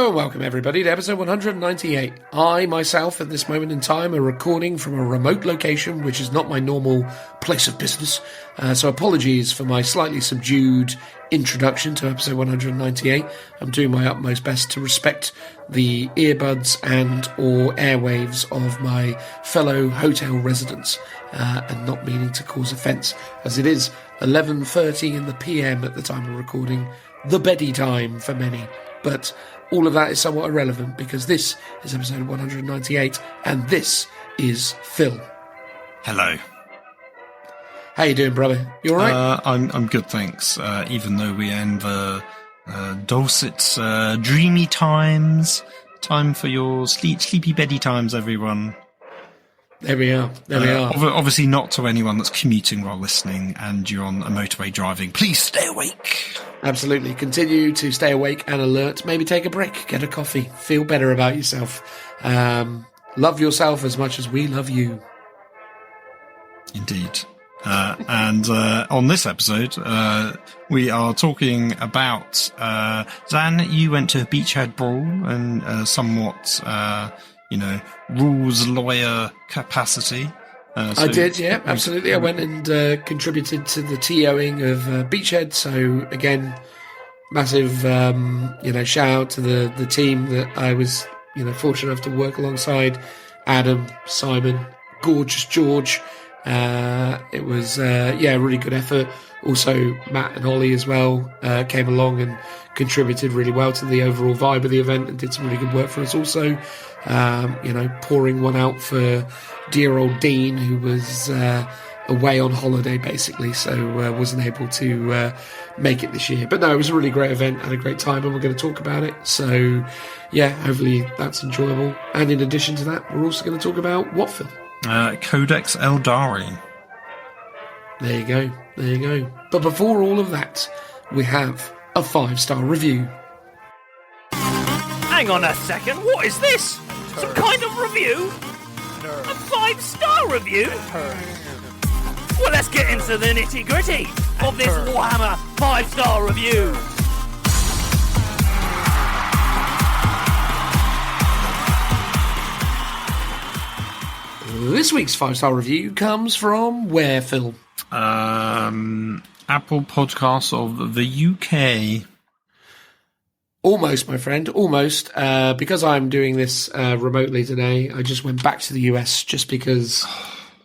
Hello and welcome everybody to episode 198. I, myself, at this moment in time, are recording from a remote location, which is not my normal place of business. So apologies for my slightly subdued introduction to episode 198. I'm doing my utmost best to respect the earbuds and or airwaves of my fellow hotel residents, and not meaning to cause offence, as it is 11:30 in the PM at the time of recording, the beddy time for many. But all of that is somewhat irrelevant because this is episode 198 and this is Phil. Hello. How you doing, brother? You all right? I'm good, thanks. Even though we end the dulcet, dreamy times, time for your sleepy beddy times, everyone. There we are. Obviously not to anyone that's commuting while listening and you're on a motorway driving. Please stay awake. Absolutely. Continue to stay awake and alert. Maybe take a break, get a coffee, feel better about yourself. Love yourself as much as we love you. Indeed. And on this episode, we are talking about Zan, you went to Beachhead Brawl and somewhat rules lawyer capacity. I did, yeah, absolutely. I went and contributed to the TOing of Beachhead. So again, massive, shout out to the team that I was, fortunate enough to work alongside. Adam, Simon, gorgeous George. It was, a really good effort. Also, Matt and Ollie as well came along and contributed really well to the overall vibe of the event and did some really good work for us also. Pouring one out for dear old Dean, who was away on holiday basically, so wasn't able to make it this year. But no, it was a really great event, had a great time, and we're going to talk about it. So yeah, hopefully that's enjoyable. And in addition to that, we're also going to talk about what film? Codex Aeldari. There you go. But before all of that, we have a 5-star review. Hang on a second, what is this? Some kind of review? A 5-star review? Well, let's get into the nitty-gritty of this Warhammer 5-star review. This week's 5-star review comes from where, Phil? Apple Podcasts of the UK. Almost, my friend, almost. Because I'm doing this remotely today, I just went back to the US just because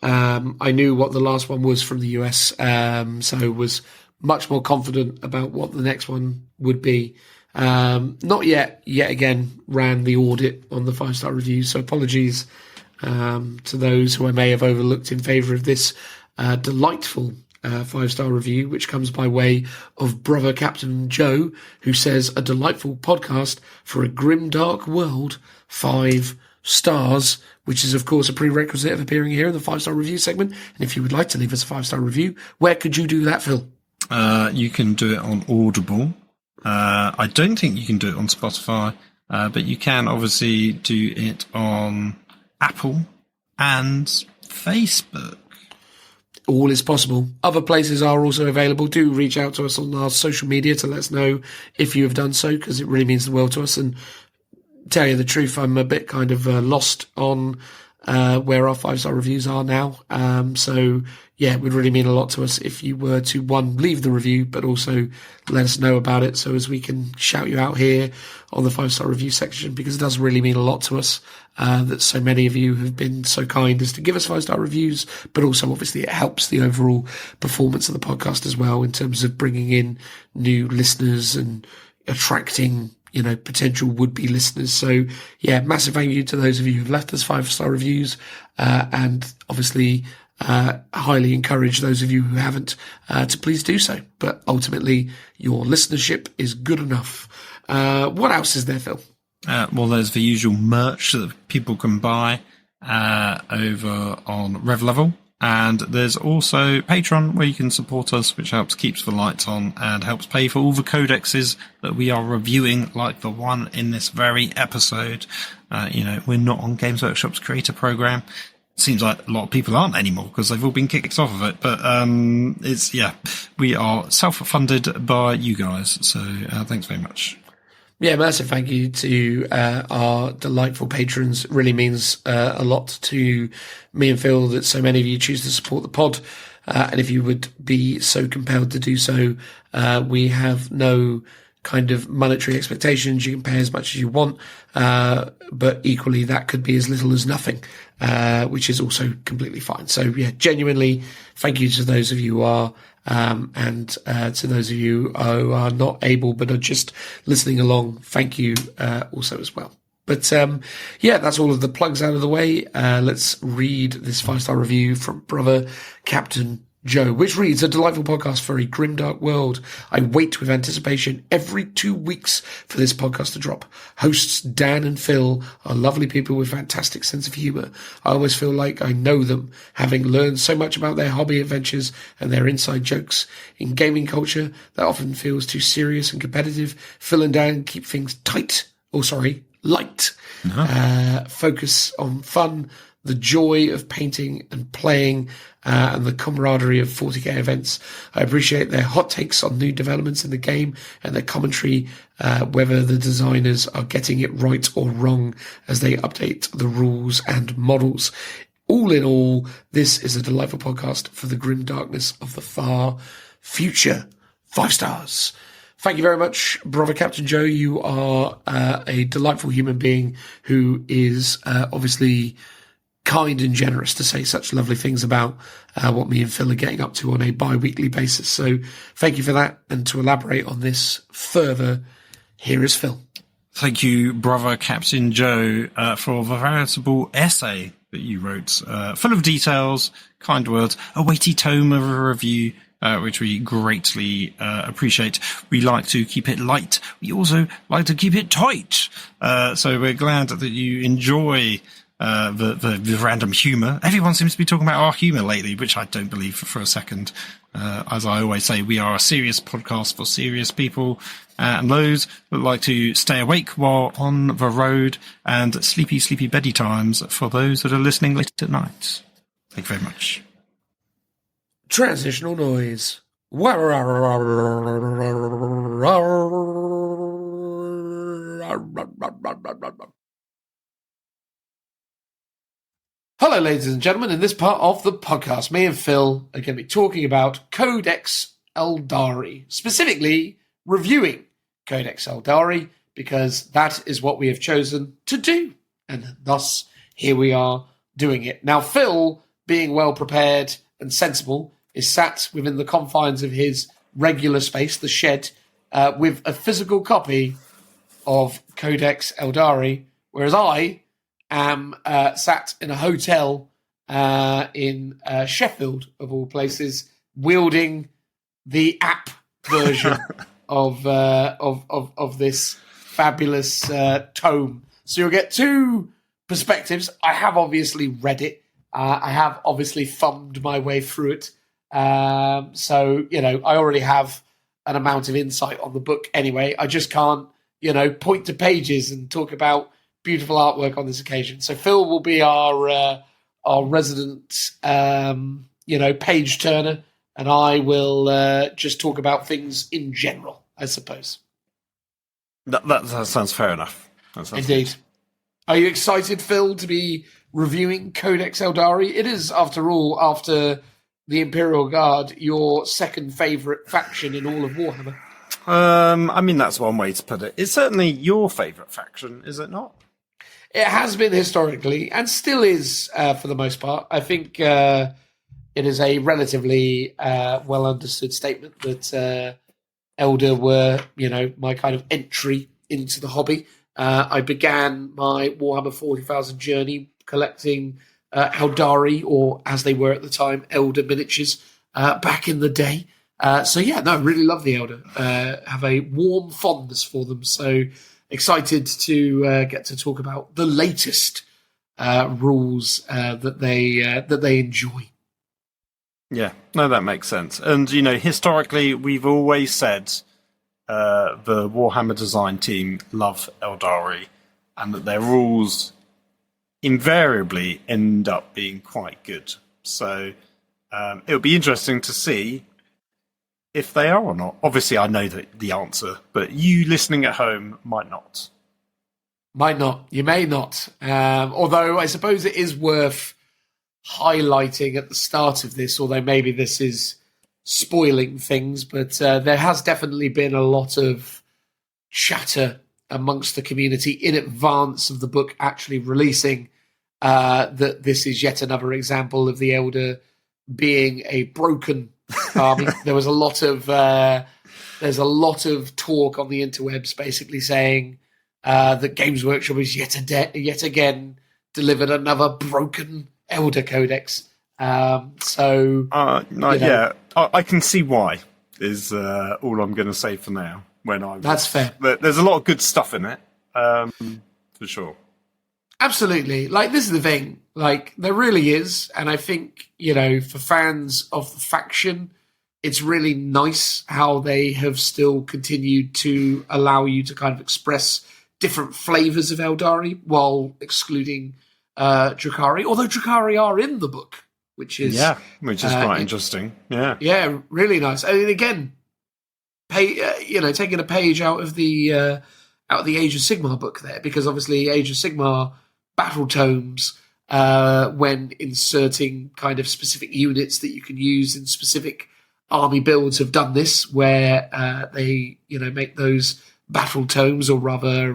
I knew what the last one was from the US, so was much more confident about what the next one would be. Not yet again, ran the audit on the 5-star review, so apologies to those who I may have overlooked in favour of this delightful 5-star review, which comes by way of brother Captain Joe, who says, a delightful podcast for a grim dark world, 5 stars, which is of course a prerequisite of appearing here in the 5-star review segment. And if you would like to leave us a 5-star review, where could you do that, Phil? You can do it on Audible. I don't think you can do it on Spotify, but you can obviously do it on Apple and Facebook. All is possible. Other places are also available. Do reach out to us on our social media to let us know if you have done so, because it really means the world to us. And tell you the truth, I'm a bit kind of lost on where our 5-star reviews are now. So yeah, it would really mean a lot to us if you were to, one, leave the review, but also let us know about it so as we can shout you out here on the 5-star review section, because it does really mean a lot to us that so many of you have been so kind as to give us 5-star reviews, but also obviously it helps the overall performance of the podcast as well in terms of bringing in new listeners and attracting potential would-be listeners. So yeah, massive thank you to those of you who've left us 5-star reviews, and obviously highly encourage those of you who haven't to please do so. But ultimately, your listenership is good enough. What else is there, Phil? Well, there's the usual merch that people can buy over on RevLevel. And there's also Patreon, where you can support us, which helps keeps the lights on and helps pay for all the codexes that we are reviewing, like the one in this very episode. We're not on Games Workshop's creator program. Seems like a lot of people aren't anymore because they've all been kicked off of it. But we are self-funded by you guys. So thanks very much. Yeah, massive thank you to our delightful patrons. It really means a lot to me and Phil that so many of you choose to support the pod. And if you would be so compelled to do so, we have no kind of monetary expectations. You can pay as much as you want, but equally that could be as little as nothing, which is also completely fine. So yeah, genuinely thank you to those of you who are, and to those of you who are not able but are just listening along, thank you also as well. But yeah, that's all of the plugs out of the way. Let's read this 5-star review from brother Captain Joe, which reads, a delightful podcast for a grimdark world. I wait with anticipation every 2 weeks for this podcast to drop. Hosts Dan and Phil are lovely people with fantastic sense of humour. I always feel like I know them, having learned so much about their hobby adventures and their inside jokes. In gaming culture, that often feels too serious and competitive. Phil and Dan keep things light. Focus on fun, the joy of painting and playing, and the camaraderie of 40k events. I appreciate their hot takes on new developments in the game and their commentary, whether the designers are getting it right or wrong as they update the rules and models. All in all, this is a delightful podcast for the grim darkness of the far future. 5 stars. Thank you very much, brother Captain Joe. You are a delightful human being who is obviously kind and generous to say such lovely things about what me and Phil are getting up to on a bi-weekly basis. So thank you for that. And to elaborate on this further, here is Phil. Thank you, brother Captain Joe, for the veritable essay that you wrote, full of details, kind words, a weighty tome of a review, which we greatly appreciate. We like to keep it light. We also like to keep it tight. So we're glad that you enjoy the random humour. Everyone seems to be talking about our humour lately, which I don't believe for a second. As I always say, we are a serious podcast for serious people, and those that like to stay awake while on the road, and sleepy beddy times for those that are listening late at night. Thank you very much. Transitional noise. Hello, ladies and gentlemen. In this part of the podcast, me and Phil are going to be talking about Codex Aeldari, specifically reviewing Codex Aeldari, because that is what we have chosen to do. And thus, here we are doing it. Now, Phil, being well prepared and sensible, is sat within the confines of his regular space, the shed, with a physical copy of Codex Aeldari, whereas I am sat in a hotel in Sheffield, of all places, wielding the app version of this fabulous tome. So you'll get two perspectives. I have obviously read it. I have obviously thumbed my way through it. So, I already have an amount of insight on the book anyway. I just can't, point to pages and talk about beautiful artwork on this occasion. So Phil will be our resident, page turner, and I will just talk about things in general, I suppose. That sounds fair enough. Indeed. Are you excited, Phil, to be reviewing Codex Aeldari? It is, after all, after the Imperial Guard, your second favourite faction in all of Warhammer. That's one way to put it. It's certainly your favourite faction, is it not? It has been historically, and still is for the most part. I think it is a relatively well understood statement that Eldar were, my kind of entry into the hobby. I began my Warhammer 40,000 journey collecting Aeldari, or as they were at the time, Eldar miniatures, back in the day. I really love the Eldar. Have a warm fondness for them. So excited to get to talk about the latest rules that they enjoy. Yeah, no, that makes sense. And historically, we've always said the Warhammer design team love Aeldari, and that their rules invariably end up being quite good. So it'll be interesting to see if they are or not. Obviously, I know the answer, but you listening at home might not. Might not. You may not. Although I suppose it is worth highlighting at the start of this, although maybe this is spoiling things, but there has definitely been a lot of chatter amongst the community in advance of the book actually releasing that this is yet another example of the Eldar being a broken army. There's a lot of talk on the interwebs basically saying that Games Workshop has yet again delivered another broken Eldar Codex. I can see why, is all I'm going to say for now. That's fair. There's a lot of good stuff in it, for sure. Absolutely. Like, this is the thing. Like, there really is. And I think, for fans of the faction, it's really nice how they have still continued to allow you to kind of express different flavors of Aeldari while excluding Drukhari. Although Drukhari are in the book, which is quite interesting. Yeah. Yeah, really nice. I mean, again, taking a page out of the Age of Sigmar book there, because obviously Age of Sigmar battle tomes, when inserting kind of specific units that you can use in specific army builds, have done this, where they make those battle tomes, or rather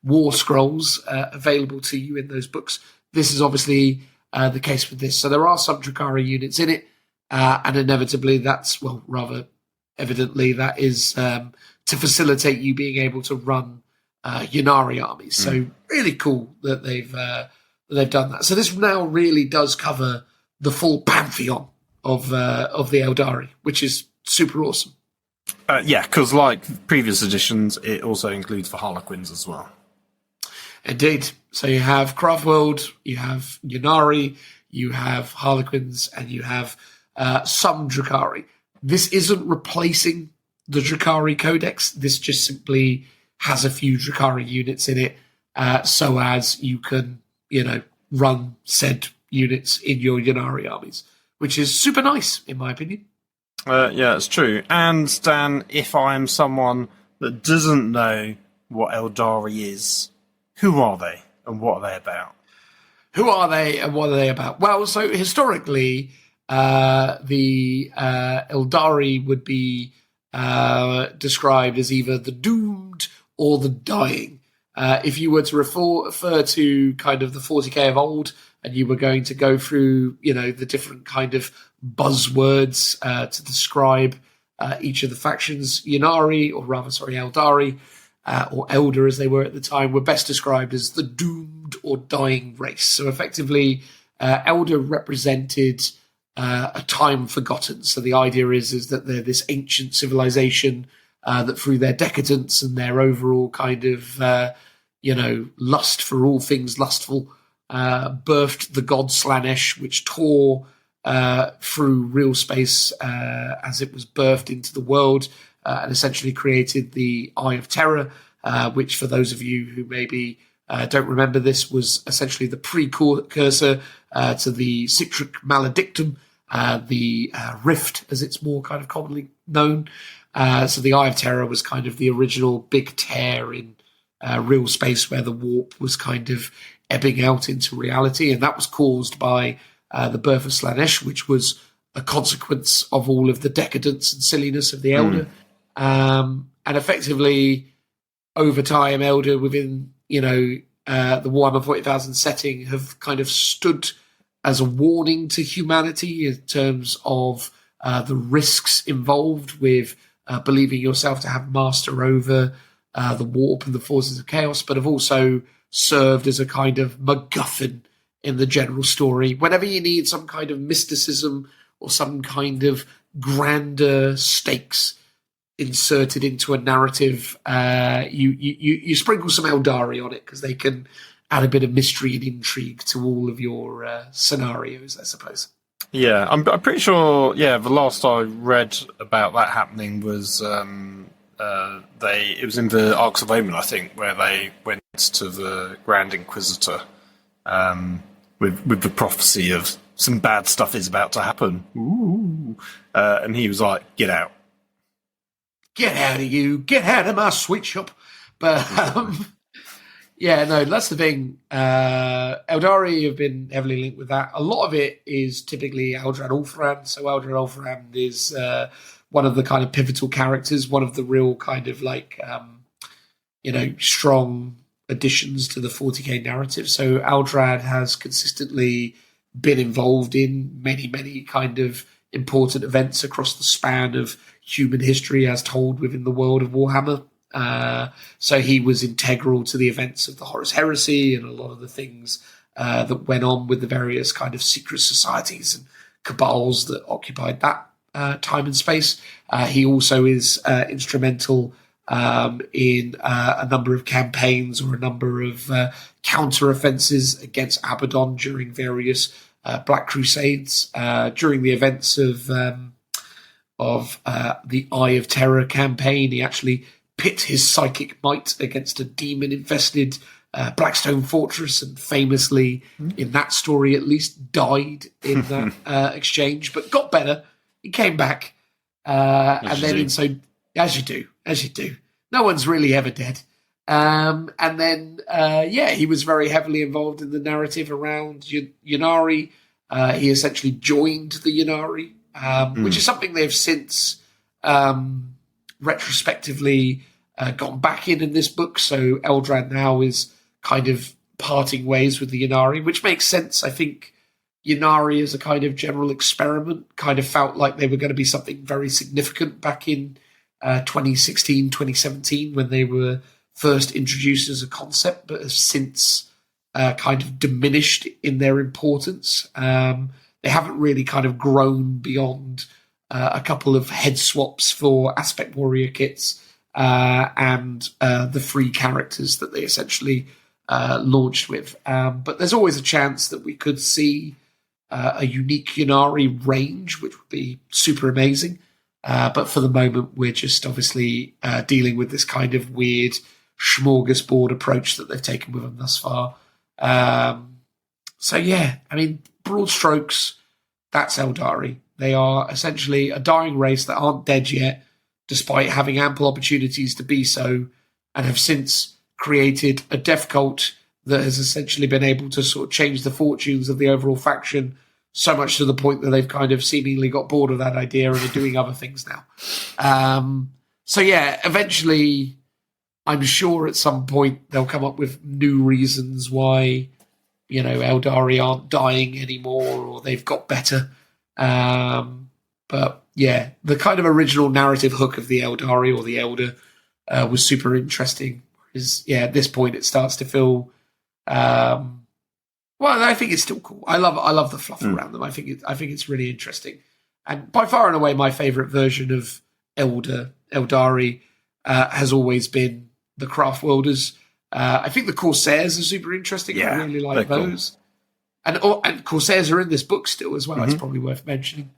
war scrolls, available to you in those books. This is obviously the case with this. So there are some Drukhari units in it, and inevitably evidently that is to facilitate you being able to run Ynnari armies. So really cool that they've done that. So this now really does cover the full pantheon of the Aeldari, which is super awesome. Because like previous editions, it also includes the Harlequins as well. Indeed. So you have Craftworld, you have Ynnari, you have Harlequins, and you have some Drukhari. This isn't replacing the Drukhari Codex. This just simply has a few Drukhari units in it, so as you can, run said units in your Ynnari armies, which is super nice, in my opinion. Yeah, it's true. And Dan, if I'm someone that doesn't know what Aeldari is, who are they and what are they about? Who are they and what are they about? Well, so historically, the Aeldari would be described as either the doomed or the dying. If you were to refer to kind of the 40k of old, and you were going to go through, the different kind of buzzwords to describe each of the factions, Aeldari, or Eldar as they were at the time, were best described as the doomed or dying race. So effectively, Eldar represented a time forgotten. So the idea is that they're this ancient civilization that through their decadence and their overall kind of, lust for all things lustful, birthed the god Slanesh, which tore through real space as it was birthed into the world, and essentially created the Eye of Terror, which, for those of you who maybe don't remember this, was essentially the precursor to the Citric Maledictum, the Rift, as it's more kind of commonly known. So the Eye of Terror was kind of the original big tear in real space, where the warp was kind of ebbing out into reality, and that was caused by the birth of Slanesh, which was a consequence of all of the decadence and silliness of the Eldar. And effectively, over time, Eldar within, the Warhammer 40,000 setting have kind of stood as a warning to humanity in terms of the risks involved with believing yourself to have master over the warp and the forces of chaos, but have also served as a kind of MacGuffin in the general story. Whenever you need some kind of mysticism or some kind of grander stakes inserted into a narrative, you sprinkle some Aeldari on it, because they can add a bit of mystery and intrigue to all of your scenarios, I suppose. Yeah, I'm pretty sure. Yeah, the last I read about that happening was it was in the Arcs of Omen, I think, where they went to the Grand Inquisitor with the prophecy of some bad stuff is about to happen. Ooh. And he was like, get out. Get out of you. Get out of my sweet shop. But, yeah, no, that's the thing. Aeldari have been heavily linked with that. A lot of it is typically Aldred Ulthran. So Aldred Ulthran is one of the kind of pivotal characters, one of the real kind of like, strong additions to the 40k narrative. So Aldrad has consistently been involved in many, many kind of important events across the span of human history as told within the world of Warhammer. So he was integral to the events of the Horus Heresy and a lot of the things that went on with the various kind of secret societies and cabals that occupied that time and space. He also is instrumental in a number of campaigns or a number of counter-offences against Abaddon during various Black Crusades. During the events of the Eye of Terror campaign, he actually pit his psychic might against a demon-infested Blackstone Fortress, and famously, in that story at least, died in that exchange, but got better. He came back, and then as you do, no one's really ever dead. And then, he was very heavily involved in the narrative around Ynnari. He essentially joined the Ynnari, which is something they've since retrospectively gotten back in this book. So Eldrad now is kind of parting ways with the Ynnari, which makes sense. I think Ynnari as a kind of general experiment kind of felt like they were going to be something very significant back in 2016, 2017, when they were first introduced as a concept, but have since kind of diminished in their importance. They haven't really kind of grown beyond a couple of head swaps for Aspect Warrior kits and the free characters that they essentially launched with. But there's always a chance that we could see a unique Ynnari range, which would be super amazing. But for the moment, we're just obviously dealing with this kind of weird smorgasbord approach that they've taken with them thus far. Broad strokes, that's Aeldari. They are essentially a dying race that aren't dead yet, despite having ample opportunities to be so, and have since created a death cult that has essentially been able to sort of change the fortunes of the overall faction, so much to the point that they've kind of seemingly got bored of that idea and are doing other things now. Eventually, I'm sure at some point they'll come up with new reasons why, Aeldari aren't dying anymore or they've got better. But yeah, the kind of original narrative hook of the Aeldari or the Elder was super interesting. At this point it starts to feel... I think it's still cool. I love the fluff around them. I think it's really interesting, and by far and away my favourite version of Aeldari has always been the Craft Worlders. I think the Corsairs are super interesting. Yeah, I really like those, cool. and Corsairs are in this book still as well. It's probably worth mentioning,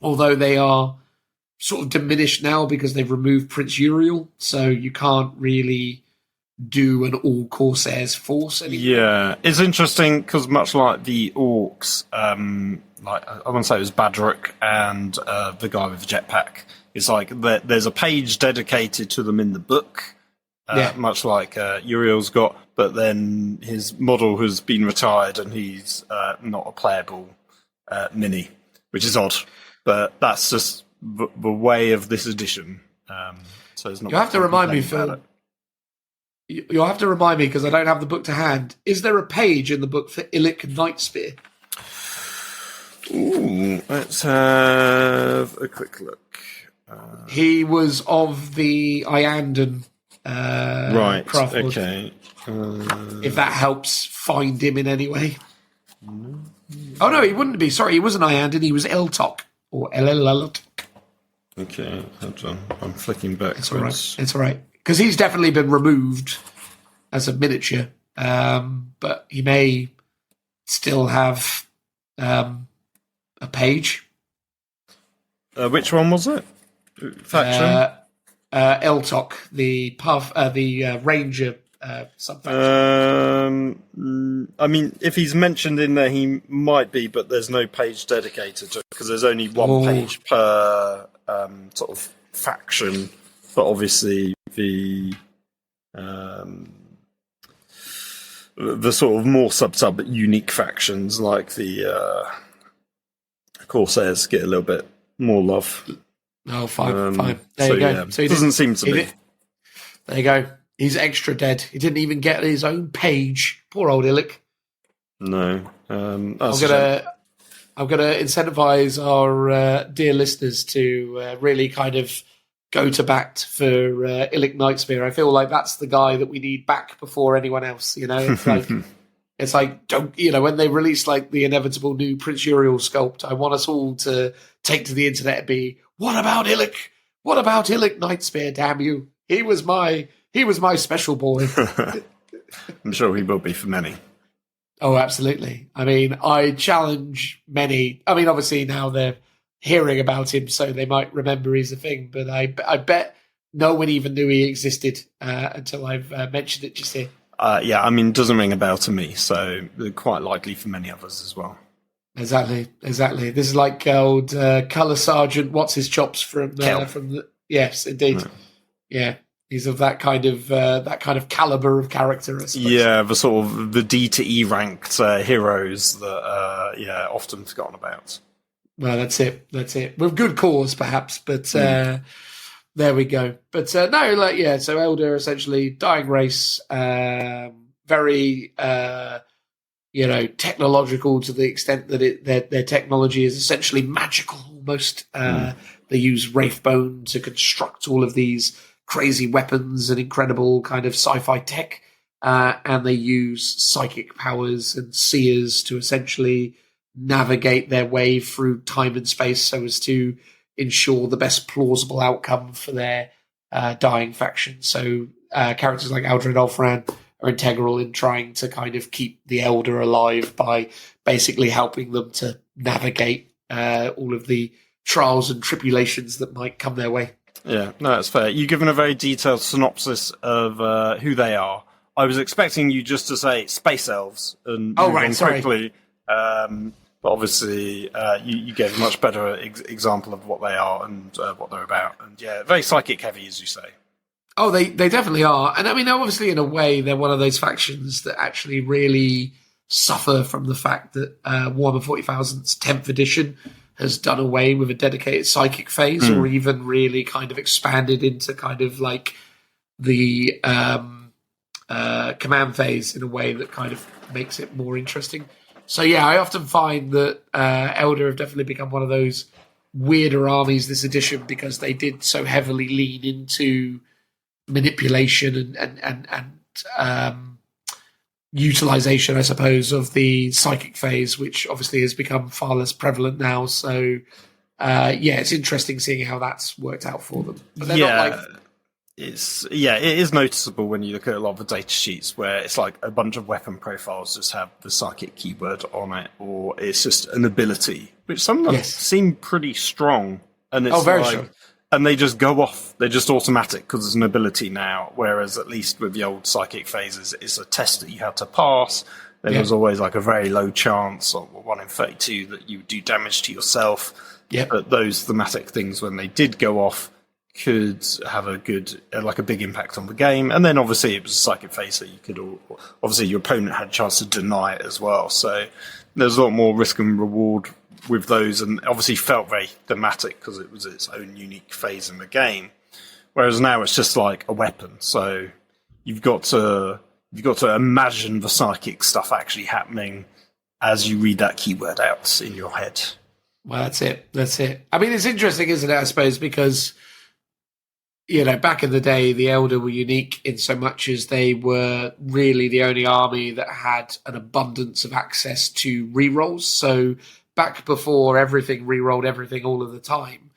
although they are sort of diminished now because they've removed Prince Uriel, so you can't really do an all Corsairs force anymore. Yeah, it's interesting because much like the Orcs, like I want to say it was Badrick and the guy with the jetpack, it's like there's a page dedicated to them in the book, much like Uriel's got, but then his model has been retired and he's not a playable mini, which is odd, but that's just the way of this edition. So it's not. You have to remind me, Phil. You'll have to remind me because I don't have the book to hand. Is there a page in the book for Illic Nightspear? Ooh, let's have a quick look. He was of the Iandan right, craft. Okay. If that helps find him in any way. Oh, no, he wouldn't be. Sorry, he wasn't Iandan. He was Eltok or Elelelot. Okay, hold on. I'm flicking backwards. It's all right. Because he's definitely been removed as a miniature, but he may still have a page. Which one was it? Faction? Eltok, the Ranger sub-faction? I mean, if he's mentioned in there, he might be, but there's no page dedicated to it because there's only one page per sort of faction. But obviously, the sort of more sub unique factions like the Corsairs get a little bit more love. Oh, fine. There you go. Yeah, So he doesn't seem to be. There you go. He's extra dead. He didn't even get his own page. Poor old Illic. No. I'm gonna incentivize our dear listeners to really kind of go to bat for Illic Nightspear. I feel like that's the guy that we need back before anyone else. You know, it's like don't when they release like the inevitable new Prince Uriel sculpt, I want us all to take to the internet and be, what about Illic? What about Illic Nightspear? Damn you! He was my special boy. I'm sure he will be for many. Oh, absolutely. I mean, I challenge many. I mean, obviously now they're hearing about him, so they might remember he's a thing. But I bet no one even knew he existed until I've mentioned it just here. Yeah, I mean, it doesn't ring a bell to me, so quite likely for many others as well. Exactly. This is like old Colour Sergeant. What's his chops from the? Yes, indeed. Yeah. He's of that kind of caliber of character, I suppose. Yeah, the sort of the D to E ranked heroes that often forgotten about. Well, that's it. With good cause, perhaps, but there we go. But so Eldar essentially dying race, very technological to the extent that their technology is essentially magical almost. They use Wraithbone to construct all of these crazy weapons and incredible kind of sci-fi tech, and they use psychic powers and seers to essentially navigate their way through time and space so as to ensure the best plausible outcome for their dying faction. So characters like Aldred Alfran are integral in trying to kind of keep the Eldar alive by basically helping them to navigate all of the trials and tribulations that might come their way. Yeah, no, that's fair. You've given a very detailed synopsis of who they are. I was expecting you just to say space elves and move on quickly, but obviously you gave a much better example of what they are and what they're about. And yeah, very psychic heavy, as you say. Oh, they definitely are. And I mean, obviously, in a way, they're one of those factions that actually really suffer from the fact that Warhammer 40,000's 10th edition has done away with a dedicated psychic phase, or even really kind of expanded into kind of like the command phase in a way that kind of makes it more interesting. So yeah, I often find that Eldar have definitely become one of those weirder armies this edition because they did so heavily lean into manipulation and utilization, I suppose, of the psychic phase, which obviously has become far less prevalent now. So, it's interesting seeing how that's worked out for them. But they're not like... it is noticeable when you look at a lot of the data sheets where it's like a bunch of weapon profiles just have the psychic keyword on it, or it's just an ability, which sometimes seem pretty strong. And it's very strong. And they just go off. They're just automatic because it's an ability now. Whereas at least with the old psychic phases, it's a test that you had to pass. There was always like a very low chance, or 1 in 32, that you do damage to yourself. Yeah. But those thematic things, when they did go off, could have a good, like a big impact on the game. And then obviously it was a psychic phase, so you could obviously your opponent had a chance to deny it as well. So there's a lot more risk and reward with those, and obviously felt very thematic because it was its own unique phase in the game. Whereas now it's just like a weapon, so you've got to imagine the psychic stuff actually happening as you read that keyword out in your head. Well, that's it. I mean, it's interesting, isn't it? I suppose because back in the day, the Eldar were unique in so much as they were really the only army that had an abundance of access to rerolls. So back before everything rerolled everything all of the time,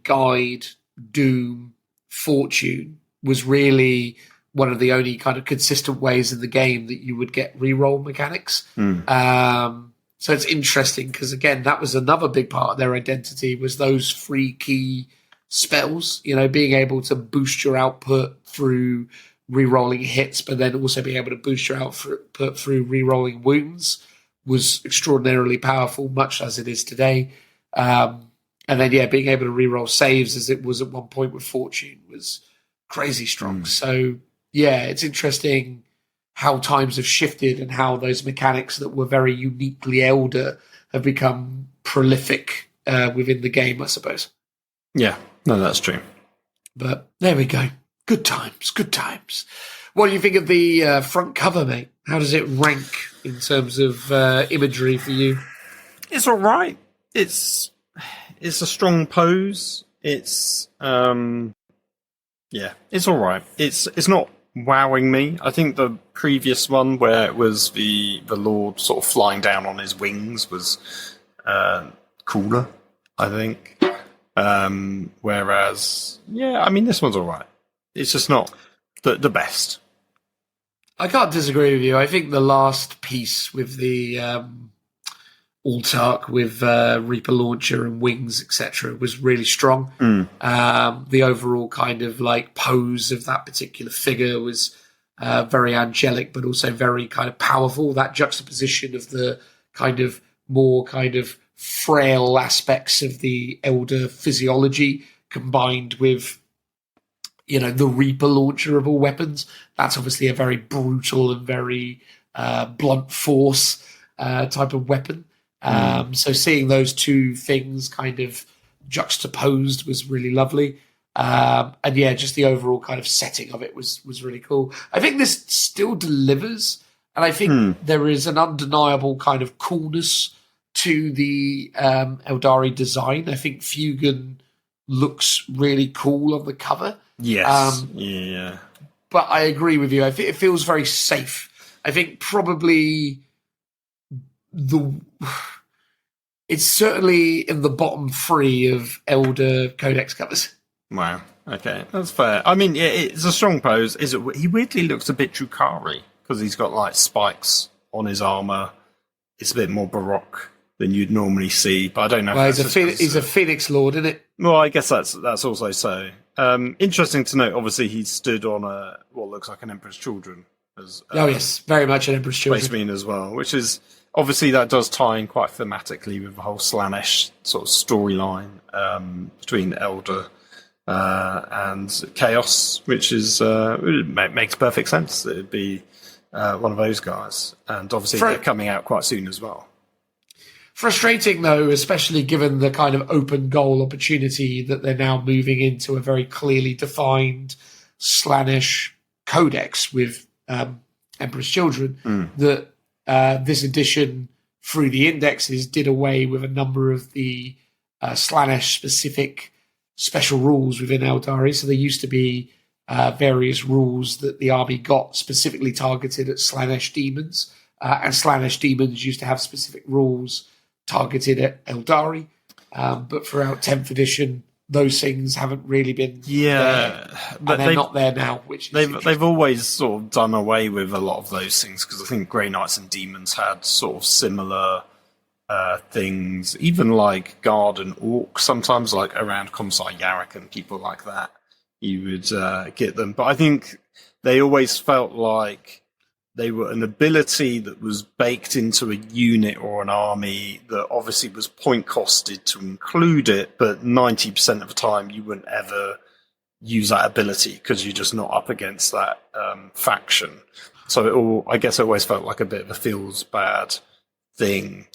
Guide, Doom, Fortune was really one of the only kind of consistent ways in the game that you would get reroll mechanics. So it's interesting because, again, that was another big part of their identity, was those free key spells, being able to boost your output through re-rolling hits, but then also being able to boost your output through re-rolling wounds was extraordinarily powerful, much as it is today. And then, being able to re-roll saves as it was at one point with Fortune was crazy strong. So, it's interesting how times have shifted and how those mechanics that were very uniquely Elder have become prolific within the game, I suppose. Yeah, no, that's true. But there we go. Good times, good times. What do you think of the front cover, mate? How does it rank in terms of imagery for you? It's all right. It's a strong pose. It's it's all right. It's not wowing me. I think the previous one where it was the Lord sort of flying down on his wings was cooler, I think. Whereas, this one's all right. It's just not the best. I can't disagree with you. I think the last piece with the Altark with Reaper Launcher and wings, etc., was really strong. The overall kind of like pose of that particular figure was very angelic, but also very kind of powerful. That juxtaposition of the kind of more kind of frail aspects of the Elder physiology combined with the Reaper Launcher of all weapons. That's obviously a very brutal and very blunt force type of weapon. So seeing those two things kind of juxtaposed was really lovely. Just the overall kind of setting of it was really cool. I think this still delivers, and I think there is an undeniable kind of coolness to the Aeldari design. I think Fugan looks really cool on the cover. Yes. But I agree with you. I think it feels very safe. I think probably it's certainly in the bottom 3 of Elder Codex covers. Wow. Okay, that's fair. I mean, it's a strong pose. He weirdly looks a bit Drukhari because he's got like spikes on his armor. It's a bit more baroque than you'd normally see, but I don't know. Well, he's a Phoenix Lord, isn't it? Well, I guess that's also so. Interesting to note. Obviously, he stood on what looks like an Emperor's Children. Yes, very much an Emperor's Children. Space Marine as well, which is obviously that does tie in quite thematically with the whole Slaanesh sort of storyline between Elder and Chaos, which is makes perfect sense. It'd be one of those guys, and obviously they're coming out quite soon as well. Frustrating, though, especially given the kind of open goal opportunity that they're now moving into a very clearly defined Slaanesh codex with Emperor's Children, that this edition, through the indexes, did away with a number of the Slaanesh-specific special rules within Aeldari. So there used to be various rules that the army got specifically targeted at Slaanesh demons, and Slaanesh demons used to have specific rules targeted at Aeldari, but throughout 10th edition, those things haven't really been there, but they're not there now. Which they've always sort of done away with a lot of those things, because I think Grey Knights and Demons had sort of similar things, even like Guard and Orc, sometimes like around Commissar Yarrick and people like that, you would get them. But I think they always felt like they were an ability that was baked into a unit or an army that obviously was point costed to include it, but 90% of the time you wouldn't ever use that ability because you're just not up against that faction. So I guess it always felt like a bit of a feels bad thing.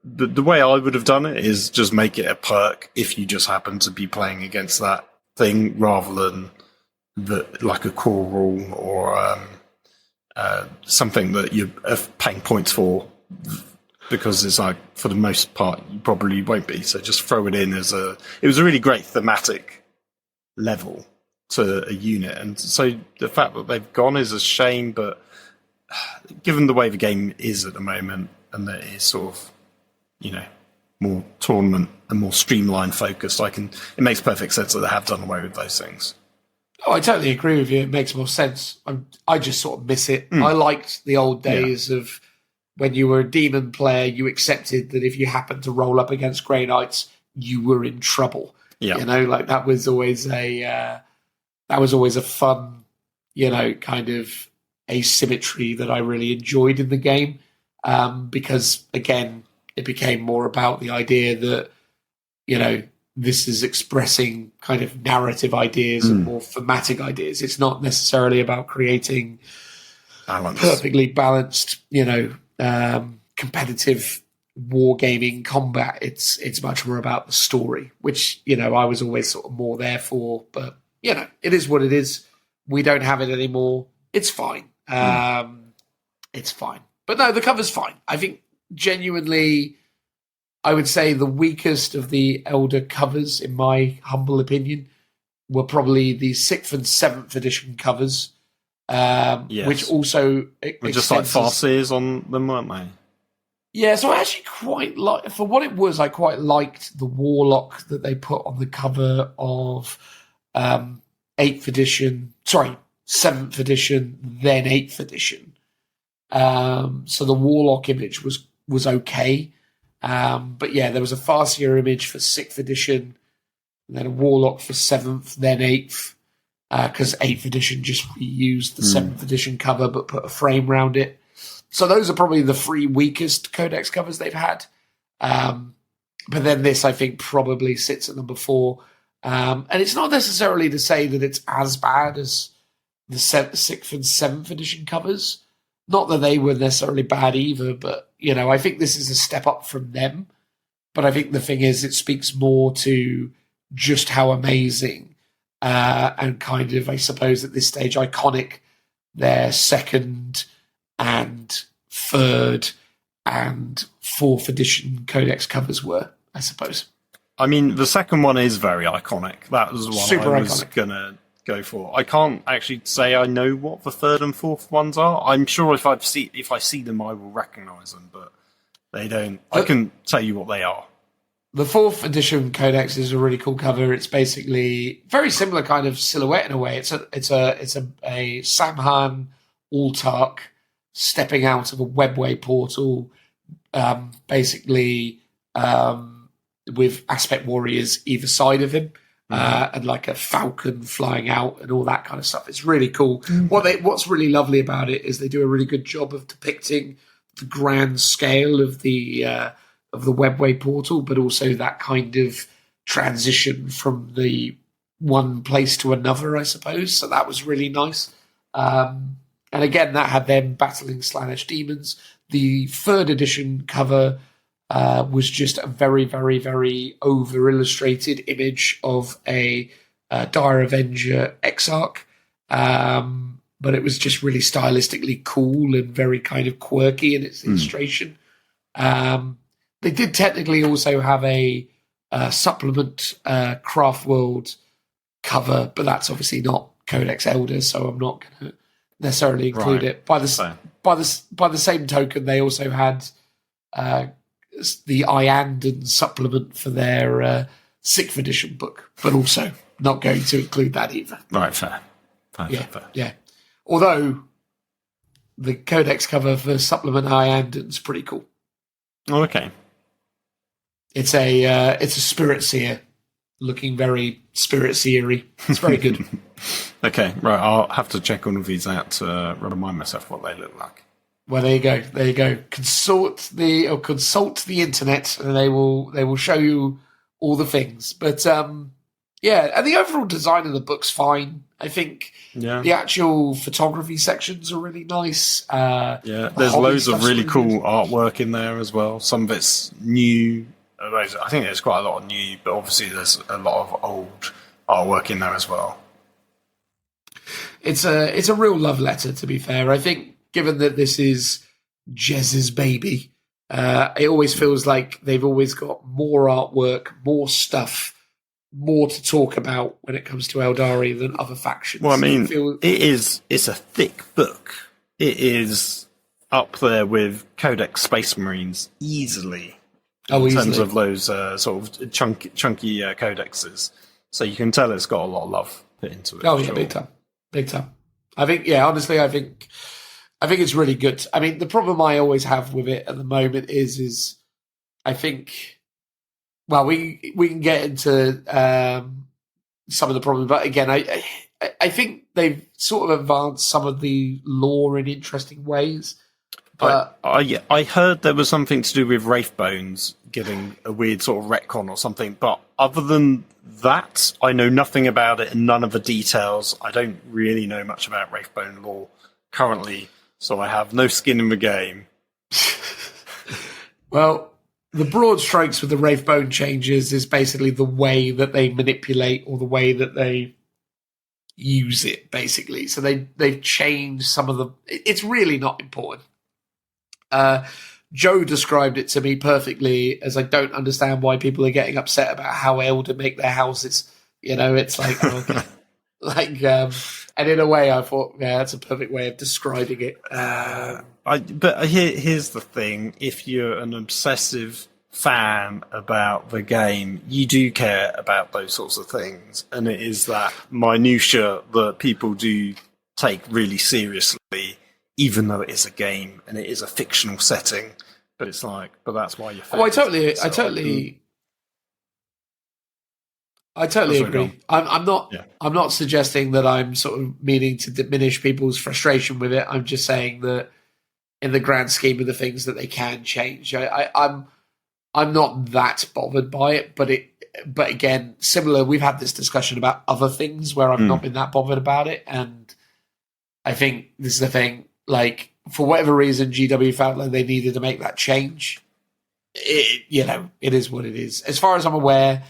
The way I would have done it is just make it a perk if you just happen to be playing against that thing, rather than like a core rule or something that you're paying points for, because it's like, for the most part, you probably won't be. So just throw it in it was a really great thematic level to a unit. And so the fact that they've gone is a shame, but given the way the game is at the moment, and that it's sort of, more tournament and more streamlined focused, it makes perfect sense that they have done away with those things. Oh, I totally agree with you. It makes more sense. I just sort of miss it. I liked the old days of when you were a demon player, you accepted that if you happened to roll up against Grey Knights, you were in trouble. Yeah. That was always a fun kind of asymmetry that I really enjoyed in the game. Because, again, it became more about the idea that, this is expressing kind of narrative ideas and more thematic ideas. It's not necessarily about creating perfectly balanced, competitive wargaming combat. It's much more about the story, which, I was always sort of more there for. But, it is what it is. We don't have it anymore. It's fine. It's fine. But no, the cover's fine. I think genuinely, I would say the weakest of the Elder covers, in my humble opinion, were probably the 6th and 7th edition covers, which also were just like farces on them, weren't they? Yeah, so I actually quite like, for what it was, I quite liked the Warlock that they put on the cover of 7th edition, then 8th edition. So the Warlock image was okay. But yeah, there was a Farseer image for 6th edition, and then a Warlock for 7th, then 8th, because 8th edition just reused the 7th edition cover but put a frame around it. So those are probably the 3 weakest Codex covers they've had. But then this, I think, probably sits at number 4. And it's not necessarily to say that it's as bad as the 6th and 7th edition covers. Not that they were necessarily bad either, but, I think this is a step up from them. But I think the thing is, it speaks more to just how amazing and kind of, I suppose, at this stage, iconic their 2nd and 3rd and 4th edition Codex covers were, I suppose. I mean, the second one is very iconic. That was the one Super I was going to go for. I can't actually say I know what the 3rd and 4th ones are. I'm sure if I see them, I will recognise them, but they don't. I can tell you what they are. The 4th edition Codex is a really cool cover. It's basically very similar kind of silhouette in a way. It's a Samhan Altark stepping out of a webway portal, basically with aspect warriors either side of him. And like a falcon flying out and all that kind of stuff. It's really cool. What's really lovely about it is they do a really good job of depicting the grand scale of the webway portal, but also that kind of transition from the one place to another, I suppose. So that was really nice. And again, that had them battling Slaanesh demons. The 3rd edition cover was just a very, very, very over-illustrated image of a Dire Avenger Exarch. But it was just really stylistically cool and very kind of quirky in its illustration. They did technically also have a supplement Craft World cover, but that's obviously not Codex Elder, so I'm not going to necessarily include it. By the same token, they also had the Iandan supplement for their 6th edition book, but also not going to include that either. Right, fair. Yeah. Although the Codex cover for supplement Iandan's pretty cool. Oh, okay. It's a Spirit Seer looking very Spirit Seer-y. It's very good. Okay, right. I'll have to check all of these out to remind myself what they look like. Well, there you go. Consult the internet, and they will show you all the things. But and the overall design of the book's fine. I think the actual photography sections are really nice. There's loads of really cool artwork in there as well. Some of it's new. I think there's quite a lot of new, but obviously there's a lot of old artwork in there as well. It's a real love letter, to be fair. I think, given that this is Jez's baby, it always feels like they've always got more artwork, more stuff, more to talk about when it comes to Aeldari than other factions. Well, I mean, it's a thick book. It is up there with Codex Space Marines easily. In terms of those sort of chunky codexes. So you can tell it's got a lot of love put into it. Oh, yeah, sure. Big time. I think, honestly, I think it's really good. I mean, the problem I always have with it at the moment is I think, well, we can get into some of the problems, but again, I I think they've sort of advanced some of the lore in interesting ways. But I heard there was something to do with Wraithbones getting a weird sort of retcon or something, but other than that, I know nothing about it and none of the details. I don't really know much about Wraithbone lore currently, so I have no skin in the game. Well, the broad strokes with the Wraithbone changes is basically the way that they manipulate or the way that they use it, basically. So they've changed some of the... It's really not important. Joe described it to me perfectly as I don't understand why people are getting upset about how Eldar make their houses. It's like, okay. And in a way I thought, yeah, that's a perfect way of describing it. But here's the thing. If you're an obsessive fan about the game, you do care about those sorts of things. And it is that minutiae that people do take really seriously, even though it is a game and it is a fictional setting. But it's like, but that's why you're fans. I totally agree. I'm not suggesting that I'm sort of meaning to diminish people's frustration with it. I'm just saying that in the grand scheme of the things that they can change, I'm not that bothered by it. But again, similar, we've had this discussion about other things where I've not been that bothered about it, and I think this is the thing. Like, for whatever reason, GW felt like they needed to make that change. It is what it is. As far as I'm aware,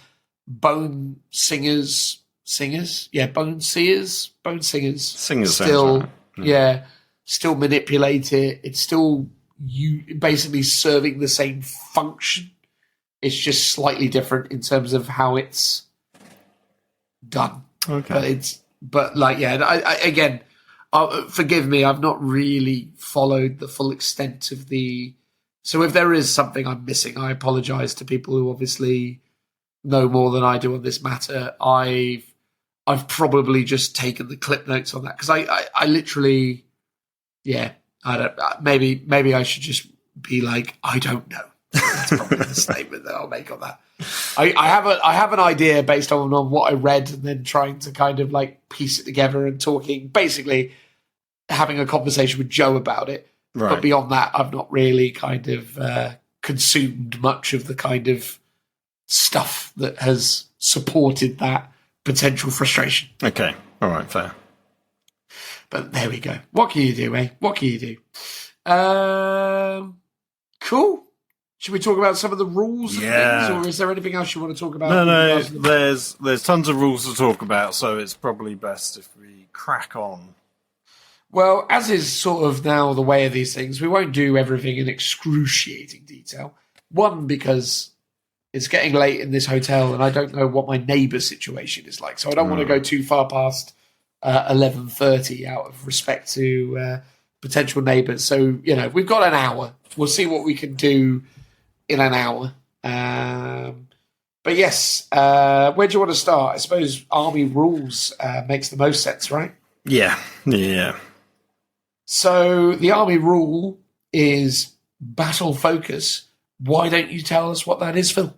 Bone Seers still, still manipulate it. It's still you basically serving the same function. It's just slightly different in terms of how it's done. Okay, again. Forgive me, I've not really followed the full extent of the... So if there is something I'm missing, I apologise to people who obviously know more than I do on this matter. I've probably just taken the clip notes on that, because I literally... Yeah, I don't... Maybe I should just be like, I don't know. That's probably the statement that I'll make on that. I have an idea based on what I read and then trying to kind of like piece it together and talking, basically having a conversation with Joe about it. Right. But beyond that, I've not really kind of consumed much of the kind of stuff that has supported that potential frustration. Okay. All right. Fair. But there we go. What can you do, eh? What can you do? Cool. Should we talk about some of the rules of things, or is there anything else you want to talk about? No, there's tons of rules to talk about, so it's probably best if we crack on. Well, as is sort of now the way of these things, we won't do everything in excruciating detail. One, because it's getting late in this hotel and I don't know what my neighbour's situation is like, so I don't want to go too far past 11:30 out of respect to potential neighbours. So, we've got an hour. We'll see what we can do in an hour. But yes, where do you want to start? I suppose army rules makes the most sense, right? Yeah. So the army rule is battle focus. Why don't you tell us what that is, Phil?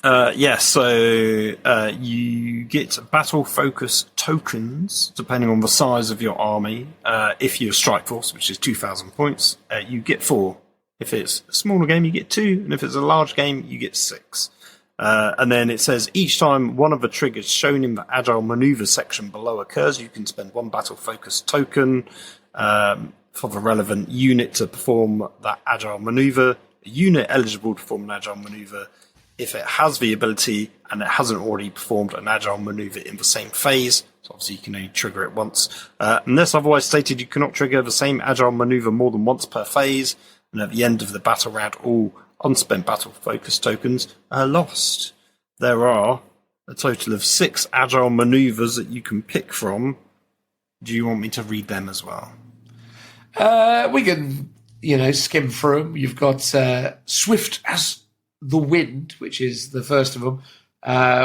So you get battle focus tokens depending on the size of your army. If you're Strike Force, which is 2,000 points, you get 4. If it's a smaller game, you get 2, and if it's a large game, you get 6. And then it says each time one of the triggers shown in the Agile Maneuver section below occurs, you can spend 1 battle focus token for the relevant unit to perform that Agile Maneuver. A unit eligible to perform an Agile Maneuver if it has the ability and it hasn't already performed an Agile Maneuver in the same phase. So obviously you can only trigger it once. Unless otherwise stated, you cannot trigger the same Agile Maneuver more than once per phase. And at the end of the battle round, all unspent battle focus tokens are lost. There are a total of 6 Agile Maneuvers that you can pick from. Do you want me to read them as well? We can, skim through them. You've got Swift as the Wind, which is the first of them,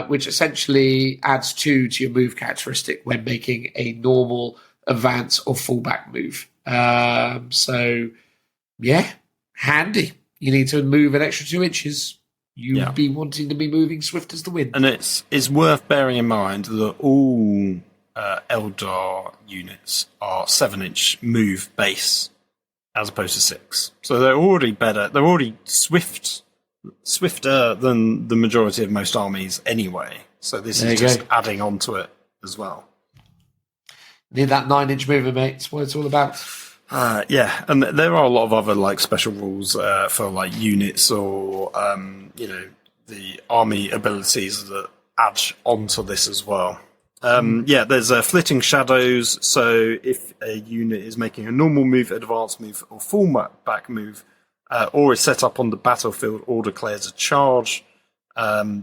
which essentially adds 2 to your move characteristic when making a normal advance or fallback move. Handy. You need to move an extra 2 inches. You'd be wanting to be moving Swift as the Wind. And it's worth bearing in mind that all Eldar units are 7-inch move base as opposed to 6. So they're already better. They're already swifter than the majority of most armies anyway. So this is just adding on to it as well. Need that 9-inch mover, mate. That's what it's all about. Yeah, and there are a lot of other like special rules for like units or the army abilities that add onto this as well. Yeah, there's flitting shadows. So if a unit is making a normal move, advanced move, or full back move, or is set up on the battlefield or declares a charge,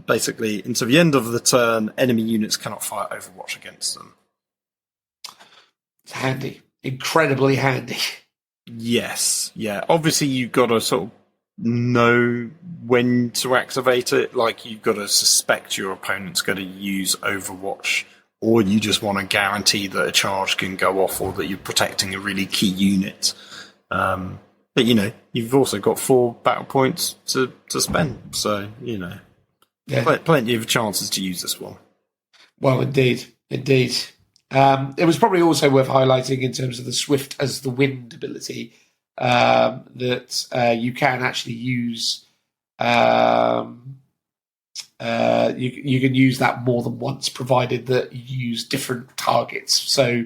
basically into the end of the turn, enemy units cannot fire Overwatch against them. It's handy. Incredibly handy. Yes, yeah. Obviously, you've got to sort of know when to activate it. Like, you've got to suspect your opponent's going to use Overwatch, or you just want to guarantee that a charge can go off, or that you're protecting a really key unit. But, you've also got 4 battle points to spend. So, plenty of chances to use this one. Well, indeed. It was probably also worth highlighting in terms of the swift as the wind ability that you can actually use. You can use that more than once, provided that you use different targets. So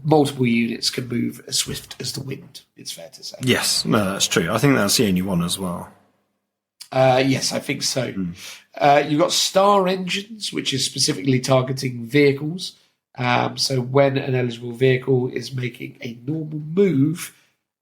multiple units can move as swift as the wind. It's fair to say. Yes, no, that's true. I think that's the only one as well. Yes, I think so. You've got star engines, which is specifically targeting vehicles. So when an eligible vehicle is making a normal move,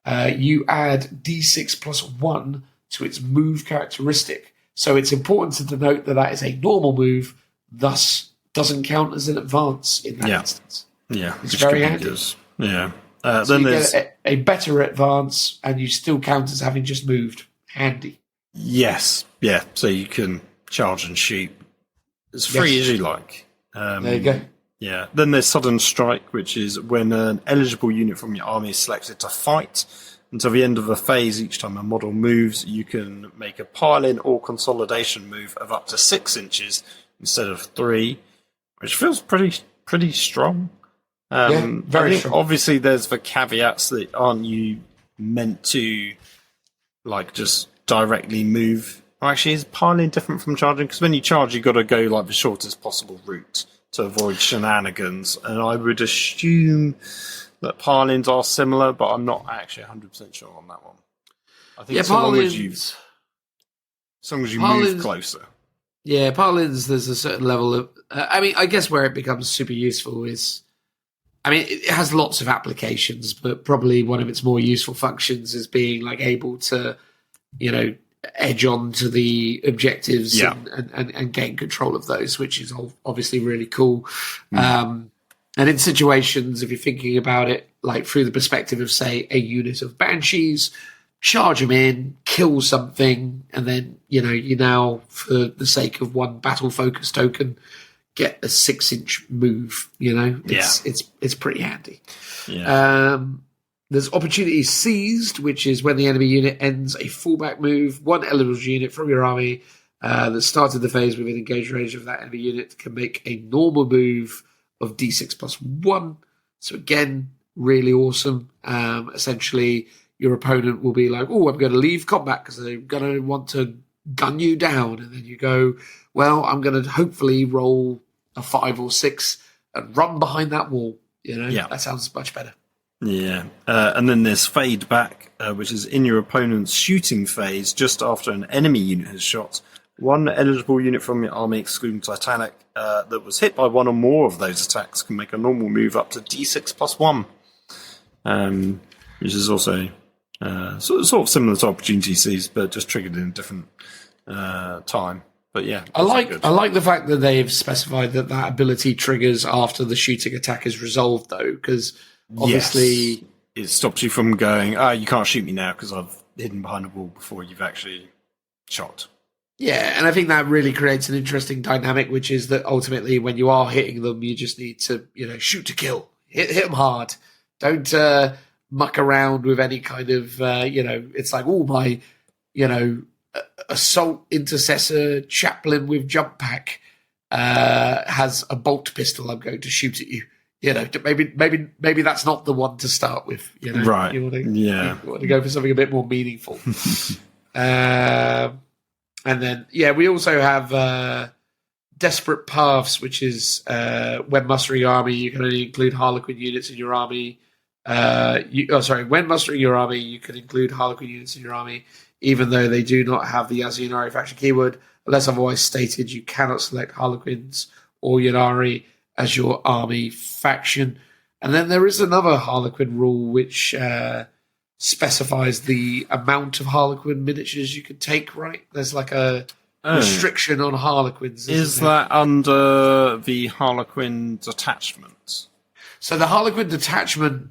you add D6 plus 1 to its move characteristic. So it's important to denote that is a normal move, thus doesn't count as an advance in that instance. Yeah, it's very handy. Yeah. So then you there's get a better advance, and you still count as having just moved. Handy. Yes, yeah. So you can charge and shoot as free as you like. There you go. Yeah. Then there's Sudden Strike, which is when an eligible unit from your army is selected to fight. Until the end of a phase, each time a model moves, you can make a pile-in or consolidation move of up to 6 inches instead of 3, which feels pretty strong. Very strong. Obviously, there's the caveats that aren't you meant to like just directly move. Or actually, is pile-in different from charging? Because when you charge, you've got to go like the shortest possible route to avoid shenanigans, and I would assume that pile-ins are similar, but I'm not actually 100% sure on that one. I think as long as you move closer. Yeah, pile-ins, there's a certain level of... I guess where it becomes super useful is... it has lots of applications, but probably one of its more useful functions is being like able to, edge on to the objectives and gain control of those, which is obviously really cool. And in situations, if you're thinking about it, like through the perspective of, say, a unit of Banshees, charge them in, kill something, and then, you now, for the sake of one battle focus token, get a 6-inch move, It's pretty handy. Yeah. There's opportunity seized, which is when the enemy unit ends a fallback move. One eligible unit from your army that started the phase within engaged range of that enemy unit can make a normal move of D6 plus 1. So again, really awesome. Essentially, your opponent will be like, oh, I'm going to leave combat because they're going to want to gun you down. And then you go, well, I'm going to hopefully roll a 5 or 6 and run behind that wall. That sounds much better. Yeah. And then there's Fade Back, which is in your opponent's shooting phase just after an enemy unit has shot. One eligible unit from your army, excluding Titanic, that was hit by one or more of those attacks can make a normal move up to D6 plus 1, which is also sort of similar to Opportunity Seize, but just triggered in a different time. But yeah, I like the fact that they've specified that ability triggers after the shooting attack is resolved, though, because obviously it stops you from going, you can't shoot me now because I've hidden behind a wall before you've actually shot. Yeah, and I think that really creates an interesting dynamic, which is that ultimately when you are hitting them, you just need to, shoot to kill. Hit them hard. Don't muck around with any kind of, it's like, oh, my, assault intercessor chaplain with jump pack has a bolt pistol, I'm going to shoot at you. You know, maybe that's not the one to start with. You know, Right? You want Yeah. to go for something a bit more meaningful. And then, we also have Desperate Paths, which is when mustering your army, you can only include Harlequin units in your army. When mustering your army, you can include Harlequin units in your army, even though they do not have the AEDARI faction keyword. Unless otherwise stated, you cannot select Harlequins or Aeldari as your army faction. And then there is another Harlequin rule which specifies the amount of Harlequin miniatures you can take, right? There's like a restriction on Harlequins. Is that under the Harlequin detachment? So the Harlequin detachment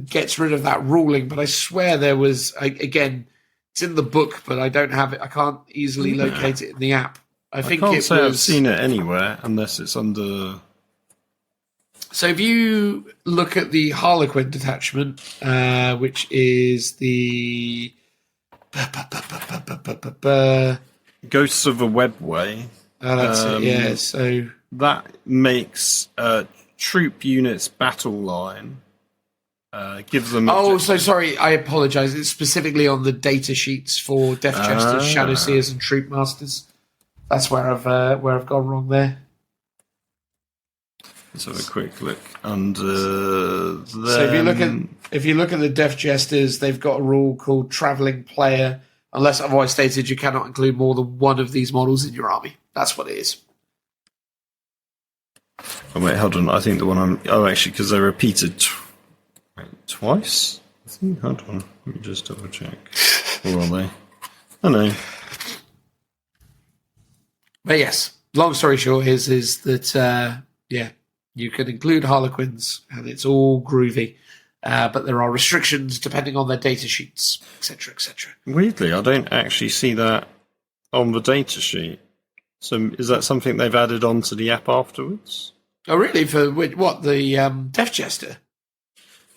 gets rid of that ruling, but I swear there was, again, it's in the book, but I don't have it. I can't easily locate it in the app. I think can't it say was. I've seen it anywhere unless it's under. So if you look at the Harlequin detachment, which is the Ghosts of a Webway. that's it. Yeah. So That makes troop units battle line. Gives them. Sorry. I apologise. It's specifically on the data sheets for Death Jesters, Shadow Seers, and Troop Masters. That's where I've gone wrong there. Let's have a quick look under. So if you look at the Death Jesters, they've got a rule called Travelling Player. Unless otherwise stated, you cannot include more than one of these models in your army. That's what it is. Oh wait, hold on. I think the one I'm. Oh, actually, because they're repeated twice. I think. Hold on. Let me just double check. Or are they? I know. But yes, long story short is that you can include Harlequins and it's all groovy, but there are restrictions depending on their data sheets, etc., etc. Weirdly, I don't actually see that on the data sheet. So is that something they've added onto the app afterwards? Oh, really? For what, the Death Jester?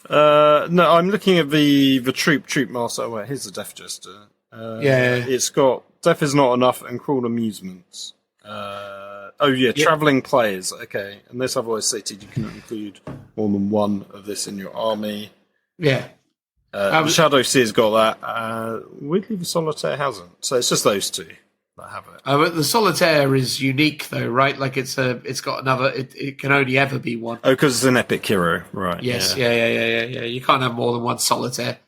No, I'm looking at the troop master. Oh, wait, here's the Death Jester. It's got Death is not enough and cruel amusements. Travelling players. Okay, unless otherwise stated, you can include more than one of this in your army. Yeah. Shadow Seer's got that. Weirdly, the Solitaire hasn't. So it's just those two that have it. But the Solitaire is unique, though, right? Like it's got another. It can only ever be one. Oh, because it's an epic hero, right? Yes. Yeah. You can't have more than one Solitaire.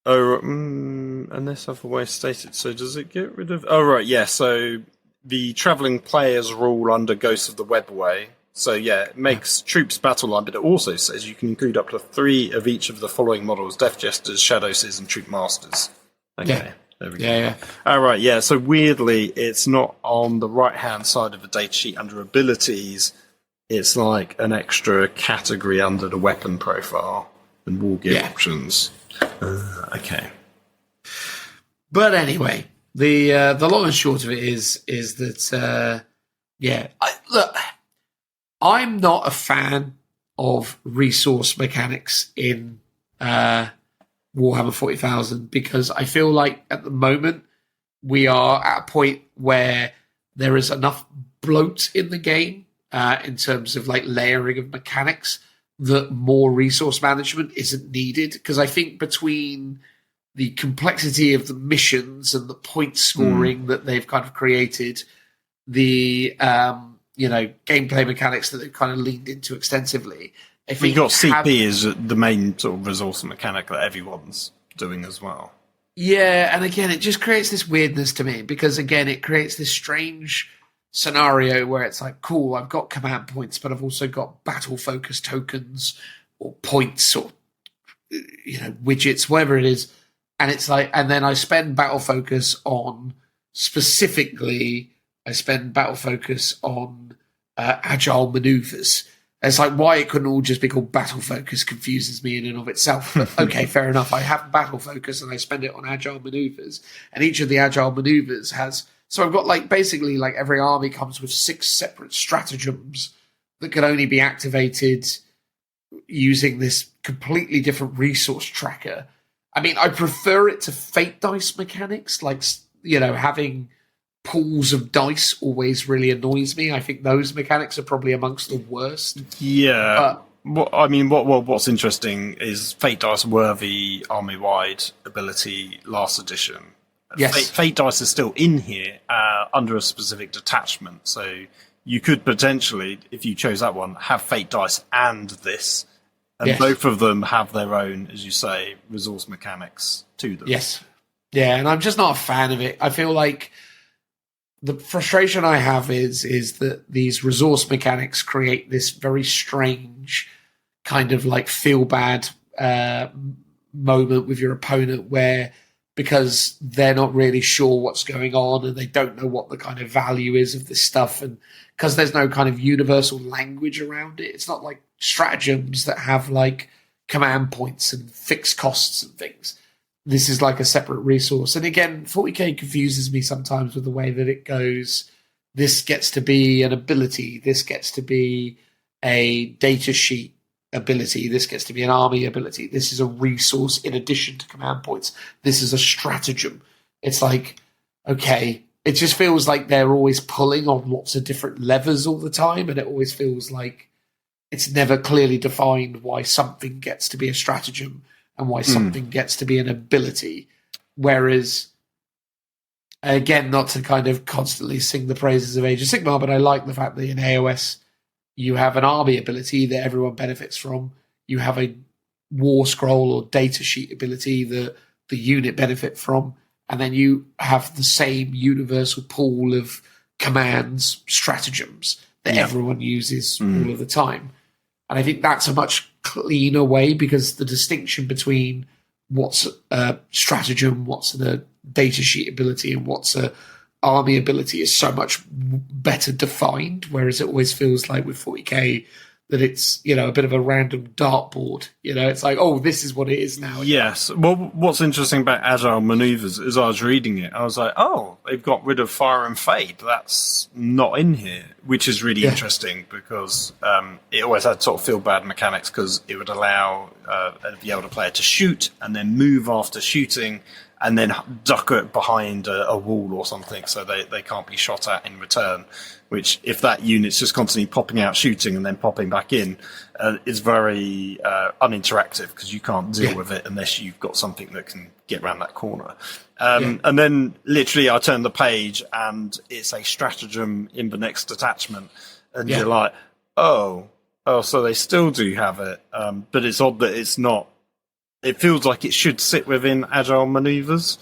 Oh, unless otherwise stated. So does it get rid of... Oh, right, yeah. So the travelling players rule under Ghosts of the Webway. So, yeah, it makes troops battle line, but it also says you can include up to 3 of each of the following models: Death Jesters, Shadow Seers, and Troop Masters. Okay, Yeah. there we go. Yeah. All right, yeah. So weirdly, it's not on the right-hand side of the data sheet under abilities. It's like an extra category under the weapon profile and war gear options. Okay. But anyway, the long and short of it is that I'm not a fan of resource mechanics in Warhammer 40,000 because I feel like at the moment we are at a point where there is enough bloat in the game in terms of like layering of mechanics that more resource management isn't needed. Because I think between the complexity of the missions and the point scoring that they've kind of created, the gameplay mechanics that they've kind of leaned into extensively, I think You've got CP as the main sort of resource mechanic that everyone's doing as well. Yeah, and again, it just creates this weirdness to me because, again, it creates this strange scenario where it's like, cool, I've got command points, but I've also got battle-focused tokens or points or, widgets, whatever it is. And it's like, and then I spend battle focus on agile maneuvers. It's like, why it couldn't all just be called battle focus confuses me in and of itself. But okay, fair enough. I have battle focus and I spend it on agile maneuvers. And each of the agile maneuvers has, so I've got basically every army comes with 6 separate stratagems that can only be activated using this completely different resource tracker. I mean, I prefer it to fate dice mechanics, having pools of dice always really annoys me. I think those mechanics are probably amongst the worst. Yeah. What's interesting is Fate Dice were the army-wide ability last edition. Yes. Fate Dice is still in here under a specific detachment, so you could potentially, if you chose that one, have Fate Dice and this, and both of them have their own, as you say, resource mechanics to them. Yes. Yeah, and I'm just not a fan of it. I feel like the frustration I have is that these resource mechanics create this very strange kind of like feel bad moment with your opponent where, because they're not really sure what's going on and they don't know what the kind of value is of this stuff, and because there's no kind of universal language around it, it's not like stratagems that have like command points and fixed costs and things. This is like a separate resource. And again, 40k confuses me sometimes with the way that it goes. This gets to be an ability. This gets to be a data sheet ability. This gets to be an army ability. This is a resource in addition to command points. This is a stratagem. It's like, okay, it just feels like they're always pulling on lots of different levers all the time. And it always feels like it's never clearly defined why something gets to be a stratagem and why something gets to be an ability. Whereas, again, not to kind of constantly sing the praises of Age of Sigmar, but I like the fact that in AOS you have an army ability that everyone benefits from. You have a war scroll or data sheet ability that the unit benefit from. And then you have the same universal pool of commands, stratagems that everyone uses all of the time. And I think that's a much cleaner way, because the distinction between what's a stratagem, what's a data sheet ability, and what's a army ability is so much better defined. Whereas it always feels like with 40k that it's, you know, a bit of a random dartboard. You know, it's like, oh, this is what it is now. Yes. Well, what's interesting about agile maneuvers is I was reading it, I was like, oh, they've got rid of fire and fade. That's not in here, which is really interesting, because it always had sort of feel bad mechanics, because it would allow the elder player to shoot and then move after shooting and then duck it behind a wall or something, so they can't be shot at in return. Which, if that unit's just constantly popping out shooting and then popping back in, is very uninteractive, because you can't deal with it unless you've got something that can get around that corner. And then literally I turn the page and it's a stratagem in the next detachment, and you're like, oh, so they still do have it. But it's odd that it's not. It feels like it should sit within agile maneuvers.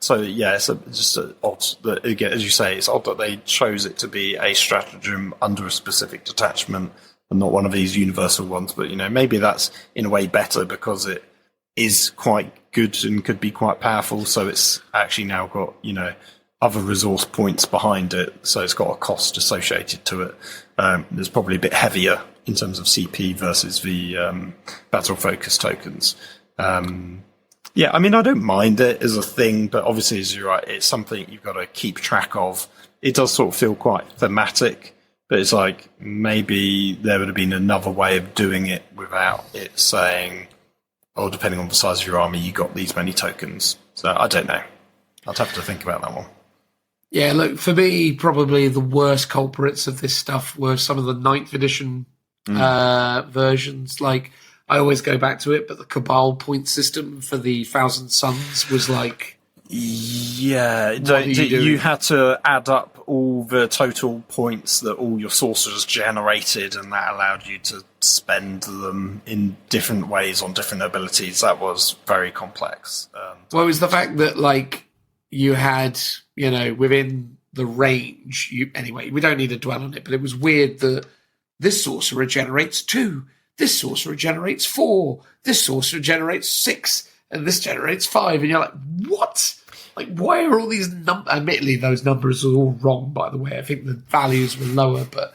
So yeah, it's just odd that, again, as you say, it's odd that they chose it to be a stratagem under a specific detachment and not one of these universal ones. But, you know, maybe that's in a way better, because it is quite good and could be quite powerful. So it's actually now got, you know, other resource points behind it. So it's got a cost associated to it. It's probably a bit heavier in terms of CP versus the battle focus tokens. Yeah, I mean, I don't mind it as a thing, but obviously, as you're right, it's something you've got to keep track of. It does sort of feel quite thematic, but it's like maybe there would have been another way of doing it without it saying, oh, depending on the size of your army, you got these many tokens. So I don't know. I'd have to think about that one. Yeah, look, for me, probably the worst culprits of this stuff were some of the 9th edition versions. Like, I always go back to it, but the Cabal point system for the Thousand Suns was like... Yeah, you had to add up all the total points that all your sorcerers generated, and that allowed you to spend them in different ways on different abilities. That was very complex. Well, it was the fact that, like, you had, you know, within the range... Anyway, we don't need to dwell on it, but it was weird that this sorcerer generates 2, this sorcerer generates 4, this sorcerer generates 6, and this generates 5. And you're like, what? Like, why are all these numbers... Admittedly, those numbers are all wrong, by the way. I think the values were lower, but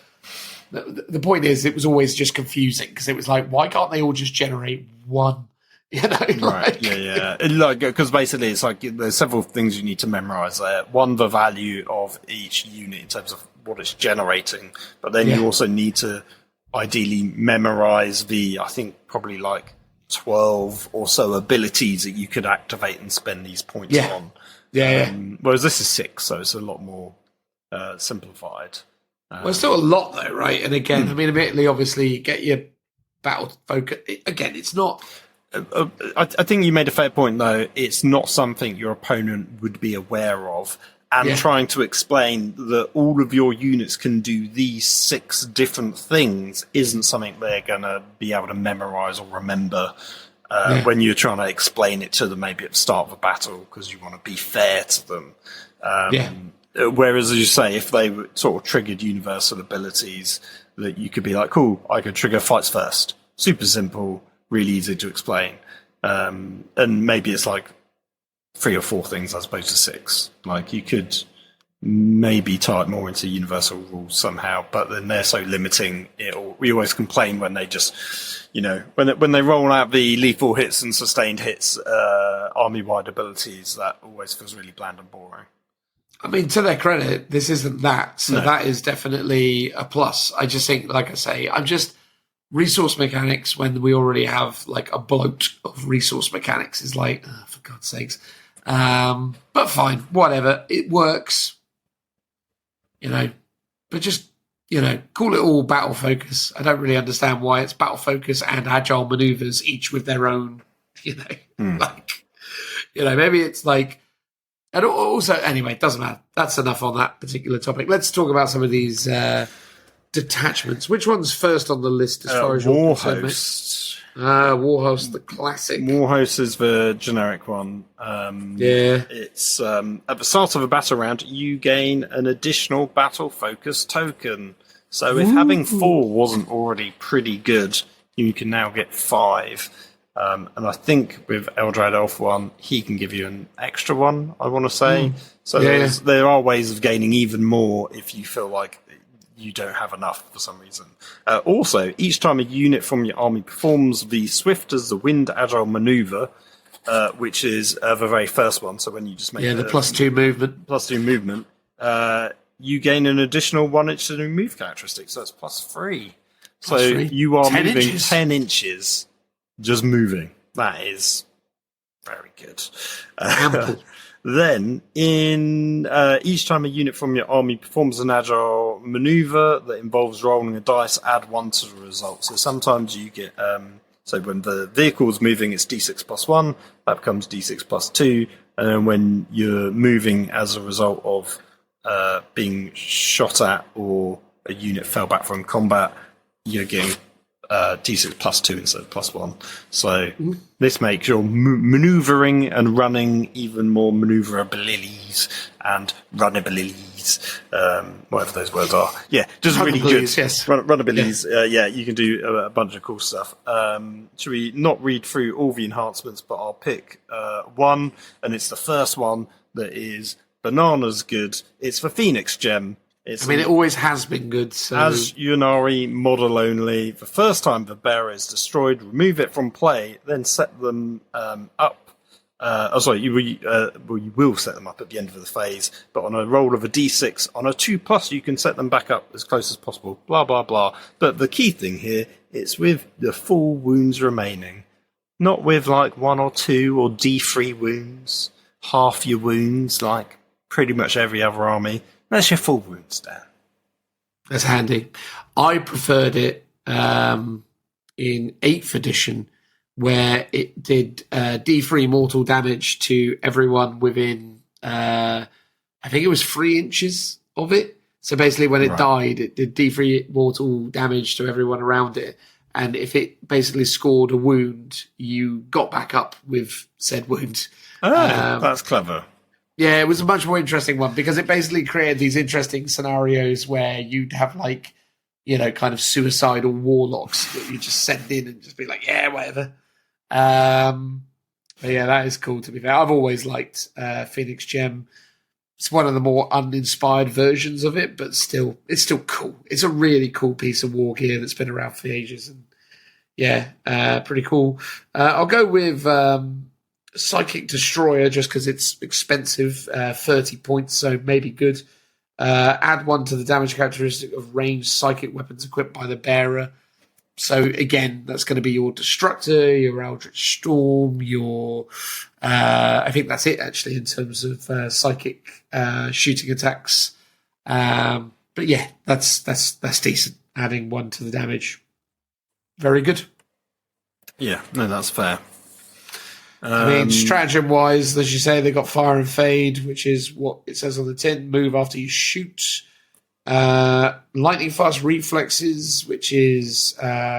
the point is, it was always just confusing, because it was like, why can't they all just generate 1? You know, right? Yeah. Like, because basically, it's like there's several things you need to memorize there. One, the value of each unit in terms of what it's generating, but then you also need to ideally memorize the, I think, probably like 12 or so abilities that you could activate and spend these points on. Whereas this is 6, so it's a lot more simplified. Well, it's still a lot, though, right? And again, I mean, admittedly, obviously, you get your battle focus. Again, it's not... I think you made a fair point, though. It's not something your opponent would be aware of. And trying to explain that all of your units can do these 6 different things isn't something they're going to be able to memorize or remember when you're trying to explain it to them, maybe at the start of a battle, because you want to be fair to them. Whereas, as you say, if they sort of triggered universal abilities, that you could be like, cool, I could trigger fights first. Super simple, really easy to explain. And maybe it's like 3 or 4 things as opposed to 6. Like, you could maybe tie it more into universal rules somehow, but then they're so limiting. We always complain when they just, when they roll out the lethal hits and sustained hits, army-wide abilities, that always feels really bland and boring. I mean, to their credit, this isn't that, so that is definitely a plus. I just think, like I say, resource mechanics when we already have like a bloat of resource mechanics is like, for God's sakes. But fine, whatever. It works, but just, call it all battle focus. I don't really understand why it's battle focus and agile maneuvers, each with their own, maybe it's like, and also, anyway, it doesn't matter. That's enough on that particular topic. Let's talk about some of these detachments. Which one's first on the list as far as you're concerned, mate? Warhost, the classic. Warhost is the generic one. It's at the start of a battle round, you gain an additional battle focus token. So if having 4 wasn't already pretty good, you can now get 5. And I think with Eldrad Elf 1, he can give you an extra one, I want to say. So there are ways of gaining even more if you feel like you don't have enough for some reason. Also, each time a unit from your army performs the Swift as the Wind Agile maneuver, which is the very first one, so when you just make the +2 movement. +2 movement, you gain an additional 1 inch to move characteristic, so it's +3. So you are moving 10 inches. Just moving. That is very good. Then, each time a unit from your army performs an agile maneuver that involves rolling a dice, add 1 to the result. So sometimes you get, so when the vehicle's moving, it's d6 +1, that becomes d6 +2, and then when you're moving as a result of being shot at or a unit fell back from combat, you're getting d6 +2 instead of +1. So this makes your manoeuvring and running even more maneuverabilities and runnabilities, whatever those words are. Yeah, just really good. Yes. Runnabilities. You can do a bunch of cool stuff. Should we not read through all the enhancements, but I'll pick one, and it's the first one that is bananas good. It's the Phoenix Gem. It always has been good. So. As Aeldari model only, the first time the bearer is destroyed, remove it from play, then set them up. You will set them up at the end of the phase, but on a roll of a d6, on a 2+, you can set them back up as close as possible, blah, blah, blah. But the key thing here, it's with the full wounds remaining. Not with like 1 or 2 or d3 wounds, half your wounds, like pretty much every other army. That's your full wounds, Dan. That's handy. I preferred it in 8th edition, where it did D3 mortal damage to everyone within, I think it was 3 inches of it. So basically when it died, it did D3 mortal damage to everyone around it. And if it basically scored a wound, you got back up with said wound. Oh, that's clever. Yeah, it was a much more interesting one because it basically created these interesting scenarios where you'd have kind of suicidal warlocks that you just send in and just be like, yeah, whatever. But yeah, that is cool to be fair. I've always liked Phoenix Gem. It's one of the more uninspired versions of it, but still, it's still cool. It's a really cool piece of war gear that's been around for ages. And yeah, pretty cool. I'll go with Psychic Destroyer just because it's expensive, 30 points, so maybe good. Add 1 to the damage characteristic of ranged psychic weapons equipped by the bearer. So again, that's going to be your Destructor, your Eldritch Storm, your I think that's it actually in terms of psychic shooting attacks. But yeah, that's decent. Adding 1 to the damage, very good. Yeah, no, that's fair. I mean, stratagem-wise, as you say, they got Fire and Fade, which is what it says on the tin. Move after you shoot. Lightning Fast Reflexes, which is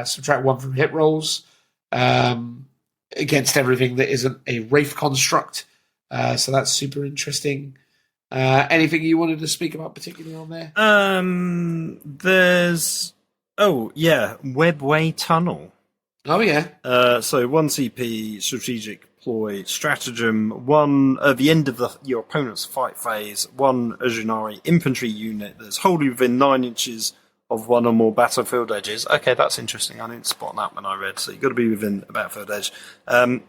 subtract 1 from hit rolls against everything that isn't a Wraith construct. So that's super interesting. Anything you wanted to speak about particularly on there? There's Webway Tunnel. Oh yeah. So 1 CP strategic ploy stratagem. 1 at the end of your opponent's fight phase. 1 Aeldari infantry unit that's wholly within 9 inches of 1 or more battlefield edges. Okay, that's interesting. I didn't spot that when I read. So you've got to be within a battlefield edge.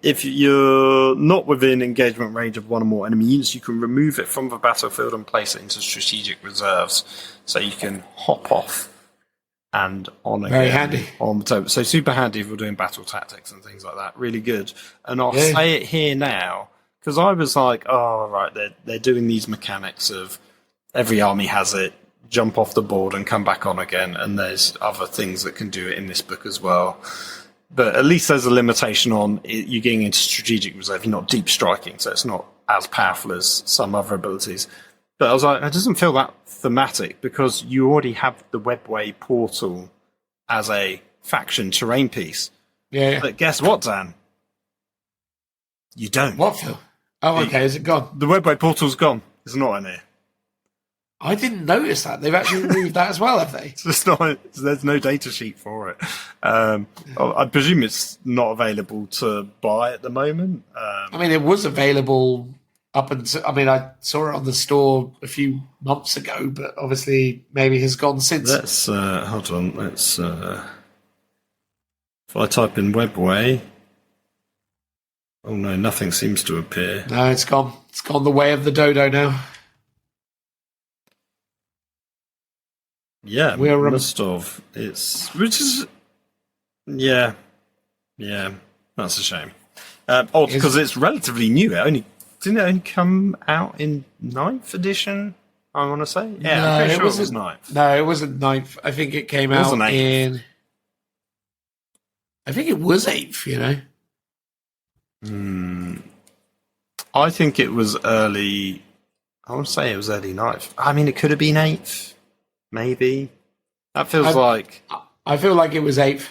If you're not within engagement range of 1 or more enemy units, you can remove it from the battlefield and place it into strategic reserves. So you can hop off and on again. Very handy. On the top. So super handy if we're doing battle tactics and things like that. Really good. And I'll say it here now, because I was like, oh, right, they're doing these mechanics of every army has it, jump off the board and come back on again, and there's other things that can do it in this book as well. But at least there's a limitation on it, you getting into strategic reserve. You're not deep striking, so it's not as powerful as some other abilities. But I was like, it doesn't feel that thematic because you already have the Webway portal as a faction terrain piece. Yeah. But guess what, Dan? You don't. What, Phil? Oh, okay. Is it gone? The Webway portal's gone. It's not in here. I didn't notice that. They've actually removed that as well, have they? It's not, there's no data sheet for it. I presume it's not available to buy at the moment. I mean, it was available up until... I mean, I saw it on the store a few months ago, but obviously maybe has gone since. Let's... hold on. Let's... if I type in Webway... Oh no, nothing seems to appear. No, it's gone. It's gone the way of the dodo now. Yeah, must have. Which is, yeah, that's a shame. Because it's relatively new. Didn't it only come out in 9th edition? I want to say, yeah, I'm pretty sure it was 9th. No, it wasn't 9th. I think it came out in. I think it was 8th. You know. I think it was early. I want to say it was early 9th. I mean, it could have been 8th. Maybe. That feels like... I feel like it was 8th.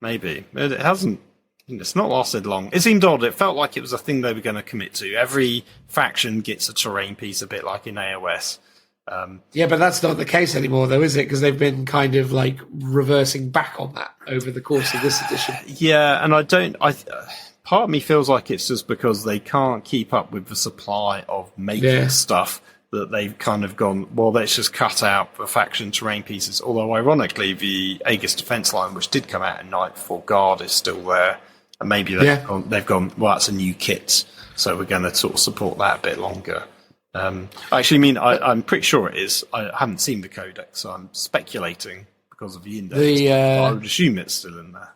Maybe. It hasn't... It's not lasted long. It seemed odd. It felt like it was a thing they were going to commit to. Every faction gets a terrain piece, a bit like in AOS. Yeah, but that's not the case anymore, though, is it? Because they've been kind of like reversing back on that over the course of this edition. Yeah, and I don't... part of me feels like it's just because they can't keep up with the supply of making stuff that they've kind of gone, well, let's just cut out the faction terrain pieces. Although, ironically, the Aegis defense line, which did come out at night for Guard, is still there. And maybe they've gone, well, that's a new kit, so we're going to sort of support that a bit longer. I'm pretty sure it is. I haven't seen the Codex, so I'm speculating because of the index. I would assume it's still in there.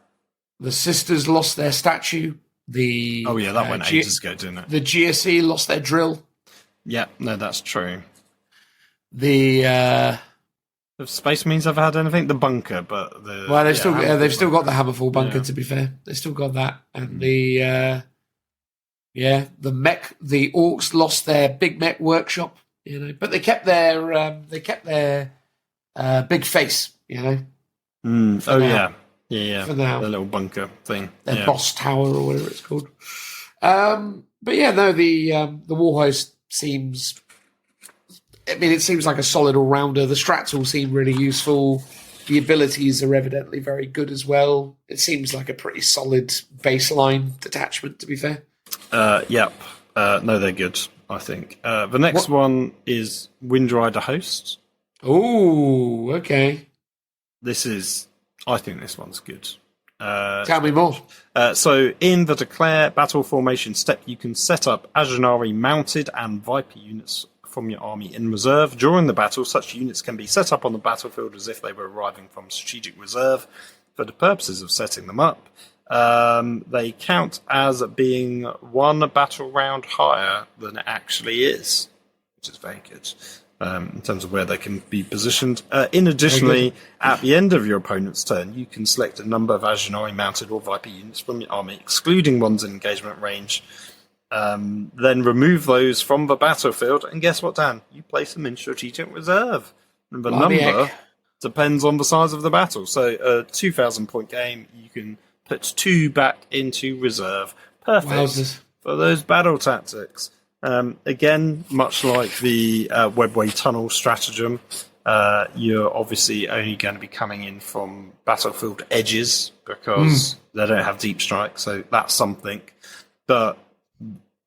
The Sisters lost their statue. That went ages ago, didn't it? The GSE lost their drill. Yeah, no, that's true. The Space Marines ever had anything? The bunker, but they've still got the Hammerfall bunker. To be fair, they still got that, and the mech. The Orcs lost their big mech workshop, you know, but they kept their big face, you know. Yeah. For now, the little bunker thing, their boss tower or whatever it's called. But yeah, no, the Warhost seems. I mean, it seems like a solid all-rounder. The strats all seem really useful. The abilities are evidently very good as well. It seems like a pretty solid baseline detachment, to be fair. Yep. No, they're good, I think. The next one is Windrider Host. Oh, okay. I think this one's good. Tell me more. So, in the Declare Battle Formation step, you can set up Aeldari mounted and Viper units from your army in reserve. During the battle, such units can be set up on the battlefield as if they were arriving from strategic reserve. for the purposes of setting them up, they count as being one battle round higher than it actually is, which is very good in terms of where they can be positioned. Additionally, at the end of your opponent's turn, you can select a number of Aeldari mounted or Viper units from your army, excluding ones in engagement range. Then remove those from the battlefield, and guess what, Dan? You place them in strategic reserve. And the number depends on the size of the battle. So a 2,000 point game, you can put 2 back into reserve. Perfect for those battle tactics. Again, much like the Webway Tunnel stratagem, you're obviously only going to be coming in from battlefield edges because they don't have deep strike, so that's something. But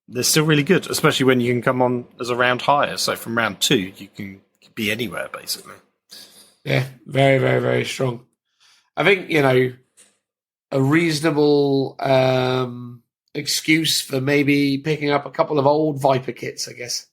they're still really good, especially when you can come on as a round higher. So from round 2, you can be anywhere, basically. Yeah, very, very, very strong. I think, a reasonable excuse for maybe picking up a couple of old Viper kits, I guess.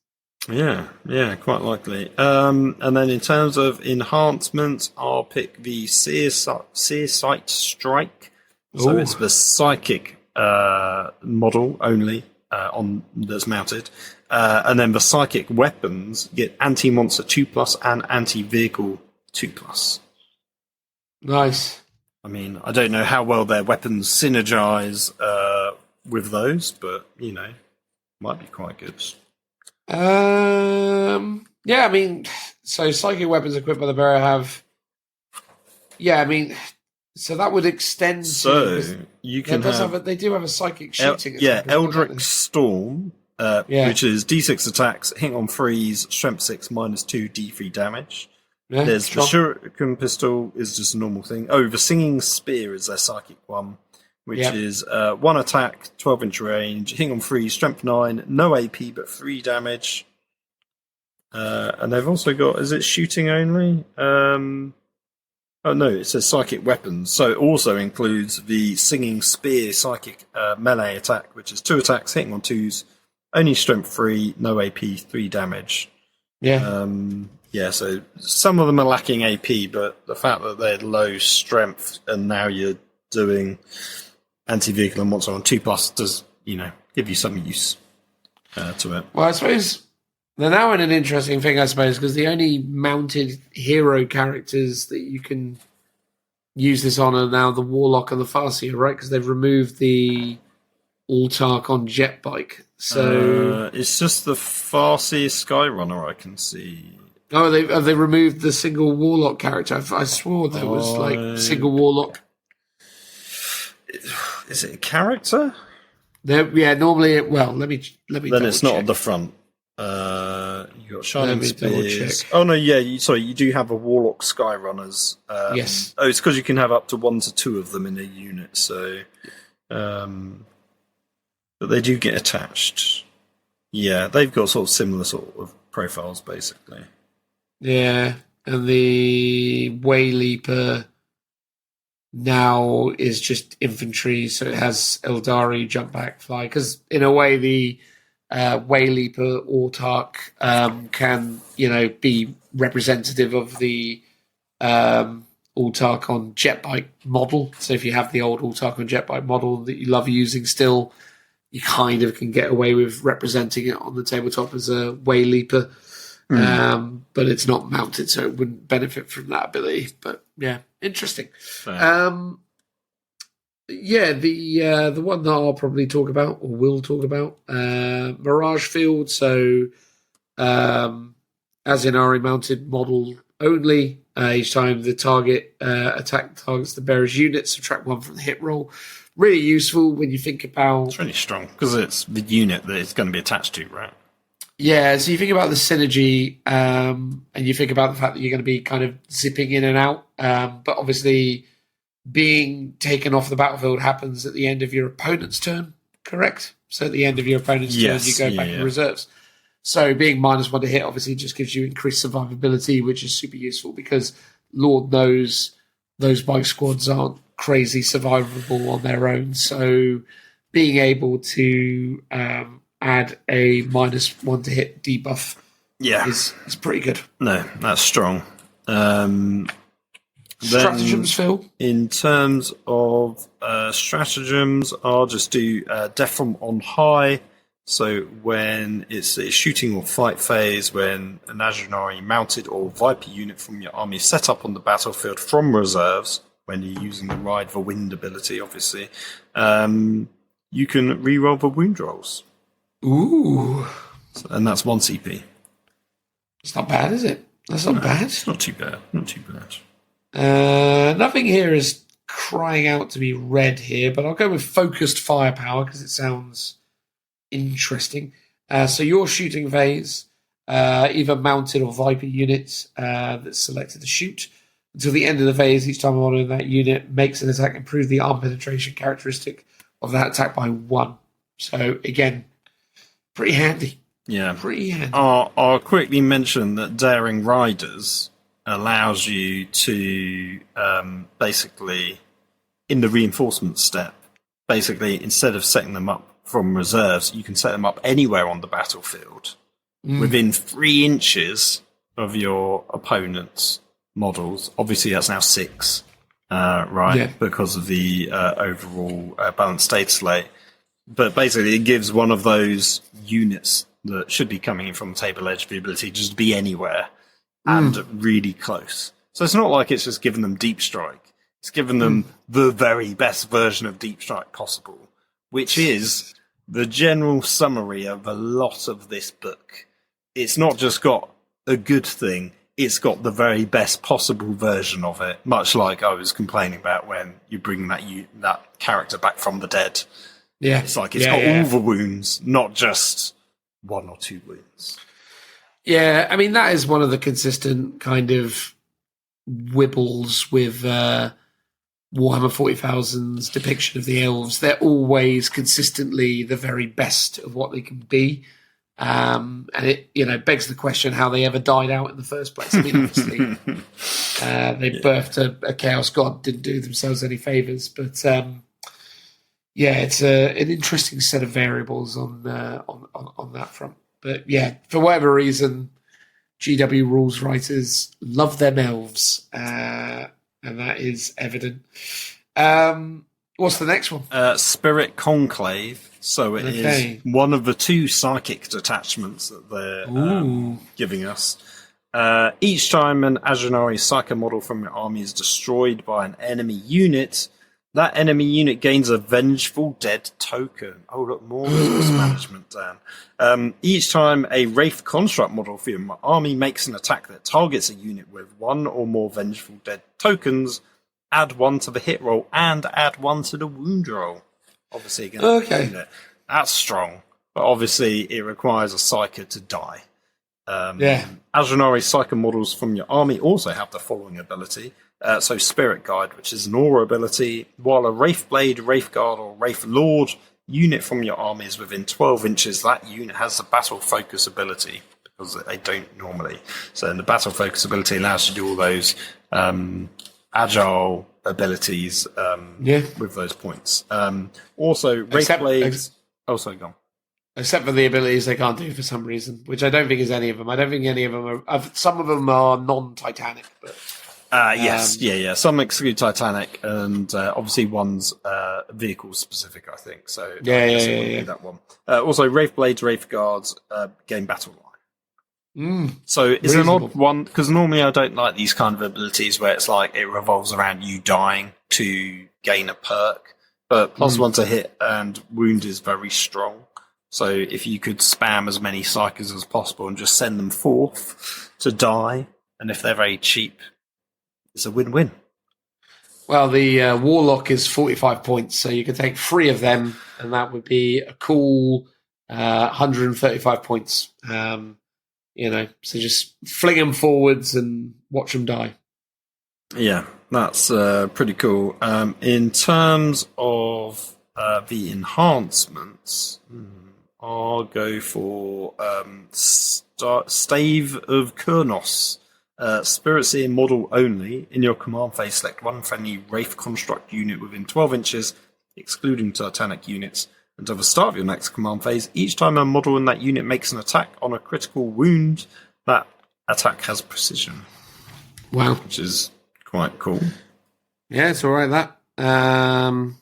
Yeah, quite likely. And then in terms of enhancements, I'll pick the Seer Sight Strike. So it's the psychic model only on that's mounted. And then the psychic weapons get anti-monster 2+ and anti-vehicle 2+. Nice. I mean, I don't know how well their weapons synergize with those, but, might be quite good. Yeah, I mean, so psychic weapons equipped by the bearer have... Yeah, I mean, so that would extend So, you can they do have a psychic shooting. Eldritch Storm, which is D6 attacks, hit on freeze, strength 6, -2, D3 damage. Yeah, there's the Shuriken Pistol is just a normal thing. Oh, the Singing Spear is their psychic one, which is 1 attack, 12-inch range, hit on freeze, strength 9, no AP but 3 damage. And they've also got, is it shooting only? Oh no, it says psychic weapons. So it also includes the Singing Spear psychic melee attack, which is 2 attacks, hitting on 2s, only strength 3, no AP, 3 damage. Yeah. So some of them are lacking AP, but the fact that they're low strength and now you're doing anti-vehicle and monster on 2+ does, give you some use to it. Well, I suppose they're now in an interesting thing, because the only mounted hero characters that you can use this on are now the Warlock and the Farseer, right? Because they've removed the Autarch on jet bike. So it's just the Farseer Skyrunner I can see. Oh, they removed the single Warlock character. I swore there was single Warlock. Is it a character? Normally let me. Then it's not at the front. You got Shining Spears. Oh no, you do have a Warlock Skyrunners. Yes. Oh, it's because you can have up to 1 to 2 of them in a unit. So, but they do get attached. Yeah, they've got sort of similar sort of profiles, basically. Yeah, and the Way Leaper now is just infantry, so it has Aeldari, jump back, fly. Because in a way, the Way Leaper Autarch can, be representative of the Autarch on jet bike model. So if you have the old Autarch on jet bike model that you love using still, you kind of can get away with representing it on the tabletop as a Way Leaper. But it's not mounted, so it wouldn't benefit from that ability. But yeah, interesting. The one that I'll probably talk about or will talk about, Mirage Field. So as in our mounted model only, each time the target attack targets the bearer's unit, subtract 1 from the hit roll. Really useful when you think about... It's really strong because it's the unit that it's going to be attached to, right? Yeah, so you think about the synergy, and you think about the fact that you're going to be kind of zipping in and out, but obviously being taken off the battlefield happens at the end of your opponent's turn, correct? So at the end of your opponent's turn, you go back in reserves. So being -1 to hit obviously just gives you increased survivability, which is super useful because Lord knows those bike squads aren't crazy survivable on their own. So being able to... add a -1 to hit debuff is pretty good. No, that's strong. Stratagems, Phil? In terms of stratagems, I'll just do Death from on high. So when it's a shooting or fight phase, when an Aeldari mounted or Viper unit from your army is set up on the battlefield from reserves, when you're using the Ride the Wind ability, obviously, you can reroll the wound rolls. Ooh. And that's 1 CP. It's not bad, is it? That's not bad. It's not too bad. Not too bad. Nothing here is crying out to be read here, but I'll go with focused firepower because it sounds interesting. So your shooting phase, either mounted or Viper units that's selected to shoot. Until the end of the phase, each time a model in that unit makes an attack, improve the arm penetration characteristic of that attack by 1. So again, pretty handy. Yeah. Pretty handy. I'll quickly mention that Daring Riders allows you to basically, in the reinforcement step, basically instead of setting them up from reserves, you can set them up anywhere on the battlefield within 3 inches of your opponent's models. Obviously, that's now 6, right? Yeah. Because of the overall balanced data slate. But basically, it gives one of those units that should be coming in from the table edge the ability to just be anywhere and really close. So it's not like it's just given them deep strike. It's given them the very best version of deep strike possible, which is the general summary of a lot of this book. It's not just got a good thing, it's got the very best possible version of it, much like I was complaining about when you bring that character back from the dead. Yeah. It's like it's got all the wounds, not just 1 or 2 wounds. Yeah, I mean, that is one of the consistent kind of wibbles with Warhammer 40,000's depiction of the elves. They're always consistently the very best of what they can be. And it, begs the question how they ever died out in the first place. I mean, obviously, they birthed a chaos god, didn't do themselves any favors. But, it's an interesting set of variables on that front. But, yeah, for whatever reason, GW rules writers love them elves. And that is evident. What's the next one? Spirit Conclave. So it is one of the 2 psychic detachments that they're giving us. Each time an Aeldari psycho model from your army is destroyed by an enemy unit, that enemy unit gains a Vengeful Dead token. Oh, look, more resource management, Dan. Each time a Wraith Construct model from your army makes an attack that targets a unit with 1 or more Vengeful Dead tokens, add 1 to the hit roll and add 1 to the wound roll. Obviously, again, that's strong, but obviously it requires a Psyker to die. Aeldari Psyker models from your army also have the following ability. So Spirit Guide, which is an aura ability, while a Wraith Blade, Wraith Guard, or Wraith Lord unit from your army is within 12 inches, that unit has the Battle Focus ability, because they don't normally. So the Battle Focus ability allows you to do all those agile abilities with those points. Also, Wraith Blades... sorry, go on. Except for the abilities they can't do for some reason, which I don't think is any of them. I don't think any of them are... Some of them are non-Titanic, but... Yes, some exclude Titanic, and obviously one's vehicle specific, I think. So that one. Also, Wraith Blades, Wraith Guards gain battle line. So it's an odd one, because normally I don't like these kind of abilities where it's like it revolves around you dying to gain a perk, but +1 to hit and wound is very strong. So if you could spam as many Psykers as possible and just send them forth to die, and if they're very cheap, it's a win-win. Well, the Warlock is 45 points, so you could take 3 of them, and that would be a cool 135 points. So just fling them forwards and watch them die. Yeah, that's pretty cool. In terms of the enhancements, I'll go for Stave of Kurnos. Spirit Seer model only. In your command phase, select 1 friendly Wraith Construct unit within 12 inches, excluding Titanic units. Until the start of your next command phase, each time a model in that unit makes an attack on a critical wound, that attack has precision. Wow. Which is quite cool. Yeah, it's all right, that. I'll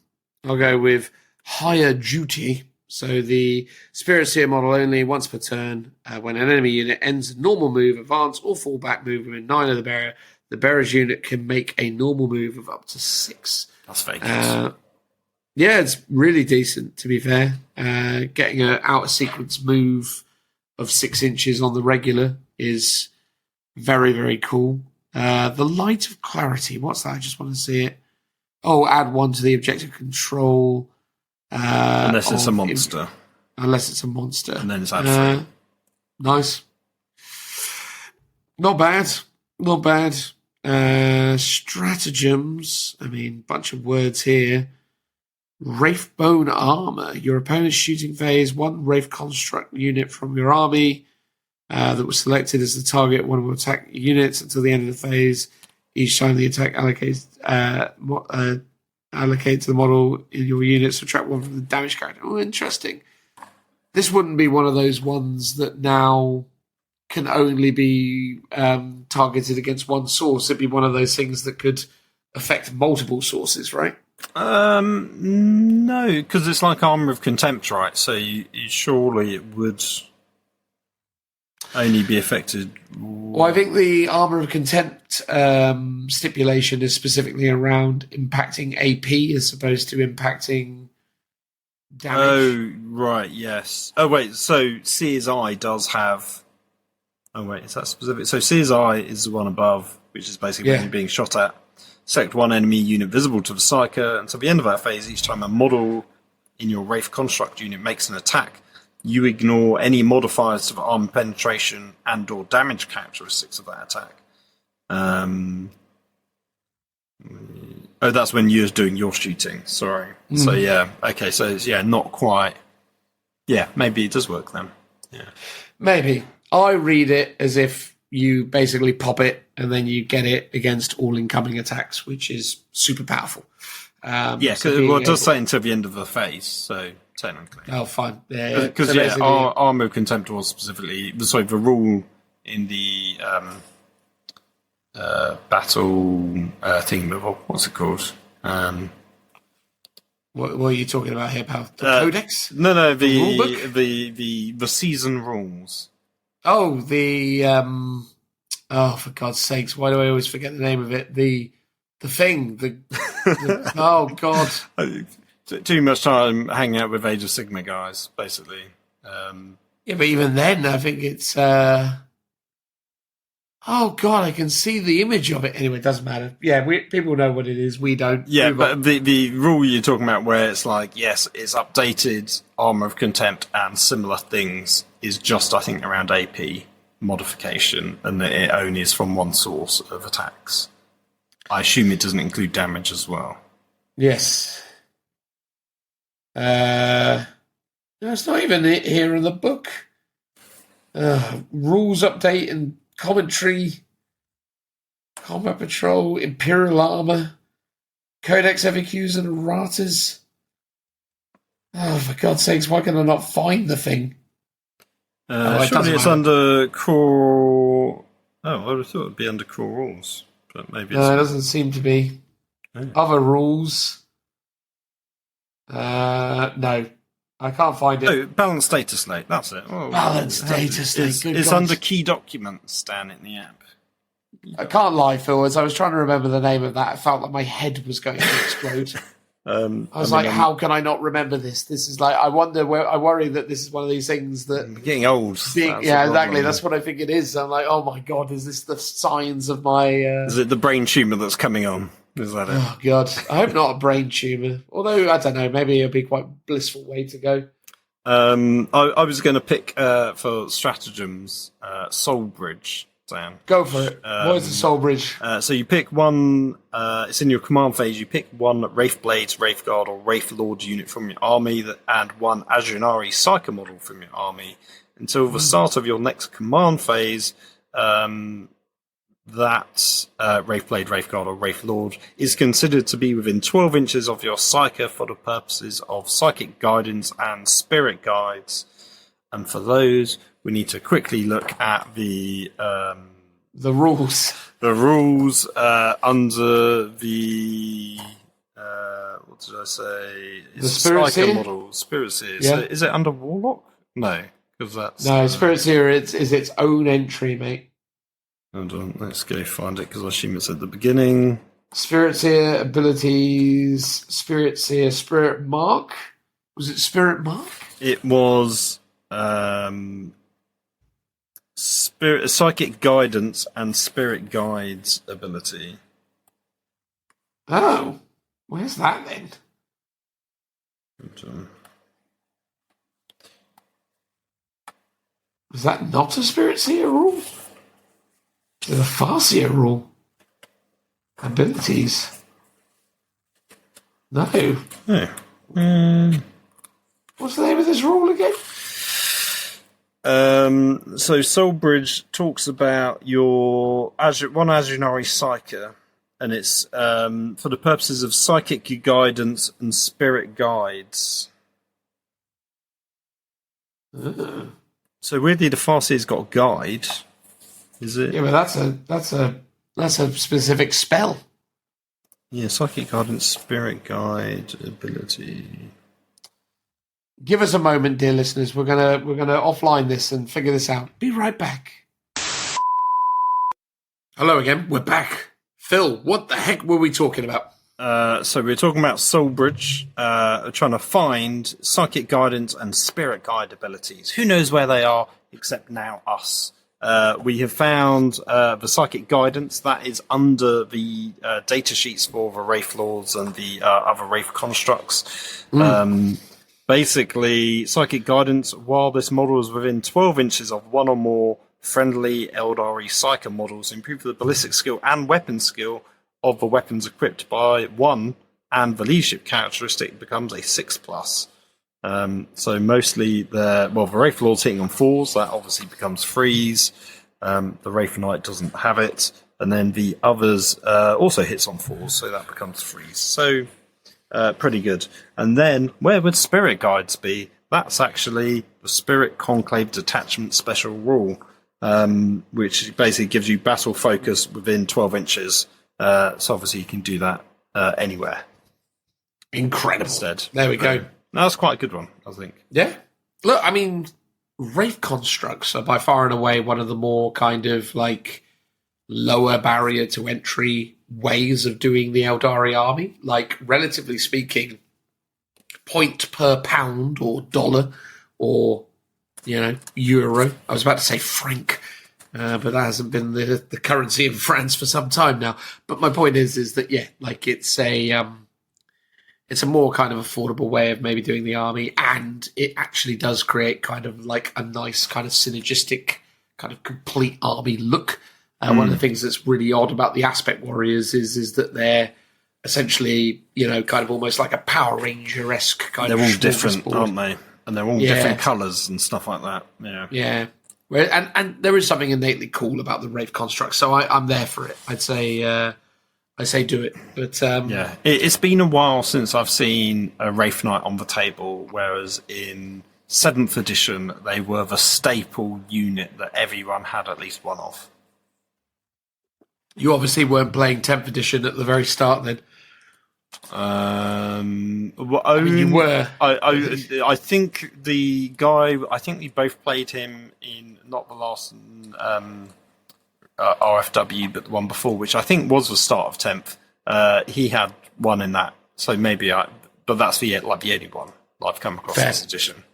go with Higher Duty. So the Spirit Seer model only once per turn. When an enemy unit ends a normal move, advance, or fall back move within 9 of the bearer, the bearer's unit can make a normal move of up to 6. That's very good. Yeah, it's really decent, to be fair. Getting an out-of-sequence move of 6 inches on the regular is very, very cool. The Light of Clarity, what's that? I just want to see it. Oh, add 1 to the objective control. Unless it's a monster. Unless it's a monster. And then it's add 3. Nice. Not bad. Not bad. Stratagems. I mean, bunch of words here. Wraith Bone Armor. Your opponent's shooting phase, 1 Wraith Construct unit from your army that was selected as the target. One will attack units until the end of the phase. Each time the attack allocates allocate to the model in your unit, subtract 1 from the damage character. Oh, interesting. This wouldn't be one of those ones that now can only be targeted against one source. It'd be one of those things that could affect multiple sources, right? No, because it's like Armor of Contempt, right? So you surely it would only be affected. Well, I think the Armor of Contempt stipulation is specifically around impacting AP as opposed to impacting damage. Oh, right, yes. Oh, wait, so Seer's Eye does have... Oh, wait, is that specific? So Seer's Eye is the one above, which is basically when you're being shot at. Select 1 enemy unit visible to the Psyker. Until the end of that phase, each time a model in your Wraith Construct unit makes an attack, you ignore any modifiers to the armor penetration and or damage characteristics of that attack. Oh, that's when you're doing your shooting. Sorry. So, yeah. Okay, so it's, not quite... Yeah, maybe it does work then. Yeah. Maybe. I read it as if you basically pop it and then you get it against all incoming attacks, which is super powerful. Because it does say until the end of the phase, so technically. Oh, fine. Because Armor of Contempt was specifically... Sorry, the rule in the battle thingamabob, what's it called? What are you talking about here, pal? The Codex? No, the season rules. Oh, for God's sakes, why do I always forget the name of it? The thing. Oh, God. Too much time hanging out with Age of Sigmar guys, basically. Yeah, but even then, I think it's... Oh, God, I can see the image of it. Anyway, it doesn't matter. Yeah, people know what it is. We don't. Yeah, but the rule you're talking about where it's like, yes, it's updated Armor of Contempt and similar things is just, I think, around AP modification, and that it only is from one source of attacks. I assume it doesn't include damage as well. Yes. No, it's not even here in the book. Rules update and commentary, Combat Patrol, Imperial Armor, Codex FAQs and erratas. Oh, for God's sakes, why can I not find the thing? Surely it's under core... Oh, I would have thought it would be under core rules, but maybe it's... No, it doesn't seem to be. Oh. Other rules. No, I can't find it. Oh, balanced data slate, that's it. Oh, Balanced data slate, good It's God. under key documents down in the app. I can't lie, Phil. As I was trying to remember the name of that, I felt like my head was going to explode. I was how can I not remember this? This is like, I worry that this is one of these things that... I'm getting old. Yeah, exactly. That's what I think it is. I'm like, oh my God, is this the signs of my... Is it the brain tumour that's coming on? Is that it? Oh, God. I hope not a brain tumour. Although, I don't know, maybe it'll be quite a blissful way to go. I was going to pick, for stratagems, Soul Bridge, Dan. Go for it. What is the Soul Bridge? So you pick one, it's in your command phase, you pick one Wraith Blades, Wraith Guard, or Wraith Lord unit from your army, and one Aeldari Psyker model from your army. Until the start of your next command phase, that Wraith Blade, Wraith Guard, or Wraith Lord is considered to be within 12 inches of your Psyker for the purposes of psychic guidance and spirit guides. And for those, we need to quickly look at the The rules. The rules under the what did I say? The Spirit Psyker Seer? model. Spirit Seer. Yeah. So is it under Warlock? No, because that's No, Spirit Seer is its own entry, mate. Hold on, let's go find it because I assume it's at the beginning. Spirit Seer abilities. Spirit Seer. Spirit Mark. Was it Spirit Mark? It was Spirit Psychic Guidance and Spirit Guides ability. Oh, where's that then? Is that not a Spirit Seer rule? Is it a Farseer rule? Abilities? No. No. What's the name of this rule again? So Soulbridge talks about your one Aeldari Psyker, and it's for the purposes of psychic guidance and spirit guides. So weirdly, the Farseer's got a guide. Is it? Yeah, but that's a specific spell. Yeah, psychic guidance, spirit guide ability. Give us a moment, dear listeners. We're gonna offline this and figure this out. Be right back. Hello again. We're back. Phil, what the heck were we talking about? So we were talking about Soulbridge, trying to find psychic guidance and spirit guide abilities. Who knows where they are, except now us. We have found the psychic guidance that is under the data sheets for the Wraith Lords and the other Wraith constructs. Basically, psychic guidance, while this model is within 12 inches of one or more friendly Aeldari Psyker models, improve the ballistic skill and weapon skill of the weapons equipped by 1, and the leadership characteristic becomes a 6+. So mostly the Wraith Lord's hitting on 4s, that obviously becomes 3s. The Wraith Knight doesn't have it, and then the others also hits on 4s, so that becomes 3s. So pretty good. And then where would spirit guides be? That's actually the Spirit Conclave Detachment Special Rule, which basically gives you battle focus within 12 inches. So obviously you can do that anywhere. Incredible. Instead. There we go. That's quite a good one, I think. Yeah. Look, I mean, Wraith constructs are by far and away one of the more kind of like lower barrier to entry ways of doing the Aeldari army. Like, relatively speaking, point per pound or dollar or, euro. I was about to say franc, but that hasn't been the currency in France for some time now. But my point is that, yeah, like it's a more kind of affordable way of maybe doing the army, and it actually does create kind of like a nice kind of synergistic kind of complete army look. One of the things that's really odd about the Aspect Warriors is that they're essentially, kind of almost like a Power Ranger-esque kind of... They're all different, aren't they? And they're all different colours and stuff like that. Yeah. Yeah. And there is something innately cool about the Wraith construct, so I'm there for it. I say do it. But yeah, it's been a while since I've seen a Wraith Knight on the table, whereas in 7th edition, they were the staple unit that everyone had at least one of. You obviously weren't playing 10th edition at the very start then. You were. I think the guy. I think we both played him in not the last RFW, but the one before, which I think was the start of 10th. He had one in that, so maybe but that's the only one I've come across this edition.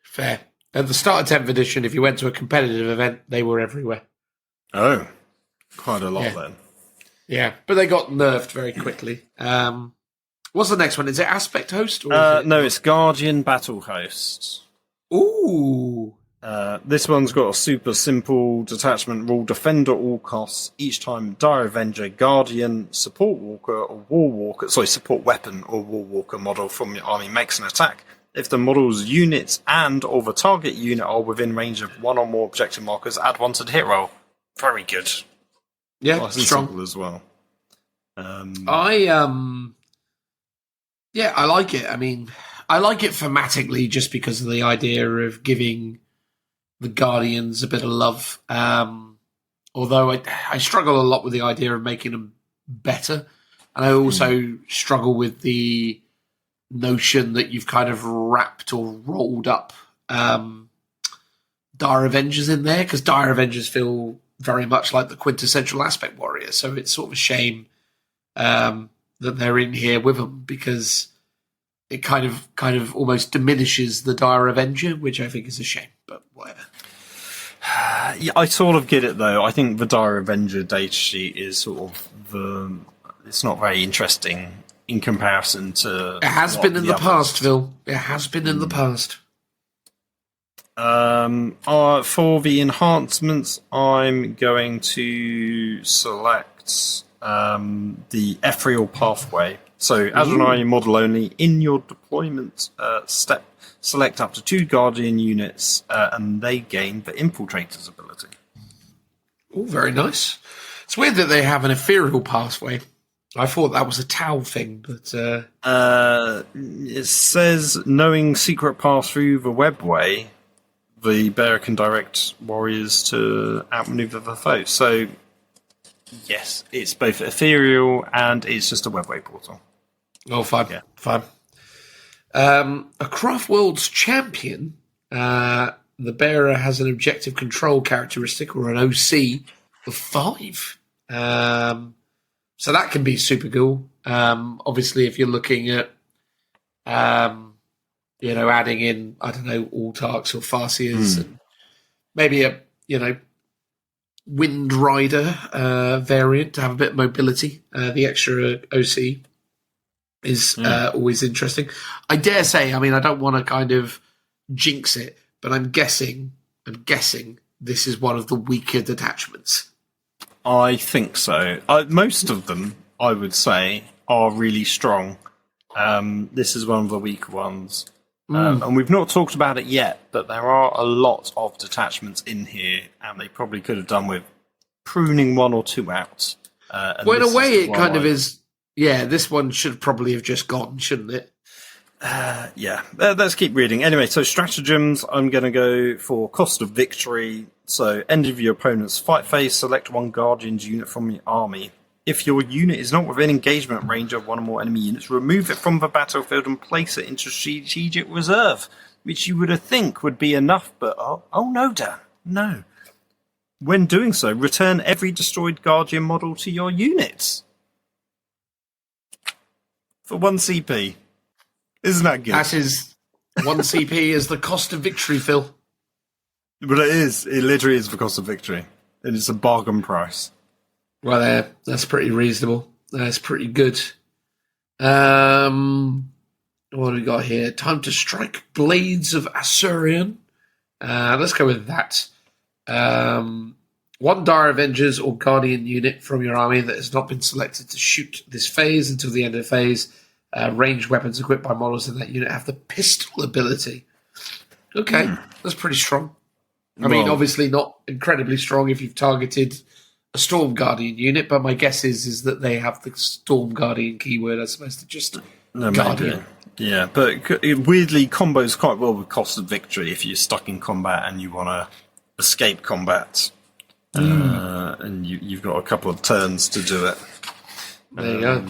Fair. At the start of 10th edition, if you went to a competitive event, they were everywhere. Oh, quite a lot then. Yeah, but they got nerfed very quickly. What's the next one? Is it Aspect Host? Or no, it's Guardian Battle Host. Ooh. This one's got a super simple detachment rule. Defend at all costs. Each time Dire Avenger, Guardian, Support Walker, or War Walker... Support Weapon or War Walker model from your army makes an attack. If the model's units and or the target unit are within range of one or more objective markers, add 1 to the hit roll. Very good. Yeah, nice and strong. simple as well. I like it. I mean, I like it thematically just because of the idea of giving the Guardians a bit of love. Although I struggle a lot with the idea of making them better. And I also struggle with the notion that you've kind of wrapped or rolled up Dire Avengers in there, because Dire Avengers feel very much like the quintessential aspect warrior. So it's sort of a shame that they're in here with them, because it kind of almost diminishes the Dire Avenger, which I think is a shame, but whatever. Yeah, I sort of get it though. I think the Dire Avenger data sheet is sort of it's not very interesting in comparison to. It has been in the past, Phil. It has been in the past. For the enhancements, I'm going to select the ethereal pathway. So, as an army model only, in your deployment step, select up to 2 Guardian units, and they gain the Infiltrator's ability. Oh, very nice. It's weird that they have an ethereal pathway. I thought that was a Tau thing, but... It says, knowing secret path through the webway, the bearer can direct warriors to outmaneuver the foe. So, yes, it's both ethereal and it's just a webway portal. Oh, fine. Yeah. Fine. A Craft World's champion, the bearer has an objective control characteristic, or an OC, of 5. So that can be super cool. Obviously, if you're looking at, adding in, I don't know, Autarchs or Farseers, and maybe a, Wind Rider variant to have a bit of mobility. The extra OC is always interesting. I dare say, I don't want to kind of jinx it, but I'm guessing this is one of the weaker detachments. I think so. Most of them, I would say, are really strong. This is one of the weaker ones. And we've not talked about it yet, but there are a lot of detachments in here, and they probably could have done with pruning 1 or 2 out. Well, in a way, it kind of is. Yeah, this one should probably have just gone, shouldn't it? Yeah, let's keep reading. Anyway, so stratagems, I'm going to go for cost of victory. So, end of your opponent's fight phase, select 1 Guardian's unit from your army. If your unit is not within engagement range of 1 or more enemy units, remove it from the battlefield and place it into strategic reserve, which you would think would be enough, but oh no, Dan, no. When doing so, return every destroyed Guardian model to your units. For 1 CP. Isn't that good? That is 1 CP is the cost of victory, Phil. But it is. It literally is the cost of victory. And it's a bargain price. Well, that's pretty reasonable. That's pretty good. What do we got here? Time to strike Blades of Asurian. Let's go with that. 1 Dire Avengers or Guardian unit from your army that has not been selected to shoot this phase until the end of the phase. Ranged weapons equipped by models in that unit have the pistol ability. Okay, that's pretty strong. Obviously not incredibly strong if you've targeted a Storm Guardian unit, but my guess is that they have the Storm Guardian keyword as opposed to just Guardian. Maybe. Yeah, but it weirdly combos quite well with cost of victory if you're stuck in combat and you want to escape combat. And you've got a couple of turns to do it. There you go.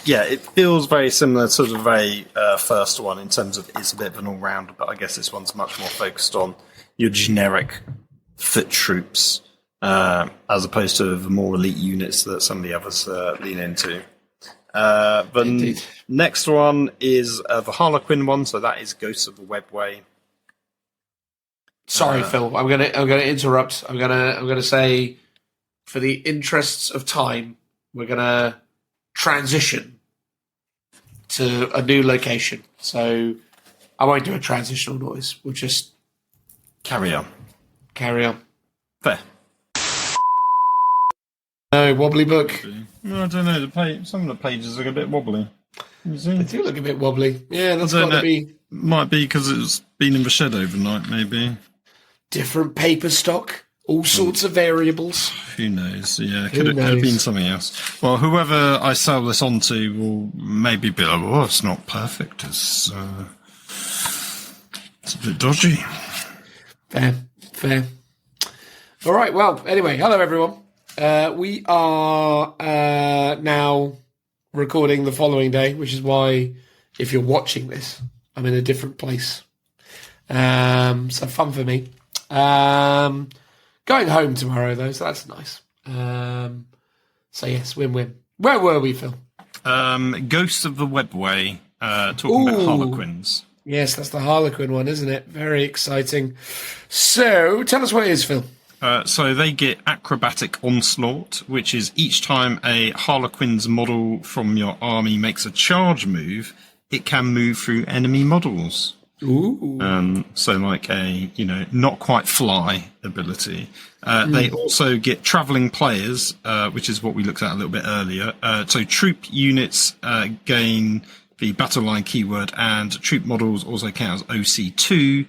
It feels very similar to the very first one in terms of it's a bit of an all-rounder, but I guess this one's much more focused on your generic foot troops as opposed to the more elite units that some of the others lean into. The next one is the Harlequin one, so that is Ghosts of the Webway. Sorry, Phil. I'm gonna interrupt. I'm gonna say, for the interests of time, we're gonna transition to a new location. So I won't do a transitional noise. We'll just carry on. Fair. No, wobbly book. No, I don't know. Some of the pages look a bit wobbly. You see? They do look a bit wobbly. Yeah, that's got to be. Might be because it's been in the shed overnight, maybe. Different paper stock, all sorts of variables. Who knows? Yeah, could have been something else. Well, whoever I sell this on to will maybe be like, oh, it's not perfect. It's a bit dodgy. Fair. All right. Well, anyway, hello everyone. We are now recording the following day, which is why, if you're watching this, I'm in a different place. So fun for me. Going home tomorrow though, so that's nice. So yes, win-win. Where were we, Phil? Ghosts of the Webway, talking about Harlequins. Yes, that's the Harlequin one, isn't it? Very exciting. So, tell us what it is, Phil. So they get Acrobatic Onslaught, which is each time a Harlequin's model from your army makes a charge move, it can move through enemy models. Ooh. So like a, not quite fly ability. They also get Travelling Players, which is what we looked at a little bit earlier. So troop units gain the battle line keyword, and troop models also count as OC2.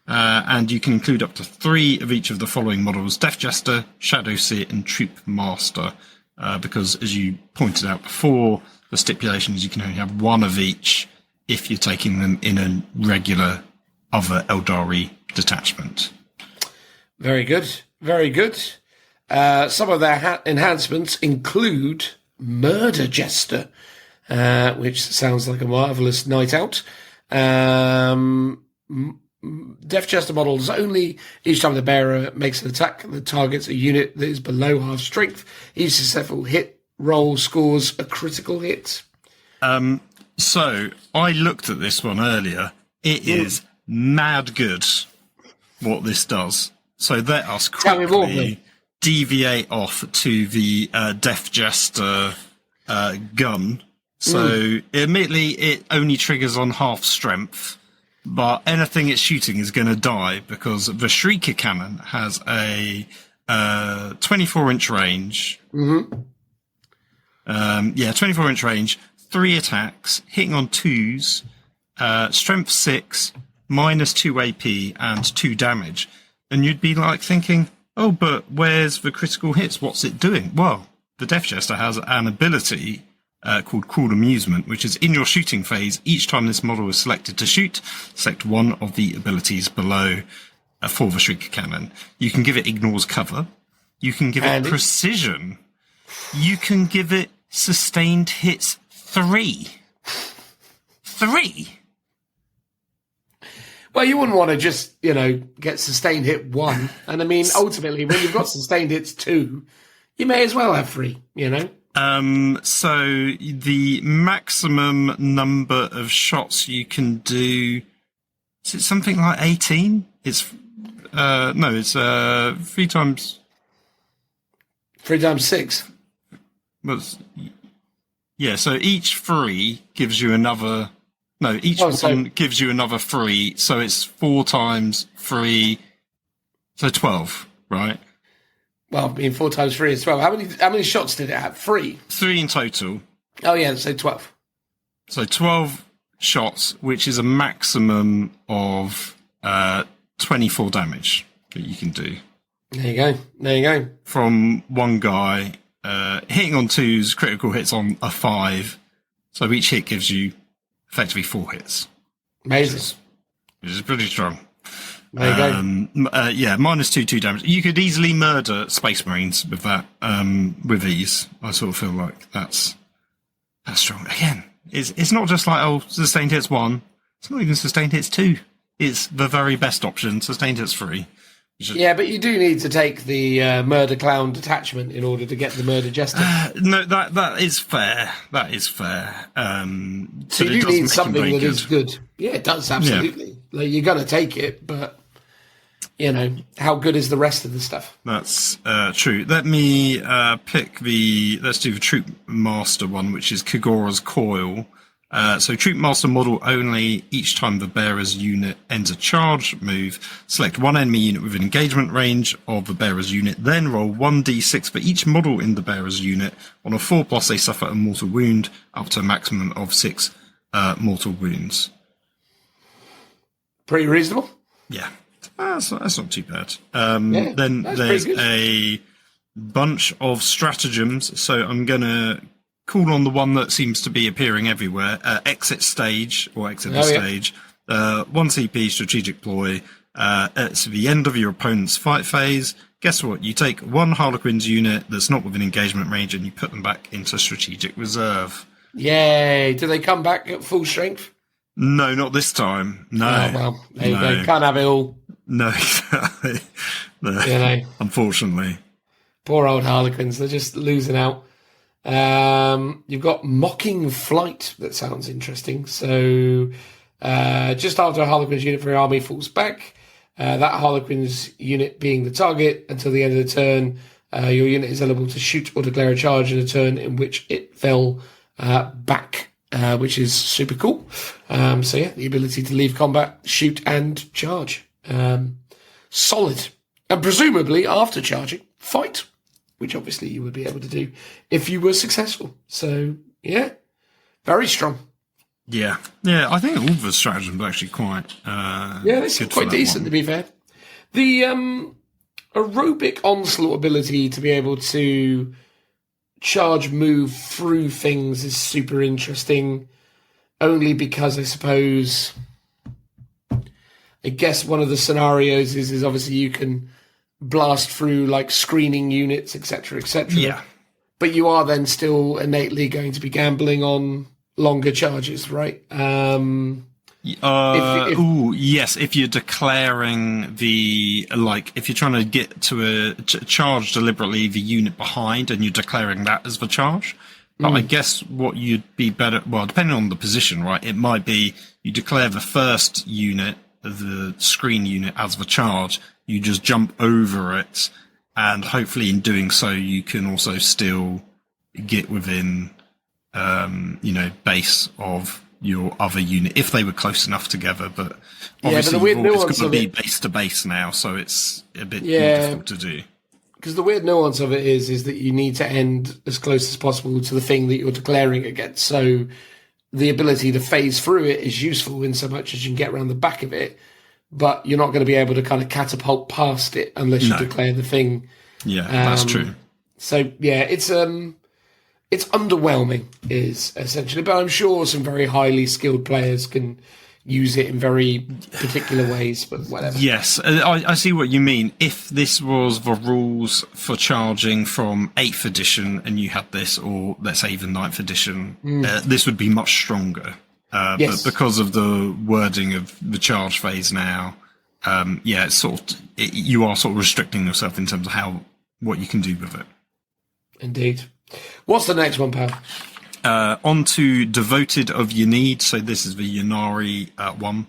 And you can include up to 3 of each of the following models: Death Jester, Shadow Seer, and Troop Master. Because, as you pointed out before, the stipulation is you can only have 1 of each if you're taking them in a regular other Aeldari detachment. Very good. Very good. Some of their enhancements include Murder Jester, which sounds like a marvellous night out. Death Jester models only each time the bearer makes an attack that targets a unit that is below half strength. Each successful hit roll scores a critical hit. So I looked at this one earlier. It is mad good what this does. So let us quickly deviate off to the Death Jester gun. So admittedly, it only triggers on half strength. But anything it's shooting is going to die because the Shrieker Cannon has a 24-inch range. 24-inch range, 3 attacks, hitting on 2s, strength 6, -2 AP, and 2 damage. And you'd be like thinking, oh, but where's the critical hits? What's it doing? Well, the Death Jester has an ability called Cruel Amusement, which is in your shooting phase. Each time this model is selected to shoot, select one of the abilities below for the Shrieker Cannon. You can give it Ignores Cover. You can give it Precision. You can give it Sustained Hits 3. 3? Well, you wouldn't want to just, get Sustained Hit 1. And I mean, ultimately, when you've got Sustained Hits 2, you may as well have 3, So the maximum number of shots you can do, is it something like 18? It's, it's 3 times... 3 times 6? Well, yeah, so each 3 gives you another... No, each one gives you another 3, so it's 4 times 3, so 12, right? Well, 4 times 3 is 12. How many shots did it have? 3? 3 in total. Oh, yeah, so 12. So 12 shots, which is a maximum of 24 damage that you can do. There you go. From one guy, hitting on 2s, critical hits on a 5. So each hit gives you effectively 4 hits. Amazing. Which is pretty strong. There you go. -2 damage. You could easily murder Space Marines with that, with ease. I sort of feel like that's strong. Again, it's not just like, Sustained Hits 1. It's not even Sustained Hits 2. It's the very best option, Sustained Hits 3. Yeah, but you do need to take the Murder Clown detachment in order to get the Murder Jester. No, that is fair. That is fair. So you do need something that is good. Yeah, it does, absolutely. Yeah. Like, you're going to take it, but, how good is the rest of the stuff? That's true. Let me let's do the Troop Master one, which is Kagora's Coil. So Troop Master model only. Each time the bearer's unit ends a charge move, select one enemy unit within engagement range of the bearer's unit, then roll 1d6 for each model in the bearer's unit. On a 4+, they suffer a mortal wound, up to a maximum of 6 mortal wounds. Pretty reasonable. Yeah, that's not too bad. Then there's a bunch of stratagems. So I'm going to call on the one that seems to be appearing everywhere. Exit stage, or exit the stage. 1 CP strategic ploy. It's the end of your opponent's fight phase. Guess what? You take one Harlequin's unit that's not within engagement range and you put them back into strategic reserve. Yay! Do they come back at full strength? No, not this time. No. Oh, well, there you go. Can't have it all. No, exactly. No, You know. unfortunately. Poor old Harlequins. They're just losing out. You've got Mocking Flight. That sounds interesting. So just after a Harlequin's unit for your army falls back, that Harlequin's unit being the target until the end of the turn, your unit is eligible to shoot or declare a charge in a turn in which it fell back, which is super cool. So yeah, the ability to leave combat, shoot and charge. Solid. And presumably after charging, fight, which obviously you would be able to do if you were successful. So yeah, very strong. Yeah, I think all of the stratagems are actually quite They seem quite decent, to be fair. The aerobic onslaught ability to be able to charge move through things is super interesting, only because I guess one of the scenarios is obviously you can blast through like screening units, etc., etc. Yeah. But you are then still innately going to be gambling on longer charges, right? Yes, if you're declaring if you're trying to get to a charge deliberately the unit behind and you're declaring that as the charge. But I guess what you'd be better, well, depending on the position, right? It might be you declare the first unit, the screen unit, as the charge. You just jump over it, and hopefully in doing so, you can also still get within, base of your other unit if they were close enough together. But obviously, it's going to be base to base now, so it's a bit more difficult to do. Because the weird nuance of it is that you need to end as close as possible to the thing that you're declaring against. So the ability to phase through it is useful in so much as you can get around the back of it, but you're not going to be able to kind of catapult past it unless you declare the thing. Yeah, that's true. So yeah, it's underwhelming, is essentially. But I'm sure some very highly skilled players can use it in very particular ways. But whatever. Yes, I see what you mean. If this was the rules for charging from 8th edition, and you had this, or let's say even 9th edition, this would be much stronger. Yes. But because of the wording of the charge phase now, it's you are sort of restricting yourself in terms of what you can do with it. Indeed. What's the next one, pal? On to Devoted of Yenneed. So this is the Yennari one.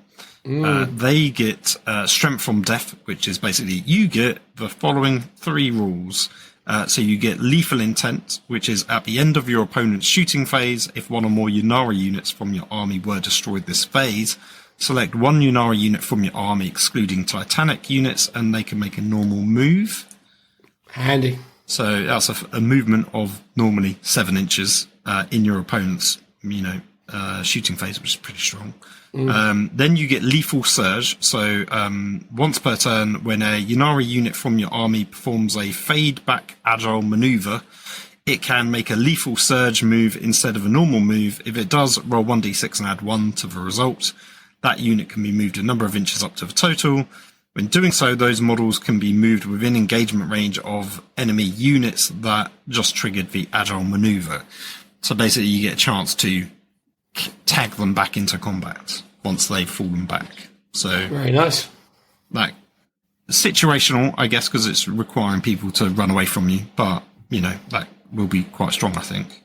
They get Strength from Death, which is basically you get the following 3 rules. So you get Lethal Intent, which is at the end of your opponent's shooting phase, if one or more Yennari units from your army were destroyed this phase, select one Yennari unit from your army, excluding Titanic units, and they can make a normal move. Handy. So that's a movement of normally 7 inches in your opponent's, shooting phase, which is pretty strong. Then you get Lethal Surge. So once per turn, when a Yennari unit from your army performs a fade back agile maneuver, it can make a Lethal Surge move instead of a normal move. If it does, roll 1d6 and add 1 to the result. That unit can be moved a number of inches up to the total. When doing so, those models can be moved within engagement range of enemy units that just triggered the agile maneuver. So basically you get a chance to tag them back into combat once they've fallen back. So very nice. Like situational, I guess, because it's requiring people to run away from you, but that will be quite strong, I think.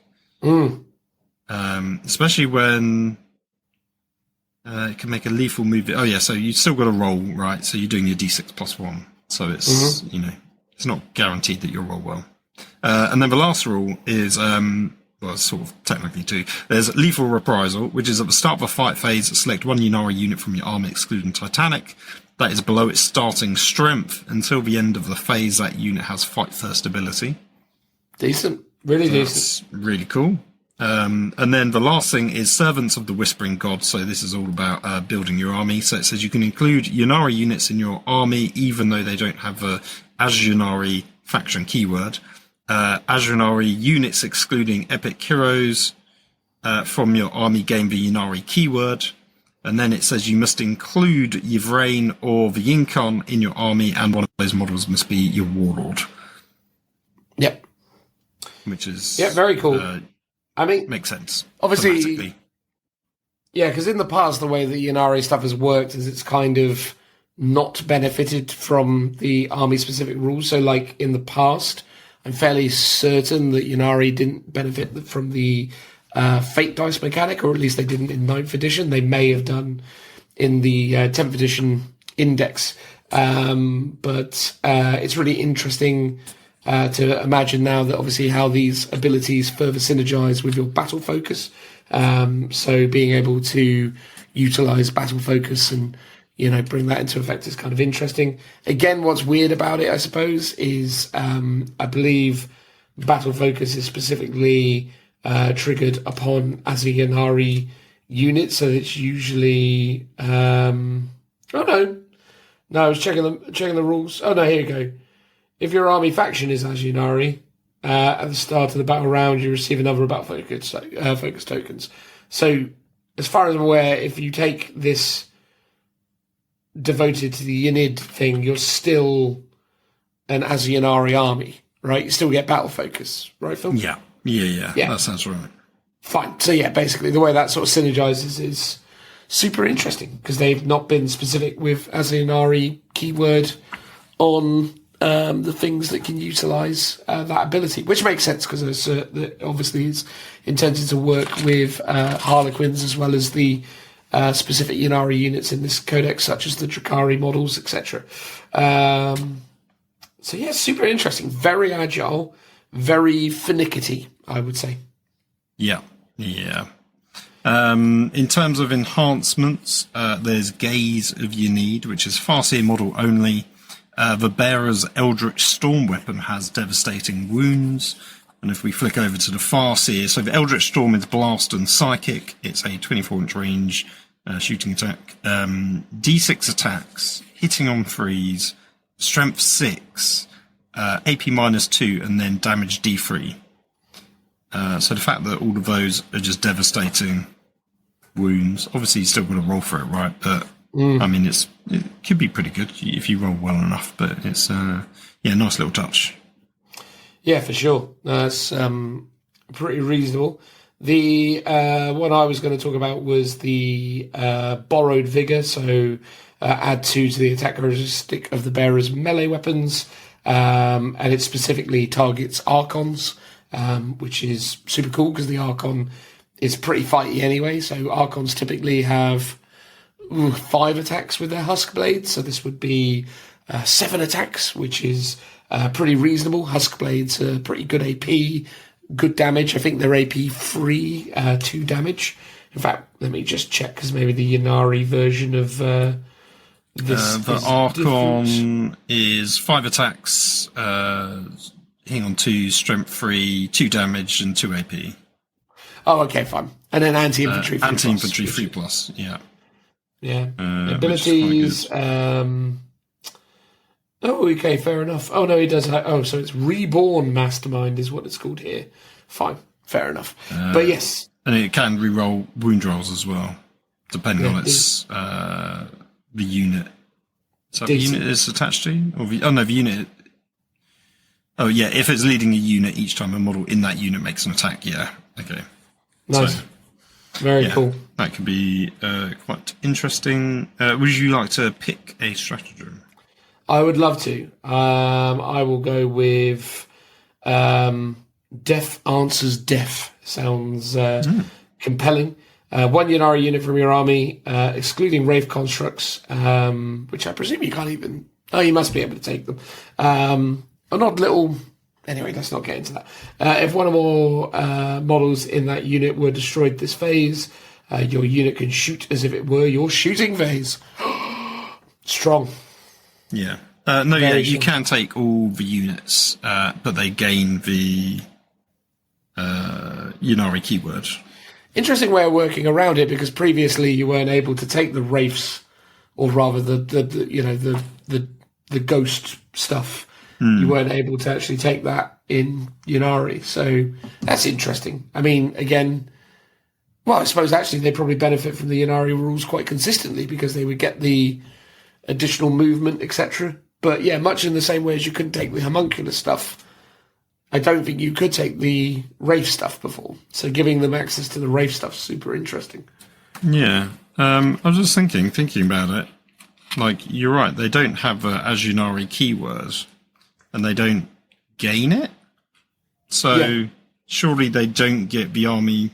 Especially when it can make a lethal move. Oh yeah, so you still got to roll, right? So you're doing your d6 plus 1. So it's it's not guaranteed that you'll roll well. And then the last rule is sort of technically 2. There's Lethal Reprisal, which is at the start of a fight phase, select one Yennari unit from your army, excluding Titanic. That is below its starting strength. Until the end of the phase, that unit has Fight First ability. Decent. Really decent. That's really cool. And then the last thing is Servants of the Whispering God. So this is all about building your army. So it says you can include Yennari units in your army, even though they don't have the Azjunari faction keyword. Azjunari units excluding epic heroes from your army gain the Yennari keyword. And then it says you must include Yvrain or the Yinkon in your army, and one of those models must be your warlord. Yep. Which is... Yeah, very cool. I mean... Makes sense. Obviously... Yeah, because in the past, the way the Ynnari stuff has worked is it's kind of not benefited from the army-specific rules. So, like, in the past, I'm fairly certain that Ynnari didn't benefit from the fate dice mechanic, or at least they didn't in 9th edition. They may have done in the 10th edition index. But it's really interesting to imagine now that obviously how these abilities further synergize with your battle focus. So being able to utilize battle focus and, bring that into effect is kind of interesting. Again, what's weird about it, I suppose, is I believe battle focus is specifically triggered upon as a Ynnari unit, so it's usually I was checking the rules. Oh no, here you go. If your army faction is as Ynnari, at the start of the battle round, you receive another battle focus tokens. So, as far as I'm aware, if you take this devoted to the Ynnid thing, you're still an as Ynnari army, right? You still get battle focus, right, Phil? Yeah. That sounds right. Fine. So yeah, basically the way that sort of synergizes is super interesting because they've not been specific with as Ynnari keyword on the things that can utilize that ability, which makes sense because obviously it's intended to work with Harlequins as well as the specific Ynnari units in this codex, such as the Drakari models, etc. So yeah, super interesting, very agile, very finicky, I would say. Yeah. In terms of enhancements, there's Gaze of Unid, which is Farseer model only. The bearer's Eldritch Storm weapon has devastating wounds. And if we flick over to the Farseer, so the Eldritch Storm is blast and psychic. It's a 24-inch range shooting attack. D6 attacks, hitting on 3s, strength 6, AP -2, and then damage D3. So the fact that all of those are just devastating wounds, obviously you still got to roll for it, right? But I mean, it could be pretty good if you roll well enough, but it's nice little touch. Yeah, for sure. That's pretty reasonable. The one I was going to talk about was the borrowed vigor. So add 2 to the attack characteristic of the bearer's melee weapons, and it specifically targets Archons, which is super cool because the Archon is pretty fighty anyway. So Archons typically have 5 attacks with their husk blades, so this would be 7 attacks, which is pretty reasonable. Husk blades are pretty good AP, good damage. I think they're AP free, 2 damage. In fact, let me just check because maybe the Ynnari version of this. The Archon is 5 attacks, hitting on 2, strength 3, 2 damage, and 2 AP. Oh, okay, fine. And then anti-infantry 3+. Anti-infantry 3+, yeah. Yeah. Abilities. Okay, fair enough. Oh, no, he does. So it's Reborn Mastermind is what it's called here. Fine, fair enough. But yes. And it can re-roll wound rolls as well, depending on its the unit. So the unit is attached to? Or the unit. Oh, yeah, if it's leading a unit each time a model in that unit makes an attack, yeah. Okay. Nice. So, very cool. That could be quite interesting. Would you like to pick a stratagem? I would love to. I will go with Death Answers Death. Sounds compelling. 1 Ynnari unit from your army, excluding Wraith constructs, which I presume you can't even... Oh, you must be able to take them. Or not little... Anyway, let's not get into that. If one or more models in that unit were destroyed this phase, your unit can shoot as if it were your shooting phase. Strong. Yeah. You can take all the units, but they gain the Ynnari keyword. Interesting way of working around it, because previously you weren't able to take the wraiths, or rather the ghost stuff. You weren't able to actually take that in Ynnari, so that's interesting. I mean, again, Well, I suppose actually they probably benefit from the Inari rules quite consistently because they would get the additional movement, etc. But yeah, much in the same way as you couldn't take the homunculus stuff, I don't think you could take the Wraith stuff before. So giving them access to the Wraith stuff is super interesting. Yeah. I was just thinking about it. Like, you're right, they don't have a Ajunari keyword, and they don't gain it. So surely they don't get the army.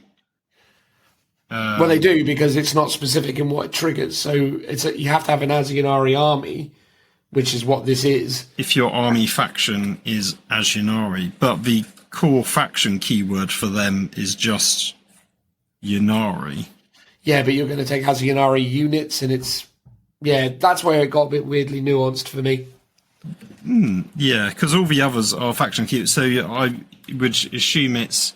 Well, they do, because it's not specific in what it triggers. So you have to have an Ajunari army, which is what this is. If your army faction is Ajunari, but the core faction keyword for them is just Yunari. Yeah, but you're going to take Ajunari units, and that's where it got a bit weirdly nuanced for me. Yeah, because all the others are faction keywords. So I would assume it's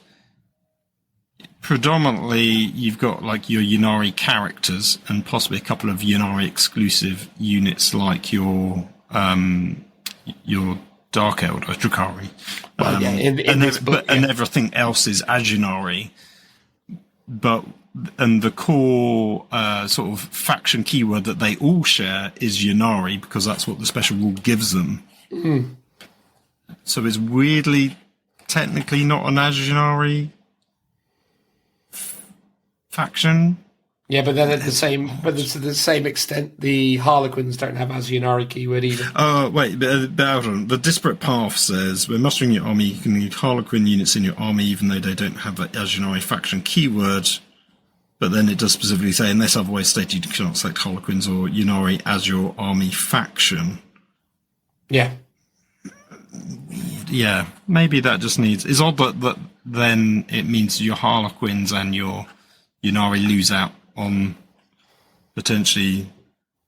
predominantly you've got like your Yunari characters and possibly a couple of Yunari exclusive units like your Dark Eldar, Drukhari. Well, And everything else is Ajunari. And the core sort of faction keyword that they all share is Yunari, because that's what the special rule gives them. Mm. So it's weirdly, technically not an Ajunari faction. Yeah, but then to the same extent, the Harlequins don't have Ajunari keyword either. Wait, but hold on. The Disparate Path says, when mustering your army, you can need Harlequin units in your army, even though they don't have the Ajunari faction keyword. But then it does specifically say, unless otherwise stated, you cannot select Harlequins or Yunari as your army faction. Yeah. Yeah, maybe that just needs... It's odd that then it means your Harlequins and your Yunari lose out on potentially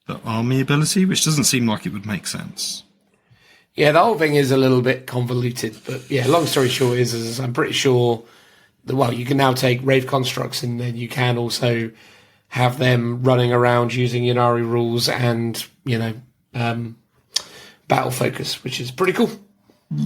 the army ability, which doesn't seem like it would make sense. Yeah, the whole thing is a little bit convoluted, but yeah, long story short is I'm pretty sure that, you can now take Wraith constructs, and then you can also have them running around using Yunari rules and, battle focus, which is pretty cool.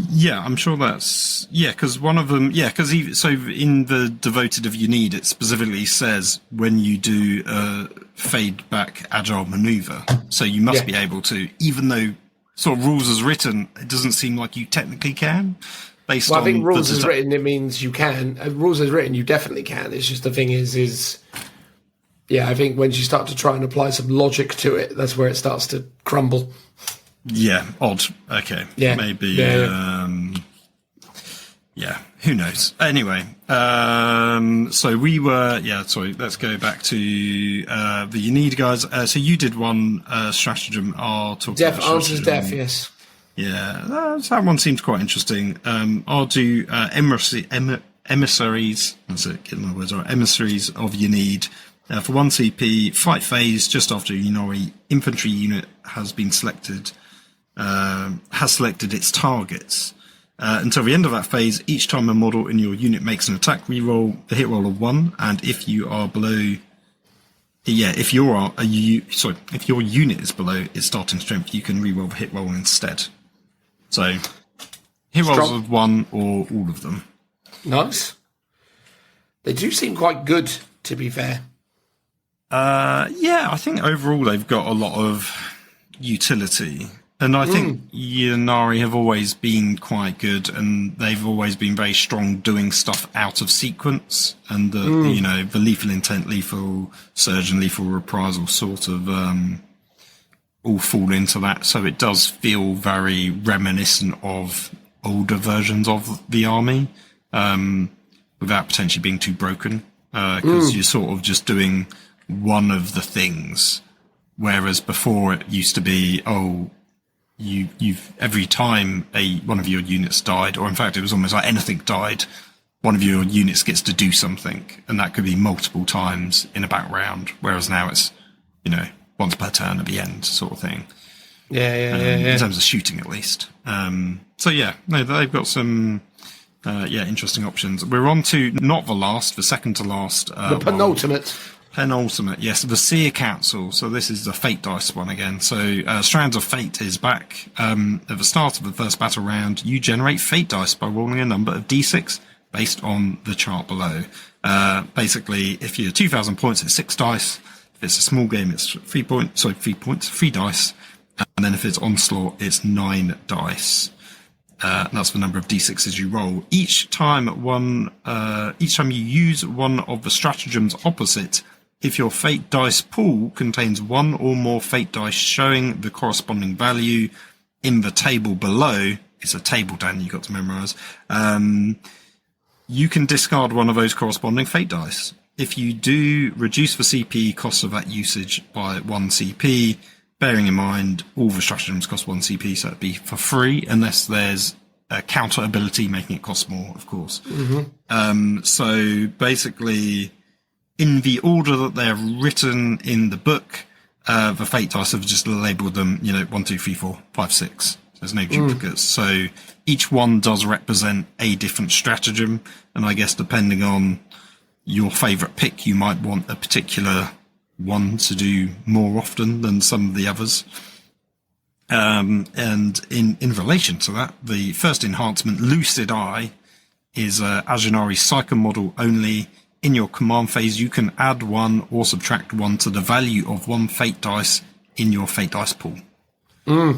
Yeah, I'm sure that's... Yeah, because one of them... Yeah, because so in the Devoted of You Need, it specifically says when you do a fade back agile maneuver. So you must be able to, even though sort of rules as written, it doesn't seem like you technically can. I think rules as written, it means you can. Rules as written, you definitely can. It's just the thing is... Yeah, I think once you start to try and apply some logic to it, that's where it starts to crumble. Yeah, odd. Okay. Yeah. Maybe. Yeah, who knows? Anyway, so we were... Yeah, sorry, let's go back to the You Need guys. So you did one stratagem. I'll talk Death about answers death, yes. Yeah, that one seems quite interesting. I'll do emissaries. That's it, getting my words right. Emissaries of You Need. For 1 CP, fight phase just after a Yunari infantry unit has been selected... has selected its targets. Until the end of that phase, each time a model in your unit makes an attack, reroll the hit roll of 1, and if you are below... if your unit is below its starting strength, you can reroll the hit roll instead. So, hit rolls of 1 or all of them. Nice. They do seem quite good, to be fair. I think overall they've got a lot of utility. And I think Yunari have always been quite good, and they've always been very strong doing stuff out of sequence. And the lethal intent, lethal surge, and lethal reprisal sort of all fall into that. So it does feel very reminiscent of older versions of the army, without potentially being too broken, because you're sort of just doing one of the things, whereas before it used to be, you've every time one of your units died, or in fact it was almost like anything died, one of your units gets to do something, and that could be multiple times in a back round, whereas now it's once per turn at the end sort of thing. In terms of shooting at least. They've got some interesting options. We're on to not the last, the second to last, the penultimate. Penultimate, yes, the Seer Council. So this is the Fate Dice one again. So Strands of Fate is back. At the start of the first battle round, you generate Fate Dice by rolling a number of d6 based on the chart below. Basically, if you're 2,000 points, it's 6 dice. If it's a small game, it's 3 dice. And then if it's onslaught, it's 9 dice. That's the number of d6s you roll. Each time you use one of the stratagems opposite, if your fate dice pool contains one or more fate dice showing the corresponding value in the table below, it's a table, Dan, you've got to memorize, you can discard one of those corresponding fate dice. If you do reduce the CP cost of that usage by 1 CP, bearing in mind all the stratagems cost 1 CP, so it'd be for free, unless there's a counter ability making it cost more, of course. So basically, in the order that they're written in the book, the fate dice have just labelled them, 1, 2, 3, 4, 5, 6. There's no duplicates. So each one does represent a different stratagem, and I guess depending on your favourite pick, you might want a particular one to do more often than some of the others. And in relation to that, the first enhancement, Lucid Eye, is a Aeldari Psycho model only. In your command phase, you can add 1 or subtract 1 to the value of 1 fate dice in your fate dice pool.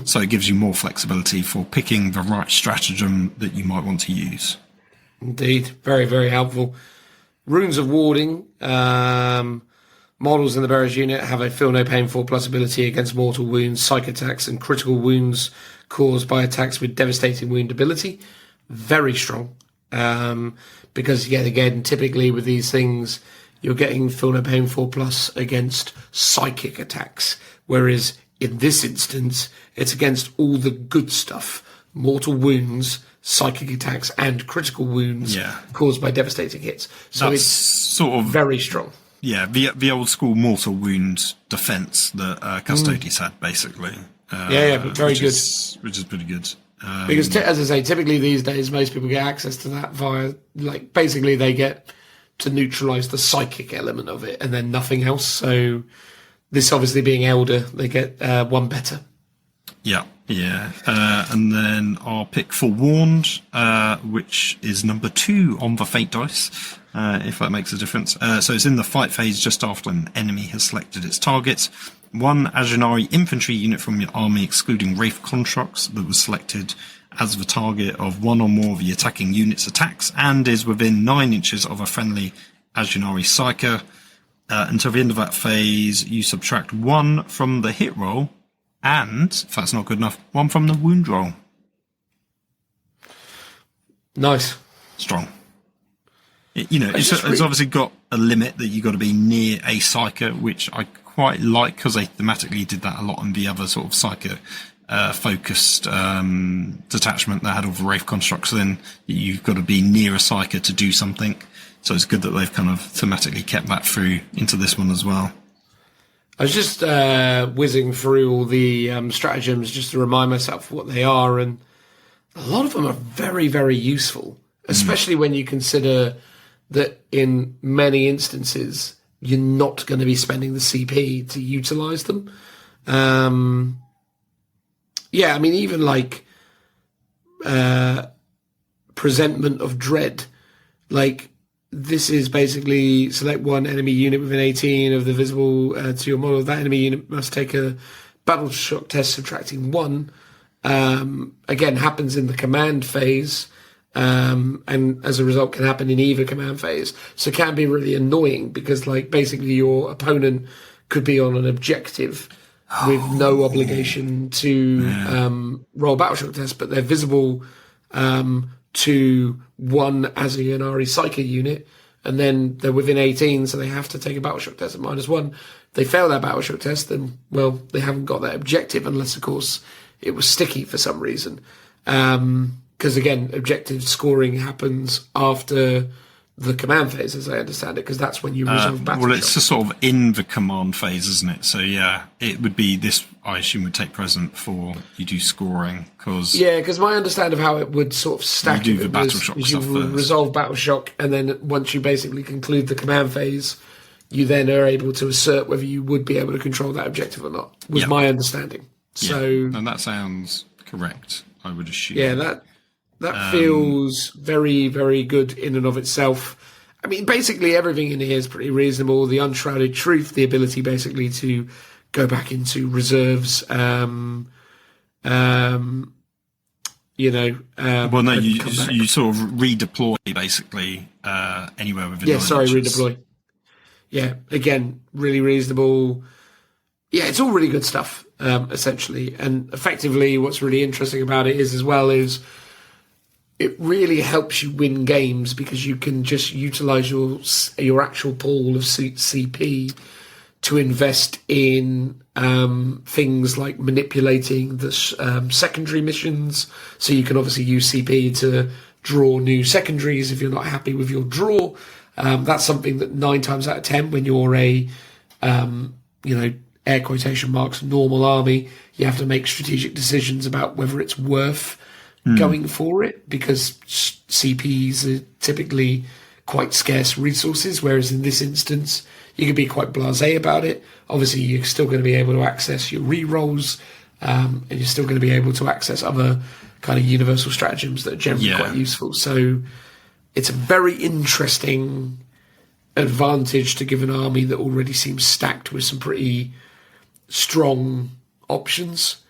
So it gives you more flexibility for picking the right stratagem that you might want to use. Indeed. Very, very helpful. Runes of Warding. Models in the Bearers unit have a Feel No Pain 4+ ability against mortal wounds, psych attacks, and critical wounds caused by attacks with devastating wound ability. Very strong. Because, yet again, typically with these things, you're getting Feel No Pain 4+ against psychic attacks. Whereas in this instance, it's against all the good stuff. Mortal wounds, psychic attacks, and critical wounds caused by devastating hits. So That's it's sort of very strong. Yeah, the old school mortal wound defense that Custodes had, basically. But very good. Which is pretty good. Because, as I say, typically these days, most people get access to that via, basically they get to neutralise the psychic element of it and then nothing else. So this obviously being Elder, they get 1 better. Yeah. And then our pick for Warned, which is number 2 on the fate dice, if that makes a difference. So it's in the fight phase just after an enemy has selected its target. 1 Aeldari infantry unit from your army, excluding Wraith constructs, that was selected as the target of 1 or more of the attacking unit's attacks and is within 9 inches of a friendly Aeldari Psyker. Until the end of that phase, you subtract 1 from the hit roll, and, if that's not good enough, 1 from the wound roll. Nice. Strong. It's obviously got a limit that you've got to be near a Psyker, which I quite like because they thematically did that a lot in the other sort of Psyker focused detachment that had all the Wraith constructs. Then you've got to be near a Psyker to do something. So it's good that they've kind of thematically kept that through into this one as well. I was just whizzing through all the stratagems just to remind myself what they are, and a lot of them are very, very useful, especially when you consider that in many instances you're not going to be spending the CP to utilise them. Even Presentment of Dread, this is basically select 1 enemy unit within 18 of the visible to your model. That enemy unit must take a battle shock test subtracting 1. Again, happens in the command phase, and as a result can happen in either command phase. So it can be really annoying because basically your opponent could be on an objective with no obligation to roll a battle shock test, but they're visible to 1 Aeldari Psycho unit, and then they're within 18, so they have to take a battle shock test at -1. They fail that battle shock test, then, well, they haven't got that objective, unless, of course, it was sticky for some reason. Because, again, objective scoring happens after the command phase, as I understand it, because that's when you resolve battle shock. Well, it's just sort of in the command phase, isn't it? So, yeah, it would be this, I assume, would take precedent for you do scoring. Because my understanding of how it would sort of stack you do the battle shock is stuff you first. resolve battle shock, and then once you basically conclude the command phase, you then are able to assert whether you would be able to control that objective or not, was my understanding. So, and that sounds correct, I would assume. Yeah, That feels very, very good in and of itself. I mean, basically everything in here is pretty reasonable. The Unshrouded Truth, the ability basically to go back into reserves, you sort of redeploy basically anywhere within. Yeah, sorry, redeploy. Yeah, again, really reasonable. Yeah, it's all really good stuff, essentially. And effectively, what's really interesting about it is, as well, is it really helps you win games because you can just utilize your actual pool of CP to invest in things like manipulating the secondary missions. So you can obviously use CP to draw new secondaries if you're not happy with your draw. That's something that 9 times out of 10, when you're a, air quotation marks, normal army, you have to make strategic decisions about whether it's worth going for it, because CPs are typically quite scarce resources, whereas in this instance, you can be quite blasé about it. Obviously, you're still going to be able to access your rerolls, and you're still going to be able to access other kind of universal stratagems that are generally quite useful. So it's a very interesting advantage to give an army that already seems stacked with some pretty strong options.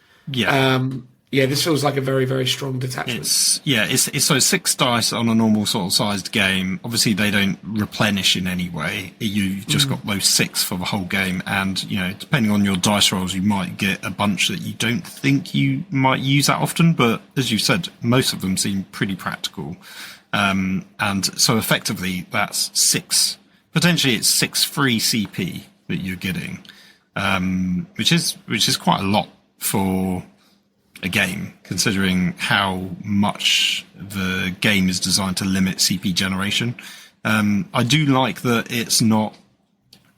This feels like a very, very strong detachment. It's so 6 dice on a normal sort of sized game. Obviously, they don't replenish in any way. You've just got those 6 for the whole game, and depending on your dice rolls, you might get a bunch that you don't think you might use that often. But as you said, most of them seem pretty practical, and so effectively, that's 6. Potentially, it's 6 free CP that you're getting, which is quite a lot for a game, considering how much the game is designed to limit CP generation. I do like that it's not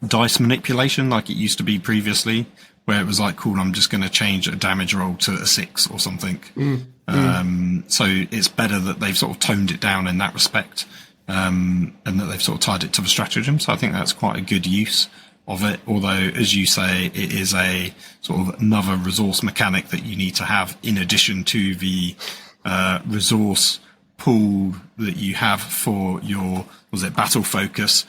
dice manipulation like it used to be previously, where it was like, cool, I'm just going to change a damage roll to a 6 or something. So it's better that they've sort of toned it down in that respect, and that they've sort of tied it to the stratagem. So I think that's quite a good use of it, although, as you say, it is a sort of another resource mechanic that you need to have in addition to the resource pool that you have for your, battle focus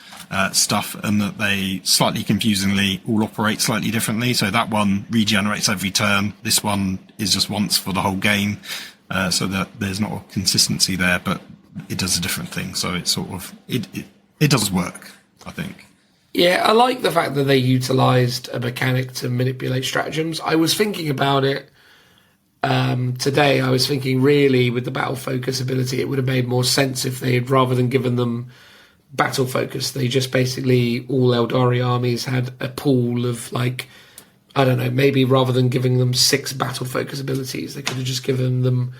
stuff, and that they slightly confusingly all operate slightly differently. So that one regenerates every turn. This one is just once for the whole game, so that there's not a consistency there, but it does a different thing. So it's sort of, it does work, I think. Yeah, I like the fact that they utilised a mechanic to manipulate stratagems. I was thinking about it today. I was thinking, really, with the battle focus ability, it would have made more sense if they had, rather than given them battle focus, they just basically, all Aeldari armies had a pool of, like, I don't know, maybe rather than giving them 6 battle focus abilities, they could have just given them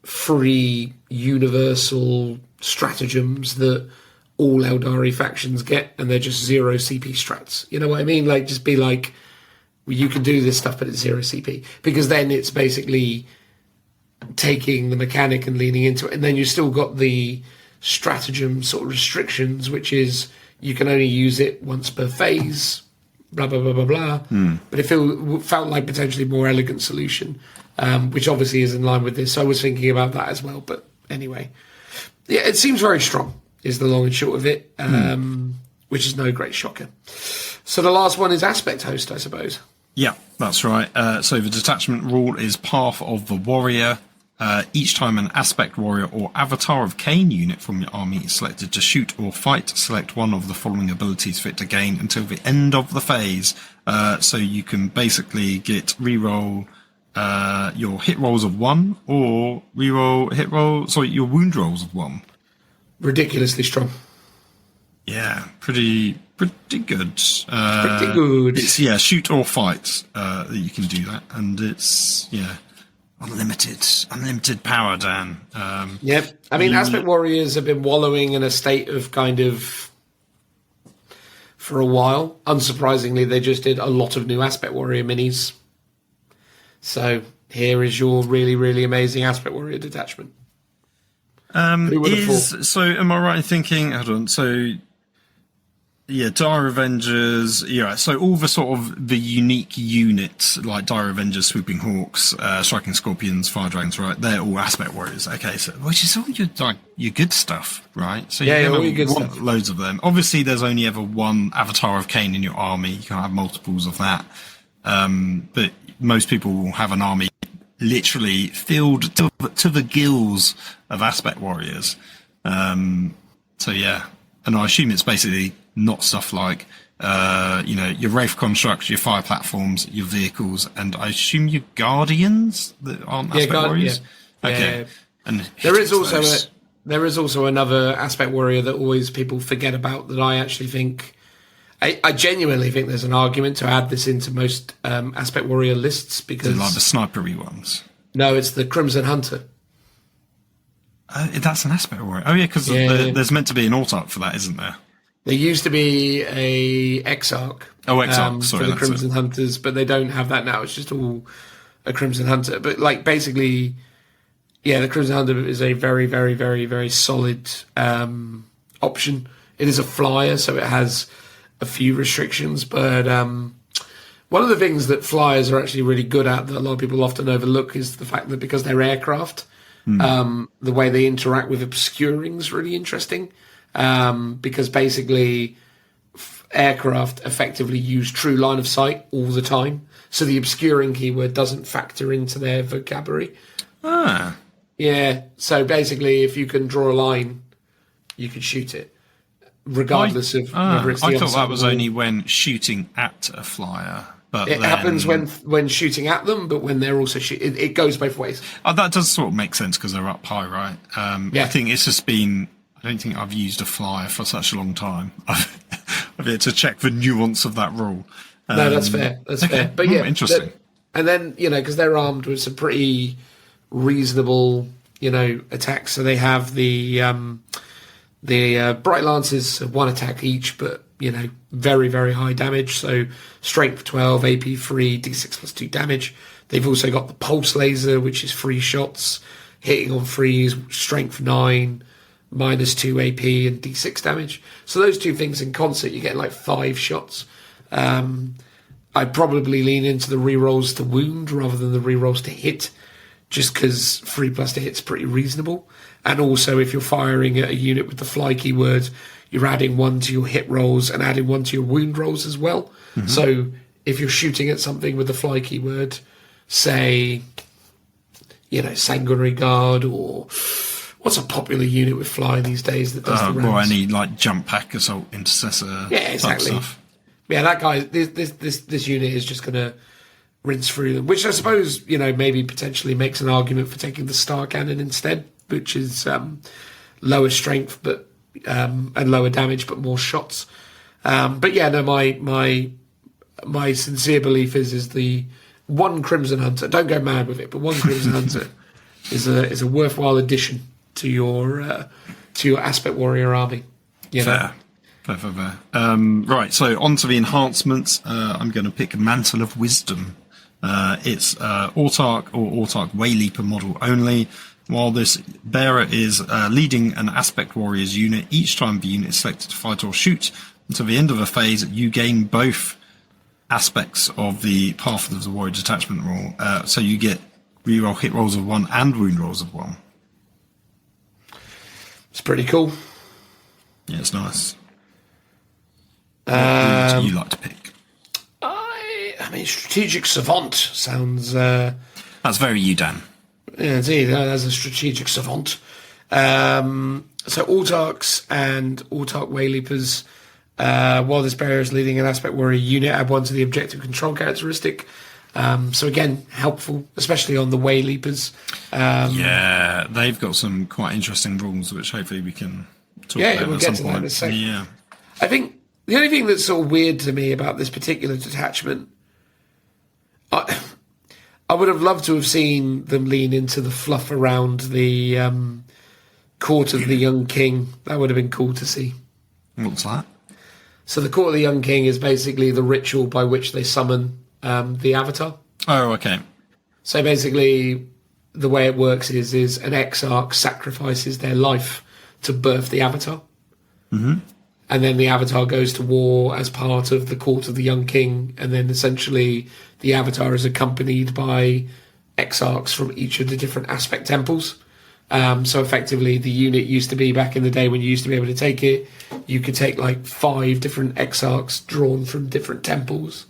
3 universal stratagems that all Aeldari factions get, and they're just 0 CP strats. You know what I mean? Like, just be like, well, you can do this stuff, but it's 0 CP. Because then it's basically taking the mechanic and leaning into it. And then you've still got the stratagem sort of restrictions, which is you can only use it once per phase, blah, blah, blah, blah, blah. But it felt like potentially a more elegant solution, which obviously is in line with this. So I was thinking about that as well. But anyway, yeah, it seems very strong, is the long and short of it, which is no great shocker. So the last one is Aspect Host, I suppose. Yeah, that's right. So the detachment rule is Path of the Warrior. Each time an Aspect Warrior or Avatar of Cain unit from your army is selected to shoot or fight, select one of the following abilities for it to gain until the end of the phase. So you can basically get reroll your hit rolls of 1, or reroll your wound rolls of 1. Ridiculously strong. Yeah, pretty good. Pretty good. It's shoot or fight that you can do that, and it's unlimited power, Dan. Yep. I mean, Aspect Warriors have been wallowing in a state of kind of for a while. Unsurprisingly, they just did a lot of new Aspect Warrior minis. So here is your really, really amazing Aspect Warrior detachment. So am I right in thinking, hold on, so Yeah, Dire Avengers. Yeah, so all the sort of the unique units like Dire Avengers, Swooping Hawks, Striking Scorpions, Fire Dragons, right? They're all Aspect Warriors. Okay, so which is all your good stuff, right? So Yeah, you're all your good want stuff. loads of them. Obviously, there's only ever one Avatar of Cain in your army. You can't have multiples of that. But most people will have an army literally filled to the gills of Aspect Warriors. So yeah, and I assume it's basically not stuff like, your Wraith constructs, your fire platforms, your vehicles, and I assume your Guardians that aren't Aspect Warriors? Yeah. Okay. Yeah. And There is also another Aspect Warrior that always people forget about that I actually think... I genuinely think there's an argument to add this into most Aspect Warrior lists because... like the snipery ones. No, it's the Crimson Hunter. That's an Aspect Warrior. Oh yeah, because there's meant to be an Autarch for that, isn't there? There used to be a Exarch. Oh, Exarch, sorry. For the Crimson Hunters, but they don't have that now. It's just all a Crimson Hunter. But like basically, yeah, the Crimson Hunter is a very, very, very, very solid option. It is a flyer, so it has a few restrictions. But one of the things that flyers are actually really good at that a lot of people often overlook is the fact that because they're aircraft, the way they interact with obscuring is really interesting. Because basically aircraft effectively use true line of sight all the time. So the obscuring keyword doesn't factor into their vocabulary. Ah. Yeah. So basically if you can draw a line, you can shoot it. Regardless of whether it's the I thought other that was only when shooting at a flyer. But it happens when shooting at them, but when they're also shooting, it goes both ways. Oh, that does sort of make sense because they're up high, right? Yeah. I think it's just been... I don't think I've used a flyer for such a long time. I've had to check the nuance of that rule. No, that's fair. That's fair. But yeah, interesting. And then, because they're armed with some pretty reasonable, attacks. So they have the Bright Lances, one attack each, but, very, very high damage. So strength 12, AP 3, D6 plus 2 damage. They've also got the Pulse Laser, which is 3 shots, hitting on 3s, strength 9, -2 AP and D6 damage. So those two things in concert, you get like 5 shots. I'd probably lean into the rerolls to wound rather than the rerolls to hit, just because 3+ to hit's pretty reasonable. And also, if you're firing at a unit with the fly keyword, you're adding 1 to your hit rolls and adding 1 to your wound rolls as well. Mm-hmm. So if you're shooting at something with the fly keyword, say, Sanguinary Guard or... What's a popular unit with fly these days that does the rounds? Well, any like jump pack, assault intercessor. Yeah, exactly. Type stuff. Yeah, that guy. This unit is just going to rinse through them, which I suppose maybe potentially makes an argument for taking the Star Cannon instead, which is lower strength but and lower damage but more shots. But yeah, no, my sincere belief is the one Crimson Hunter. Don't go mad with it, but one Crimson Hunter is a worthwhile addition to your Aspect Warrior army. Fair. Right, so on to the enhancements. I'm going to pick Mantle of Wisdom. It's Autarch or Autarch Wayleaper model only. While this bearer is leading an Aspect Warriors unit, each time the unit is selected to fight or shoot until the end of a phase, you gain both aspects of the Path of the Warrior detachment rule. So you get reroll hit rolls of 1 and wound rolls of 1. It's pretty cool. Yeah, it's nice. What do you like to pick? I mean, Strategic Savant sounds... That's very you, Dan. Yeah, indeed. That's a Strategic Savant. So Autarchs and Autarch Wayleapers, while this bearer is leading an Aspect Warrior unit, add 1 to the objective control characteristic. So again, helpful, especially on the Wayleapers. Yeah, they've got some quite interesting rules, which hopefully we can talk about we'll at get some to that point. in a second. Yeah. I think the only thing that's sort of weird to me about this particular detachment, I would have loved to have seen them lean into the fluff around the Court of the Young King. That would have been cool to see. What's that? So the Court of the Young King is basically the ritual by which they summon the Avatar. Oh, okay. So basically, the way it works is an Exarch sacrifices their life to birth the Avatar. Mm-hmm. and then the Avatar goes to war as part of the court of the Young King, and then essentially the Avatar is accompanied by exarchs from each of the different aspect temples. So effectively, the unit used to be, back in the day when you used to be able to take it, you could take like 5 different exarchs drawn from different temples,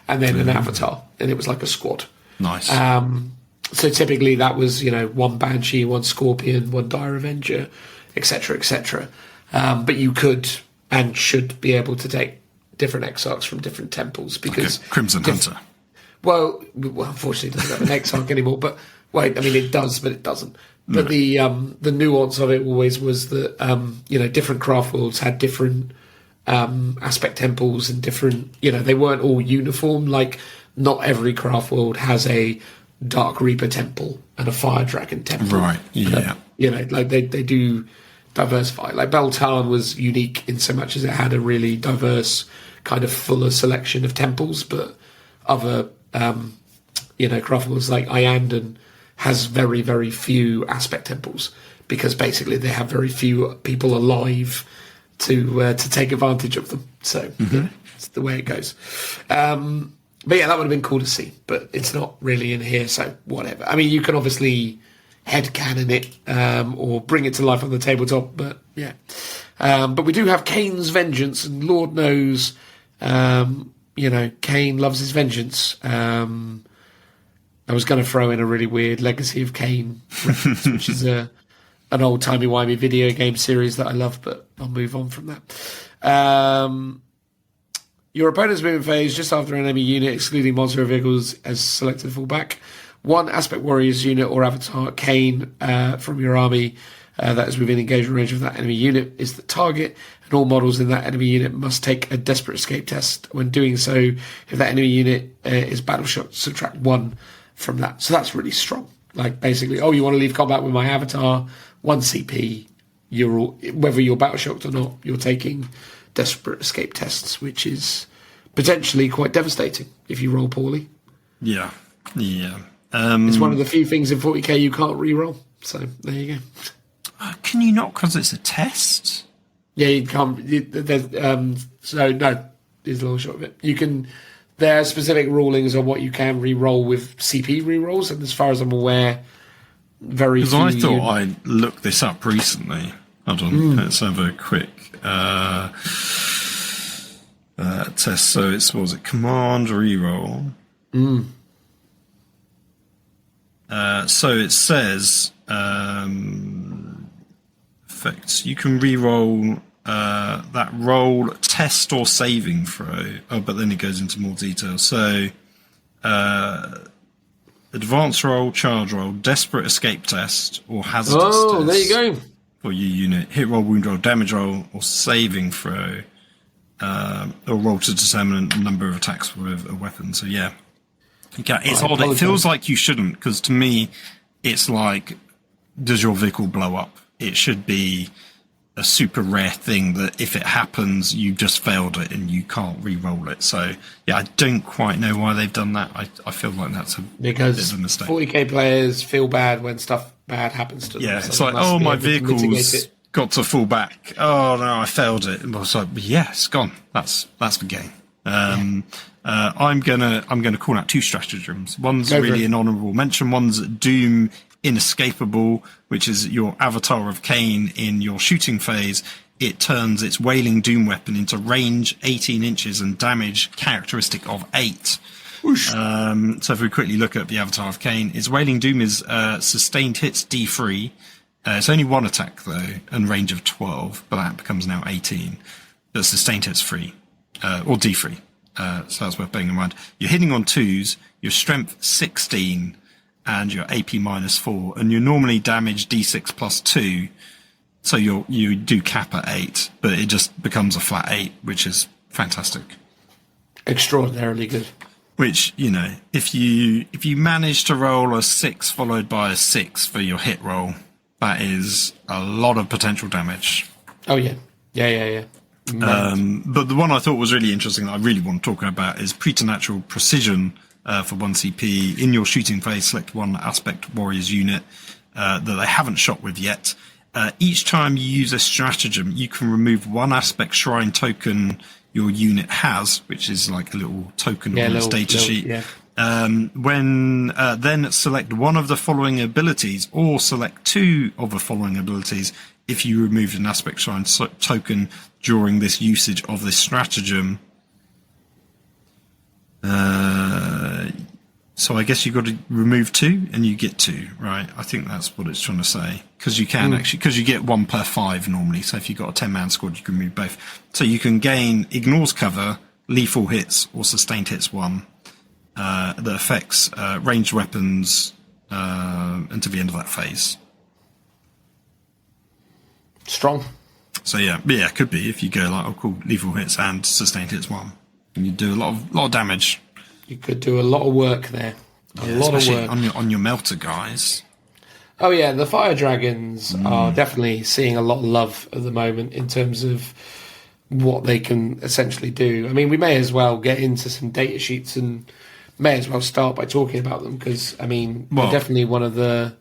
and then an Avatar, and it was like a squad. Nice. So typically that was, 1 Banshee, 1 Scorpion, 1 Dire Avenger, etc., etc. But you could and should be able to take different exarchs from different temples, because Crimson Hunter. Well, unfortunately, it doesn't have an exarch anymore. But wait, I mean, it does, but it doesn't. But the nuance of it always was that different craft worlds had different aspect temples and different. They weren't all uniform. Like, not every craft world has a Dark Reaper temple and a Fire Dragon temple. Right. Yeah. Like they do diversify. Like Beltan was unique in so much as it had a really diverse kind of fuller selection of temples, but other craft worlds like Iandan has very, very few aspect temples, because basically they have very few people alive to take advantage of them. So it's the way it goes. But yeah, that would have been cool to see, but it's not really in here, so whatever. I mean, you can obviously headcanon it or bring it to life on the tabletop, but yeah. But we do have Kane's Vengeance, and Lord knows, Kane loves his vengeance. I was going to throw in a really weird Legacy of Kane reference, which is an old timey-wimey video game series that I love, but I'll move on from that. Your opponent's movement phase just after an enemy unit, excluding monster vehicles, as selected fallback. 1 Aspect Warriors unit or Avatar Kane from your army that is within engagement range of that enemy unit is the target, and all models in that enemy unit must take a Desperate Escape test. When doing so, if that enemy unit is battle shot, subtract 1 from that. So that's really strong. Like, basically, you want to leave combat with my Avatar, 1 CP, whether you're battle shocked or not, you're taking Desperate Escape tests, which is potentially quite devastating if you roll poorly. Yeah. It's one of the few things in 40k you can't re-roll. So there you go. Can you not, because it's a test? Yeah, you can't. So no, is the long short of it. You can. There are specific rulings on what you can re-roll with CP re-rolls, and as far as I'm aware, very few. Because I thought I looked this up recently. Hold on, let's have a quick test. So was it command re-roll? So it says effects. You can re-roll that roll, test or saving throw. But then it goes into more detail. So advanced roll, charge roll, desperate escape test, or hazardous test. There you go. For your unit, hit roll, wound roll, damage roll, or saving throw, or roll to determine the number of attacks with a weapon. So yeah, it's odd. It feels like you shouldn't, because to me, it's like, does your vehicle blow up? It should be a super rare thing that if it happens, you just failed it and you can't re-roll it. So yeah, I don't quite know why they've done that. I feel like that's a bit of a mistake. 40k players feel bad when stuff bad happens to them. Yeah, it's like, my vehicle's got to fall back. Oh no, I failed it. And I was like, yeah, it's gone. That's the game. I'm gonna call out 2 stratagems. One's really an honourable mention. One's Doom Inescapable, which is your Avatar of Kane in your shooting phase. It turns its Wailing Doom weapon into range 18 inches and damage characteristic of 8. So if we quickly look at the Avatar of Kane, its Wailing Doom is sustained hits D3. It's only 1 attack though, and range of 12, but that becomes now 18. But sustained hits 3, or D3. So that's worth bearing in mind. You're hitting on 2s, your strength 16, and your AP -4, and you're normally damage D6 plus 2, so you do cap at 8, but it just becomes a flat 8, which is fantastic. Extraordinarily good. Which, if you manage to roll a 6 followed by a 6 for your hit roll, that is a lot of potential damage. Oh yeah. Yeah. But the one I thought was really interesting that I really want to talk about is Preternatural Precision for 1 CP. In your shooting phase, select 1 Aspect Warriors unit that they haven't shot with yet. each time you use a stratagem, you can remove one aspect shrine token your unit has, which is like a little token on its data sheet. Yeah. Then select one of the following abilities, or select two of the following abilities if you removed an aspect shrine token during this usage of this stratagem. So I guess you've got to remove two and you get two, right? I think that's what it's trying to say. Because you can actually, because you get 1 per 5 normally. So if you've got a 10-man squad, you can remove both. So you can gain ignores cover, lethal hits, or sustained hits 1 that affects ranged weapons until the end of that phase. Strong. So yeah, it could be if you go like, oh cool, lethal hits and sustained hits 1. And you do a lot of damage. You could do a lot of work there. A lot of work. On your melter guys. Oh yeah, the fire dragons are definitely seeing a lot of love at the moment in terms of what they can essentially do. I mean, we may as well get into some data sheets and may as well start by talking about them because, I mean, they're definitely one of the,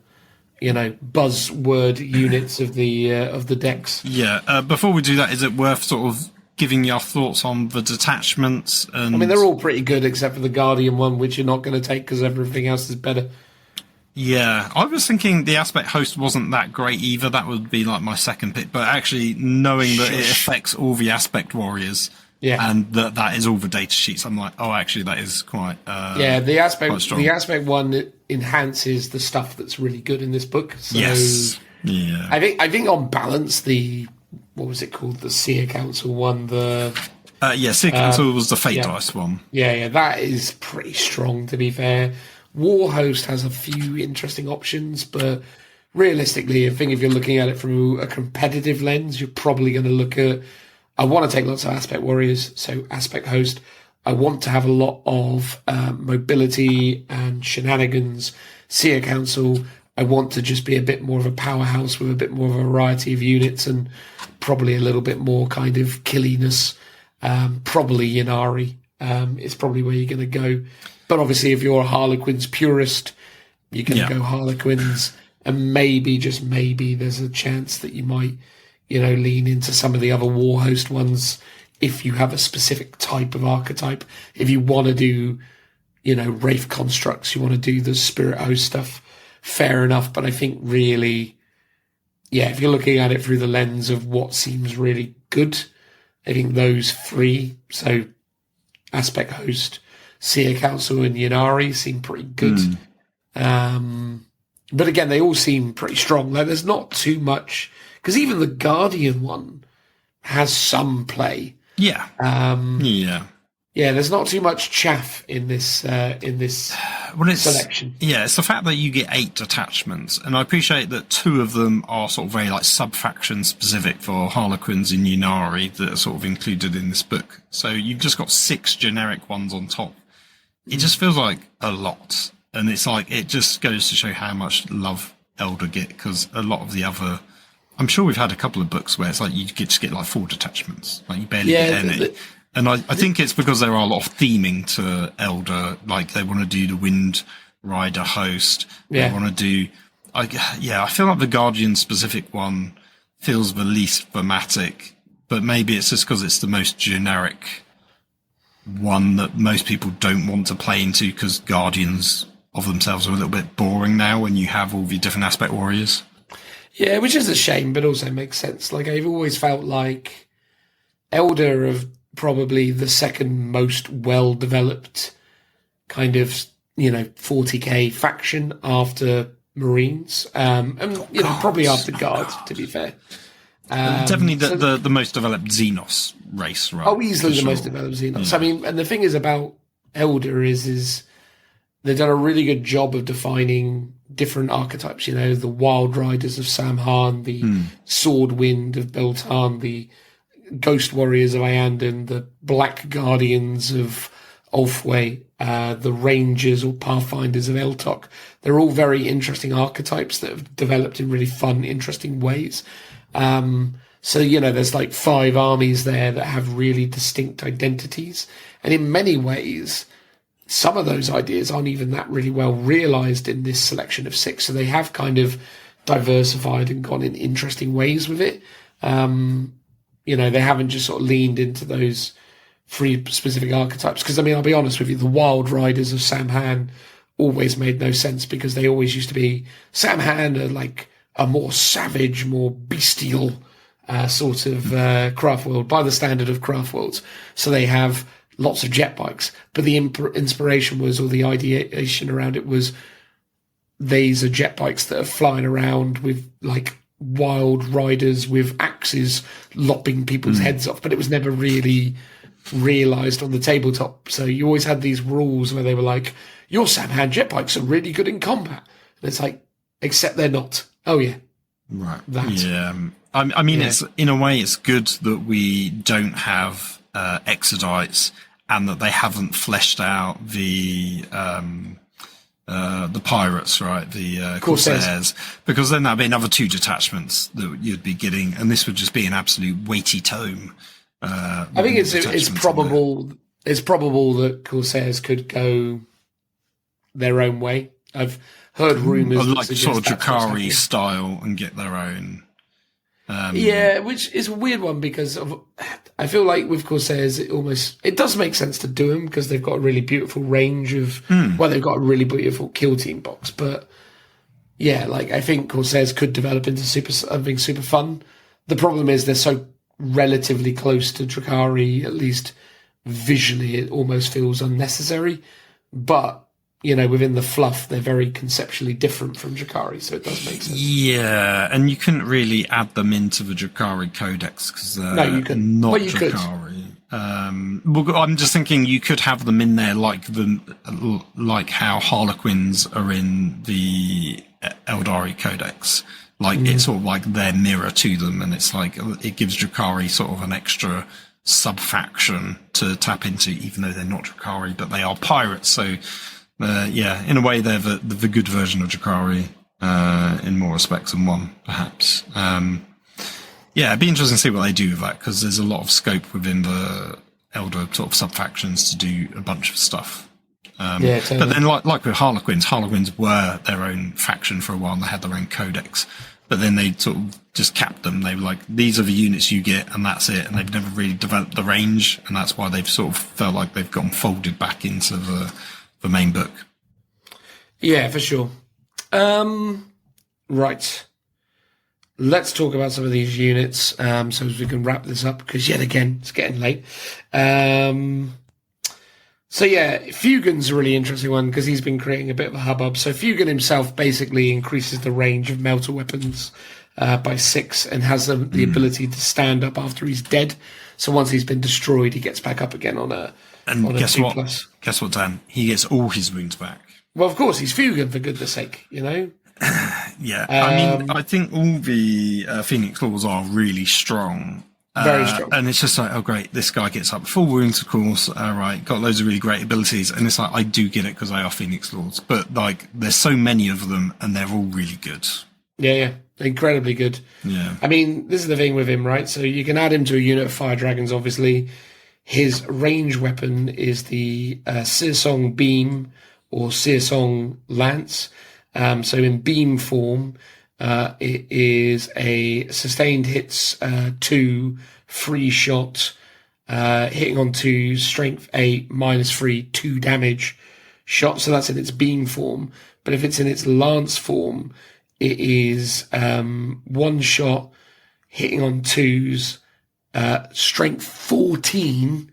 buzzword units of the decks. Yeah. Before we do that, is it worth sort of giving your thoughts on the detachments? And I mean, they're all pretty good except for the Guardian one, which you're not going to take because everything else is better. Yeah, I was thinking the aspect host wasn't that great either. That would be like my second pick. But actually, knowing that it affects all the aspect warriors, and that is all the data sheets, I'm like, oh, actually, that is quite the aspect one enhances the stuff that's really good in this book. So yes, yeah. I think on balance, what was it called? The Seer Council one. Seer Council was the Fate Dice one. Yeah, that is pretty strong. To be fair. Warhost has a few interesting options, but realistically, I think if you're looking at it from a competitive lens, you're probably going to look at, I want to take lots of aspect warriors, so aspect host. I want to have a lot of mobility and shenanigans. Seer Council, I want to just be a bit more of a powerhouse with a bit more of a variety of units and probably a little bit more kind of killiness. Probably Ynnari is probably where you're going to go. But obviously, if you're a Harlequins purist, you're going to go Harlequins, and maybe, just maybe, there's a chance that you might, lean into some of the other Warhost ones if you have a specific type of archetype. If you want to do, Wraith constructs, you want to do the Spirit Host stuff, fair enough. But I think really, if you're looking at it through the lens of what seems really good, I think those three, so Aspect Host, Seer Council and Ynnari seem pretty good. But again, they all seem pretty strong. Like, there's not too much, because even the Guardian one has some play. Yeah. There's not too much chaff in this selection. Yeah, it's the fact that you get 8 detachments, and I appreciate that 2 of them are sort of very like sub-faction specific for Harlequins and Ynnari that are sort of included in this book. So you've just got 6 generic ones on top. It just feels like a lot, and it's like it just goes to show how much love Eldar get, because a lot of the other, I'm sure we've had a couple of books where it's like you just get like 4 detachments, like you barely get any. And I think it's because there are a lot of theming to Eldar, like they want to do the Wind Rider host, they want to do, I feel like the Guardian specific one feels the least thematic, but maybe it's just because it's the most generic one that most people don't want to play into, because Guardians of themselves are a little bit boring now when you have all the different aspect warriors. Yeah, which is a shame, but also makes sense. Like, I've always felt like Eldar are probably the second most well-developed kind of, 40k faction after Marines. And, probably after Guard, to be fair. Definitely the most developed Xenos race, right? Oh, easily the most developed Xenos. I mean, and the thing is about Eldar is they've done a really good job of defining different archetypes. The Wild Riders of Samhain, the Swordwind of Beltane, the Ghost Warriors of Iandan, the Black Guardians of Ulfway, the Rangers or Pathfinders of Eltok. They're all very interesting archetypes that have developed in really fun, interesting ways. So, there's like 5 armies there that have really distinct identities. And in many ways, some of those ideas aren't even that really well realized in this selection of 6. So they have kind of diversified and gone in interesting ways with it. They haven't just sort of leaned into those 3 specific archetypes. Because, I mean, I'll be honest with you, the Wild Riders of Samhain always made no sense, because they always used to be Samhain are like a more savage, more bestial sort of craft world by the standard of craft worlds. So they have lots of jet bikes, but the inspiration was, or the ideation around it was, these are jet bikes that are flying around with like wild riders with axes lopping people's heads off, but it was never really realized on the tabletop. So you always had these rules where they were like, your Samhain jet bikes are really good in combat, and it's like, except they're not. Oh yeah, right. That. Yeah. I mean, it's in a way, it's good that we don't have Exodites, and that they haven't fleshed out the pirates, right? The Corsairs, because then that'd be another 2 detachments that you'd be getting, and this would just be an absolute weighty tome. I think it's probable that Corsairs could go their own way. I've heard rumours like sort of Drakari style and get their own. Which is a weird one, because I feel like with Corsairs it does make sense to do them, because they've got a really beautiful range of they've got a really beautiful kill team box. But yeah, like I think Corsairs could develop into something super fun. The problem is they're so relatively close to Drakari, at least visually, it almost feels unnecessary. But within the fluff, they're very conceptually different from Drakari, so it does make sense. Yeah, and you couldn't really add them into the Drakari Codex, because they're not Drakari. Well, I'm just thinking you could have them in there like how Harlequins are in the Aeldari Codex. Like it's sort of like their mirror to them, and it's like it gives Drakari sort of an extra sub-faction to tap into, even though they're not Drakari, but they are pirates. So in a way, they're the good version of Drakari in more respects than one, perhaps. It'd be interesting to see what they do with that, because there's a lot of scope within the Elder sort of sub-factions to do a bunch of stuff. Totally. But then, like with Harlequins were their own faction for a while, and they had their own codex. But then they sort of just capped them. They were like, these are the units you get, and that's it. And they've never really developed the range, and that's why they've sort of felt like they've gone folded back into the main book. Yeah, for sure. Right. Let's talk about some of these units, so as we can wrap this up, because yet again, it's getting late. Fugin's a really interesting one, because he's been creating a bit of a hubbub. So Fugin himself basically increases the range of melter weapons by 6, and has the ability to stand up after he's dead. So once he's been destroyed, he gets back up again on a guess 2+. What? Guess what, Dan? He gets all his wounds back. Well, of course, he's Fugin, for goodness sake, Yeah, I mean, I think all the Phoenix Claws are really strong. Very strong. And it's just like, oh, great, this guy gets up full wounds, of course. All right, got loads of really great abilities. And it's like, I do get it, because they are Phoenix Claws. But, like, there's so many of them, and they're all really good. Yeah. Incredibly good. Yeah. I mean, this is the thing with him, right? So you can add him to a unit of fire dragons, obviously. His range weapon is the Searsong Beam, or Searsong Lance. So in beam form, it is a sustained hits 2, free shot, hitting on 2, strength 8, -3, 2 damage shot. So that's in its beam form. But if it's in its lance form, it is 1 shot, hitting on 2s, strength 14,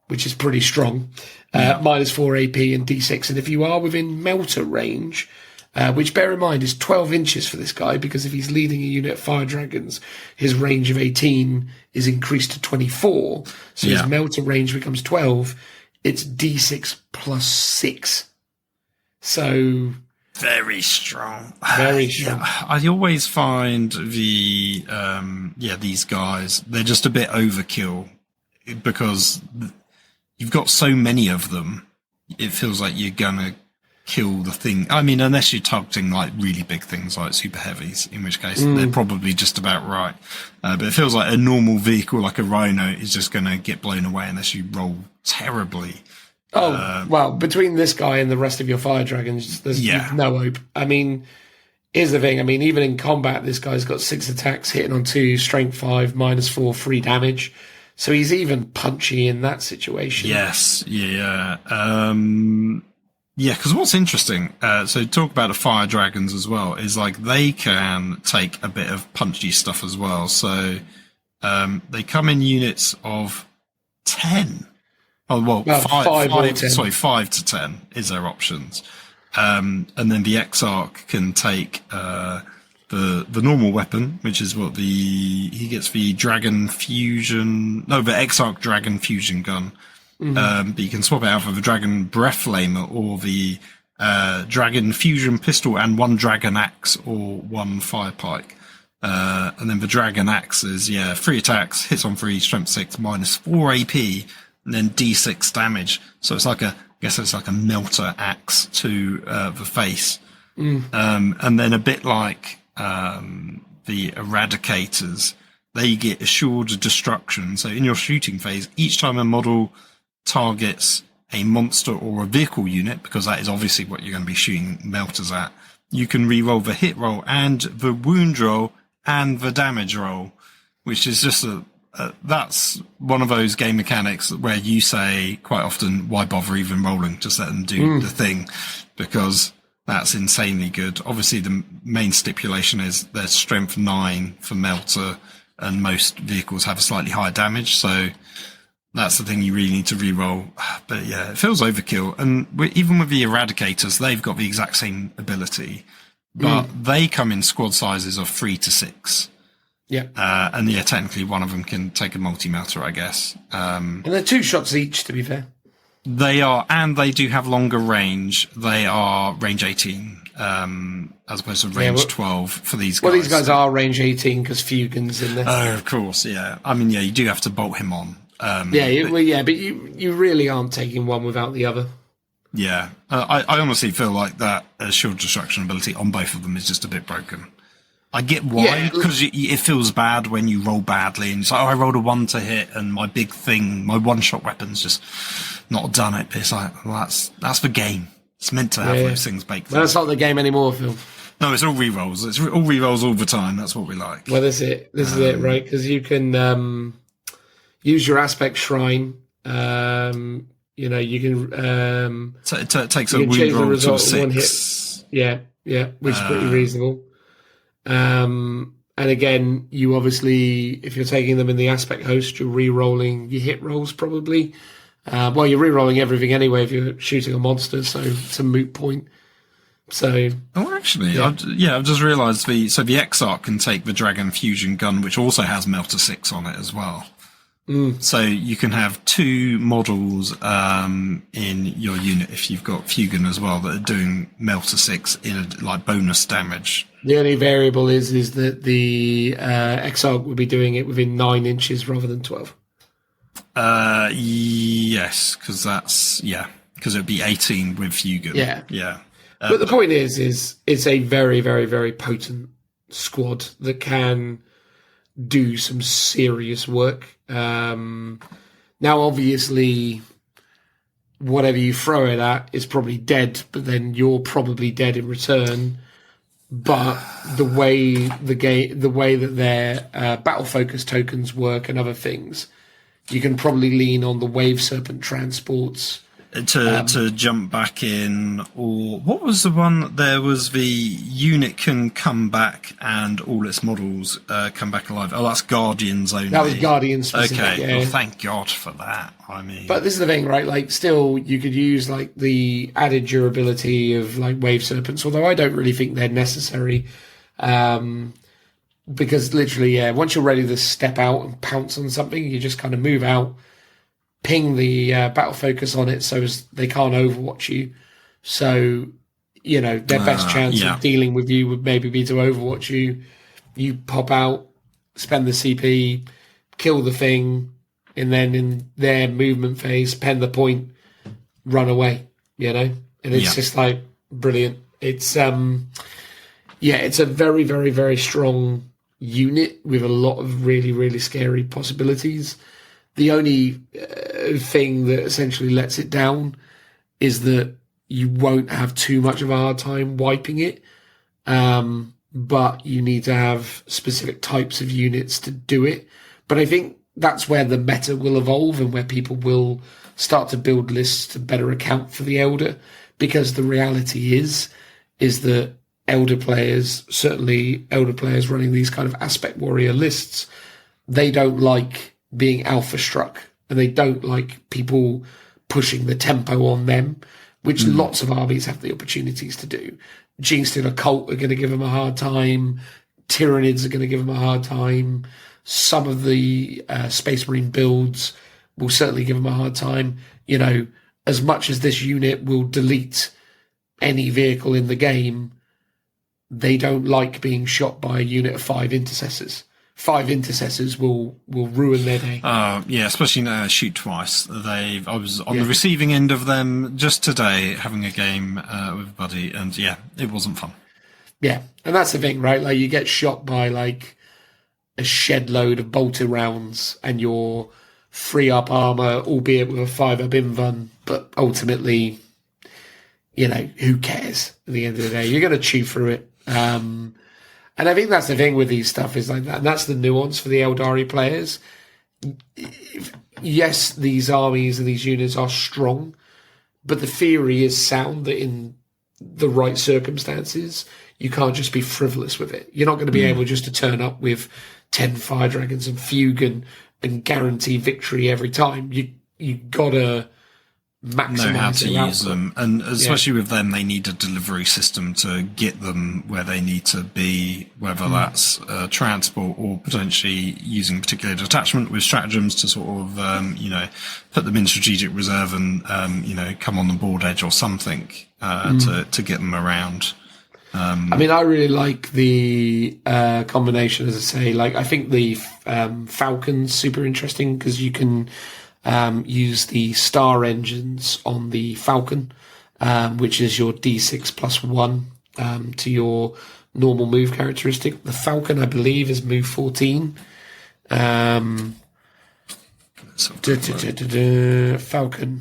which is pretty strong, -4 AP and D6. And if you are within melter range, which bear in mind is 12 inches for this guy, because if he's leading a unit of fire dragons, his range of 18 is increased to 24. So his melter range becomes 12. It's D6 plus 6. So very strong. Very strong. I always find these guys, they're just a bit overkill, because you've got so many of them. It feels like you're gonna kill the thing. I mean, unless you're targeting like really big things like super heavies, in which case they're probably just about right. But it feels like a normal vehicle like a Rhino is just going to get blown away unless you roll terribly. Well, between this guy and the rest of your fire dragons, there's no hope. I mean, here's the thing. I mean, even in combat, this guy's got 6 attacks, hitting on 2, strength 5, -4, 3 damage. So he's even punchy in that situation. Yes, yeah. Yeah, because what's interesting, so talk about the fire dragons as well, is like they can take a bit of punchy stuff as well. So they come in units of 10. Oh, well, five to 10 is their options. And then the Exarch can take the normal weapon, which is what he gets the Dragon Fusion. No, the Exarch Dragon Fusion gun. But you can swap it out for the Dragon Breath Flamer or the Dragon Fusion Pistol and 1 Dragon Axe or 1 Fire Pike. And then the Dragon Axe is 3 attacks, hits on 3, strength 6, -4 AP, and then D6 damage. So it's like I guess it's like a melter axe to the face. And then a bit like the Eradicators, they get assured destruction. So in your shooting phase, each time a model targets a monster or a vehicle unit, because that is obviously what you're going to be shooting melters at, you can re-roll the hit roll and the wound roll and the damage roll, which is just that's one of those game mechanics where you say quite often, why bother even rolling? Just let them do the thing, because that's insanely good. Obviously, the main stipulation is there's strength 9 for melter, and most vehicles have a slightly higher damage, so that's the thing you really need to re-roll. But yeah, it feels overkill. And even with the Eradicators, they've got the exact same ability, but they come in squad sizes of 3 to 6. Yeah. And yeah, technically one of them can take a multi-melter, I guess. And they're 2 shots each, to be fair. They are, and they do have longer range. They are range 18, as opposed to range 12 for these guys. Well, these guys are range 18 because Fugan's in there. Oh, of course, yeah. I mean, yeah, you do have to bolt him on. But you really aren't taking one without the other. Yeah, I honestly feel like that shield destruction ability on both of them is just a bit broken. I get why, because it feels bad when you roll badly, and it's like, I rolled a 1 to hit, and my big thing, my one-shot weapon's just not done it. But it's like, well, that's the game. It's meant to have those things baked in. That's not the game anymore, Phil. No, it's all rerolls. It's all rerolls all the time. That's what we like. Well, that's it. This is it, right? Because you can use your aspect shrine. You can. It takes a wound roll to a 6. Yeah, which is pretty reasonable. And again, you obviously, if you're taking them in the aspect host, you're re-rolling your hit rolls probably. Well, you're re-rolling everything anyway if you're shooting a monster, so it's a moot point. So, actually, I've just realised the Exarch can take the Dragon Fusion gun, which also has Melter 6 on it as well. So you can have 2 models in your unit if you've got Fugan as well that are doing Melter 6 in like bonus damage. The only variable is that the Exarch will be doing it within 9 inches rather than 12. Yes, because because it'd be 18 with Fugan. Yeah. But the point is it's a very, very, very potent squad that can do some serious work. Now, obviously, whatever you throw it at is probably dead, but then you're probably dead in return. But the way that their battle focus tokens work and other things, you can probably lean on the Wave Serpent transports to jump back in. Or what was the one? There was the unit can come back and all its models come back alive. Oh, that's Guardians only. That was Guardians specific. Okay, yeah. well, thank God for that. I mean, but this is the thing, right? Like, still, you could use like the added durability of like Wave Serpents, although I don't really think they're necessary. Because literally, once you're ready to step out and pounce on something, you just kind of move out, ping the battle focus on it so as they can't overwatch you. So, their best chance of dealing with you would maybe be to overwatch you. You pop out, spend the CP, kill the thing, and then in their movement phase, pen the point, run away, And it's just like brilliant. It's, it's a very, very, very strong unit with a lot of really, really scary possibilities. The only thing that essentially lets it down is that you won't have too much of a hard time wiping it. but you need to have specific types of units to do it. But I think that's where the meta will evolve and where people will start to build lists to better account for the Elder, because the reality is that Elder players, certainly Elder players running these kind of aspect warrior lists, they don't like being alpha struck, and they don't like people pushing the tempo on them, which lots of armies have the opportunities to do. Genestealer Cult are going to give them a hard time. Tyranids are going to give them a hard time. Some of the Space Marine builds will certainly give them a hard time. You know, as much as this unit will delete any vehicle in the game, they don't like being shot by a unit of 5 intercessors. 5 intercessors will ruin their day. Yeah, especially shoot twice. I was on the receiving end of them just today, having a game with a buddy, and yeah, it wasn't fun. Yeah, and that's the thing, right? Like, you get shot by like a shed load of bolter rounds, and you're 3-up armor, albeit with a 5-up invuln, but ultimately, you know, who cares at the end of the day? You're going to chew through it. And I think that's the thing with these stuff is like that. And that's the nuance for the Aeldari players. Yes, these armies and these units are strong, but the theory is sound that in the right circumstances, you can't just be frivolous with it. You're not going to be able just to turn up with 10 fire dragons and fugue and guarantee victory every time. You gotta maximize know how to use output. them, and especially with them, they need a delivery system to get them where they need to be, whether that's transport or potentially using a particular detachment with stratagems to sort of put them in strategic reserve and come on the board edge or something to get them around. I mean, I really like the combination, as I say. Like, I think the Falcon's super interesting because you can use the star engines on the Falcon, which is your D6 plus 1 to your normal move characteristic. The Falcon, I believe, is move 14. Falcon,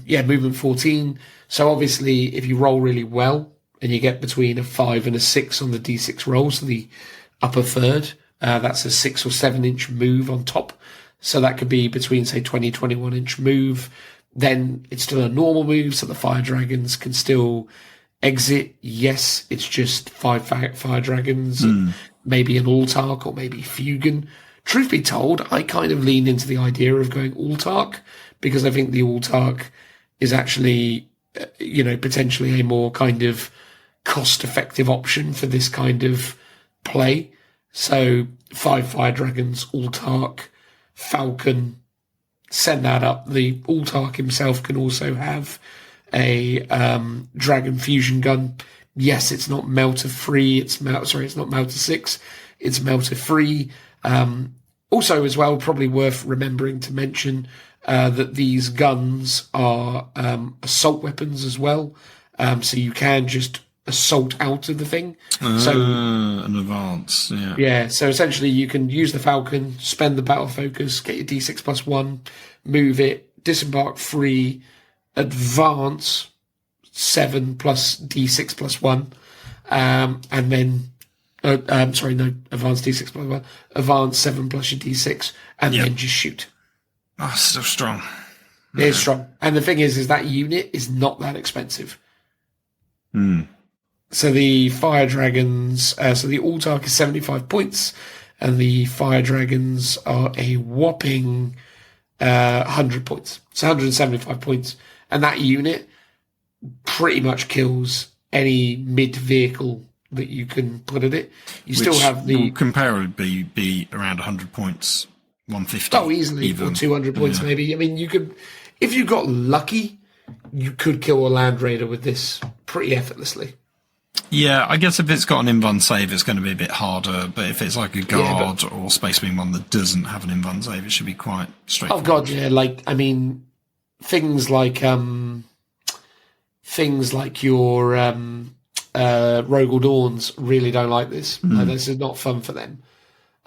yeah, movement 14. So obviously, if you roll really well and you get between a 5 and a 6 on the D6 roll, so the upper third, that's a 6 or 7 inch move on top. So that could be between, say, 20, 21 inch move. Then it's still a normal move, so the fire dragons can still exit. Yes, it's just 5 fire dragons, and maybe an Altark or maybe Fugan. Truth be told, I kind of lean into the idea of going Altark because I think the Altark is actually, potentially a more kind of cost-effective option for this kind of play. So 5 fire dragons, Altark, Falcon, send that up. The Altark himself can also have a dragon fusion gun. Yes, it's not melter free. It's not melter 6. It's melter free. Also, as well, probably worth remembering to mention that these guns are assault weapons as well. So you can just assault out of the thing. An advance, yeah. Yeah, so essentially you can use the Falcon, spend the battle focus, get your D6 plus 1, move it, disembark free, advance 7 plus D6 plus 1, and then, advance D6 plus 1, advance 7 plus your D6, and then just shoot. Oh, still strong. It is strong. And the thing is that unit is not that expensive. So the fire dragons, so the Altark is 75 points, and the fire dragons are a whopping 100 points. So 175 points. And that unit pretty much kills any mid-vehicle that you can put at it. You still have the... will comparably be around 100 points, 150. Oh, easily, even. or 200 points maybe. I mean, you could... If you got lucky, you could kill a Land Raider with this pretty effortlessly. Yeah, I guess if it's got an invuln save, it's going to be a bit harder. But if it's like a guard or Space Marine one that doesn't have an invuln save, it should be quite straightforward. Oh god, yeah. Like, I mean, things like your Rogal Dawns really don't like this. Like, this is not fun for them.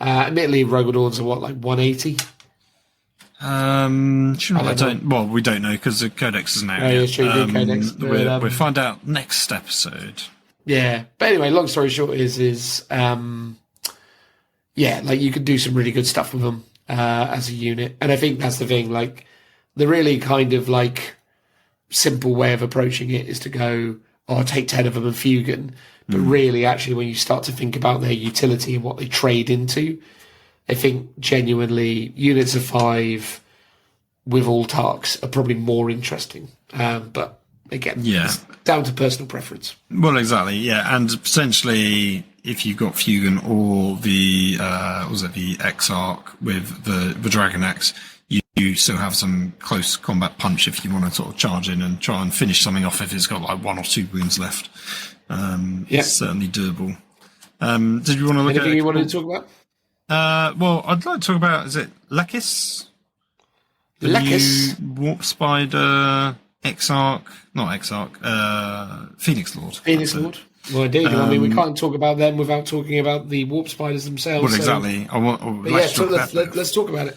Admittedly, Rogal Dawns are what, like 180? We don't know because the Codex isn't out yet. Yeah, sure, Codex. We'll find out next episode. Yeah, but anyway, long story short is yeah, like you could do some really good stuff with them as a unit, and I think that's the thing. Like the really kind of like simple way of approaching it is to go, oh, take 10 of them and Fugan. But really, actually, when you start to think about their utility and what they trade into, I think genuinely units of 5 with all tarks are probably more interesting. But again, it's down to personal preference. Well, exactly, yeah, and potentially if you've got Fugan or the the Exarch with the Dragon Axe, you still have some close combat punch if you want to sort of charge in and try and finish something off if it's got like 1 or 2 wounds left. It's certainly doable. Did you want to look Anything at you wanted to talk about? Well, I'd like to talk about, is it Lekis? The Lekis? new Warp Spider Exarch, not Exarch, Phoenix Lord. Phoenix Lord. Well, indeed. I mean, we can't talk about them without talking about the Warp Spiders themselves. Well, exactly. Let's talk about it.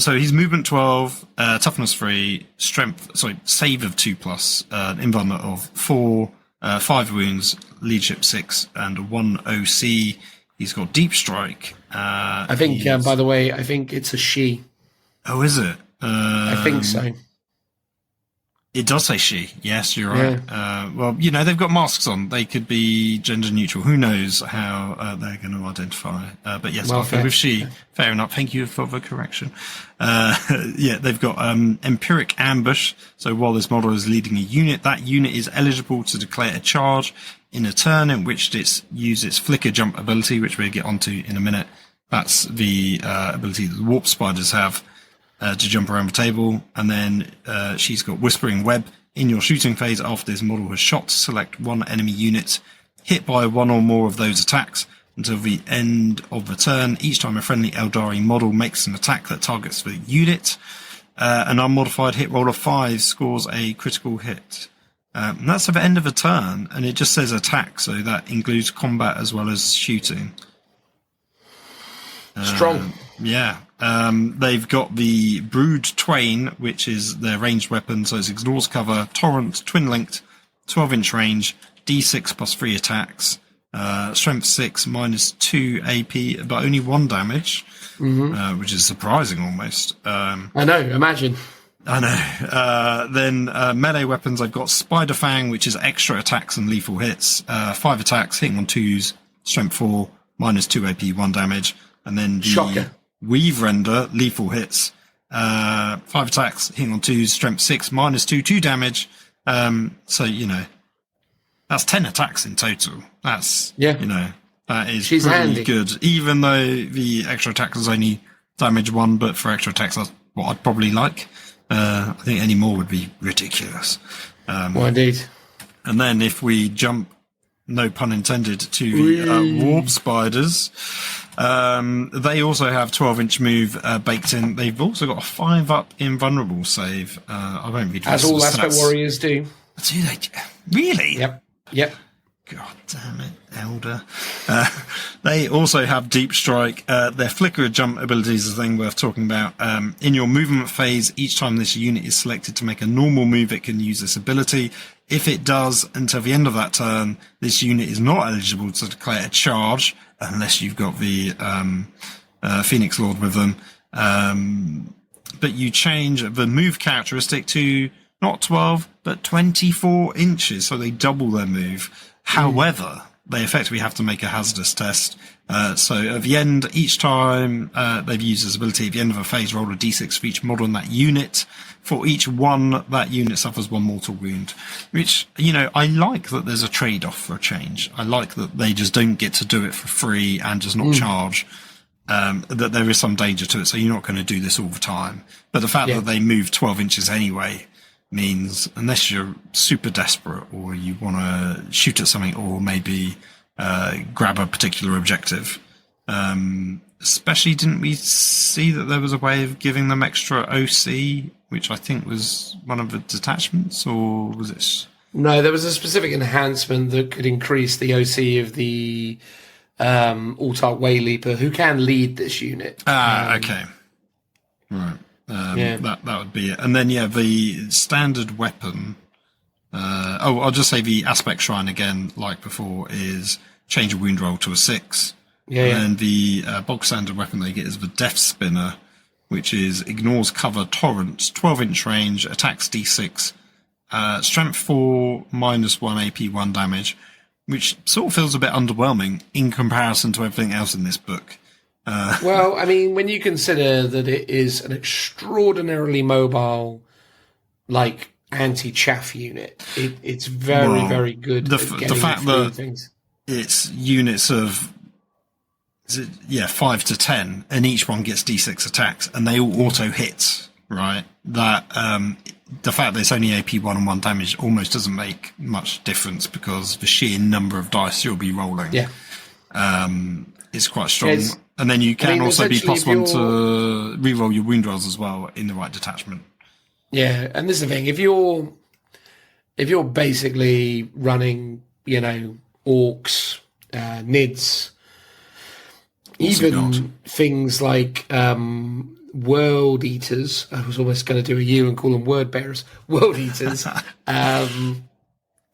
So he's movement 12, toughness 3, save of 2+, invulnerable of 4, 5 wounds, leadership 6, and 1 OC. He's got deep strike. I think, by the way, I think it's a she. Oh, is it? I think so. It does say she. Yes, you're right. Yeah. Well, you know, they've got masks on. They could be gender neutral. Who knows how they're going to identify. But yes, I'll go with she. Fair enough. Thank you for the correction. Yeah, they've got Empiric Ambush. So while this model is leading a unit, that unit is eligible to declare a charge in a turn in which it's use its Flicker Jump ability, which we'll get onto in a minute. That's the ability that the Warp Spiders have. To jump around the table, and then she's got Whispering Web. In your shooting phase, after this model has shot, select one enemy unit hit by 1 or more of those attacks until the end of the turn. Each time a friendly Aeldari model makes an attack that targets the unit, an unmodified hit roll of 5 scores a critical hit. And that's at the end of a turn, and it just says attack, so that includes combat as well as shooting. Strong. Yeah. They've got the Brood Twain, which is their ranged weapon, so it's ignores cover, torrent, twin linked, 12-inch range, D6 plus 3 attacks, strength 6 minus 2 AP, but only 1 damage, which is surprising almost. I know, imagine. I know. Then melee weapons, I've got Spider Fang, which is extra attacks and lethal hits, 5 attacks, hitting on 2s, strength 4, minus 2 AP, 1 damage, and then the Shocker. Weave Render, lethal hits, 5 attacks, hitting on 2s, strength 6, minus 2, 2 damage. So, you know, that's 10 attacks in total. That's, you know, that is She's pretty handy. good. Even though the extra attack is only damage 1, but for extra attacks, that's what I'd probably like. I think any more would be ridiculous. Well, indeed. And then if we jump, no pun intended, to the Warp Spiders, they also have 12-inch move baked in. They've also got a 5-up invulnerable save. I won't read As all Aspect Warriors do. Do they? Really? Yep. God damn it, Elder. They also have Deep Strike. Their Flicker Jump ability is a thing worth talking about. In your movement phase, each time this unit is selected to make a normal move, it can use this ability. If it does, until the end of that turn, this unit is not eligible to declare a charge, unless you've got the Phoenix Lord with them. But you change the move characteristic to not 12, but 24 inches, so they double their move. However, they effectively have to make a hazardous test. So at the end, each time they've used this ability, at the end of a phase, roll a d6 for each model in that unit. For each one, that unit suffers 1 mortal wound. Which, you know, I like that there's a trade-off for a change. I like that they just don't get to do it for free and just not charge. That there is some danger to it, so you're not going to do this all the time. But the fact that they move 12 inches anyway means, unless you're super desperate or you want to shoot at something or maybe grab a particular objective, especially didn't we see that there was a way of giving them extra OC, which I think was one of the detachments, or was it? No, there was a specific enhancement that could increase the OC of the Altark Wayleaper, who can lead this unit. Okay. Right. That would be it. And then, the standard weapon I'll just say the aspect shrine again, like before, is change a wound roll to a 6. And the bog standard weapon they get is the Death Spinner, which is ignores cover, torrents, 12-inch range, attacks d6, strength 4, -1 AP 1 damage, which sort of feels a bit underwhelming in comparison to everything else in this book. Well, I mean, when you consider that it is an extraordinarily mobile, like, anti-chaff unit, it's very, very good The at getting fact through that things. it's units of 5 to 10, and each one gets d6 attacks, and they all auto hit, right? That the fact that it's only AP 1 and 1 damage almost doesn't make much difference because the sheer number of dice you'll be rolling is quite strong. And then you can also be +1 to reroll your wound rolls as well in the right detachment. Yeah, and this is the thing: if you're basically running, orcs, nids, even things like world eaters. I was almost going to do a U and call them word bearers. World eaters.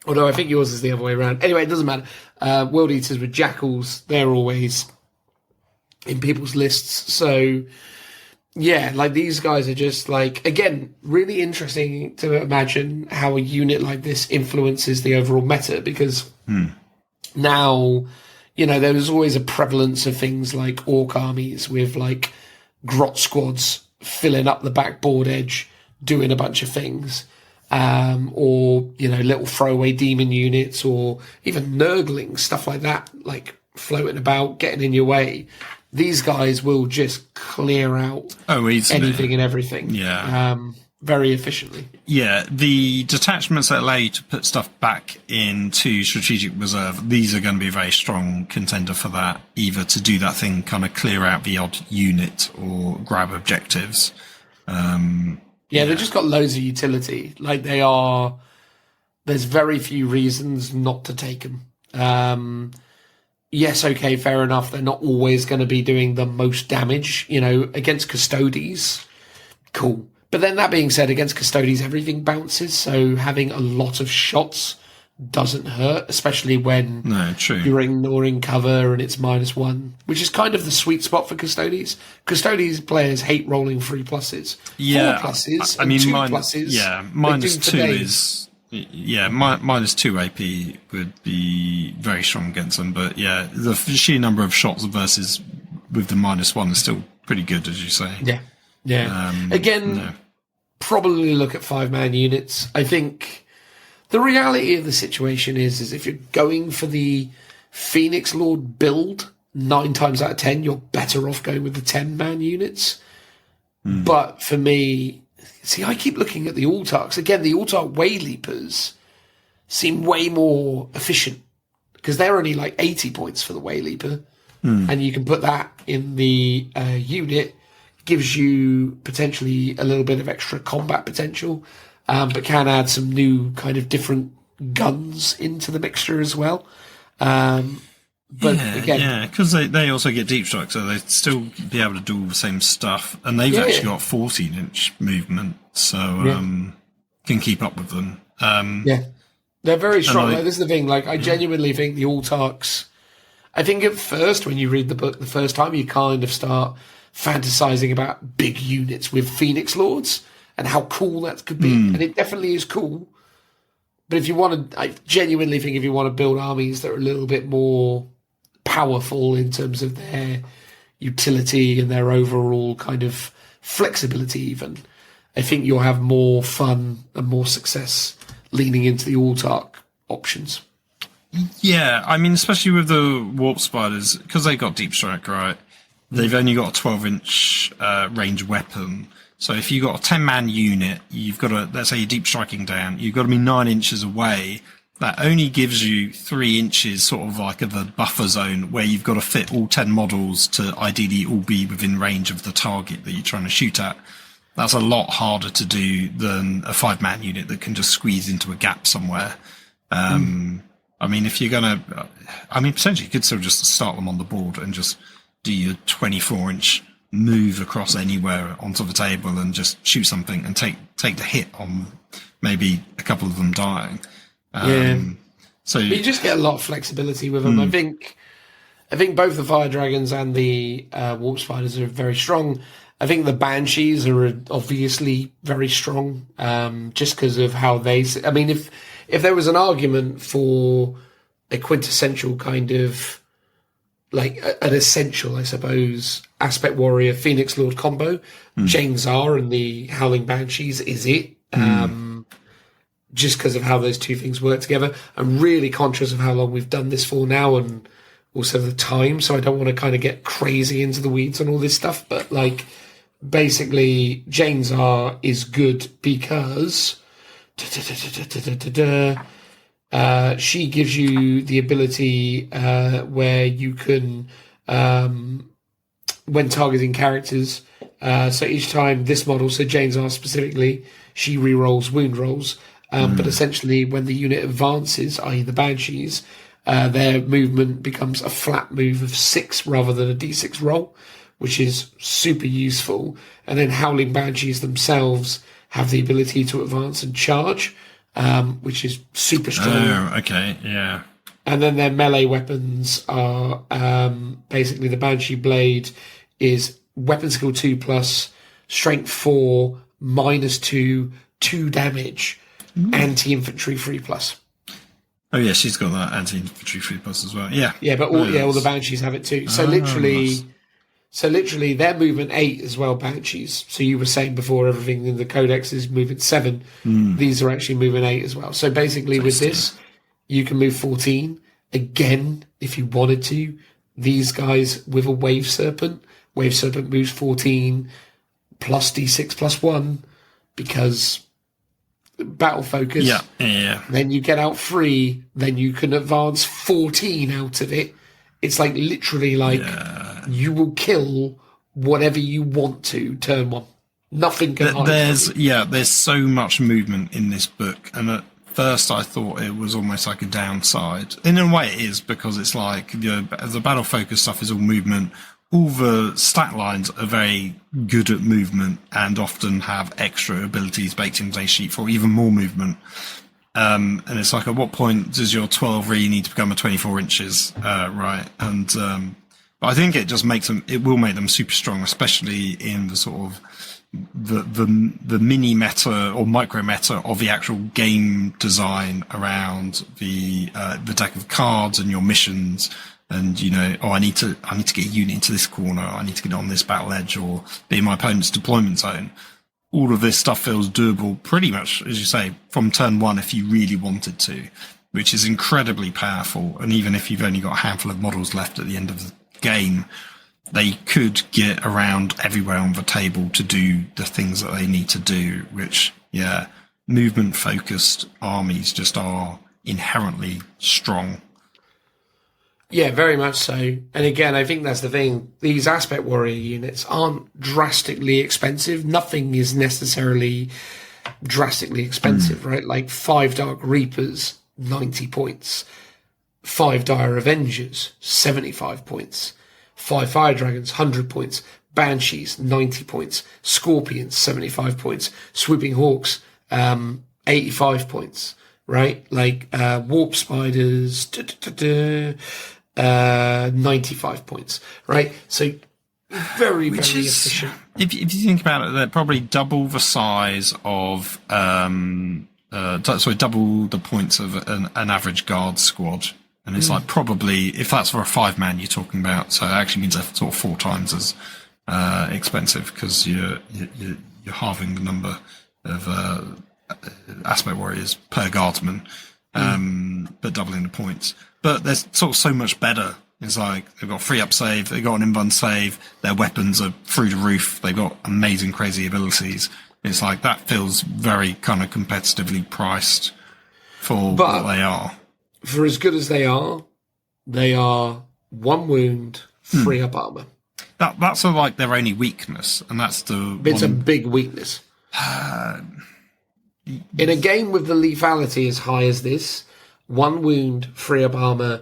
Although I think yours is the other way around. Anyway, it doesn't matter. World eaters with jackals, they're always in people's lists. So, yeah, like these guys are just like, again, really interesting to imagine how a unit like this influences the overall meta because now, there was always a prevalence of things like orc armies with like grot squads filling up the backboard edge, doing a bunch of things. Or, little throwaway demon units or even nurglings, stuff like that, like floating about, getting in your way. These guys will just clear out anything and everything. Yeah. Very efficiently. Yeah, the detachments that allow you to put stuff back into strategic reserve, these are going to be a very strong contender for that, either to do that thing, kind of clear out the odd unit or grab objectives. Yeah, they've just got loads of utility. Like there's very few reasons not to take them. Yes, okay, fair enough. They're not always going to be doing the most damage, against Custodes. Cool. But then that being said, against Custodes, everything bounces. So having a lot of shots doesn't hurt, especially when you're ignoring cover and it's -1, which is kind of the sweet spot for Custodes. Custodes players hate rolling 3 pluses. 4 pluses, and 2 pluses. Yeah, -2 is... Yeah, -2 AP would be very strong against them. But yeah, the sheer number of shots versus with the -1 is still pretty good, as you say. Yeah. Probably look at 5-man units. I think the reality of the situation is if you're going for the Phoenix Lord build, 9 times out of 10, you're better off going with the 10-man units. But for me, I keep looking at the Autarchs. Again, the Autarch Wayleapers seem way more efficient because they're only like 80 points for the Wayleaper. And you can put that in the unit. Gives you potentially a little bit of extra combat potential, but can add some new kind of different guns into the mixture as well. Because they also get deep strike, so they still be able to do all the same stuff, and they've actually got 14-inch movement, so can keep up with them. They're very strong. This is the thing. Like, I genuinely think the Autarchs. I think at first, when you read the book the first time, you kind of start fantasizing about big units with Phoenix Lords and how cool that could be. And it definitely is cool. But I genuinely think if you want to build armies that are a little bit more powerful in terms of their utility and their overall kind of flexibility even, I think you'll have more fun and more success leaning into the Autarch options. Yeah, I mean, especially with the Warp Spiders, because they got deep strike, right? They've only got a 12-inch range weapon. So if you've got a 10-man unit, you've got to, let's say you're deep striking down, you've got to be 9 inches away. That only gives you 3 inches sort of like of a buffer zone where you've got to fit all 10 models to ideally all be within range of the target that you're trying to shoot at. That's a lot harder to do than a 5-man unit that can just squeeze into a gap somewhere. I mean, if you're going to... potentially you could still just start them on the board and just do your 24-inch move across anywhere onto the table and just shoot something and take the hit on maybe a couple of them dying. So but you just get a lot of flexibility with them. I think both the Fire Dragons and the Warp Spiders are very strong. I think the Banshees are obviously very strong, just because of how they. I mean, if there was an argument for a quintessential kind of like an essential, I suppose, Aspect Warrior Phoenix Lord combo, Jane Czar and the Howling Banshees is it. Just because of how those two things work together. I'm really conscious of how long we've done this for now and also the time, so I don't want to kind of get crazy into the weeds on all this stuff, but like basically Jane Czar is good because she gives you the ability where you can when targeting characters, so each time this model, so Jane Czar specifically, she re-rolls wound rolls. But essentially, when the unit advances, i.e. the Banshees, their movement becomes a flat move of 6 rather than a d6 roll, which is super useful. And then Howling Banshees themselves have the ability to advance and charge, which is super strong. Oh, okay, yeah. And then their melee weapons are basically the Banshee Blade is weapon skill 2+, strength 4, -2, 2 damage. Anti-infantry 3+. Oh yeah, she's got that anti-infantry 3+ as well. Yeah, yeah, but all the Banshees have it too. So literally, they're movement 8 as well. Banshees. So you were saying before, everything in the Codex is movement 7. These are actually movement 8 as well. So basically, with this, you can move 14 again if you wanted to. These guys with a Wave Serpent. Wave Serpent moves 14 plus d6 plus 1 because battle focus. Yeah. Then you get out 3, then you can advance 14 out of it. It's like literally like you will kill whatever you want to turn 1. Nothing can hide. There's so much movement in this book, and at first I thought it was almost like a downside. In a way it is, because it's like the battle focus stuff is all movement. All the stat lines are very good at movement and often have extra abilities baked into a sheet for even more movement. And it's like, at what point does your 12 really need to become a 24 inches, right? And but I think it just will make them super strong, especially in the sort of the mini meta or micro meta of the actual game design around the deck of cards and your missions. And, I need to get a unit into this corner, I need to get on this battle edge or be in my opponent's deployment zone. All of this stuff feels doable pretty much, as you say, from turn 1 if you really wanted to, which is incredibly powerful. And even if you've only got a handful of models left at the end of the game, they could get around everywhere on the table to do the things that they need to do, which, movement-focused armies just are inherently strong. Yeah, very much so. And again, I think that's the thing. These Aspect Warrior units aren't drastically expensive. Nothing is necessarily drastically expensive, right? Like 5 Dark Reapers, 90 points. 5 Dire Avengers, 75 points. 5 Fire Dragons, 100 points. Banshees, 90 points. Scorpions, 75 points. Swooping Hawks, 85 points, right? Like Warp Spiders, 95 points, right? So very efficient. If you think about it, they're probably double the size of double the points of an average guard squad. And it's like, probably, if that's for a 5-man you're talking about, so it actually means they're sort of 4 times as expensive, because you're halving the number of Aspect Warriors per guardsman, but doubling the points. But they're sort of so much better. It's like, they've got free up save, they've got an invuln save, their weapons are through the roof, they've got amazing, crazy abilities. It's like, that feels very kind of competitively priced for what they are. For as good as they are 1 wound, 3 up armor. That's like their only weakness, and that's It's a big weakness. In a game with the lethality as high as this, 1 wound, 3 up armor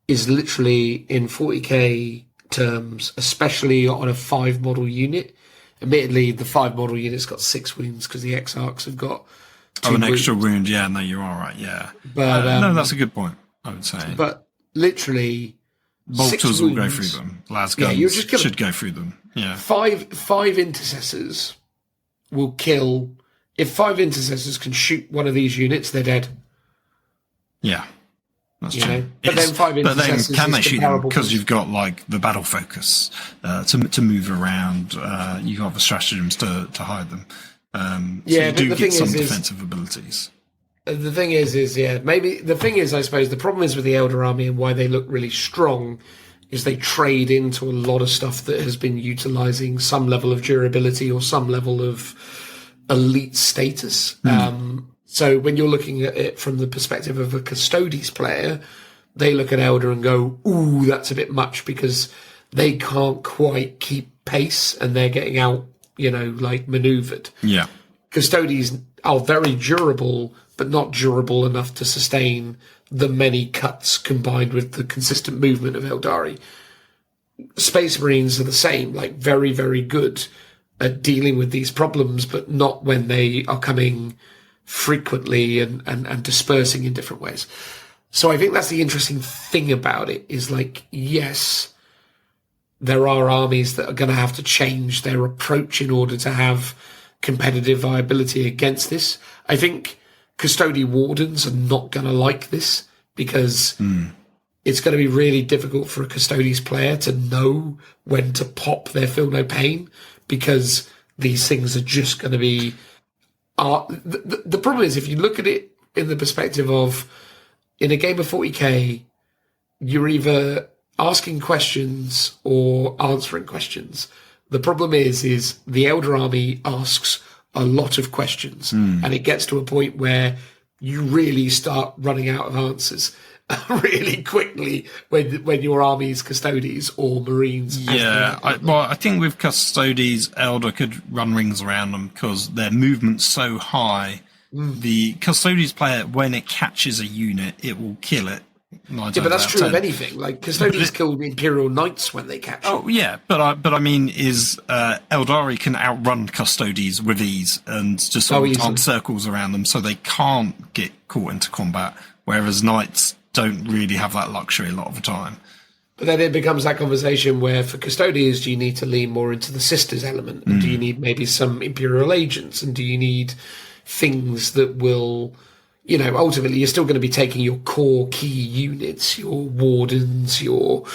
is literally, in 40k terms, especially on a 5 model unit. Admittedly, the 5 model unit's got 6 wounds because the Exarchs have got 2 an extra wounds. wound. Yeah, no, you're all right. Yeah, But no, that's a good point. I would say. But literally, Bolters will go wounds. through them. Lasguns you're just gonna- should go through them. Yeah. Five intercessors will kill. If 5 intercessors can shoot one of these units, they're dead. Yeah. That's You true. know? But then 5 But then intercessors can is they shoot them? comparable Because to- you've got like the battle focus to move around. You've got the stratagems to hide them. So Yeah, you but do the get thing some is defensive abilities. The thing is, yeah, maybe the thing is, I suppose the problem is with the Elder Army and why they look really strong is they trade into a lot of stuff that has been utilizing some level of durability or some level of elite status. So when you're looking at it from the perspective of a Custodes player, they look at Elder and go, ooh, that's a bit much because they can't quite keep pace and they're getting out, like maneuvered. Yeah. Custodes are very durable, but not durable enough to sustain the many cuts combined with the consistent movement of Aeldari. Space Marines are the same, like very, very good at dealing with these problems, but not when they are coming frequently and dispersing in different ways. So I think that's the interesting thing about it is like, yes, there are armies that are going to have to change their approach in order to have competitive viability against this. I think Custodian Wardens are not going to like this because it's going to be really difficult for a Custodes player to know when to pop their Feel No Pain because these things are just going to be... The problem is if you look at it in the perspective of in a game of 40k, you're either asking questions or answering questions. The problem is the Elder Army asks a lot of questions, and it gets to a point where you really start running out of answers really quickly when your army is Custodes or Marines. Yeah, I think with Custodes, Elder could run rings around them because their movement's so high. The Custodes player, when it catches a unit, it will kill it. Yeah, but that's true of anything. Like Custodes kill Imperial Knights when they catch. Oh yeah, but I mean, Aeldari can outrun Custodes with ease and just sort of dance circles around them, so they can't get caught into combat. Whereas Knights don't really have that luxury a lot of the time. But then it becomes that conversation where for Custodes, do you need to lean more into the Sisters element? And do you need maybe some Imperial agents? And do you need things that will... ultimately, you're still going to be taking your core key units, your wardens, your,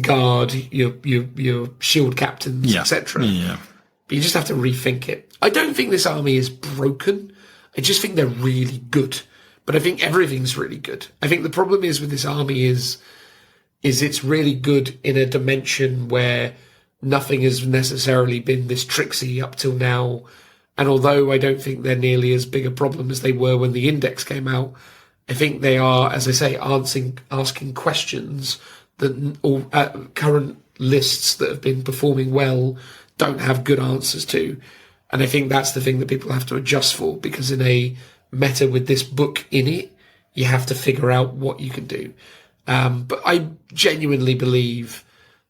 guard, your shield captains, etc. Yeah. But you just have to rethink it. I don't think this army is broken. I just think they're really good. But I think everything's really good. I think the problem is with this army is it's really good in a dimension where nothing has necessarily been this tricksy up till now. And although I don't think they're nearly as big a problem as they were when the Index came out, I think they are, as I say, asking questions that all current lists that have been performing well don't have good answers to. And I think that's the thing that people have to adjust for, because in a meta with this book in it, you have to figure out what you can do. But I genuinely believe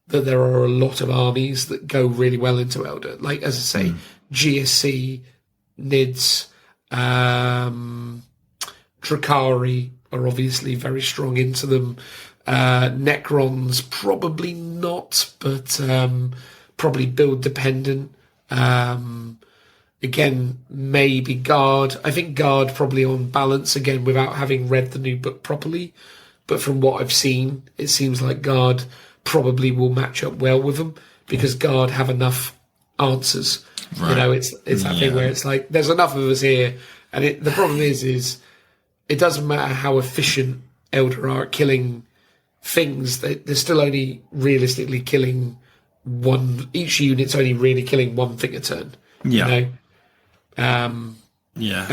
that there are a lot of armies that go really well into Elder. Like, as I say, GSC, NIDS, Drakari are obviously very strong into them. Necrons, probably not, but probably build dependent. Again, maybe Guard. I think Guard probably on balance, again, without having read the new book properly. But from what I've seen, it seems like Guard probably will match up well with them, because Guard have enough answers. Right. It's that thing where it's like, there's enough of us here. And the problem is it doesn't matter how efficient Elder are at killing things, they're still only realistically killing one. Each unit's only really killing one thing a turn. Yeah. And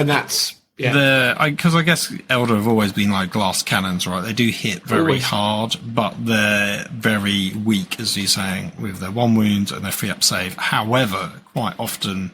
that's because I guess Elder have always been like glass cannons, right? They do hit very hard, but they're very weak, as you're saying, with their 1 wound and their 3-up save. However, quite often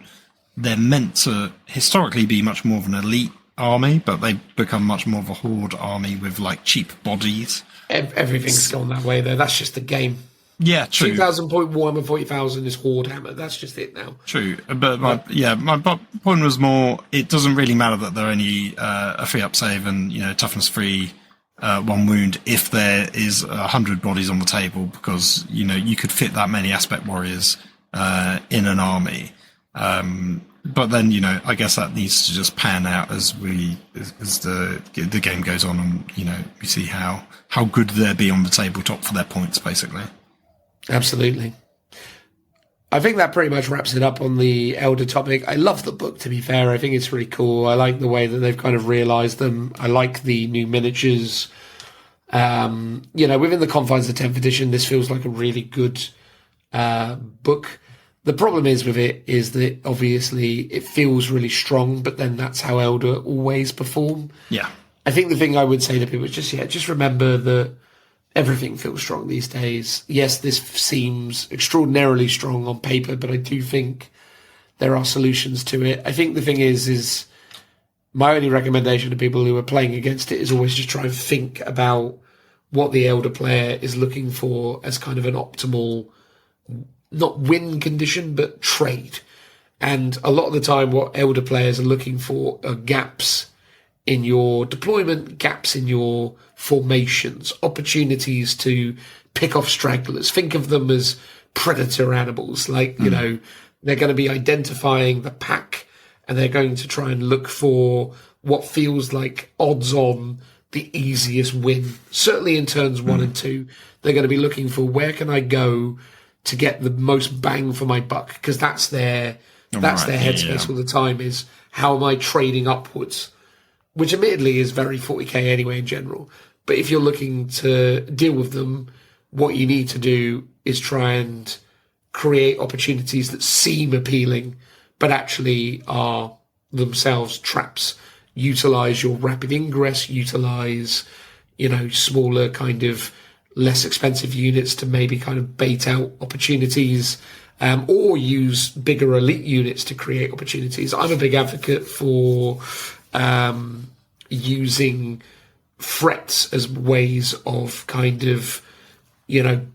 they're meant to historically be much more of an elite army, but they become much more of a horde army with like cheap bodies. Everything's gone that way, though. That's just the game. Yeah, true. 2,000 point Warhammer 40,000 is Horde Hammer. That's just it now. True, but my point was more. It doesn't really matter that they're only a 3-up save and toughness 3, 1 wound if there is 100 bodies on the table, because you could fit that many aspect warriors in an army. But then I guess that needs to just pan out as the game goes on, and we see how good they'll be on the tabletop for their points, basically. Absolutely. I think that pretty much wraps it up on the Elder topic. I love the book, to be fair. I think it's really cool. I like the way that they've kind of realised them. I like the new miniatures. Within the confines of 10th edition, this feels like a really good book. The problem is with it is that obviously it feels really strong, but then that's how Elder always perform. Yeah. I think the thing I would say to people is just remember that everything feels strong these days. Yes, this seems extraordinarily strong on paper, but I do think there are solutions to it. I think the thing is my only recommendation to people who are playing against it is always just try and think about what the Elder player is looking for as kind of an optimal, not win condition, but trade. And a lot of the time what Elder players are looking for are gaps in your deployment, gaps in your formations, opportunities to pick off stragglers. Think of them as predator animals. They're going to be identifying the pack, and they're going to try and look for what feels like odds on the easiest win. Certainly in turns 1 and 2, they're going to be looking for where can I go to get the most bang for my buck, because that's their headspace all the time, is how am I trading upwards, which admittedly is very 40k anyway in general. But if you're looking to deal with them, what you need to do is try and create opportunities that seem appealing, but actually are themselves traps. Utilize your rapid ingress, utilize, smaller kind of less expensive units to maybe kind of bait out opportunities, or use bigger elite units to create opportunities. I'm a big advocate for using threats as ways of kind of,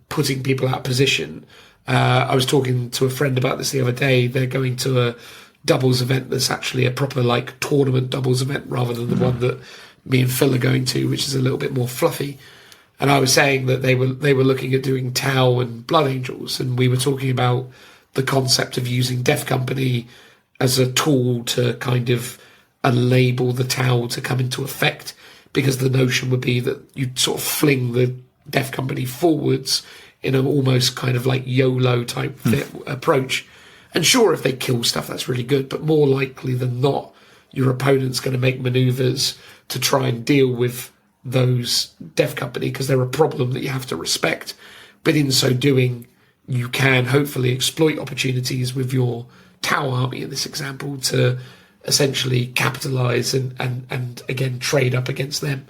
putting people out of position. I was talking to a friend about this the other day. They're going to a doubles event that's actually a proper tournament doubles event rather than the one that me and Phil are going to, which is a little bit more fluffy. And I was saying that they were looking at doing Tau and Blood Angels, and we were talking about the concept of using Death Company as a tool to kind of enable the Tau to come into effect, because the notion would be that you'd sort of fling the Death Company forwards in an almost kind of like YOLO type approach. And sure, if they kill stuff, that's really good, but more likely than not, your opponent's going to make maneuvers to try and deal with those Death Company, because they're a problem that you have to respect. But in so doing, you can hopefully exploit opportunities with your Tau army in this example to essentially capitalize and again trade up against them.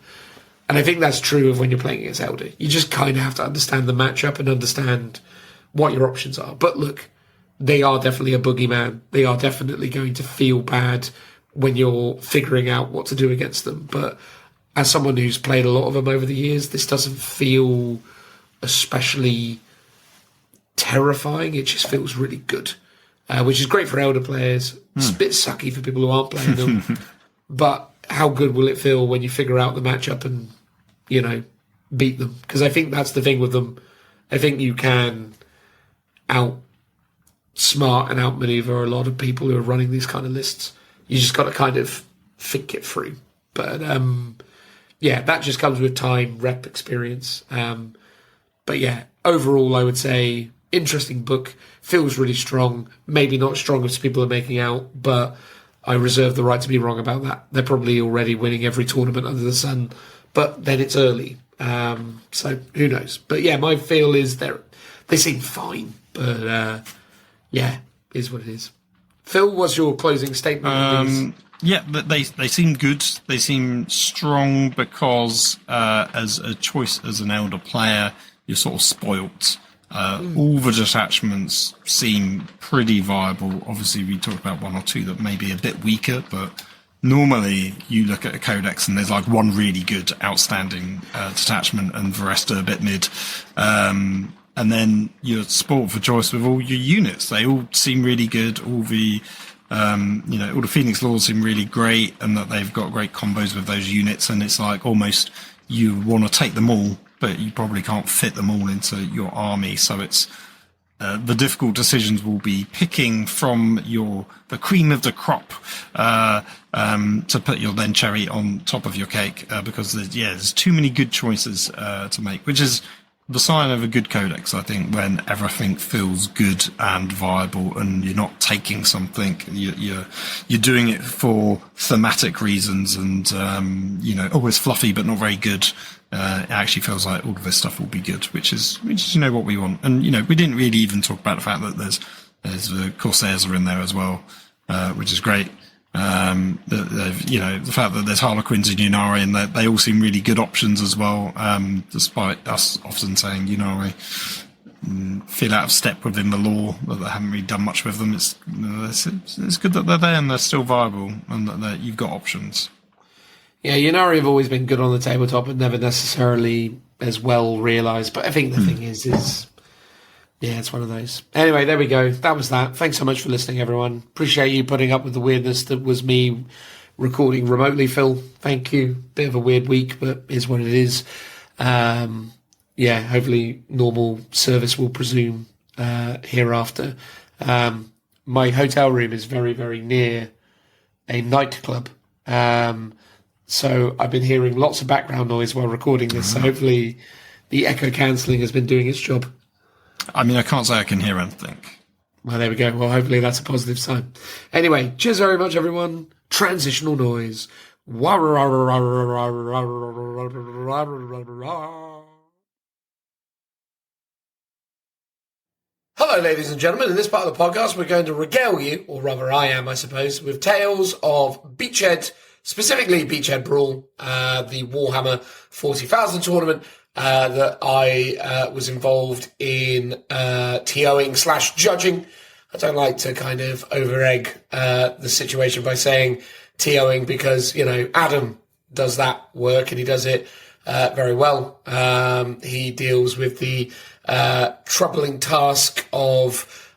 And I think that's true of when you're playing against Elder. You just kind of have to understand the matchup and understand what your options are. But look, they are definitely a boogeyman. They are definitely going to feel bad when you're figuring out what to do against them. But as someone who's played a lot of them over the years, this doesn't feel especially terrifying. It just feels really good, which is great for Elder players. It's a bit sucky for people who aren't playing them. But how good will it feel when you figure out the matchup and, beat them? Because I think that's the thing with them. I think you can outsmart and outmaneuver a lot of people who are running these kind of lists. You just got to kind of think it through. But, that just comes with time, rep, experience. But yeah, overall, I would say interesting book, feels really strong. Maybe not as strong as people are making out, but I reserve the right to be wrong about that. They're probably already winning every tournament under the sun, but then it's early. So who knows? But yeah, my feel is they seem fine, but is what it is. Phil, what's your closing statement on these? Yeah, they seem good. They seem strong because as a choice as an Elder player, you're sort of spoilt. All the detachments seem pretty viable. Obviously, we talked about one or two that may be a bit weaker, but normally you look at a Codex and there's like one really good, outstanding detachment and the rest are a bit mid. And then you're spoiled for choice with all your units. They all seem really good. All the all the Phoenix Lords seem really great, and that they've got great combos with those units. And it's like almost you want to take them all, but you probably can't fit them all into your army. So it's the difficult decisions will be picking from the cream of the crop to put your then cherry on top of your cake, because there's too many good choices to make, which is the sign of a good Codex, I think, when everything feels good and viable, and you're not taking something, you're doing it for thematic reasons, and it's fluffy but not very good. It actually feels like all of this stuff will be good, which is what we want. And we didn't really even talk about the fact that there's the Corsairs are in there as well, which is great. The fact that there's Harlequins in Yunari, and that they all seem really good options as well, despite us often saying Yunari feel out of step within the lore, that they haven't really done much with them. It's good that they're there and they're still viable, and that you've got options. Yeah, Yunari have always been good on the tabletop and never necessarily as well realised. But I think the thing is it's one of those. Anyway, there we go. That was that. Thanks so much for listening, everyone. Appreciate you putting up with the weirdness that was me recording remotely, Phil. Thank you. Bit of a weird week, but is what it is. Hopefully normal service will resume hereafter. My hotel room is very, very near a nightclub. So I've been hearing lots of background noise while recording this. So hopefully the echo cancelling has been doing its job. I mean, I can't say I can hear anything. Well, there we go. Well, hopefully that's a positive sign. Anyway, cheers very much, everyone. Transitional noise. Hello, ladies and gentlemen. In this part of the podcast, we're going to regale you, or rather I am, I suppose, with tales of Beachhead, specifically Beachhead Brawl, the Warhammer 40,000 tournament, that I was involved in TOing/judging. I don't like to kind of over-egg the situation by saying TOing because, Adam does that work and he does it very well. He deals with the troubling task of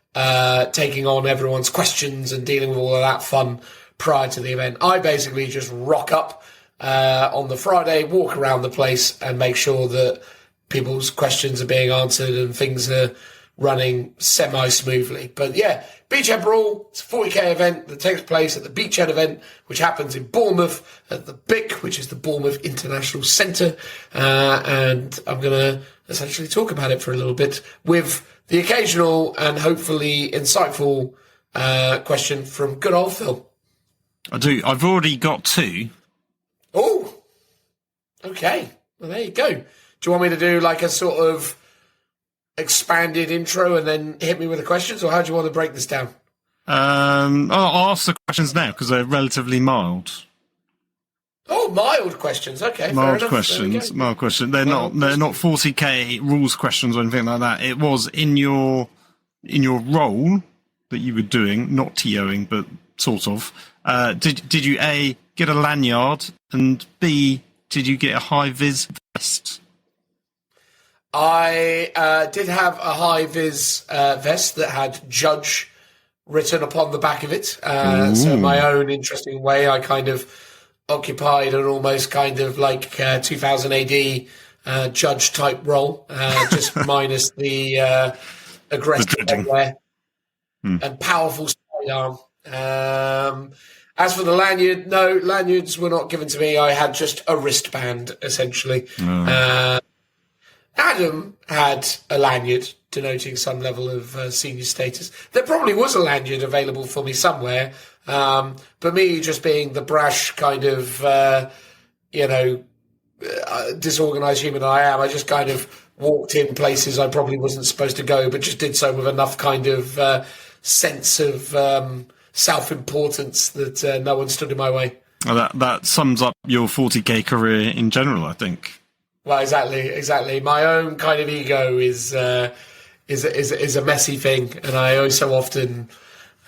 taking on everyone's questions and dealing with all of that fun prior to the event. I basically just rock up on the Friday, walk around the place and make sure that people's questions are being answered and things are running semi-smoothly. But yeah, Beachhead Brawl, it's a 40k event that takes place at the Beachhead event, which happens in Bournemouth at the BIC, which is the Bournemouth International Centre. And I'm going to essentially talk about it for a little bit with the occasional and hopefully insightful question from good old Phil. I do. I've already got two. Oh, okay. Well, there you go. Do you want me to do like a sort of expanded intro and then hit me with the questions, or how do you want to break this down? I'll ask the questions now because they're relatively mild. Oh, mild questions. Okay, mild questions. Mild questions. They're not 40k rules questions or anything like that. It was in your role that you were doing, not TOing, but sort of. Did you A, get a lanyard, and B, did you get a high-vis vest? I did have a high-vis vest that had judge written upon the back of it. So in my own interesting way, I kind of occupied an almost kind of like 2000 AD judge-type role, just minus the aggressive headwear and powerful sidearm. As for the lanyard, no, lanyards were not given to me. I had just a wristband, essentially. Adam had a lanyard denoting some level of senior status. There probably was a lanyard available for me somewhere, but me just being the brash kind of, disorganised human I am, I just kind of walked in places I probably wasn't supposed to go, but just did so with enough kind of sense of self-importance that no one stood in my way. Well, that sums up your 40k career in general, I think. Well, exactly. My own kind of ego is a messy thing, and I so often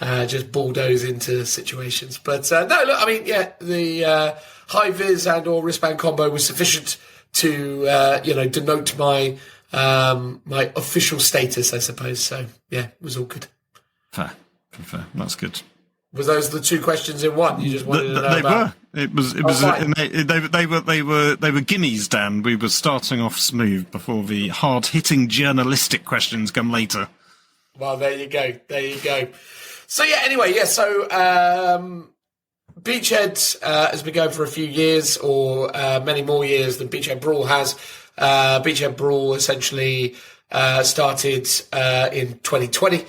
just bulldoze into situations. But no, look, I mean, yeah, the high vis and or wristband combo was sufficient to denote my my official status, I suppose. So yeah, it was all good. Fair. That's good. Was those the two questions in one? You just wanted to know they about? were. It was. fine. They were gimmies, Dan. We were starting off smooth before the hard-hitting journalistic questions come later. Well, there you go. So yeah. Anyway, yeah. So Beachhead has been going for a few years, or many more years than Beachhead Brawl has. Beachhead Brawl essentially started in 2020.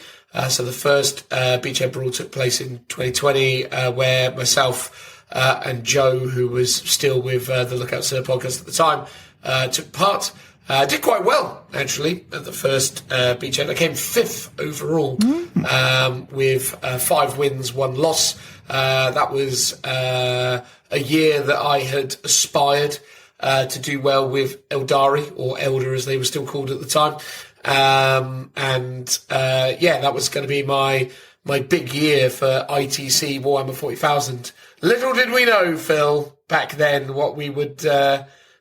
So the first Beachhead Brawl took place in 2020, where myself and Joe, who was still with the Lookout Sir podcast at the time, took part. Did quite well, actually, at the first Beachhead. I came 5th overall, with 5 wins, 1 loss. That was a year that I had aspired to do well with Aeldari, or Elder as they were still called at the time. That was going to be my big year for ITC Warhammer 40,000. Little did we know, Phil, back then what we would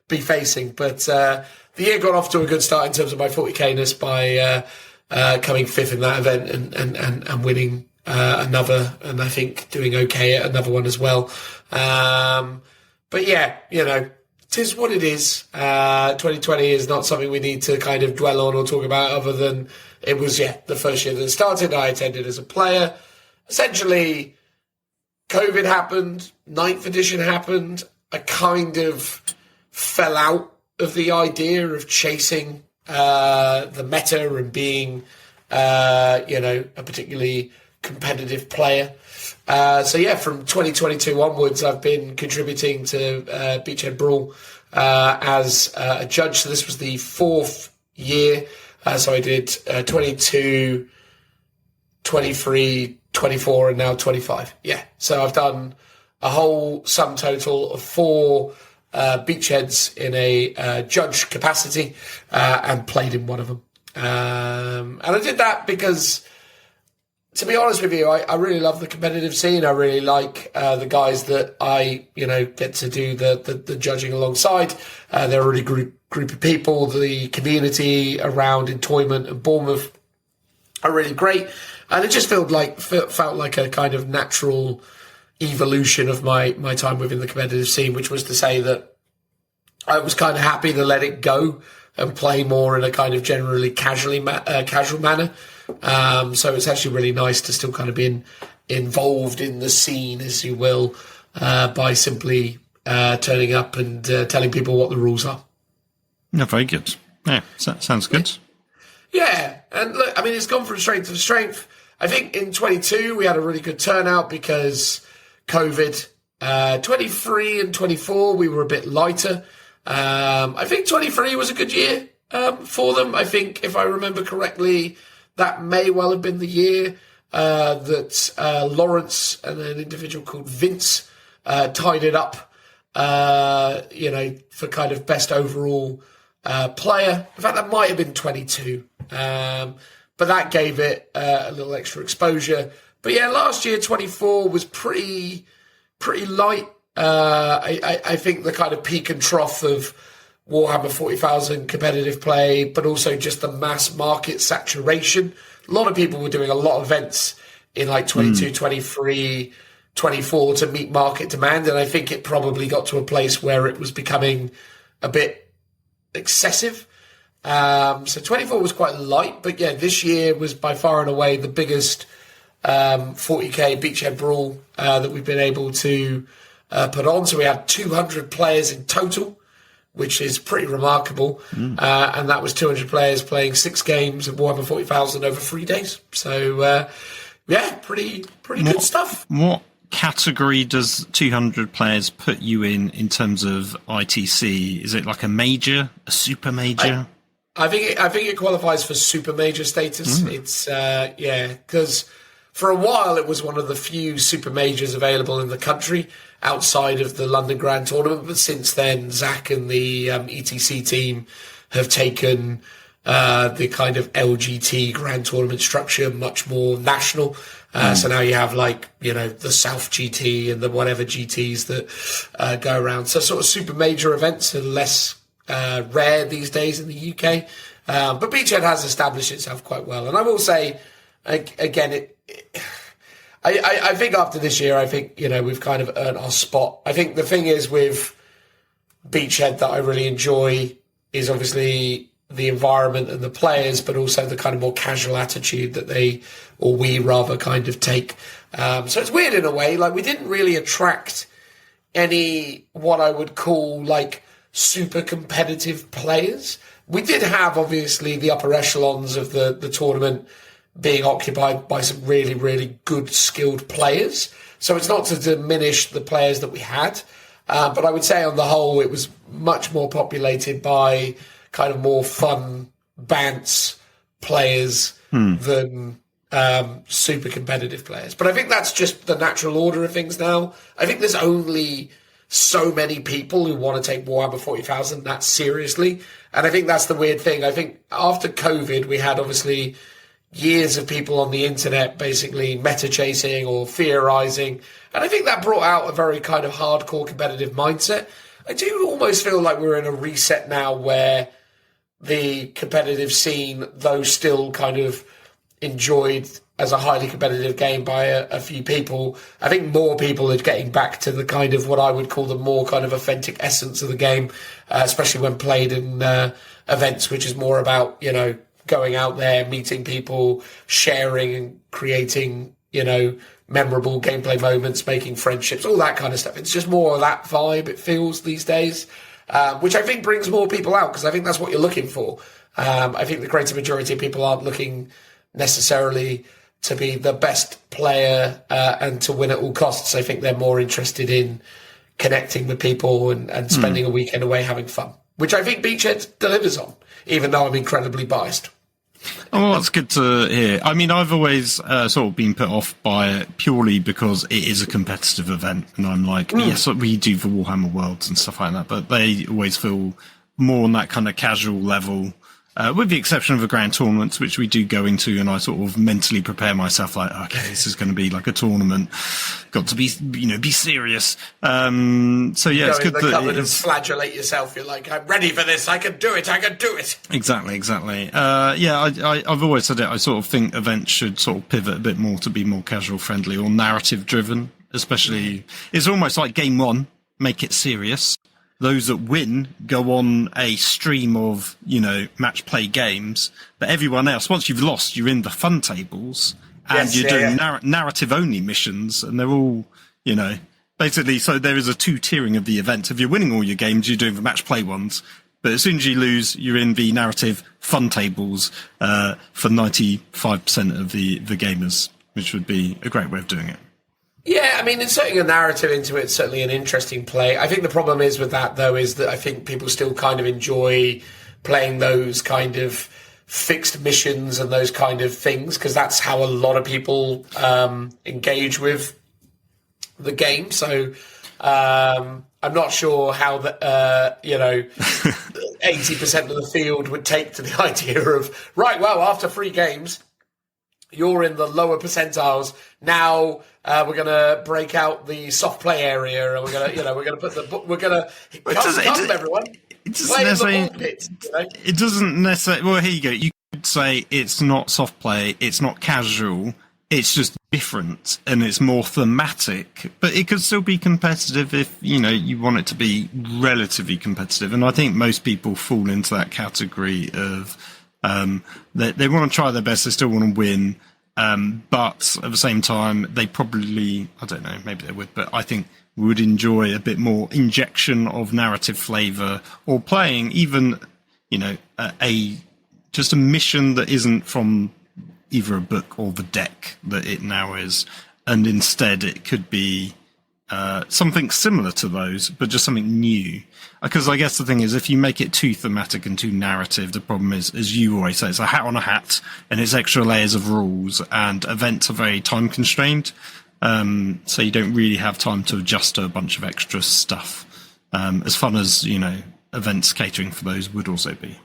be facing. But the year got off to a good start in terms of my 40k-ness by coming 5th in that event and winning another, and I think doing okay at another one as well. But yeah, it is what it is. 2020 is not something we need to kind of dwell on or talk about, other than it was, the first year that it started. I attended as a player. Essentially, COVID happened, 9th edition happened. I kind of fell out of the idea of chasing the meta and being, a particularly competitive player. From 2022 onwards, I've been contributing to Beachhead Brawl as a judge. So this was the 4th year. So I did 22, 23, 24, and now 25. Yeah. So I've done a whole sum total of 4 Beachheads in a judge capacity and played in one of them. And I did that because, to be honest with you, I really love the competitive scene. I really like the guys that I, get to do the judging alongside. They're a really group of people. The community around Entoyment and Bournemouth are really great. And it just felt like a kind of natural evolution of my time within the competitive scene, which was to say that I was kind of happy to let it go and play more in a kind of generally casual manner. So it's actually really nice to still kind of be involved in the scene, as you will, by simply turning up and telling people what the rules are. Yeah, very good. Yeah, sounds good. Yeah, and look, I mean, it's gone from strength to strength. I think in 22 we had a really good turnout because COVID. 23 and 24 we were a bit lighter. I think 23 was a good year for them. I think, if I remember correctly, that may well have been the year that Lawrence and an individual called Vince tied it up, for kind of best overall player. In fact, that might have been 22, but that gave it a little extra exposure. But yeah, last year, 24 was pretty light. I think the kind of peak and trough of Warhammer 40,000 competitive play, but also just the mass market saturation. A lot of people were doing a lot of events in like 22, 23, 24 to meet market demand. And I think it probably got to a place where it was becoming a bit excessive. So 24 was quite light, but yeah, this year was by far and away the biggest 40k Beachhead Brawl that we've been able to put on. So we had 200 players in total, which is pretty remarkable. And that was 200 players playing 6 games of Warhammer 40,000 over 3 days. So, pretty good stuff. What category does 200 players put you in terms of ITC? Is it like a major, a super major? I think it qualifies for super major status. It's, because for a while it was one of the few super majors available in the country outside of the London Grand Tournament, but since then Zach and the ETC team have taken the kind of LGT Grand Tournament structure much more national, So now you have the South GT and the whatever GTs that go around. So sort of super major events are less rare these days in the UK. But Beachhead has established itself quite well. And I will say, again, I think after this year, I think, we've kind of earned our spot. I think the thing is with Beachhead that I really enjoy is obviously the environment and the players, but also the kind of more casual attitude that we rather kind of take. So it's weird in a way, we didn't really attract any, what I would call super competitive players. We did have obviously the upper echelons of the tournament being occupied by some really, really good skilled players. So it's not to diminish the players that we had. But I would say on the whole, it was much more populated by kind of more fun bants players than super competitive players. But I think that's just the natural order of things now. I think there's only so many people who want to take Warhammer 40,000 that seriously. And I think that's the weird thing. I think after COVID, we had obviously years of people on the internet basically meta chasing or theorizing. And I think that brought out a very kind of hardcore competitive mindset. I do almost feel like we're in a reset now where the competitive scene, though still kind of enjoyed as a highly competitive game by a few people, I think more people are getting back to the kind of what I would call the more kind of authentic essence of the game, especially when played in events, which is more about, going out there, meeting people, sharing and creating, memorable gameplay moments, making friendships, all that kind of stuff. It's just more of that vibe, it feels, these days, which I think brings more people out, because I think that's what you're looking for. I think the greater majority of people aren't looking necessarily to be the best player and to win at all costs. I think they're more interested in connecting with people and spending a weekend away having fun, which I think Beachhead delivers on, even though I'm incredibly biased. Oh, that's good to hear. I mean, I've always sort of been put off by it purely because it is a competitive event. And I'm like, yes, what we do for Warhammer Worlds and stuff like that. But they always feel more on that kind of casual level, with the exception of the grand tournaments, which we do go into. And I sort of mentally prepare myself like, okay, this is going to be like a tournament. Got to be, be serious. So yeah, it's good that and flagellate yourself. You're like, I'm ready for this. I can do it. Exactly. I've always said it. I sort of think events should sort of pivot a bit more to be more casual friendly or narrative driven, especially it's almost like game one, make it serious. Those that win go on a stream of, match play games, but everyone else, once you've lost, you're in the fun tables. And you're doing narrative-only missions, and they're all, basically, so there is a two-tiering of the event. If you're winning all your games, you're doing the match play ones. But as soon as you lose, you're in the narrative fun tables for 95% of the gamers, which would be a great way of doing it. Yeah, I mean, inserting a narrative into it's certainly an interesting play. I think the problem is with that, though, is that I think people still kind of enjoy playing those kind of fixed missions and those kind of things, because that's how a lot of people engage with the game. So I'm not sure how the 80% of the field would take to the idea of, right, well, after 3 games, you're in the lower percentiles. Now we're going to break out the soft play area, and we're going to come everyone. It doesn't necessarily. Well, here you go. You could say it's not soft play, it's not casual, it's just different and it's more thematic. But it could still be competitive if you want it to be relatively competitive. And I think most people fall into that category of they want to try their best, they still want to win, but at the same time they probably, I don't know, maybe they would, but I think would enjoy a bit more injection of narrative flavour, or playing even, just a mission that isn't from either a book or the deck that it now is, and instead it could be something similar to those, but just something new. Because I guess the thing is, if you make it too thematic and too narrative, the problem is, as you always say, it's a hat on a hat, and it's extra layers of rules, and events are very time constrained. So you don't really have time to adjust to a bunch of extra stuff. As fun as, events catering for those would also be.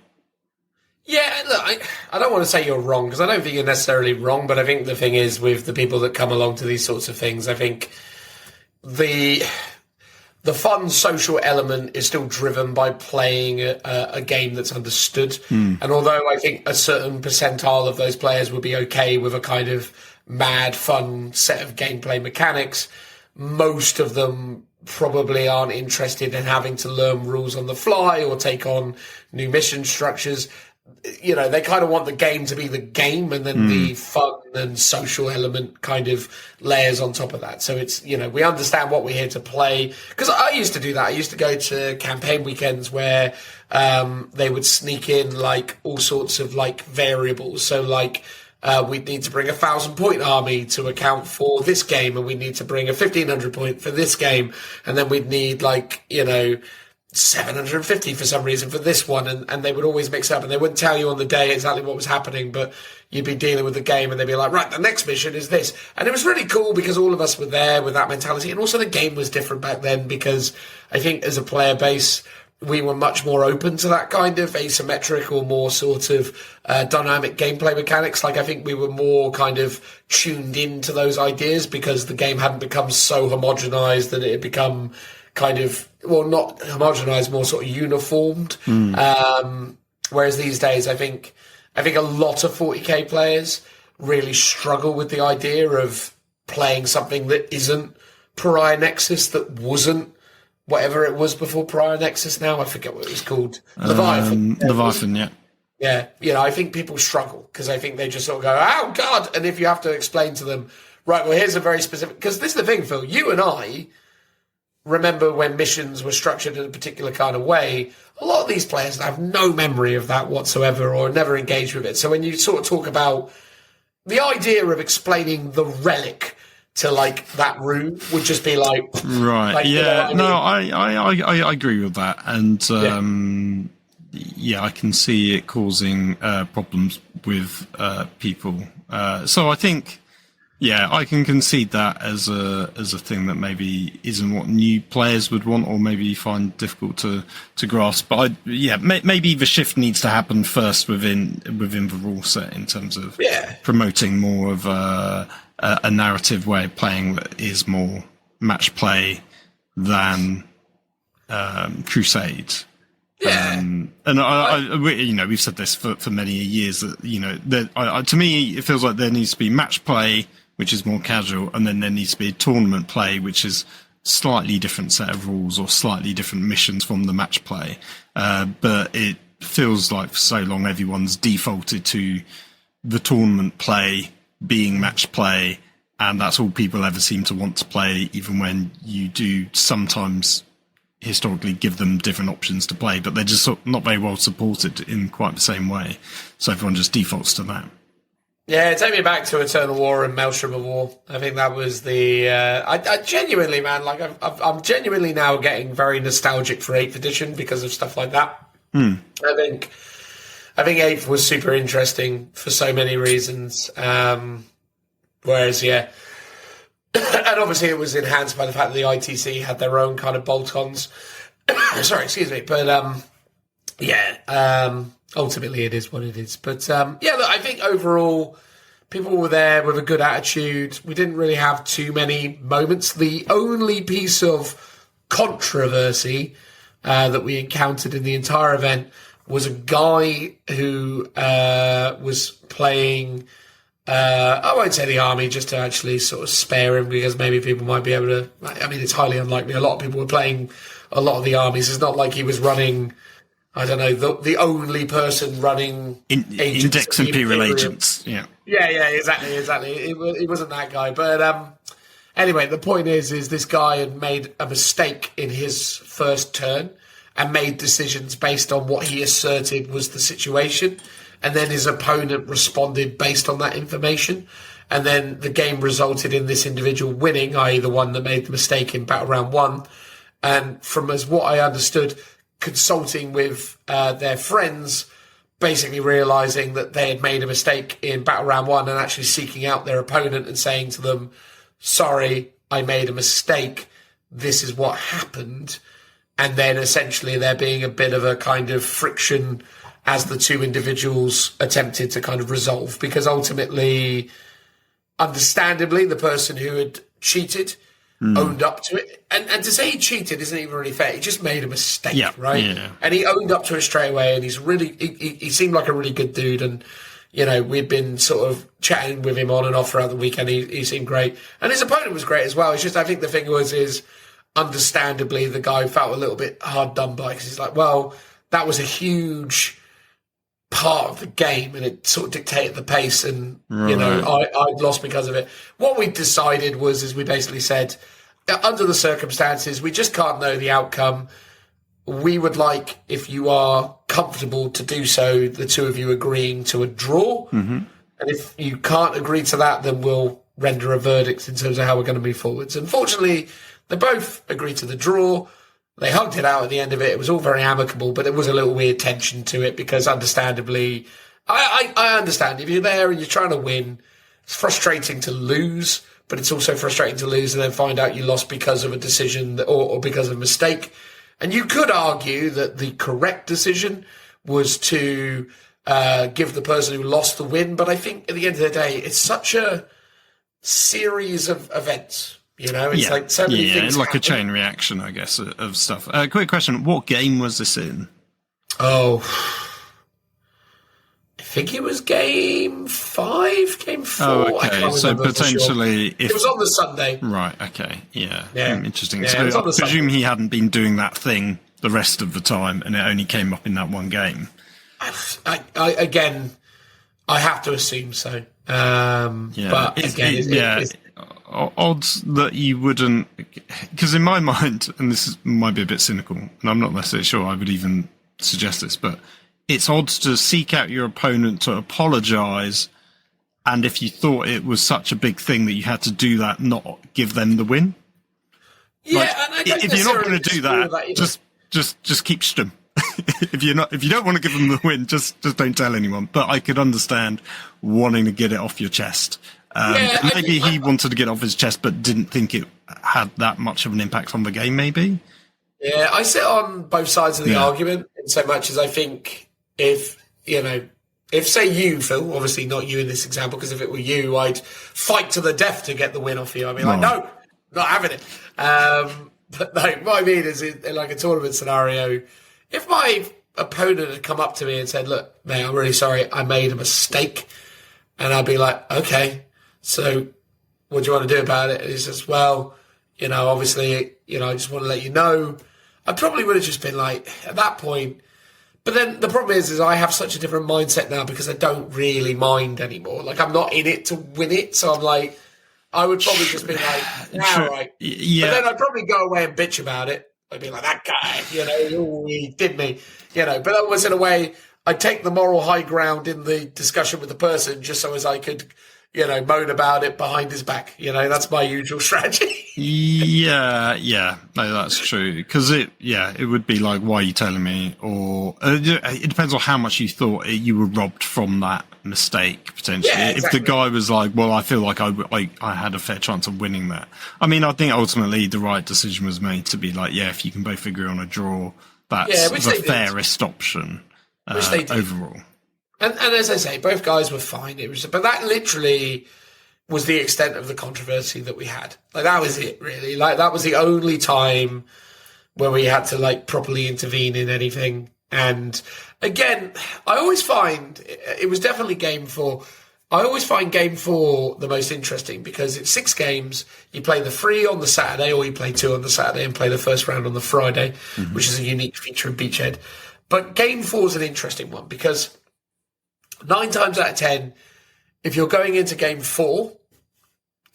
Yeah, look, I don't want to say you're wrong, because I don't think you're necessarily wrong, but I think the thing is, with the people that come along to these sorts of things, I think the fun social element is still driven by playing a game that's understood. And although I think a certain percentile of those players would be okay with a kind of mad, fun set of gameplay mechanics, most of them probably aren't interested in having to learn rules on the fly or take on new mission structures. You know, they kind of want the game to be the game, and then the fun and social element kind of layers on top of that. So it's, you know, we understand what we're here to play. Because I used to do that. I used to go to campaign weekends where they would sneak in like all sorts of like variables. So like we'd need to bring 1,000-point army to account for this game, and we need to bring a 1,500-point for this game, and then we'd need like, you know, 750 for some reason for this one, and they would always mix up, and they wouldn't tell you on the day exactly what was happening, but you'd be dealing with the game and they'd be like, right, the next mission is this. And it was really cool because all of us were there with that mentality, and also the game was different back then because I think as a player base we were much more open to that kind of asymmetric or more sort of dynamic gameplay mechanics. Like I think we were more kind of tuned into those ideas because the game hadn't become so homogenized that it had become kind of, well, not homogenized, more sort of uniformed. Whereas these days, I think a lot of 40k players really struggle with the idea of playing something that isn't Pariah Nexus, that wasn't whatever it was before Pariah Nexus. Now I forget what it was called. Leviathan. Leviathan, yeah. Yeah, you know, I think people struggle because I think they just sort of go, oh, God. And if you have to explain to them, right, well, here's a very specific... Because this is the thing, Phil. You and I remember when missions were structured in a particular kind of way. A lot of these players have no memory of that whatsoever or never engaged with it. So when you sort of talk about the idea of explaining the relic to like that room would just be like... Right, like, yeah. You know what I mean? I agree with that. And yeah, I can see it causing problems with people. So I think... Yeah, I can concede that as a thing that maybe isn't what new players would want, or maybe find difficult to grasp. But maybe the shift needs to happen first within the rule set in terms of promoting more of a narrative way of playing that is more match play than Crusade. Yeah. And we've said this for many years that to me it feels like there needs to be match play, which is more casual, and then there needs to be tournament play, which is slightly different set of rules or slightly different missions from the match play. But it feels like for so long everyone's defaulted to the tournament play being match play, and that's all people ever seem to want to play, even when you do sometimes historically give them different options to play, but they're just not very well supported in quite the same way. So everyone just defaults to that. Yeah, take me back to Eternal War and Maelstrom of War. I think that was the... I genuinely, man, like I'm genuinely now getting very nostalgic for 8th edition because of stuff like that. I think 8th was super interesting for so many reasons. Whereas, yeah... and obviously it was enhanced by the fact that the ITC had their own kind of bolt-ons. Sorry, excuse me. But, ultimately it is what it is. But, look, I think overall people were there with a good attitude. We didn't really have too many moments. The only piece of controversy that we encountered in the entire event was a guy who was playing... I won't say the army, just to actually sort of spare him, because maybe people might be able to... I mean, it's highly unlikely. A lot of people were playing a lot of the armies. It's not like he was running... I don't know, the only person running Index Imperial Agents. Yeah, exactly. It wasn't that guy. But anyway, the point is this guy had made a mistake in his first turn and made decisions based on what he asserted was the situation. And then his opponent responded based on that information. And then the game resulted in this individual winning, i.e. the one that made the mistake in Battle Round 1. And from as what I understood... consulting with their friends, basically realising that they had made a mistake in Battle Round 1 and actually seeking out their opponent and saying to them, sorry, I made a mistake, this is what happened. And then essentially there being a bit of a kind of friction as the two individuals attempted to kind of resolve, because ultimately, understandably, the person who had cheated owned up to it. And to say he cheated isn't even really fair. He just made a mistake, right? Yeah. And he owned up to it straight away, and he's really, he seemed like a really good dude. And, you know, we'd been sort of chatting with him on and off throughout the weekend. He seemed great. And his opponent was great as well. It's just, I think the thing is understandably, the guy felt a little bit hard done by, because he's like, well, that was a huge part of the game, and it sort of dictated the pace, and you know, I lost because of it. What we decided is we basically said, under the circumstances, we just can't know the outcome. We would like, if you are comfortable to do so, the two of you agreeing to a draw. And if you can't agree to that, then we'll render a verdict in terms of how we're going to move forwards. Unfortunately, they both agreed to the draw. They hugged it out at the end of it. It was all very amicable, but there was a little weird tension to it, because understandably, I understand if you're there and you're trying to win, it's frustrating to lose, but it's also frustrating to lose and then find out you lost because of a decision or because of a mistake. And you could argue that the correct decision was to give the person who lost the win, but I think at the end of the day, it's such a series of events. You know, it's like so many things. It's like happen. a chain reaction, I guess, of stuff. Quick question: what game was this in? Oh, I think it was game 5, game 4. Oh, I okay. can't So remember for potentially, sure. It was on the Sunday. Right. Okay. Yeah. Yeah. Interesting. Yeah, So it was I on the presume Sunday. he hadn't been doing that thing the rest of the time, and it only came up in that one game. Again, I have to assume so. But again, it's odds that you wouldn't, because in my mind, and might be a bit cynical, and I'm not necessarily sure I would even suggest this, but it's odds to seek out your opponent to apologise, and if you thought it was such a big thing that you had to do that, not give them the win. yeah. Like, And I don't if you're not going to do necessarily that, disagree with just keep them. If you don't want to give them the win, just don't tell anyone. But I could understand wanting to get it off your chest. Maybe he wanted to get it off his chest, but didn't think it had that much of an impact on the game. Maybe. Yeah, I sit on both sides of the argument in so much as I think if say you, Phil, obviously not you in this example, because if it were you, I'd fight to the death to get the win off you. I'd be like, no, not having it. But no, what I mean is in like a tournament scenario, if my opponent had come up to me and said, look, mate, I'm really sorry, I made a mistake, and I'd be like, okay, so what do you want to do about it? And he says, well, obviously, I just want to let you know. I probably would have just been like, at that point. But then the problem is I have such a different mindset now, because I don't really mind anymore. Like, I'm not in it to win it. So I'm like, I would probably just be like, all right. Yeah. But then I'd probably go away and bitch about it. I'd be like, that guy, he did me, But that was in a way, I'd take the moral high ground in the discussion with the person just so as I could, moan about it behind his back. That's my usual strategy. Yeah. No, that's true. Because it would be like, why are you telling me? Or it depends on how much you thought you were robbed from that mistake, potentially. Yeah, exactly. If the guy was like, well, I feel like I had a fair chance of winning that. I mean, I think ultimately the right decision was made to be like, if you can both agree on a draw, that's the fairest option overall. And as I say, both guys were fine. But that literally was the extent of the controversy that we had. Like, that was it, really. Like, that was the only time where we had to, like, properly intervene in anything. And again, I always find it was definitely game 4. I always find game 4 the most interesting, because it's 6 games. You play the 3 on the Saturday, or you play 2 on the Saturday and play the first round on the Friday, which is a unique feature of Beachhead. But game 4 is an interesting one, because 9 times out of 10, if you're going into game 4,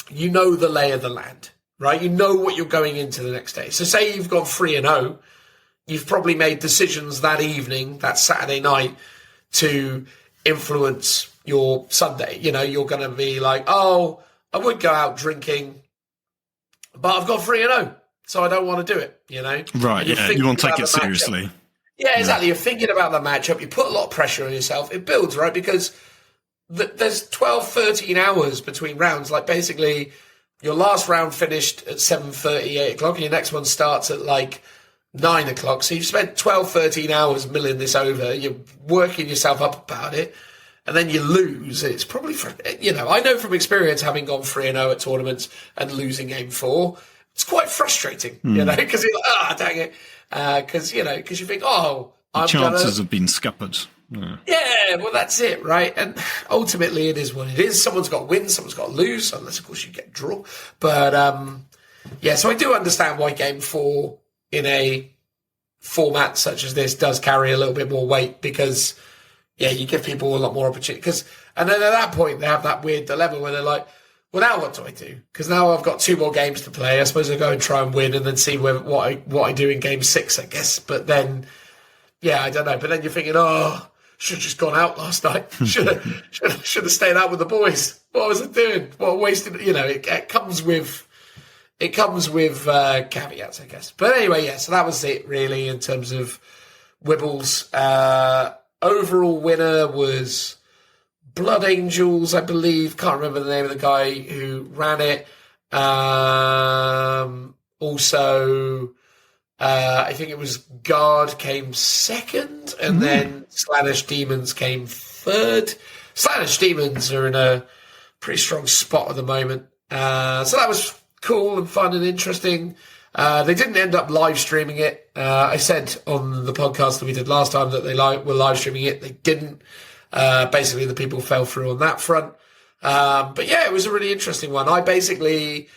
you know the lay of the land, right? You know what you're going into the next day. So say you've gone 3-0, you've probably made decisions that evening, that Saturday night, to influence your Sunday. You're going to be like, oh, I would go out drinking, but I've got 3-0, so I don't want to do it, Right, you want to take it seriously. Yeah, exactly. You're thinking about the matchup. You put a lot of pressure on yourself. It builds, right? Because there's 12, 13 hours between rounds. Like, basically, your last round finished at 7:30, 8 o'clock, and your next one starts at, like, 9 o'clock. So you've spent 12, 13 hours milling this over. You're working yourself up about it. And then you lose. It's probably, I know from experience, having gone 3-0 at tournaments and losing game 4, it's quite frustrating, because you're like, dang it. Because you think, chances have been scuppered. Yeah, well, that's it, right? And ultimately, it is what it is. Someone's got to win, someone's got to lose, unless, of course, you get a draw. But, so I do understand why Game 4 in a format such as this does carry a little bit more weight because, you give people a lot more opportunity. And then at that point, they have that weird dilemma where they're like, well, now what do I do? Because now I've got 2 more games to play. I suppose I'll go and try and win and then see what I do in Game 6, I guess. But then, I don't know. But then you're thinking, should have just gone out last night. Should have stayed out with the boys. What was I doing? What a wasted. It comes with caveats, I guess. But anyway, so that was it really in terms of Wibbles. Overall winner was Blood Angels, I believe. Can't remember the name of the guy who ran it. Also. I think it was Guard came second, and then Slaanesh Demons came third. Slaanesh Demons are in a pretty strong spot at the moment. So that was cool and fun and interesting. They didn't end up live streaming it. I said on the podcast that we did last time that they were live streaming it. They didn't. Basically, the people fell through on that front. But it was a really interesting one. I basically...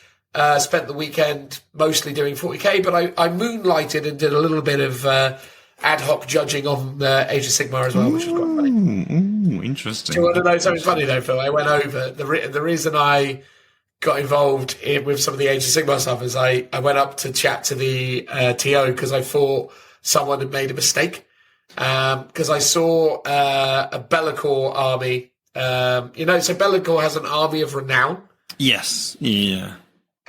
spent the weekend mostly doing 40k, but I moonlighted and did a little bit of ad hoc judging on Age of Sigmar as well, which was quite funny. Interesting. Do you want to know something funny though, Phil? I went over the reason I got involved with some of the Age of Sigmar stuff is I went up to chat to the TO because I thought someone had made a mistake because I saw a Be'lakor army. So Be'lakor has an army of renown. Yes. Yeah.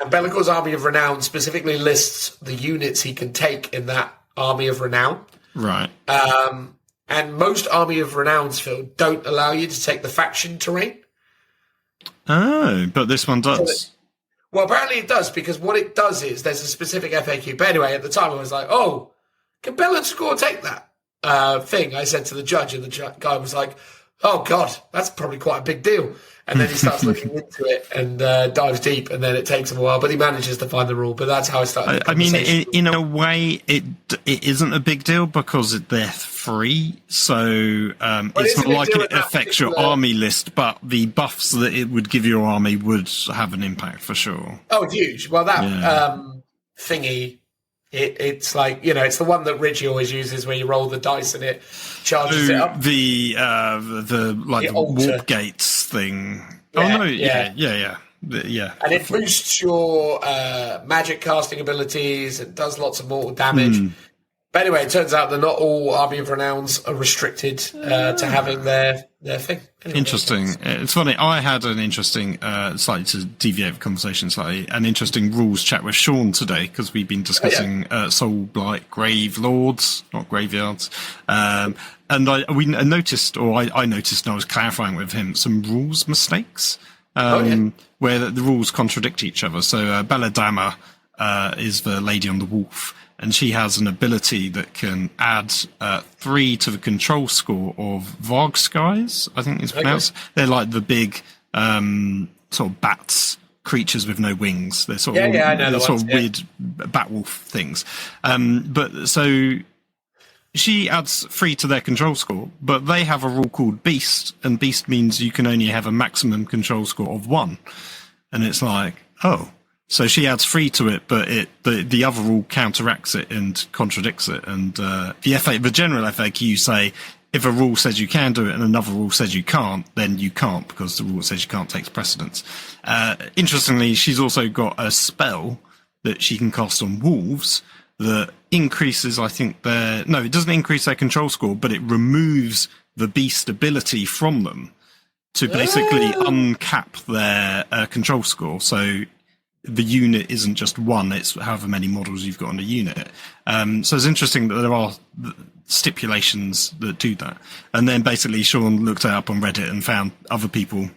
And Be'lakor's Army of Renown specifically lists the units he can take in that Army of Renown. Right. And most Army of Renowns, Phil, don't allow you to take the faction terrain. Oh, but this one does. Well, apparently it does, because what it does is there's a specific FAQ. But anyway, at the time I was like, can Be'lakor take that thing? I said to the judge, and the guy was like, oh, God, that's probably quite a big deal. And then he starts looking into it and dives deep, and then it takes him a while, but he manages to find the rule. But that's how I started. I mean, in a way, it isn't a big deal because they're free, so it's not like it affects your army list, but the buffs that it would give your army would have an impact for sure. Oh, it's huge. Well, that thingy... It's like, it's the one that Richie always uses where you roll the dice and it charges it up. The warp gates thing. Yeah. And it boosts your magic casting abilities. It does lots of mortal damage. But anyway, it turns out that not all Army of Renowns are restricted to having their thing. Anyway, interesting. It's funny. I had an interesting, slightly to deviate the conversation slightly, an interesting rules chat with Sean today because we've been discussing Soul-Blight Grave Lords, not graveyards. And I noticed, and I was clarifying with him some rules mistakes where the rules contradict each other. So Belladamma is the lady on the wolf. And she has an ability that can add 3 to the control score of Vargskies, I think it's pronounced. Okay. They're like the big sort of bats, creatures with no wings. They're sort of weird bat wolf things. But so she adds 3 to their control score, but they have a rule called Beast, and Beast means you can only have a maximum control score of 1. And it's like, so she adds 3 to it, but the other rule counteracts it and contradicts it. And the general FAQ say if a rule says you can do it and another rule says you can't, then you can't because the rule that says you can't takes precedence. Interestingly, she's also got a spell that she can cast on wolves that increases, I think, it doesn't increase their control score, but it removes the beast ability from them to basically uncap their control score. So the unit isn't just 1, it's however many models you've got on the unit. So it's interesting that there are stipulations that do that. And then basically Sean looked it up on Reddit and found other people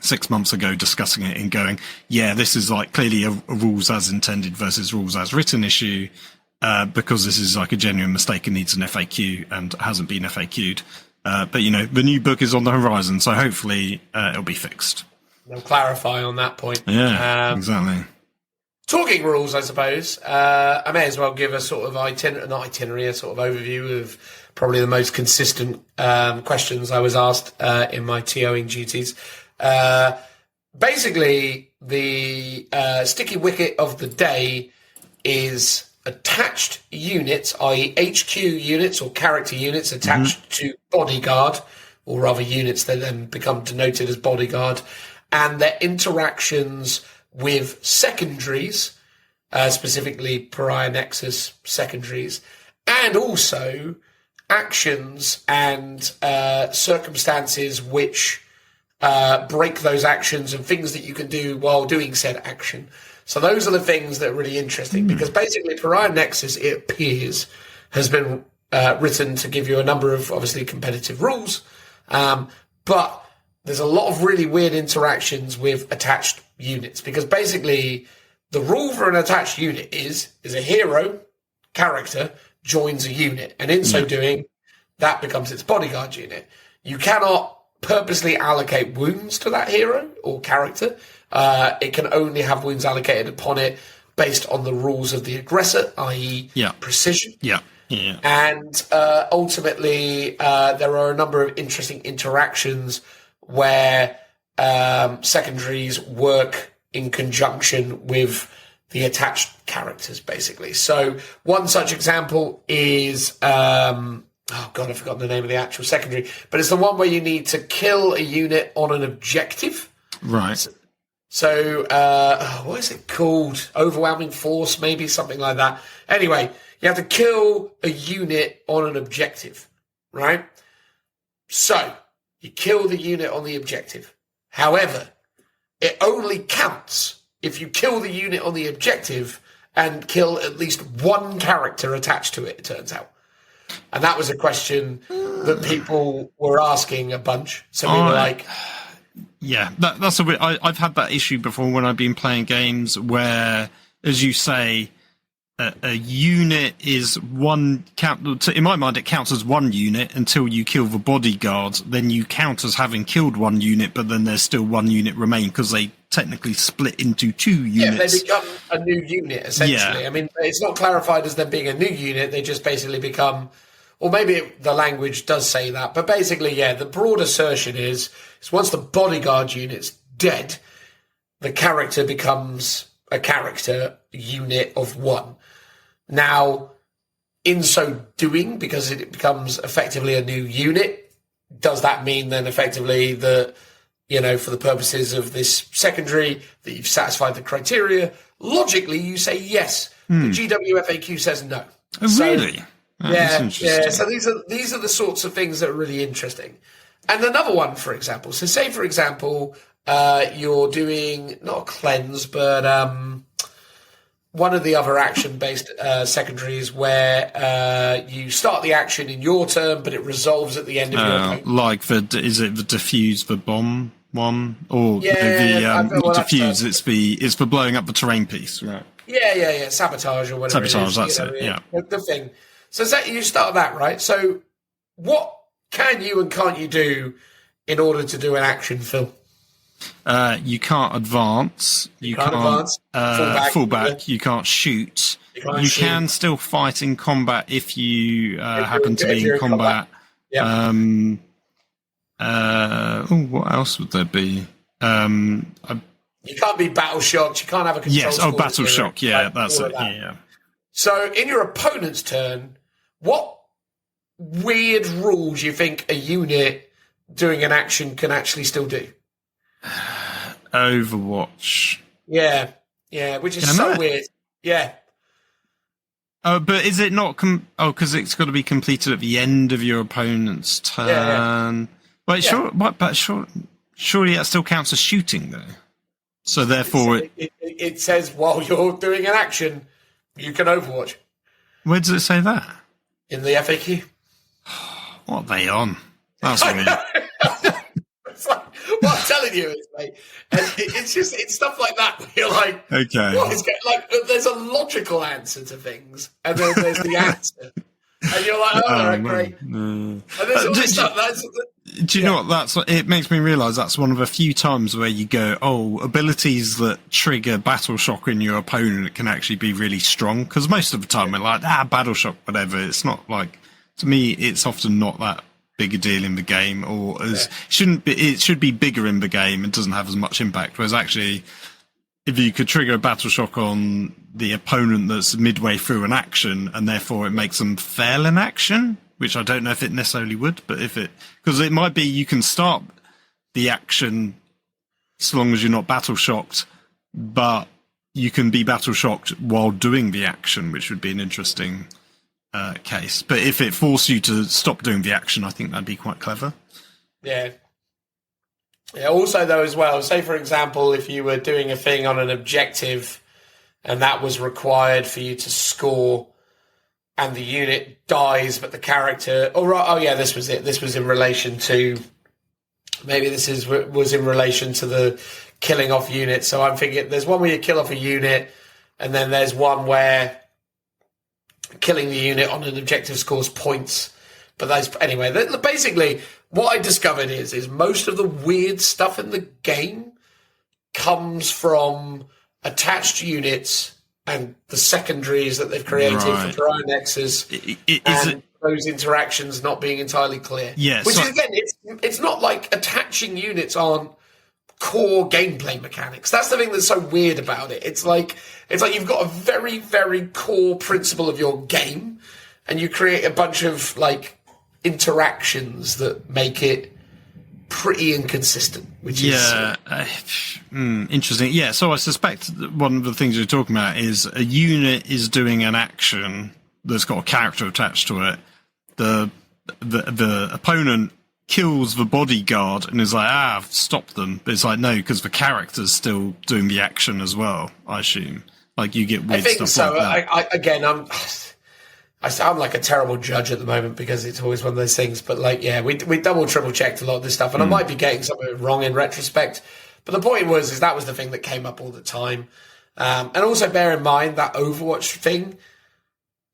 6 months ago discussing it and going, this is like clearly a rules as intended versus rules as written issue. because this is like a genuine mistake and needs an FAQ and hasn't been FAQ'd. But the new book is on the horizon, so hopefully it'll be fixed. They'll clarify on that point. Yeah, exactly. Talking rules, I suppose. I may as well give a sort of a sort of overview of probably the most consistent questions I was asked in my TOing duties. Basically, the sticky wicket of the day is attached units, i.e. HQ units or character units attached to bodyguard, or rather units that then become denoted as bodyguard, and their interactions with secondaries, specifically Pariah Nexus secondaries, and also actions and circumstances which break those actions and things that you can do while doing said action. So those are the things that are really interesting, because basically Pariah Nexus, it appears, has been written to give you a number of obviously competitive rules, but there's a lot of really weird interactions with attached units, because basically the rule for an attached unit is a hero character joins a unit, and in so doing, that becomes its bodyguard unit. You cannot purposely allocate wounds to that hero or character. It can only have wounds allocated upon it based on the rules of the aggressor, i.e. precision. Yeah. And ultimately, there are a number of interesting interactions where secondaries work in conjunction with the attached characters, basically. So one such example is, oh God, I've forgotten the name of the actual secondary, but it's the one where you need to kill a unit on an objective. Right. So what is it called? Overwhelming force, maybe, something like that. Anyway, you have to kill a unit on an objective, right? So you kill the unit on the objective. However, it only counts if you kill the unit on the objective and kill at least one character attached to it, it turns out. And that was a question that people were asking a bunch. So we were like... Yeah, that's a bit... I've had that issue before when I've been playing games where, as you say, a unit is one count. In my mind, it counts as one unit until you kill the bodyguard. Then you count as having killed one unit, but then there's still one unit remain because they technically split into two units. Yeah, they become a new unit, essentially. Yeah. I mean, it's not clarified as them being a new unit. They just basically become... Or maybe the language does say that. But basically, yeah, the broad assertion is once the bodyguard unit's dead, the character becomes a character unit of one. Now, in so doing, because it becomes effectively a new unit, does that mean then effectively that, for the purposes of this secondary, that you've satisfied the criteria? Logically, you say yes. The GWFAQ says no. Oh, really? Yeah. So these are the sorts of things that are really interesting. And another one, for example. So say, for example, you're doing not a cleanse, but one of the other action-based secondaries where you start the action in your turn, but it resolves at the end of your turn. Like is it the defuse the bomb one, or defuse? It's for blowing up the terrain piece, right? Yeah. Sabotage or whatever. Sabotage. That's it. Yeah. The thing. So you start that, right? So what can you and can't you do in order to do an action, Phil? You can't advance. You can't advance. Fall back. You can't shoot. You can still fight in combat if you happen to be in combat. Yeah. What else would there be? You can't be battle shocked. You can't have a control. Yes. Oh, battle shock. Yeah, that's it. Yeah. So in your opponent's turn, what weird rules you think a unit doing an action can actually still do? Overwatch. Yeah, which is so weird. Yeah. But is it not... because it's got to be completed at the end of your opponent's turn. Yeah. Surely that still counts as shooting, though. So therefore... It says while you're doing an action, you can Overwatch. Where does it say that? In the FAQ. What are they on? That's weird. It's like, what I'm telling you is, mate, it's stuff like that where you're like, okay. What is going, like there's a logical answer to things, and then there's the answer, and you're like, oh, right, great. And there's all this stuff. Do you know what? It makes me realise that's one of a few times where you go, oh, abilities that trigger battle shock in your opponent can actually be really strong. Because most of the time we're like, battle shock, whatever. It's not like, to me, it's often not that big a deal in the game, or it should be bigger in the game and doesn't have as much impact. Whereas actually, if you could trigger a battle shock on the opponent that's midway through an action, and therefore it makes them fail an action, which I don't know if it necessarily would, but because it might be you can start the action so long as you're not battle shocked, but you can be battle shocked while doing the action, which would be an interesting case. But if it forced you to stop doing the action, I think that'd be quite clever. Yeah. Yeah. Also, though, as well, say for example, if you were doing a thing on an objective, and that was required for you to score, and the unit dies, but the character... this was it. This was in relation to... Maybe was in relation to the killing off units. So I'm thinking there's one where you kill off a unit, and then there's one where killing the unit on an objective scores points. But anyway, basically, what I discovered is most of the weird stuff in the game comes from attached units and the secondaries that they've created for Pariah Nexus, those interactions not being entirely clear. Yeah, which is, again, it's not like attaching units aren't core gameplay mechanics. That's the thing that's so weird about it. It's like you've got a very, very core principle of your game, and you create a bunch of like interactions that make it pretty inconsistent, which is interesting. Yeah, so I suspect that one of the things you're talking about is a unit is doing an action that's got a character attached to it. The opponent kills the bodyguard and is like, stop them. But it's like, no, because the character's still doing the action as well, I assume. Like, you get weird stuff so. like that. I'm like a terrible judge at the moment because it's always one of those things. But like, yeah, we double, triple checked a lot of this stuff, and I might be getting something wrong in retrospect. But the point is that was the thing that came up all the time. And also bear in mind that Overwatch thing.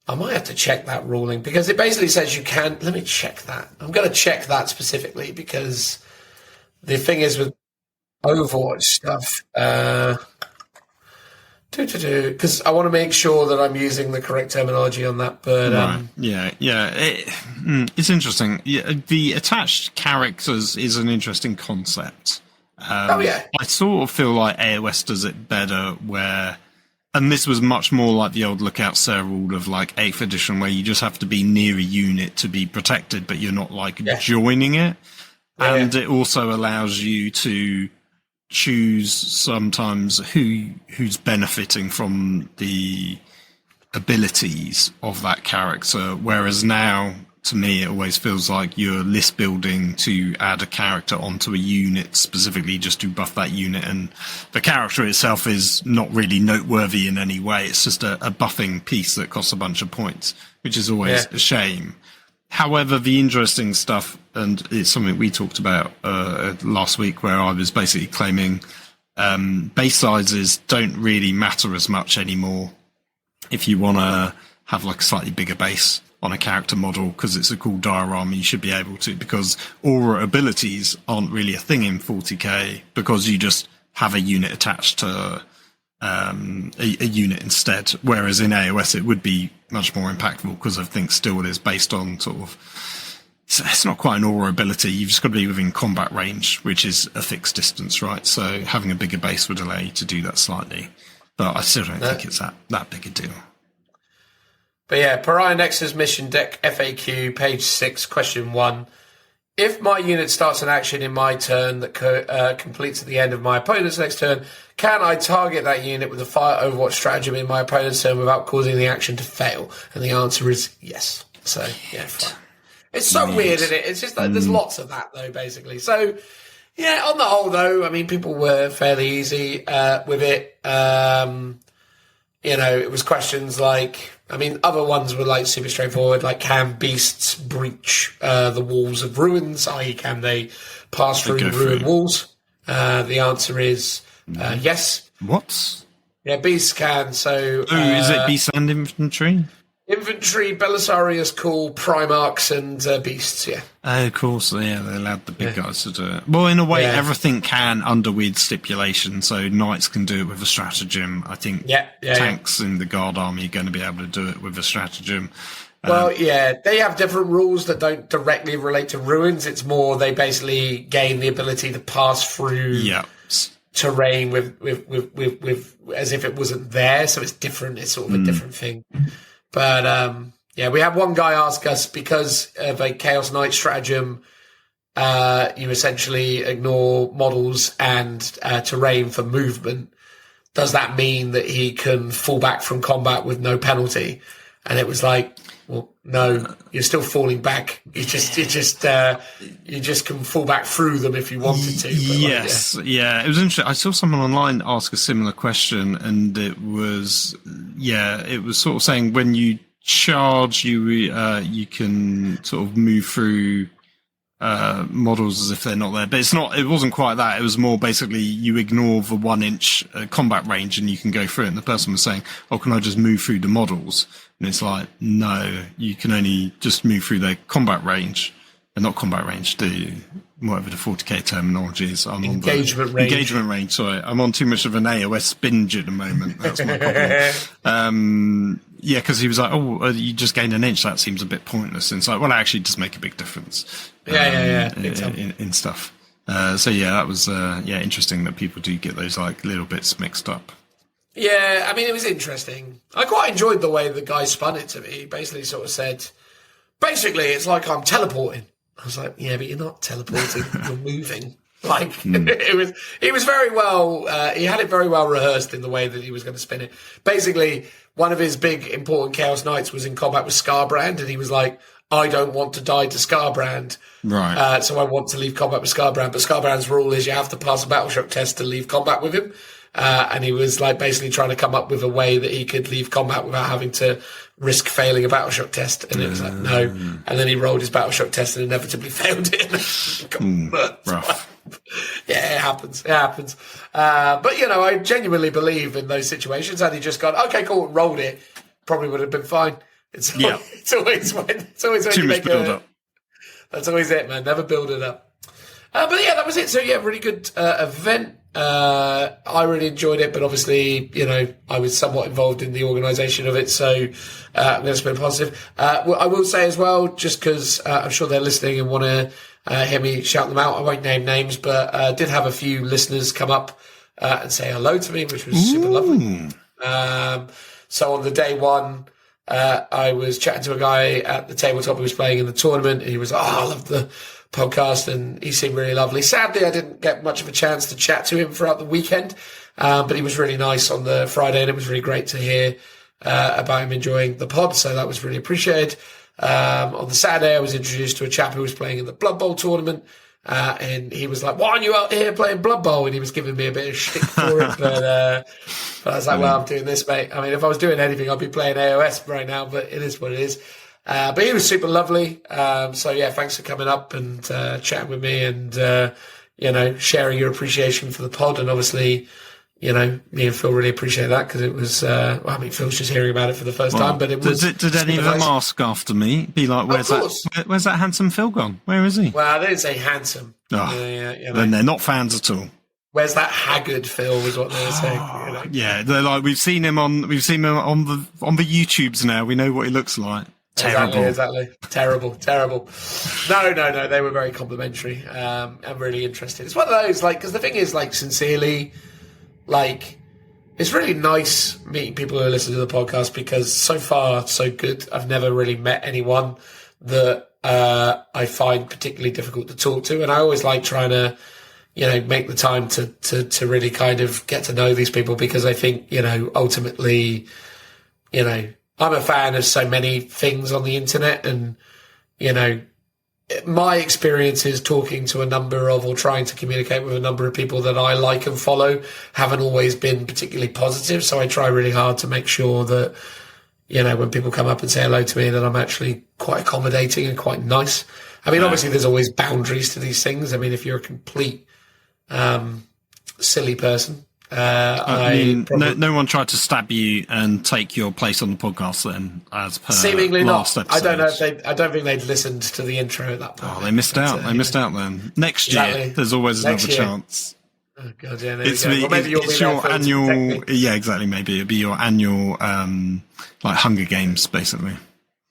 I might have to check that ruling because it basically says you can. Let me check that. I'm going to check that specifically because the thing is with Overwatch stuff. Because I want to make sure that I'm using the correct terminology on that. But it's interesting. Yeah, the attached characters is an interesting concept. I sort of feel like AOS does it better where, and this was much more like the old Lookout Sarah rule of like 8th edition, where you just have to be near a unit to be protected, but you're not like joining it. And it also allows you to choose sometimes who's benefiting from the abilities of that character, whereas now to me it always feels like you're list building to add a character onto a unit specifically just to buff that unit, and the character itself is not really noteworthy in any way. It's just a buffing piece that costs a bunch of points, which is always a shame. However, the interesting stuff, and it's something we talked about last week, where I was basically claiming base sizes don't really matter as much anymore if you want to have like a slightly bigger base on a character model, because it's a cool diorama. You should be able to, because aura abilities aren't really a thing in 40k because you just have a unit attached to a unit instead, whereas in AOS it would be much more impactful because I think still it is based on sort of, it's not quite an aura ability. You've just got to be within combat range, which is a fixed distance, right? So having a bigger base would allow you to do that slightly, but I still don't think it's that big a deal. But yeah, Pariah Nexus mission deck FAQ, page 6, question 1. If my unit starts an action in my turn that completes at the end of my opponent's next turn, can I target that unit with a fire Overwatch stratagem in my opponent's turn without causing the action to fail? And the answer is yes. So, yeah, fine. It's so weird, isn't it? It's just like there's lots of that, though, basically. So, yeah, on the whole, though, I mean, people were fairly easy with it. It was questions like, I mean, other ones were like super straightforward, like can beasts breach the walls of ruins, i.e. can they pass through ruined walls? The answer is yes. What? Yeah, beasts can. So, Is it beast and infantry? Infantry, Belisarius, Cool, Primarchs, and beasts. Yeah. Oh, of course. Yeah, they allowed the big guys to do it. Well, in a way, everything can under weird stipulation. So knights can do it with a stratagem. I think tanks in the guard army are going to be able to do it with a stratagem. Well, they have different rules that don't directly relate to ruins. It's more they basically gain the ability to pass through terrain with as if it wasn't there. So it's different. It's sort of a different thing. But we had one guy ask us, because of a Chaos Knight stratagem, you essentially ignore models and terrain for movement. Does that mean that he can fall back from combat with no penalty? And it was like, well, no, you're still falling back. You just can fall back through them if you wanted to. But it was interesting. I saw someone online ask a similar question, and it was sort of saying when you charge, you can sort of move through models as if they're not there, but it wasn't quite that. It was more basically you ignore the 1 inch combat range and you can go through it. And the person was saying, oh, can I just move through the models? And it's like, no, you can only just move through their combat range, and not combat range, whatever the 40k terminology is. Engagement range. Sorry, I'm on too much of an AOS binge at the moment. That's my problem. Because he was like, oh, you just gained an inch. That seems a bit pointless. And it's like, well, it actually does make a big difference. In stuff. That was interesting that people do get those like little bits mixed up. Yeah, I mean, it was interesting. I quite enjoyed the way the guy spun it to me. He basically sort of said, it's like I'm teleporting. I was like, yeah, but you're not teleporting. You're moving. Like, it was very well, he had it very well rehearsed in the way that he was going to spin it. Basically, one of his big important Chaos Knights was in combat with Scarbrand, and he was like, I don't want to die to Scarbrand. Right. So I want to leave combat with Scarbrand. But Scarbrand's rule is you have to pass a battle shock test to leave combat with him. And he was like basically trying to come up with a way that he could leave combat without having to risk failing a battle shock test. And it was like, no. And then he rolled his battle shock test and inevitably failed it. Rough. Yeah, it happens. But, I genuinely believe in those situations. Had he just gone, okay, cool, rolled it, probably would have been fine. It's always when too you much build up. That's always it, man. Never build it up. But that was it. So really good event. I really enjoyed it, but obviously, I was somewhat involved in the organisation of it, so I'm going to spin positive. I will say as well, just because I'm sure they're listening and want to hear me shout them out, I won't name names, but I did have a few listeners come up and say hello to me, which was super lovely. So on the day one, I was chatting to a guy at the tabletop who was playing in the tournament, and he was like, I love the podcast, and he seemed really lovely. Sadly, I didn't get much of a chance to chat to him throughout the weekend, but he was really nice on the Friday, and it was really great to hear about him enjoying the pod, so that was really appreciated. On the Saturday, I was introduced to a chap who was playing in the Blood Bowl tournament, and he was like, why aren't you out here playing Blood Bowl? And he was giving me a bit of shit for it, but I was like, well, I'm doing this, mate. I mean, if I was doing anything, I'd be playing AOS right now, but it is what it is. But he was super lovely. Thanks for coming up and chatting with me and, sharing your appreciation for the pod. And obviously, me and Phil really appreciate that, because it was, Phil's just hearing about it for the first time, but it was. Did any of them ask after me? Be like, where's that handsome Phil gone? Where is he? Well, they didn't say handsome. Then they're not fans at all. Where's that haggard Phil was what they were saying. Yeah, they're like, we've seen him on the YouTubes now. We know what he looks like. Terrible. Exactly. Terrible. No. They were very complimentary. I'm really interested. It's one of those, because the thing is, sincerely, it's really nice meeting people who listen to the podcast, because so far, so good. I've never really met anyone that I find particularly difficult to talk to. And I always like trying to, make the time to really kind of get to know these people, because I think, ultimately, I'm a fan of so many things on the internet, and, my experiences talking to a number of, or trying to communicate with a number of people that I like and follow, haven't always been particularly positive. So I try really hard to make sure that, when people come up and say hello to me, that I'm actually quite accommodating and quite nice. I mean, obviously there's always boundaries to these things. I mean, if you're a complete, silly person, I mean, no one tried to stab you and take your place on the podcast then, as per seemingly last not. episode. I don't know if I don't think they'd listened to the intro at that point. Oh, they missed out. They missed out then. Next year, there's always another chance. Oh God, yeah, It's your annual. Yeah, exactly. Maybe it'll be your annual, like Hunger Games, basically.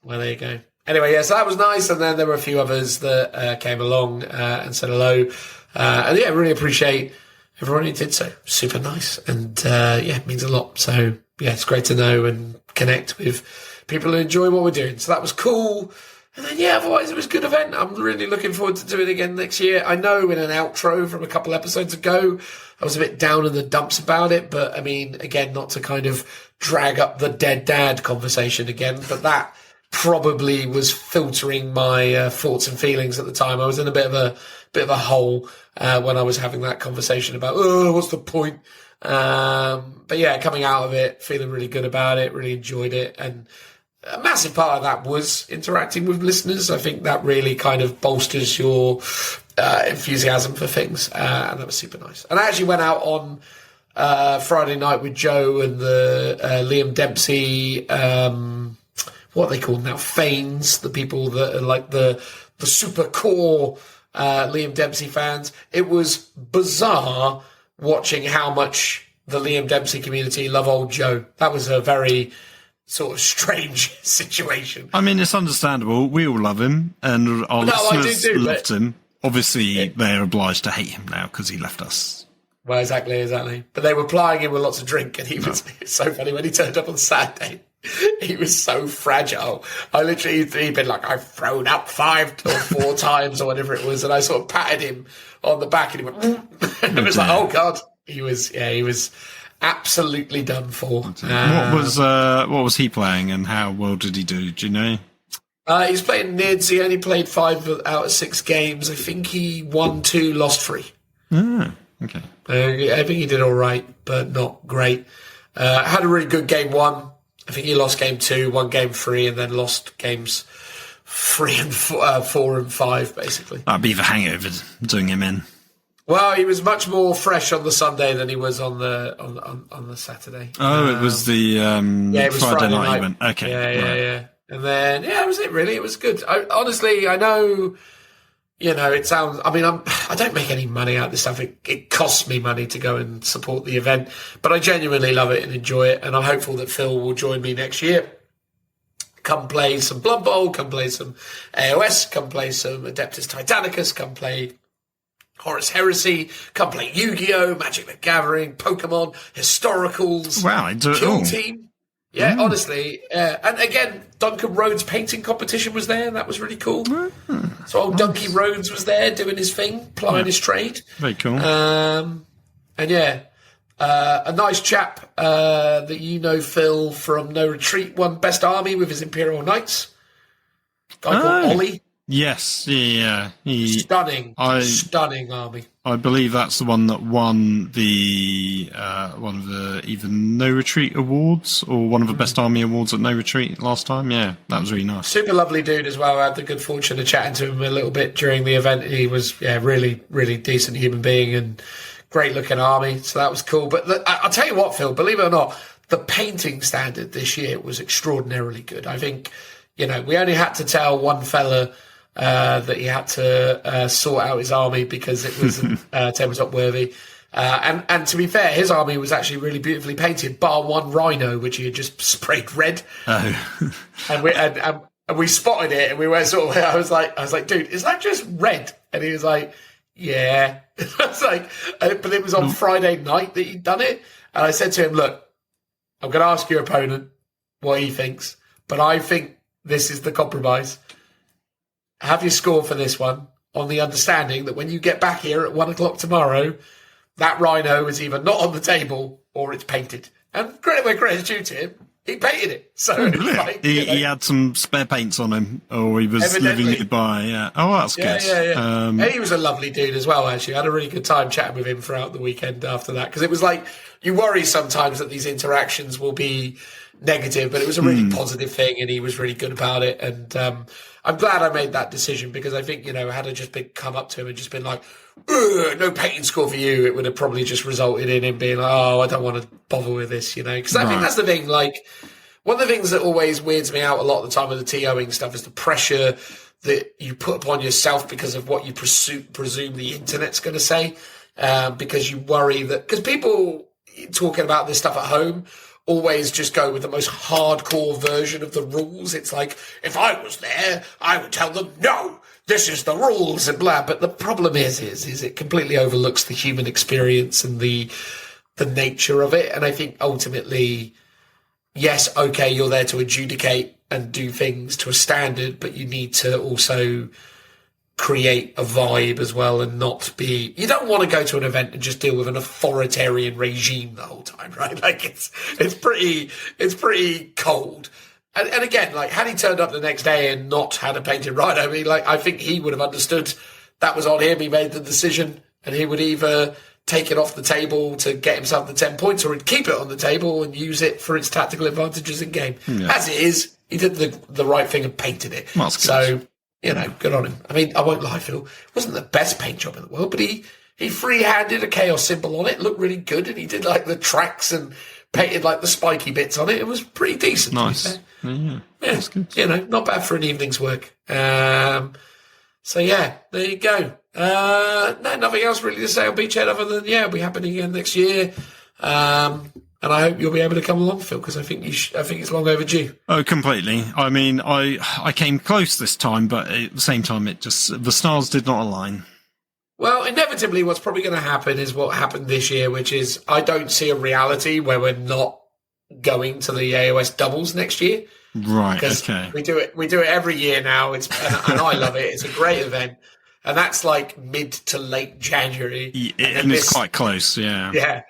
Well, there you go. Anyway, yeah, so that was nice, and then there were a few others that came along and said hello, and yeah, really appreciate everyone who did so. Super nice, and yeah, it means a lot. So yeah, it's great to know and connect with people who enjoy what we're doing. So that was cool. And then yeah, otherwise it was a good event. I'm really looking forward to doing it again next year. I know in an outro from a couple episodes ago, I was a bit down in the dumps about it, but I mean, again, not to kind of drag up the dead dad conversation again, but that probably was filtering my thoughts and feelings at the time. I was in a bit of a hole when I was having that conversation about, oh, what's the point? But yeah, coming out of it, feeling really good about it, really enjoyed it. And a massive part of that was interacting with listeners. I think that really kind of bolsters your enthusiasm for things. And that was super nice. And I actually went out on Friday night with Joe and the Liam Dempsey, what are they called now? Fanes, the people that are like the super core Liam Dempsey fans. It was bizarre watching how much the Liam Dempsey community love old Joe. That was a very sort of strange situation. I mean, it's understandable. We all love him, and our listeners loved him. Obviously, they're obliged to hate him now because he left us. Well, exactly. But they were plying him with lots of drink, and it was so funny when he turned up on Saturday. He was so fragile. He'd been like, I've thrown up 5 or 4 times or whatever it was, and I sort of patted him on the back, and he went, and it was like, oh God. He was absolutely done for. What was he playing, and how well did he do? Do you know? He's playing NIDS. He only played 5 out of 6 games. I think he won 2, lost 3. Ah, okay. I think he did all right, but not great. Had a really good game 1. I think he lost game 2, won game 3, and then lost games 3 and 4 and 5, basically. That'd be the hangover doing him in. Well, he was much more fresh on the Sunday than he was on the Saturday. Oh, it was the it was Friday night event. Okay. Yeah. And then, that was it, really. It was good. Honestly, I know, it sounds... I mean, I don't make any money out of this stuff. It costs me money to go and support the event. But I genuinely love it and enjoy it. And I'm hopeful that Phil will join me next year. Come play some Blood Bowl. Come play some AOS. Come play some Adeptus Titanicus. Come play Horus Heresy, come play Yu-Gi-Oh!, Magic the Gathering, Pokemon, Historicals, wow, Kill Team. Yeah, honestly. And again, Duncan Rhodes' painting competition was there, and that was really cool. So old Dunky Rhodes was there doing his thing, plying his trade. Very cool. And yeah, a nice chap that Phil, from No Retreat, won Best Army with his Imperial Knights. Guy called Ollie. Yes, yeah. Stunning army. I believe that's the one that won the one of the either No Retreat awards or one of the Best Army awards at No Retreat last time. Yeah, that was really nice. Super lovely dude as well. I had the good fortune of chatting to him a little bit during the event. He was really, really decent human being and great looking army. So that was cool. But I'll tell you what, Phil, believe it or not, the painting standard this year was extraordinarily good. I think, we only had to tell one fella that he had to sort out his army because it wasn't tabletop worthy. And to be fair, his army was actually really beautifully painted, bar one rhino, which he had just sprayed red. Oh. and we spotted it, and we were sort of. I was like, dude, is that just red? And he was like, yeah. I was like, but it was on Friday night that he'd done it, and I said to him, look, I'm going to ask your opponent what he thinks, but I think this is the compromise. Have your score for this one on the understanding that when you get back here at 1 o'clock tomorrow, that rhino is either not on the table or it's painted. And credit where credit's due to him, he painted it. So he had some spare paints on him, or he was living nearby. Yeah. Oh, that's good. Yeah. And he was a lovely dude as well. Actually, I had a really good time chatting with him throughout the weekend after that, because it was like you worry sometimes that these interactions will be negative, but it was a really positive thing, and he was really good about it. And I'm glad I made that decision, because I think, had I just come up to him and just been like, no painting score for you, it would have probably just resulted in him being like, oh, I don't want to bother with this, because I think that's the thing. Like, one of the things that always weirds me out a lot of the time with the TOing stuff is the pressure that you put upon yourself because of what you presume the internet's going to say, because you worry that, because people talking about this stuff at home always just go with the most hardcore version of the rules. It's like, if I was there, I would tell them, no, this is the rules and blah. But the problem is it completely overlooks the human experience and the nature of it. And I think ultimately, yes, okay, you're there to adjudicate and do things to a standard, but you need to also create a vibe as well, and not be, you don't want to go to an event and just deal with an authoritarian regime the whole time, right? Like, it's pretty cold. And again, like, had he turned up the next day and not had a painted rhino, I think he would have understood that was on him. He made the decision, and he would either take it off the table to get himself the 10 points, or he'd keep it on the table and use it for its tactical advantages in game. Yeah. As it is, he did the right thing and painted it. Well, so, good on him. I mean, I won't lie, Phil. It wasn't the best paint job in the world, but he free-handed a chaos symbol on it. It looked really good, and he did like the tracks and painted like the spiky bits on it. It was pretty decent. Nice. Yeah, that's good. Not bad for an evening's work. So yeah, there you go. No, nothing else really to say on Beachhead other than, it'll be happening again next year. And I hope you'll be able to come along, Phil, because I think I think it's long overdue. Oh, completely. I mean, I came close this time, but at the same time, the stars did not align. Well, inevitably, what's probably going to happen is what happened this year, which is I don't see a reality where we're not going to the AOS doubles next year. Right. Okay. We do it every year now. And I love it. It's a great event, and that's like mid to late January. And it's quite close. Yeah. Yeah.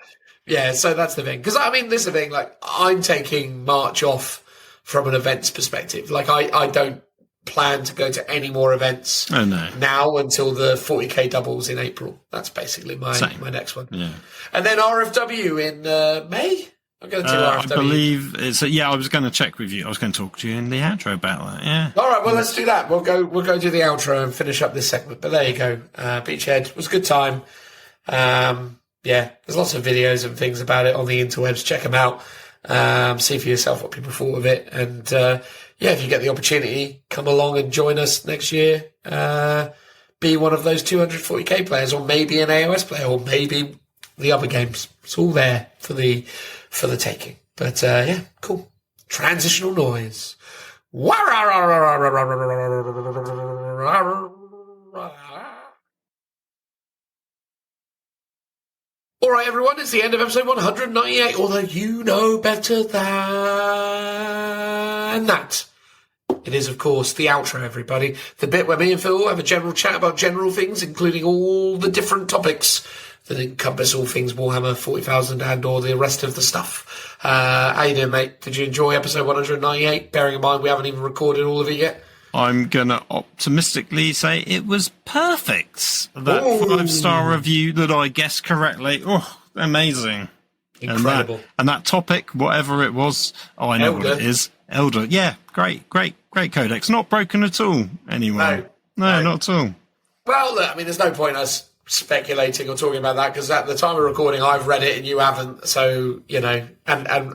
Yeah, so that's the thing. Because, I mean, this is the thing. Like, I'm taking March off from an events perspective. Like, I don't plan to go to any more events now until the 40k doubles in April. That's basically my next one. Yeah. And then RFW in May? I'm going to do RFW. I believe it's... I was going to check with you. I was going to talk to you in the outro about that, yeah. All right, well, let's do that. We'll go do the outro and finish up this segment. But there you go. Beachhead. It was a good time. Yeah, there's lots of videos and things about it on the interwebs. Check them out. See for yourself what people thought of it. And, if you get the opportunity, come along and join us next year. Be one of those 240k players, or maybe an AOS player, or maybe the other games. It's all there for the taking. But, cool. Transitional noise. All right, everyone, it's the end of episode 198, although you know better than that. It is, of course, the outro, everybody. The bit where me and Phil have a general chat about general things, including all the different topics that encompass all things Warhammer 40,000 and or the rest of the stuff. How you doing, mate? Did you enjoy episode 198? Bearing in mind we haven't even recorded all of it yet. I'm going to optimistically say it was perfect. That 5-star review that I guessed correctly. Oh, amazing. Incredible. And that topic, whatever it was, I know what it is. Elder. Yeah, great Codex. Not broken at all, anyway. No, not at all. Well, look, I mean, there's no point us speculating or talking about that, because at the time of recording, I've read it and you haven't. So, and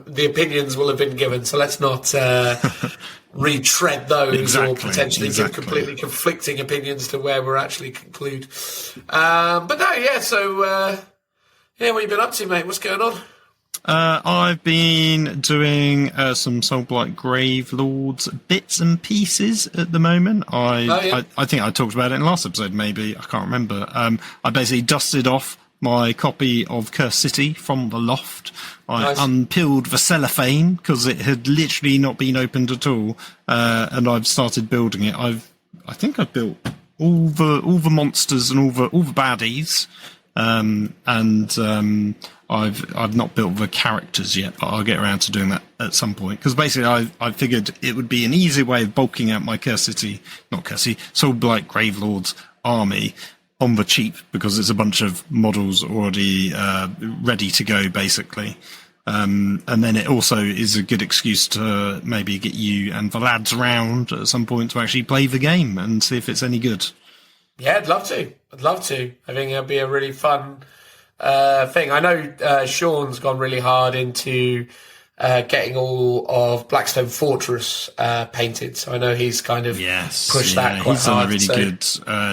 the opinions will have been given. So let's not... retread those or potentially give completely conflicting opinions to where we're actually conclude. But no, yeah, so, what have you been up to, mate? What's going on? I've been doing some Soulblight Grave Lords bits and pieces at the moment. I think I talked about it in the last episode, maybe. I can't remember. I basically dusted off my copy of Cursed City from the loft. I unpeeled the cellophane because it had literally not been opened at all, and I've started building it. I think I've built all the monsters and all the baddies, and I've not built the characters yet, but I'll get around to doing that at some point. Because basically, I figured it would be an easy way of bulking out my Soulblight Gravelords army on the cheap because it's a bunch of models already ready to go, basically. And then it also is a good excuse to maybe get you and the lads around at some point to actually play the game and see if it's any good. Yeah, I'd love to. I think it'd be a really fun thing. I know Sean's gone really hard into getting all of Blackstone Fortress painted, so I know he's kind of pushed that quite he's done hard. a really good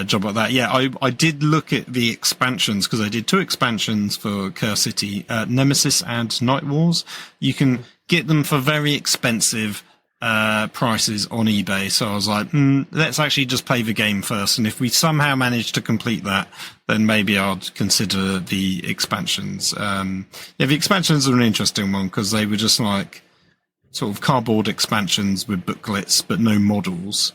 job like that. Yeah, I did look at the expansions because I did 2 expansions for Curse City, Nemesis and Night Wars. You can get them for very expensive prices on eBay, so I was like, let's actually just play the game first, and if we somehow manage to complete that, then maybe I'd consider the expansions. The expansions are an interesting one because they were just like sort of cardboard expansions with booklets but no models.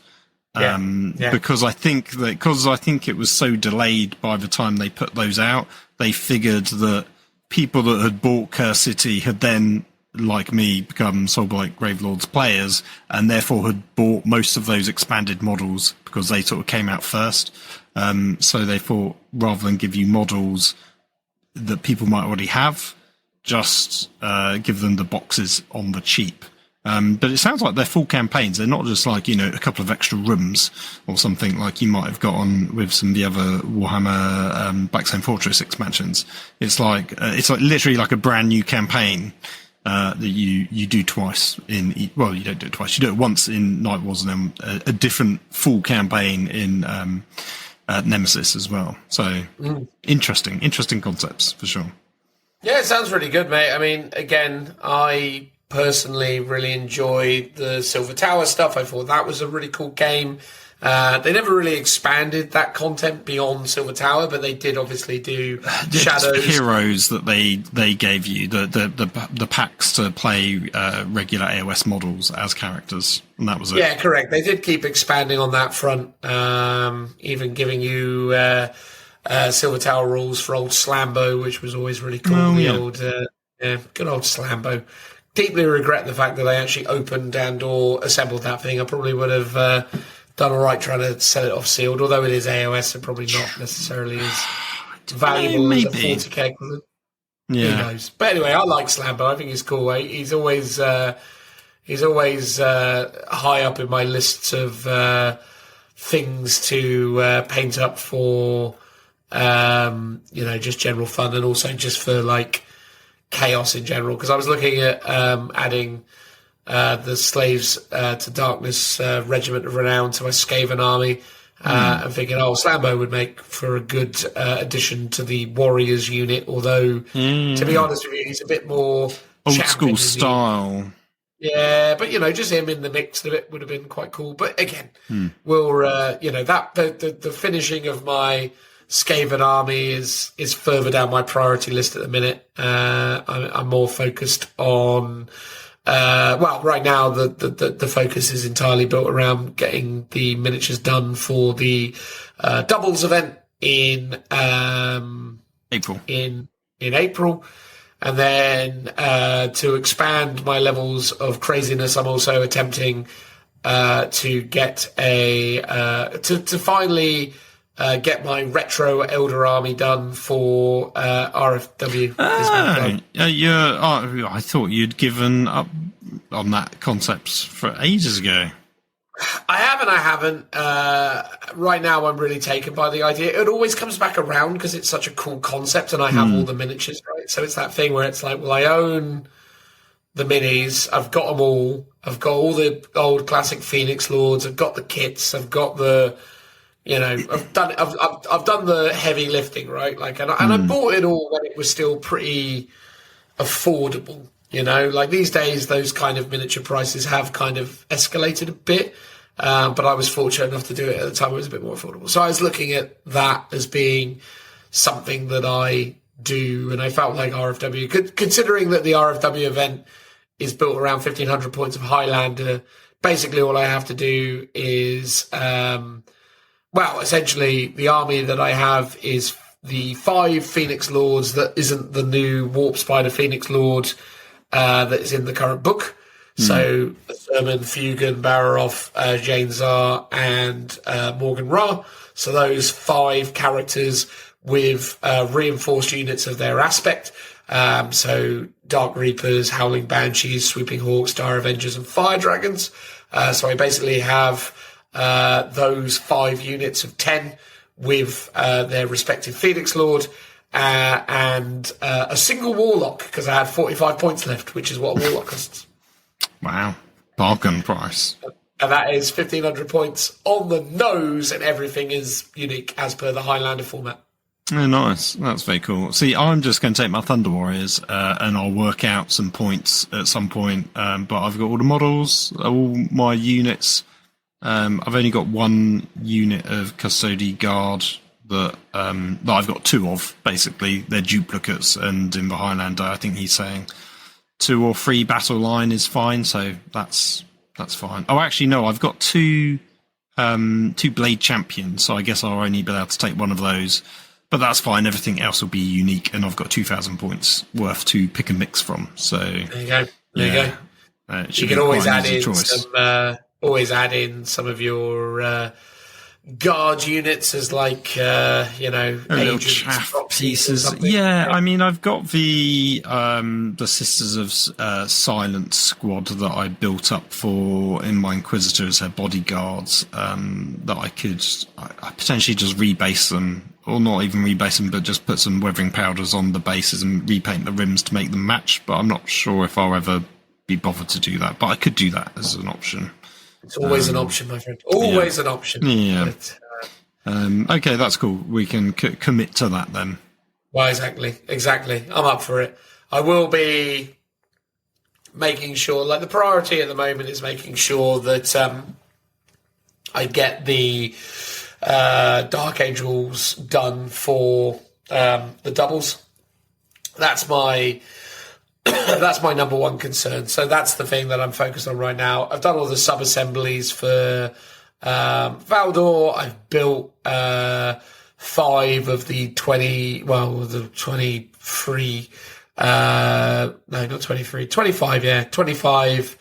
Because I think it was so delayed by the time they put those out, they figured that people that had bought Curse City had then, like me, become Soulblight Gravelords players, and therefore had bought most of those expanded models because they sort of came out first. So they thought, rather than give you models that people might already have, just give them the boxes on the cheap. But it sounds like they're full campaigns. They're not just like, a couple of extra rooms or something like you might have got on with some of the other Warhammer Blackstone Fortress expansions. It's like literally like a brand new campaign that you do twice you don't do it twice. You do it once in Night Wars and then a different full campaign in Nemesis as well. So interesting concepts for sure. Yeah, it sounds really good, mate. I mean, again, I personally really enjoyed the Silver Tower stuff. I thought that was a really cool game. They never really expanded that content beyond Silver Tower, but they did obviously do Shadows. Heroes that they gave you, the packs to play regular AOS models as characters, and that was it. Yeah, correct. They did keep expanding on that front, even giving you Silver Tower rules for old Slambo, which was always really cool. Old, good old Slambo. Deeply regret the fact that they actually opened and or assembled that thing. I probably would have done all right trying to sell it off sealed, although it is AOS and probably not necessarily as valuable as a 40k equivalent. Yeah. Who knows? But anyway, I like Slambo. I think he's cool. He's always high up in my lists of things to paint up for, just general fun and also just for like chaos in general. Because I was looking at adding the Slaves to Darkness Regiment of Renown to my Skaven army, and thinking, Slambo would make for a good addition to the Warriors unit, although, to be honest with you, he's a bit more old school style. Yeah, but, just him in the mix of it would have been quite cool. But again, we'll, the finishing of my Skaven army is further down my priority list at the minute. I'm more focused on... right now the focus is entirely built around getting the miniatures done for the doubles event in April. In April, and then to expand my levels of craziness, I'm also attempting to get to finally get my retro Elder army done for RFW. I thought you'd given up on that concept for ages ago. I haven't. Right now, I'm really taken by the idea. It always comes back around because it's such a cool concept, and I have all the miniatures, right? So it's that thing where it's like, well, I own the minis. I've got them all. I've got all the old classic Phoenix Lords. I've got the kits. I've got the... I've done the heavy lifting, right? Like, and I bought it all when it was still pretty affordable. Like these days, those kind of miniature prices have kind of escalated a bit. But I was fortunate enough to do it at the time. It was a bit more affordable. So I was looking at that as being something that I do. And I felt like RFW, considering that the RFW event is built around 1,500 points of Highlander, basically all I have to do is, essentially the army that I have is the 5 Phoenix Lords that isn't the new Warp Spider Phoenix Lord that is in the current book. So Thurman, Fugan, Bararov, Jane Zar, and Morgan Ra. So those 5 characters with reinforced units of their aspect. So Dark Reapers, Howling Banshees, Swooping Hawks, Dire Avengers, and Fire Dragons. So I basically have those 5 units of 10 with their respective Phoenix Lord and a single Warlock, because I had 45 points left, which is what a Warlock costs. Wow. Bargain price. And that is 1,500 points on the nose, and everything is unique as per the Highlander format. Oh, nice. That's very cool. See, I'm just going to take my Thunder Warriors and I'll work out some points at some point. But I've got all the models, all my units. I've only got 1 unit of Custody Guard that I've got 2 of, basically. They're duplicates, and in the Highlander, I think he's saying 2 or 3 battle line is fine, so that's fine. Oh, actually, no, I've got 2 Blade Champions, so I guess I'll only be able to take 1 of those. But that's fine. Everything else will be unique, and I've got 2,000 points worth to pick and mix from. So there you go. There you go. You can always add in some of your guard units as like little chaff pieces. Yeah, I mean, I've got the Sisters of Silence squad that I built up for in my Inquisitor as her bodyguards. That I could I potentially just rebase them. Or not even rebase them, but just put some weathering powders on the bases and repaint the rims to make them match. But I'm not sure if I'll ever be bothered to do that. But I could do that as an option. It's always an option, my friend. Always an option. Yeah. But, okay, that's cool. We can commit to that then. Well, exactly. I'm up for it. I will be making sure, like the priority at the moment is making sure that I get the Dark Angels done for the doubles. That's my number one concern. So that's the thing that I'm focused on right now. I've done all the sub assemblies for Valdor. I've built 5 of the 20. Well, the 23. No, not 23. 25. Yeah, 25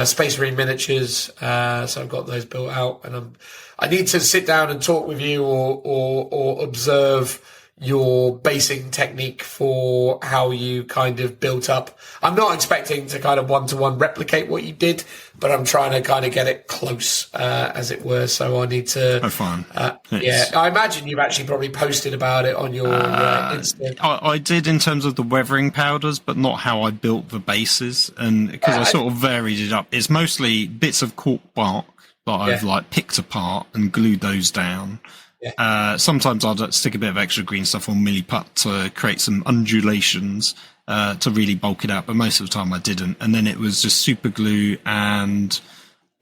Space Marine miniatures. So I've got those built out, and I need to sit down and talk with you or observe your basing technique for how you kind of built up. I'm not expecting to kind of one-to-one replicate what you did, but I'm trying to kind of get it close, as it were. So I need to... Oh, fine. Yeah, I imagine you've actually probably posted about it on your Insta. I did in terms of the weathering powders, but not how I built the bases. And because I sort of varied it up. It's mostly bits of cork bark that I've like picked apart and glued those down. Yeah. Sometimes I'd stick a bit of extra green stuff on milliput to create some undulations to really bulk it out, but most of the time I didn't. And then it was just super glue and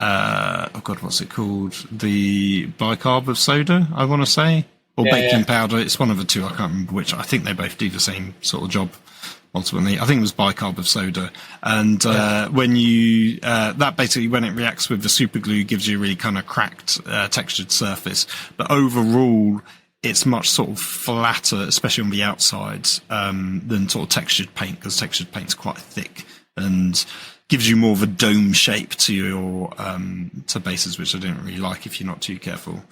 what's it called? The bicarb of soda, I want to say, or baking powder. It's one of the two. I can't remember which. I think they both do the same sort of job. Ultimately, I think it was bicarb of soda, and when you that basically when it reacts with the super glue gives you a really kind of cracked textured surface. But overall, it's much sort of flatter, especially on the outsides, than sort of textured paint, because textured paint's quite thick and gives you more of a dome shape to your to bases, which I don't really like if you're not too careful.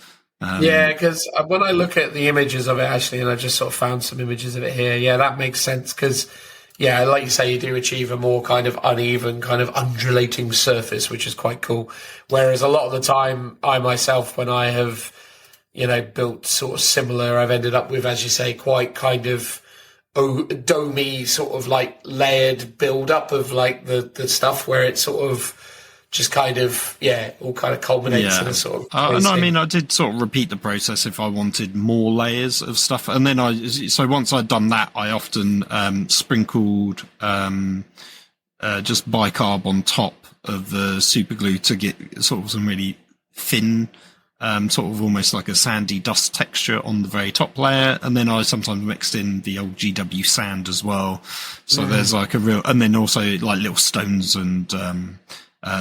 Because when I look at the images of it, actually, and I just sort of found some images of it here, that makes sense because, like you say, you do achieve a more kind of uneven, kind of undulating surface, which is quite cool. Whereas a lot of the time, I myself, when I have, built sort of similar, I've ended up with, as you say, quite kind of domey sort of like layered build up of like the stuff where it sort of just kind of, all kind of culminates in a sort of... no, I mean, I did sort of repeat the process if I wanted more layers of stuff. And then so once I'd done that, I often sprinkled just bicarb on top of the super glue to get sort of some really thin, sort of almost like a sandy dust texture on the very top layer. And then I sometimes mixed in the old GW sand as well. So there's like a real... And then also like little stones and...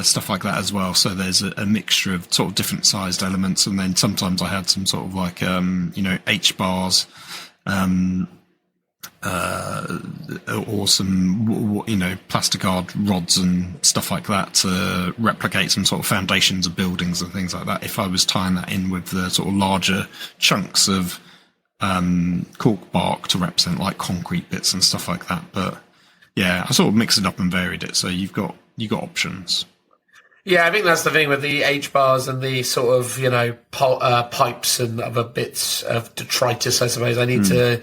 stuff like that as well. So there's a mixture of sort of different sized elements, and then sometimes I had some sort of like H bars or some, plastigard rods and stuff like that to replicate some sort of foundations of buildings and things like that. If I was tying that in with the sort of larger chunks of cork bark to represent like concrete bits and stuff like that. But yeah, I sort of mixed it up and varied it, so you've got options. Yeah, I think that's the thing with the H-bars and the sort of, pipes and other bits of detritus, I suppose. I need to,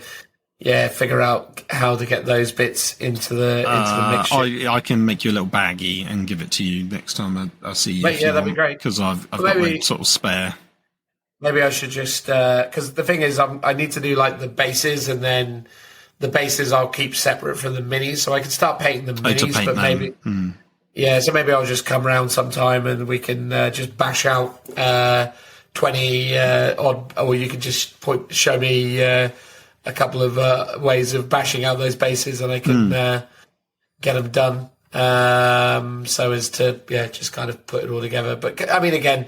figure out how to get those bits into the mixture. I can make you a little baggie and give it to you next time I see you. But, yeah, that'd be great. Because I've got a sort of spare. Maybe I should just, because the thing is, I need to do like the bases, and then the bases I'll keep separate from the minis, so I can start painting the minis. But maybe, so maybe I'll just come around sometime and we can just bash out 20 odd, or you can just show me a couple of ways of bashing out those bases, and I can get them done. So as to just kind of put it all together. But I mean, again,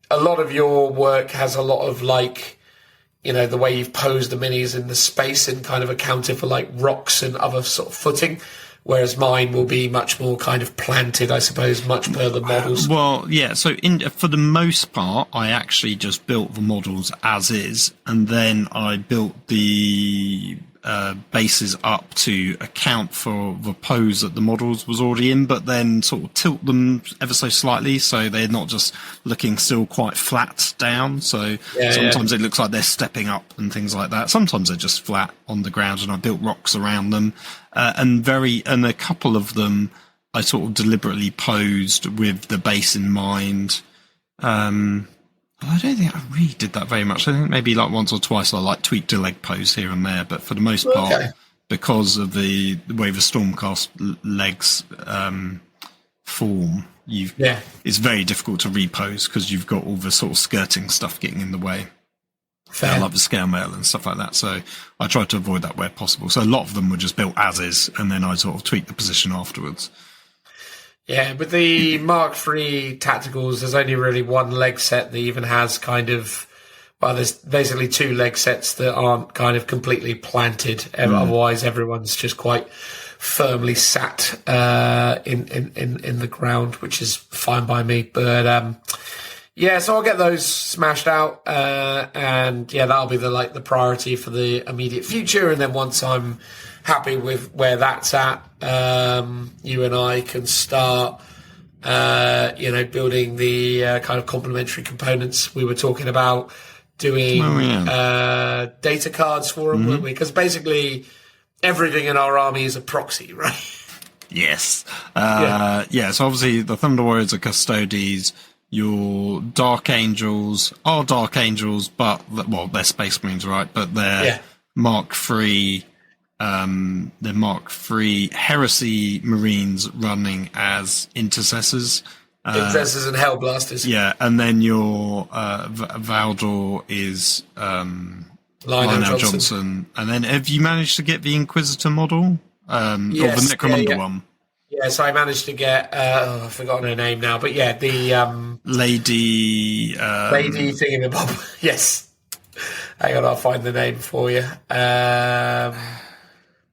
a lot of your work has a lot of the way you've posed the minis in the space and kind of accounted for like rocks and other sort of footing, whereas mine will be much more kind of planted, I suppose, much per the models. Well, yeah, so for the most part, I actually just built the models as is, and then I built the bases up to account for the pose that the models was already in, but then sort of tilt them ever so slightly so they're not just looking still quite flat down. So sometimes it looks like they're stepping up and things like that. Sometimes they're just flat on the ground, and I built rocks around them, and a couple of them I sort of deliberately posed with the base in mind. I don't think I really did that very much. I think maybe like once or twice I tweaked a leg pose here and there, but for the most part, because of the way the Stormcast legs form, it's very difficult to repose because you've got all the sort of skirting stuff getting in the way. Fair. Like the scale mail and stuff like that. So I tried to avoid that where possible. So a lot of them were just built as is, and then I sort of tweaked the position afterwards. Yeah, with the Mark III tacticals, there's only really one leg set that even has there's basically two leg sets that aren't kind of completely planted. Otherwise, everyone's just quite firmly sat in the ground, which is fine by me. But so I'll get those smashed out, and that'll be the priority for the immediate future. And then once I'm happy with where that's at, you and I can start, building the kind of complementary components we were talking about, doing data cards for them, weren't we? Because basically everything in our army is a proxy, right? Yes. So obviously the Thunder Warriors are Custodes. Your Dark Angels are Dark Angels, but they're Space Marines, right? But they're Mark III. They're Mark III Heresy Marines running as intercessors. Intercessors and Hellblasters. Yeah, and then your Valdor is Lionel Johnson. And then have you managed to get the Inquisitor model? Or the Necromunda one? Yes, I managed to get, I've forgotten her name now, but the... Lady Thingamabob. Yes. Hang on, I'll find the name for you.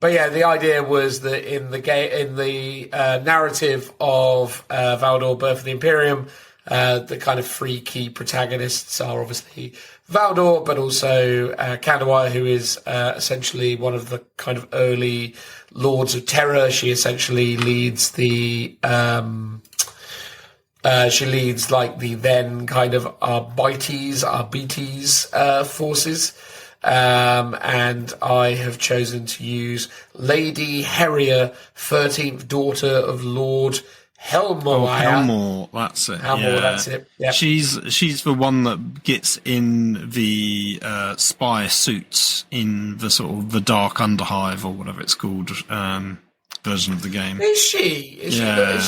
But the idea was that in the narrative of Valdor, Birth of the Imperium, the kind of three key protagonists are obviously Valdor, but also Kandawire, who is essentially one of the kind of early Lords of Terror. She essentially leads the the then kind of Arbites forces. And I have chosen to use Lady Harrier, 13th daughter of Lord Helmore. Helmore, that's it. Helmore, that's it. Yeah. She's the one that gets in the spy suits in the sort of the Dark Underhive or whatever it's called version of the game. Is she? Is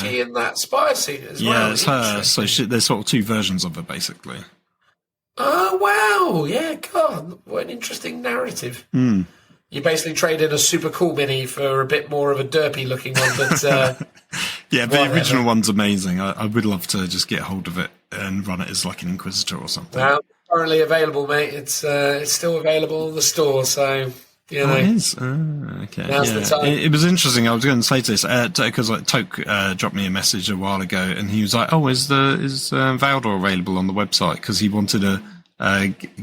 she in that spy suit as well? Yeah, it's her. So there's sort of two versions of her, basically. Oh, wow. Yeah, God, what an interesting narrative. You basically traded a super cool mini for a bit more of a derpy-looking one, but... the original one's amazing. I would love to just get hold of it and run it as like an Inquisitor or something. Well, currently available, mate. It's still available in the store, so You Oh, know, it is. Okay. Now's the time. It was interesting. I was going to say to this because Toke dropped me a message a while ago, and he was like, "Oh, is Valdor available on the website?" Because he wanted to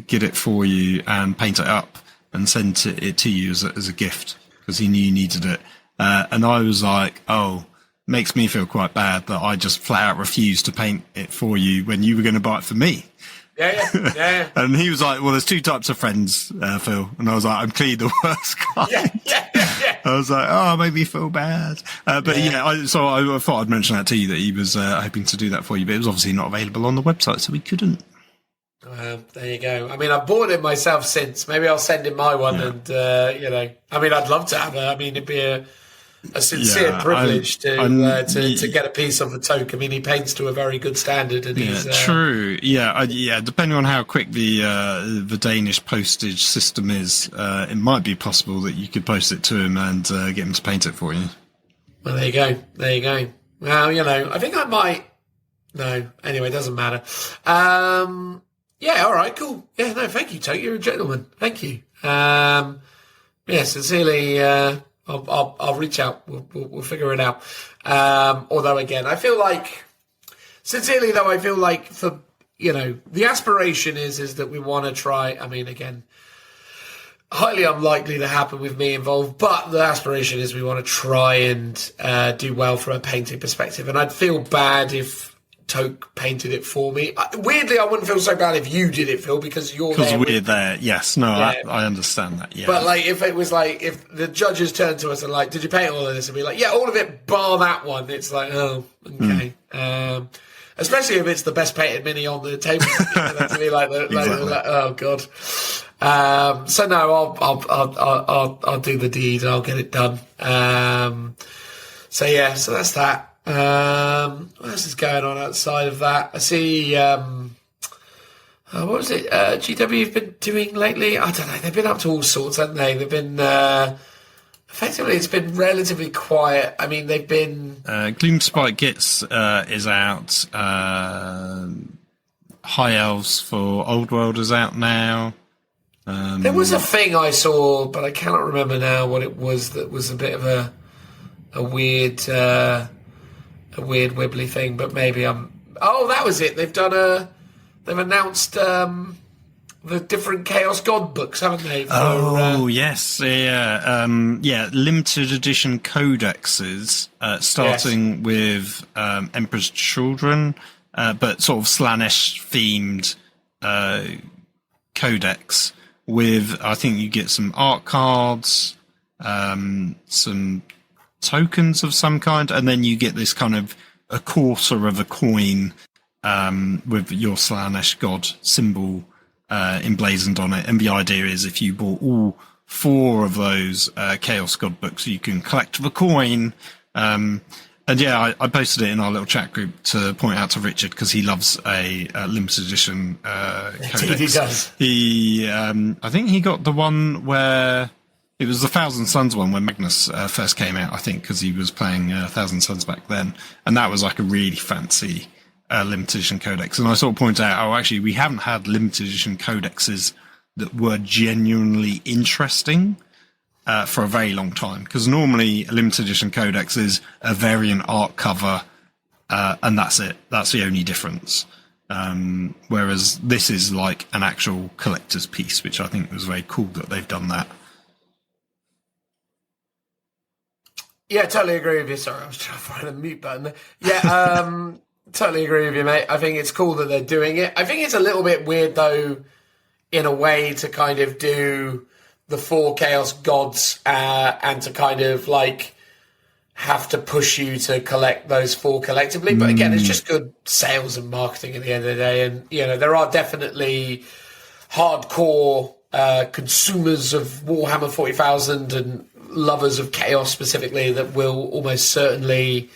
get it for you and paint it up and send it to you as a gift because he knew you needed it. And I was like, "Oh, makes me feel quite bad that I just flat out refused to paint it for you when you were going to buy it for me." Yeah. And he was like, "Well, there's two types of friends, Phil." And I was like, "I'm clearly the worst guy." Yeah. I was like, "Oh, made me feel bad." But I thought I'd mention that to you that he was hoping to do that for you, but it was obviously not available on the website, so we couldn't. There you go. I mean, I've bought it myself since. Maybe I'll send him my one, and I mean, I'd love to have it. I mean, it'd be a sincere privilege to get a piece of the Toke. I mean, he paints to a very good standard, and he's true. Depending on how quick the Danish postage system is, it might be possible that you could post it to him and get him to paint it for you. Well, there you go. Well, I think I might. No, anyway, it doesn't matter. All right, cool. Yeah, no, thank you, Toke. You're a gentleman. Thank you. Sincerely. I'll reach out. We'll figure it out. Although again, I feel like, sincerely though, I feel like for, the aspiration is that we want to try. I mean, again, highly unlikely to happen with me involved, but the aspiration is we want to try and do well from a painting perspective. And I'd feel bad if Toke painted it for me. Weirdly, I wouldn't feel so bad if you did it, Phil, because you're there. Because we're there, yes. No, yeah. I understand that, yeah. But, if it was if the judges turned to us and did you paint all of this? And be like, yeah, all of it, bar that one. It's like, oh, okay. Especially if it's the best painted mini on the table. To be oh, God. So, no, I'll do the deed. I'll get it done. So that's that. What else is going on outside of that? I see, what was it, GW have been doing lately? I don't know, they've been up to all sorts, haven't they? They've been, effectively, it's been relatively quiet. I mean, they've been... Gloomspite Gits is out, High Elves for Old World is out now. There was a thing I saw, but I cannot remember now what it was that was a bit of a weird wibbly thing, but maybe that was it. They've announced the different Chaos God books, haven't they? Yes, yeah. Limited edition codexes, starting with Emperor's Children, but sort of Slaanesh themed codex with, I think you get some art cards, some tokens of some kind, and then you get this kind of a quarter of a coin with your Slaanesh god symbol emblazoned on it. And the idea is if you bought all 4 of those Chaos God books, you can collect the coin. I posted it in our little chat group to point out to Richard because he loves a limited edition codex. He does. I think he got the one where it was the Thousand Suns one when Magnus first came out, I think, because he was playing Thousand Suns back then. And that was like a really fancy limited edition codex. And I sort of point out, actually, we haven't had limited edition codexes that were genuinely interesting for a very long time. Because normally a limited edition codex is a variant art cover, and that's it. That's the only difference. Whereas this is like an actual collector's piece, which I think was very cool that they've done that. Yeah, totally agree with you. Sorry, I was trying to find a mute button there. Yeah, totally agree with you, mate. I think it's cool that they're doing it. I think it's a little bit weird, though, in a way, to kind of do the 4 Chaos Gods and to kind of, have to push you to collect those 4 collectively. But again, it's just good sales and marketing at the end of the day. And, there are definitely hardcore consumers of Warhammer 40,000 and lovers of Chaos specifically that will almost certainly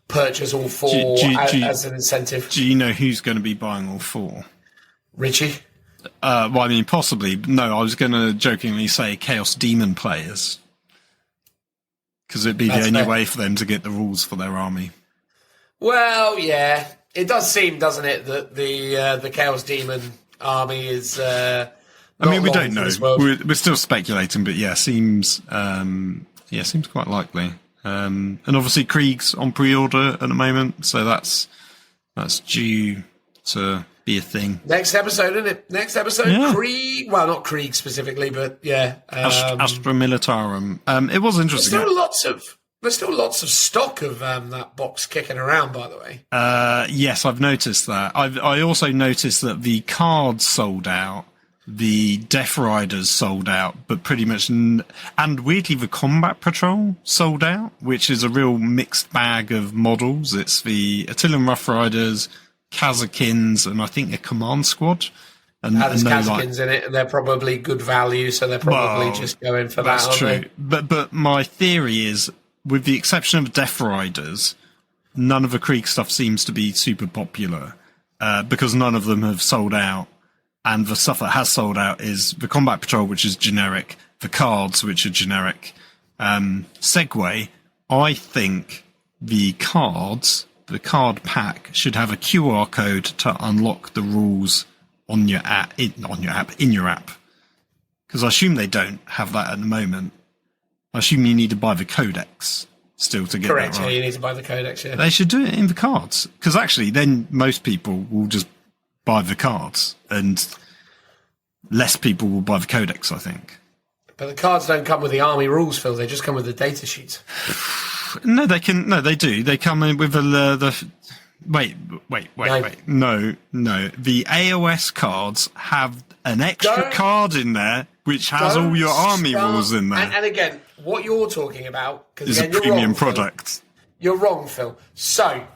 purchase all 4 as an incentive. Do you know who's going to be buying all 4? Richie? Well, I mean, possibly. No, I was going to jokingly say Chaos Demon players. Because it'd be the only way for them to get the rules for their army. Well, yeah. It does seem, doesn't it, that the Chaos Demon army is I mean, we Not long don't for know. this world. We're still speculating, but seems quite likely. And obviously, Krieg's on pre-order at the moment, so that's due to be a thing. Next episode, isn't it? Next episode, Yeah. Krieg. Well, not Krieg specifically, but yeah. Astra Militarum. It was interesting. There's still lots of stock of that box kicking around, by the way. Yes, I've noticed that. I also noticed that the cards sold out, the Death Riders sold out, but pretty much, and weirdly the Combat Patrol sold out, which is a real mixed bag of models. It's the Attilan Rough Riders, Kazakins, and I think a Command Squad. And There's Kazakins in it, and they're probably good value, so they're probably just going for that. That's true. They? But my theory is, with the exception of Death Riders, none of the Krieg stuff seems to be super popular because none of them have sold out. And the stuff that has sold out is the Combat Patrol, which is generic, the cards, which are generic. Segue, I think the card pack should have a QR code to unlock the rules on your app, in your app. Because I assume they don't have that at the moment. I assume you need to buy the Codex still to get Correct, that right. yeah, you need to buy the Codex, yeah. They should do it in the cards. Because actually, then most people will just buy the cards, and less people will buy the Codex, I think. But the cards don't come with the army rules, Phil. They just come with the data sheets. No, they can. No, they do. They come in with the. Wait. No. The AOS cards have an extra card in there which has all your army rules in there. And again, what you're talking about Is a premium Phil. product. You're wrong, Phil. So,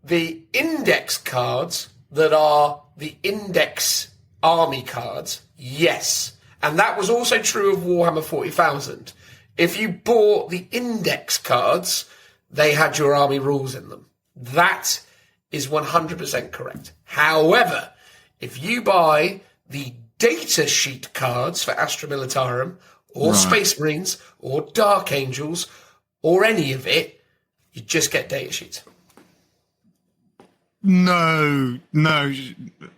the index cards that are the index army cards, yes. And that was also true of Warhammer 40,000. If you bought the index cards, they had your army rules in them. That is 100% correct. However, if you buy the data sheet cards for Astra Militarum, or Space Marines, or Dark Angels, or any of it, you just get data sheets. No,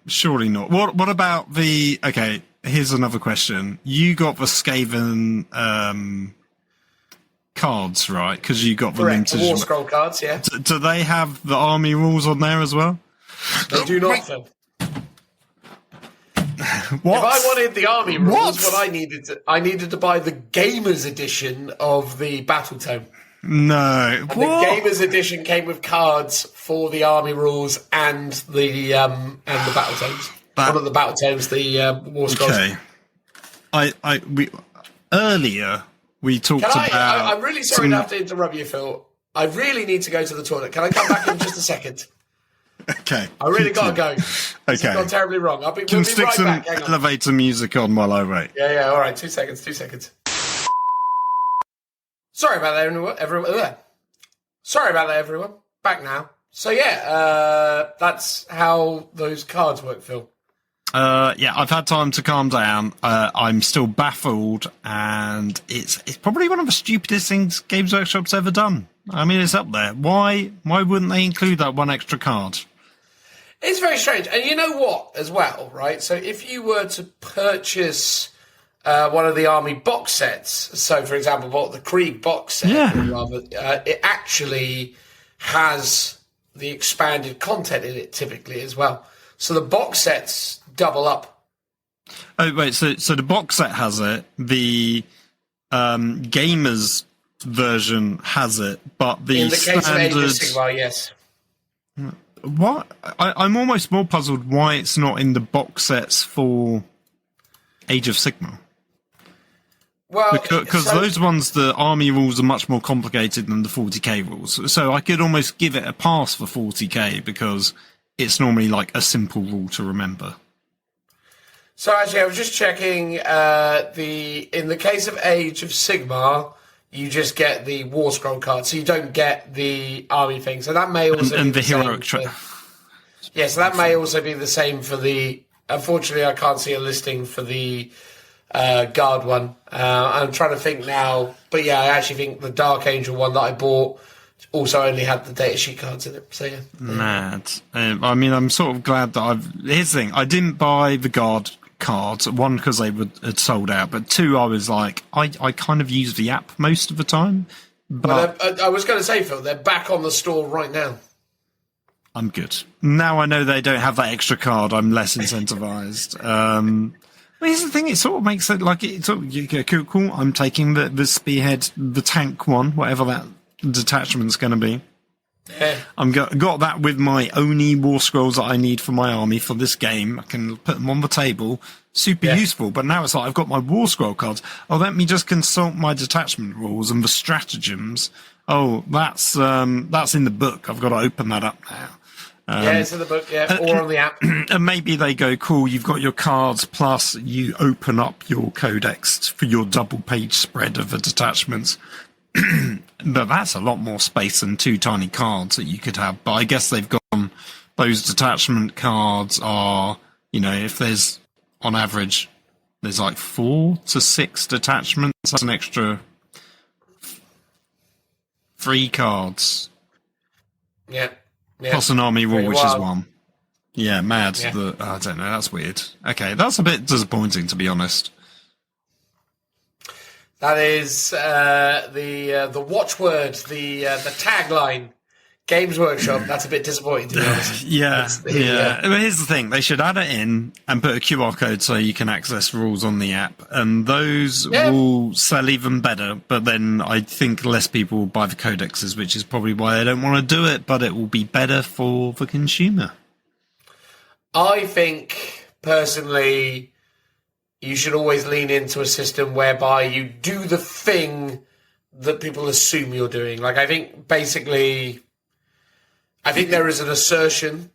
surely not. What about the... Okay, here's another question. You got the Skaven cards, right? Because you got the Correct, limited... the War Scroll cards, yeah. Do they have the army rules on there as well? They do not, Phil. What? If I wanted the army rules, what I needed to buy the Gamers edition of the Battle Tome. No. And the Gamers edition came with cards for the army rules and the Battle Tomes. One of the Battle Tomes, the War Scrolls. Okay. Earlier we talked about... I'm really sorry to have to interrupt you, Phil. I really need to go to the toilet. Can I come back in just a second? Okay. I really got to go. Okay. It's gone terribly wrong. We'll be Stick right some back. Hang on. elevator music on while I wait. Yeah, all right. 2 seconds. Sorry about that, everyone. Sorry about that, everyone. Back now. So, yeah, that's how those cards work, Phil. Yeah, I've had time to calm down. I'm still baffled, and it's probably one of the stupidest things Games Workshop's ever done. I mean, it's up there. Why wouldn't they include that one extra card? It's very strange. And you know what, as well, right? So if you were to purchase one of the army box sets, so, for example, bought the Krieg box set, it actually has the expanded content in it, typically, as well. So the box sets double up. Oh, wait, so the box set has it, the gamers version has it, but the in the case of Age of standard... Sigmar, yes. What? I'm almost more puzzled why it's not in the box sets for Age of Sigmar. Well, Because those ones, the army rules are much more complicated than the 40k rules. So I could almost give it a pass for 40k because it's normally like a simple rule to remember. So actually, I was just checking in the case of Age of Sigmar, you just get the War Scroll card, so you don't get the army thing. So that may also and be the heroic yeah, so that may also be the same for the... Unfortunately, I can't see a listing for the Guard one. I'm trying to think now. But yeah, I actually think the Dark Angel one that I bought also only had the datasheet cards in it. So yeah. Mad. I mean, I'm sort of glad that Here's the thing. I didn't buy the Guard cards. One, because they had sold out, but two, I was like, I kind of use the app most of the time. But well, I was going to say, Phil, they're back on the store right now. I'm good. Now I know they don't have that extra card, I'm less incentivized. Well, here's the thing, it sort of makes it like, it's sort of, cool, I'm taking the spearhead, the tank one, whatever that detachment's going to be. Yeah. I'm got that with my Oni war scrolls that I need for my army for this game. I can put them on the table. Super useful. But now it's like I've got my war scroll cards. Oh, let me just consult my detachment rules and the stratagems. Oh, that's in the book. I've got to open that up now. Yeah, it's in the book, or on the app. And maybe they go, cool, you've got your cards, plus you open up your Codex for your double-page spread of the detachments. But that's a lot more space than 2 tiny cards that you could have. But I guess they've gone, those detachment cards are, if there's, on average, there's like 4 to 6 detachments. That's an extra 3 cards. Yeah. Plus an army rule, which is 1. Yeah, mad. Yeah. I don't know, that's weird. Okay, that's a bit disappointing, to be honest. That is the watchword, the tagline. Games Workshop. That's a bit disappointing, to be honest. But here's the thing: they should add it in and put a QR code so you can access rules on the app, and those will sell even better. But then I think less people will buy the codexes, which is probably why they don't want to do it. But it will be better for the consumer. I think personally, you should always lean into a system whereby you do the thing that people assume you're doing. Like, I think basically, there is an assumption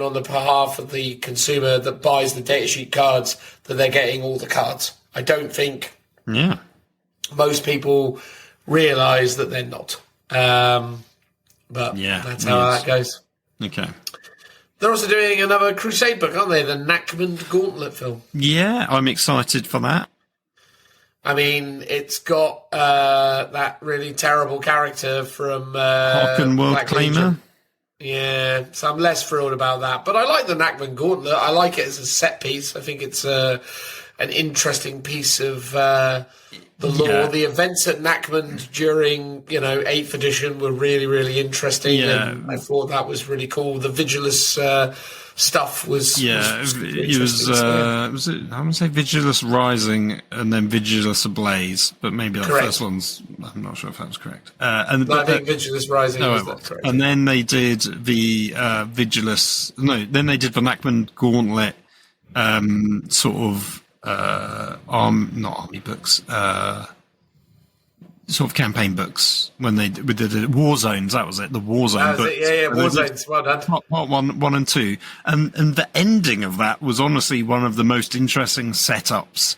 on the behalf of the consumer that buys the datasheet cards that they're getting all the cards. I don't think most people realise that they're not. But that's how that goes. Okay. They're also doing another Crusade book, aren't they? The Nachmund Gauntlet film. Yeah, I'm excited for that. I mean, it's got that really terrible character from Harken World Black Claimer. Legion. Yeah, so I'm less thrilled about that. But I like the Nachmund Gauntlet. I like it as a set piece. I think it's an interesting piece of the lore. Yeah. The events at Nachmund during, 8th edition were really, really interesting. Yeah. And I thought that was really cool. The Vigilus stuff was... Yeah, was it was I want to say Vigilus Rising and then Vigilus Ablaze, but maybe that first one's, I'm not sure if that was correct. I think Vigilus Rising was that correct. And then they did the then they did the Nachmund Gauntlet not army books, sort of campaign books when they did the War Zones. That was it, the War Zone books. War Zones. Well done. Part 1 and 2, and the ending of that was honestly one of the most interesting setups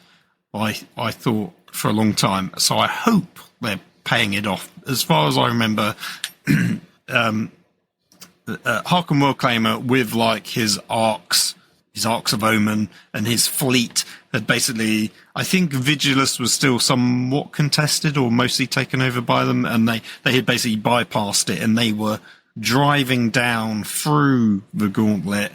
I thought for a long time. So I hope they're paying it off. As far as I remember, Harken World Claimer with like his arcs of Omen and his fleet had basically, I think Vigilus was still somewhat contested or mostly taken over by them, and they had basically bypassed it and they were driving down through the gauntlet.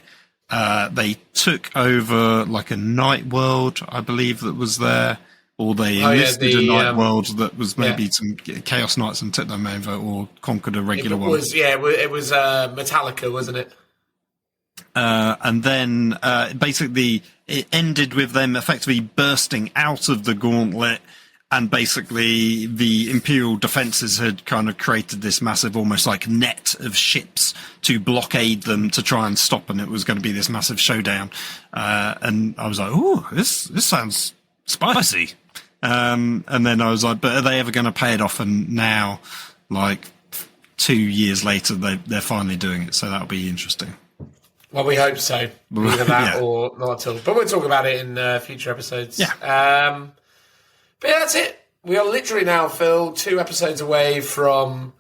They took over like a night world, I believe, that was there, or they enlisted a night world that was maybe some Chaos Knights and took them over, or conquered a regular world. It was Metallica, wasn't it? And then basically it ended with them effectively bursting out of the gauntlet, and basically the Imperial defences had kind of created this massive almost like net of ships to blockade them to try and stop, and it was going to be this massive showdown. And I was like, ooh, this sounds spicy. And then I was like, but are they ever going to pay it off? And now, like 2 years later, they're finally doing it, so that'll be interesting. Well, we hope so. Either that or not at all. But we'll talk about it in future episodes. Yeah. But yeah, that's it. We are literally now, Phil, 2 episodes away from...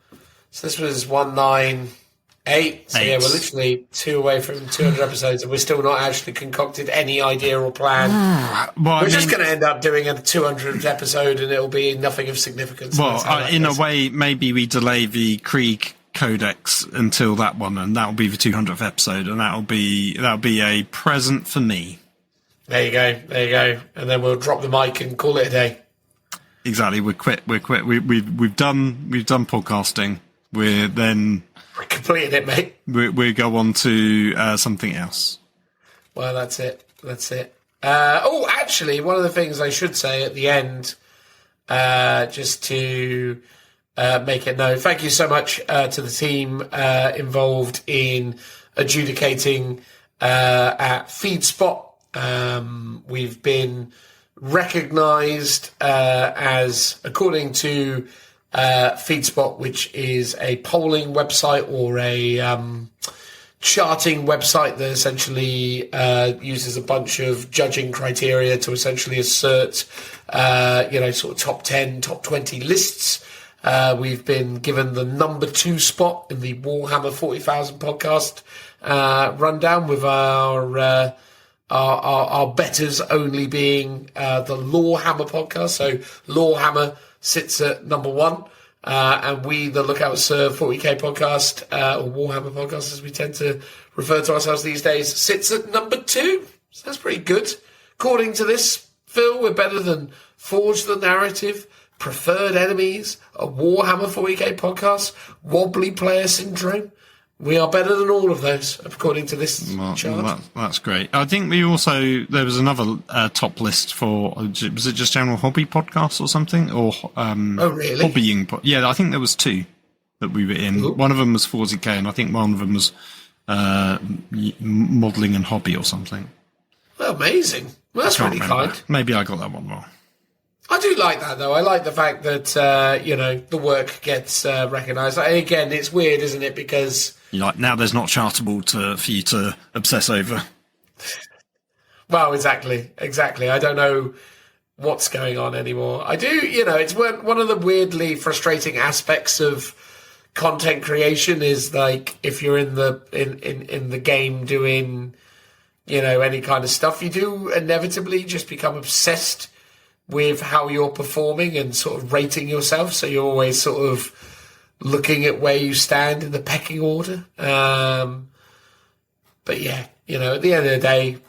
So this was 198. So yeah, we're literally 2 away from 200 episodes, and we're still not actually concocted any idea or plan. We're just going to end up doing a 200th episode, and it'll be nothing of significance. Well, in a way, maybe we delay the Krieg Codex until that one, and that'll be the 200th episode, and that'll be a present for me. There you go. There you go. And then we'll drop the mic and call it a day. Exactly. We're quit. We've done podcasting. We're completed it, mate. We go on to something else. Well, that's it. Actually, one of the things I should say at the end, just to make it known, thank you so much to the team involved in adjudicating at FeedSpot. We've been recognised as, according to FeedSpot, which is a polling website or a charting website that essentially uses a bunch of judging criteria to essentially assert, sort of top 10, top 20 lists. We've been given the number 2 spot in the Warhammer 40,000 podcast rundown, with our betters only being the Lorehammer podcast. So Lorehammer sits at number 1. And we, the Lookout Serve 40k podcast, or Warhammer podcast as we tend to refer to ourselves these days, sits at number 2. So that's pretty good. According to this, Phil, we're better than Forge the Narrative, Preferred Enemies, a Warhammer 40k podcast, Wobbly Player Syndrome. We are better than all of those, according to this chart. That's great. I think there was another top list for, was it just General Hobby Podcasts or something? Or oh, really? Hobbying. Yeah, I think there was 2 that we were in. Ooh. One of them was 40k, and I think one of them was modelling and hobby or something. Well, amazing. Well, that's really kind. Maybe I got that one wrong. I do like that, though. I like the fact that, the work gets recognised. Again, it's weird, isn't it? Because... now there's not chartable for you to obsess over. Well, exactly. I don't know what's going on anymore. I do, it's one of the weirdly frustrating aspects of content creation is, like, if you're in the game doing, any kind of stuff, you do inevitably just become obsessed with how you're performing and sort of rating yourself. So you're always sort of looking at where you stand in the pecking order. But yeah, at the end of the day,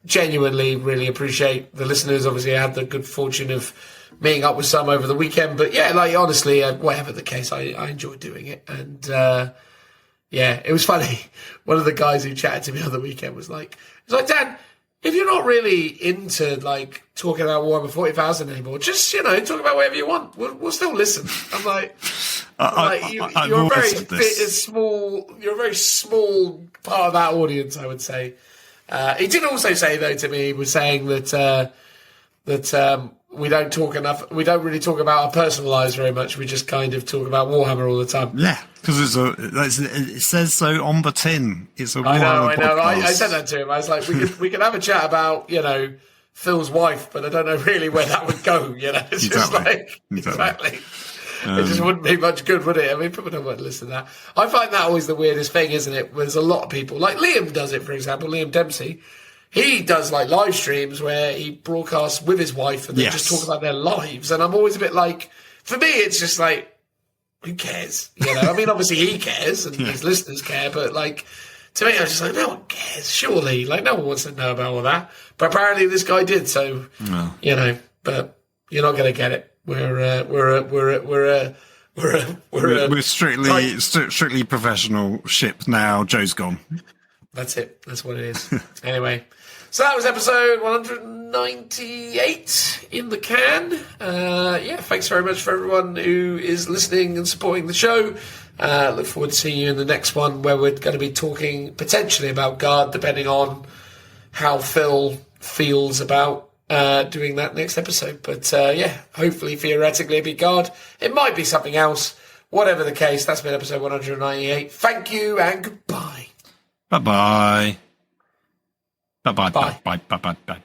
genuinely really appreciate the listeners. Obviously, I had the good fortune of meeting up with some over the weekend. But yeah, like, honestly, whatever the case, I enjoyed doing it. And yeah, it was funny. One of the guys who chatted to me on the weekend was like, Dan, if you're not really into, like, talking about Warhammer 40,000 anymore, just, talk about whatever you want. We'll still listen. I'm like, you're a very small part of that audience, I would say. He did also say, though, to me, he was saying that we don't talk enough. We don't really talk about our personal lives very much. We just kind of talk about Warhammer all the time. Yeah, because it says so on the tin. It's a Warhammer podcast. I said that to him. I was like, we could have a chat about, Phil's wife, but I don't know really where that would go. It's exactly. Just like exactly. It just wouldn't be much good, would it? I mean, people don't want to listen to that. I find that always the weirdest thing, isn't it? There's a lot of people, like Liam does it, for example, Liam Dempsey. He does, like, live streams where he broadcasts with his wife and they just talk about their lives. And I'm always a bit like, for me, it's just like, who cares? I mean, obviously he cares and his listeners care, but, like, to me, I was just like, no one cares, surely. Like, no one wants to know about all that. But apparently this guy did, so, but you're not going to get it. We're strictly professional ship now. Joe's gone. That's it. That's what it is. Anyway, so that was episode 198 in the can. Thanks very much for everyone who is listening and supporting the show. Look forward to seeing you in the next one, where we're going to be talking potentially about Guard, depending on how Phil feels about doing that next episode. But hopefully, theoretically, it'll be Guard. It might be something else. Whatever the case, that's been episode 198. Thank you and goodbye. Bye-bye. Bye-bye. Bye. Bye-bye. Bye-bye.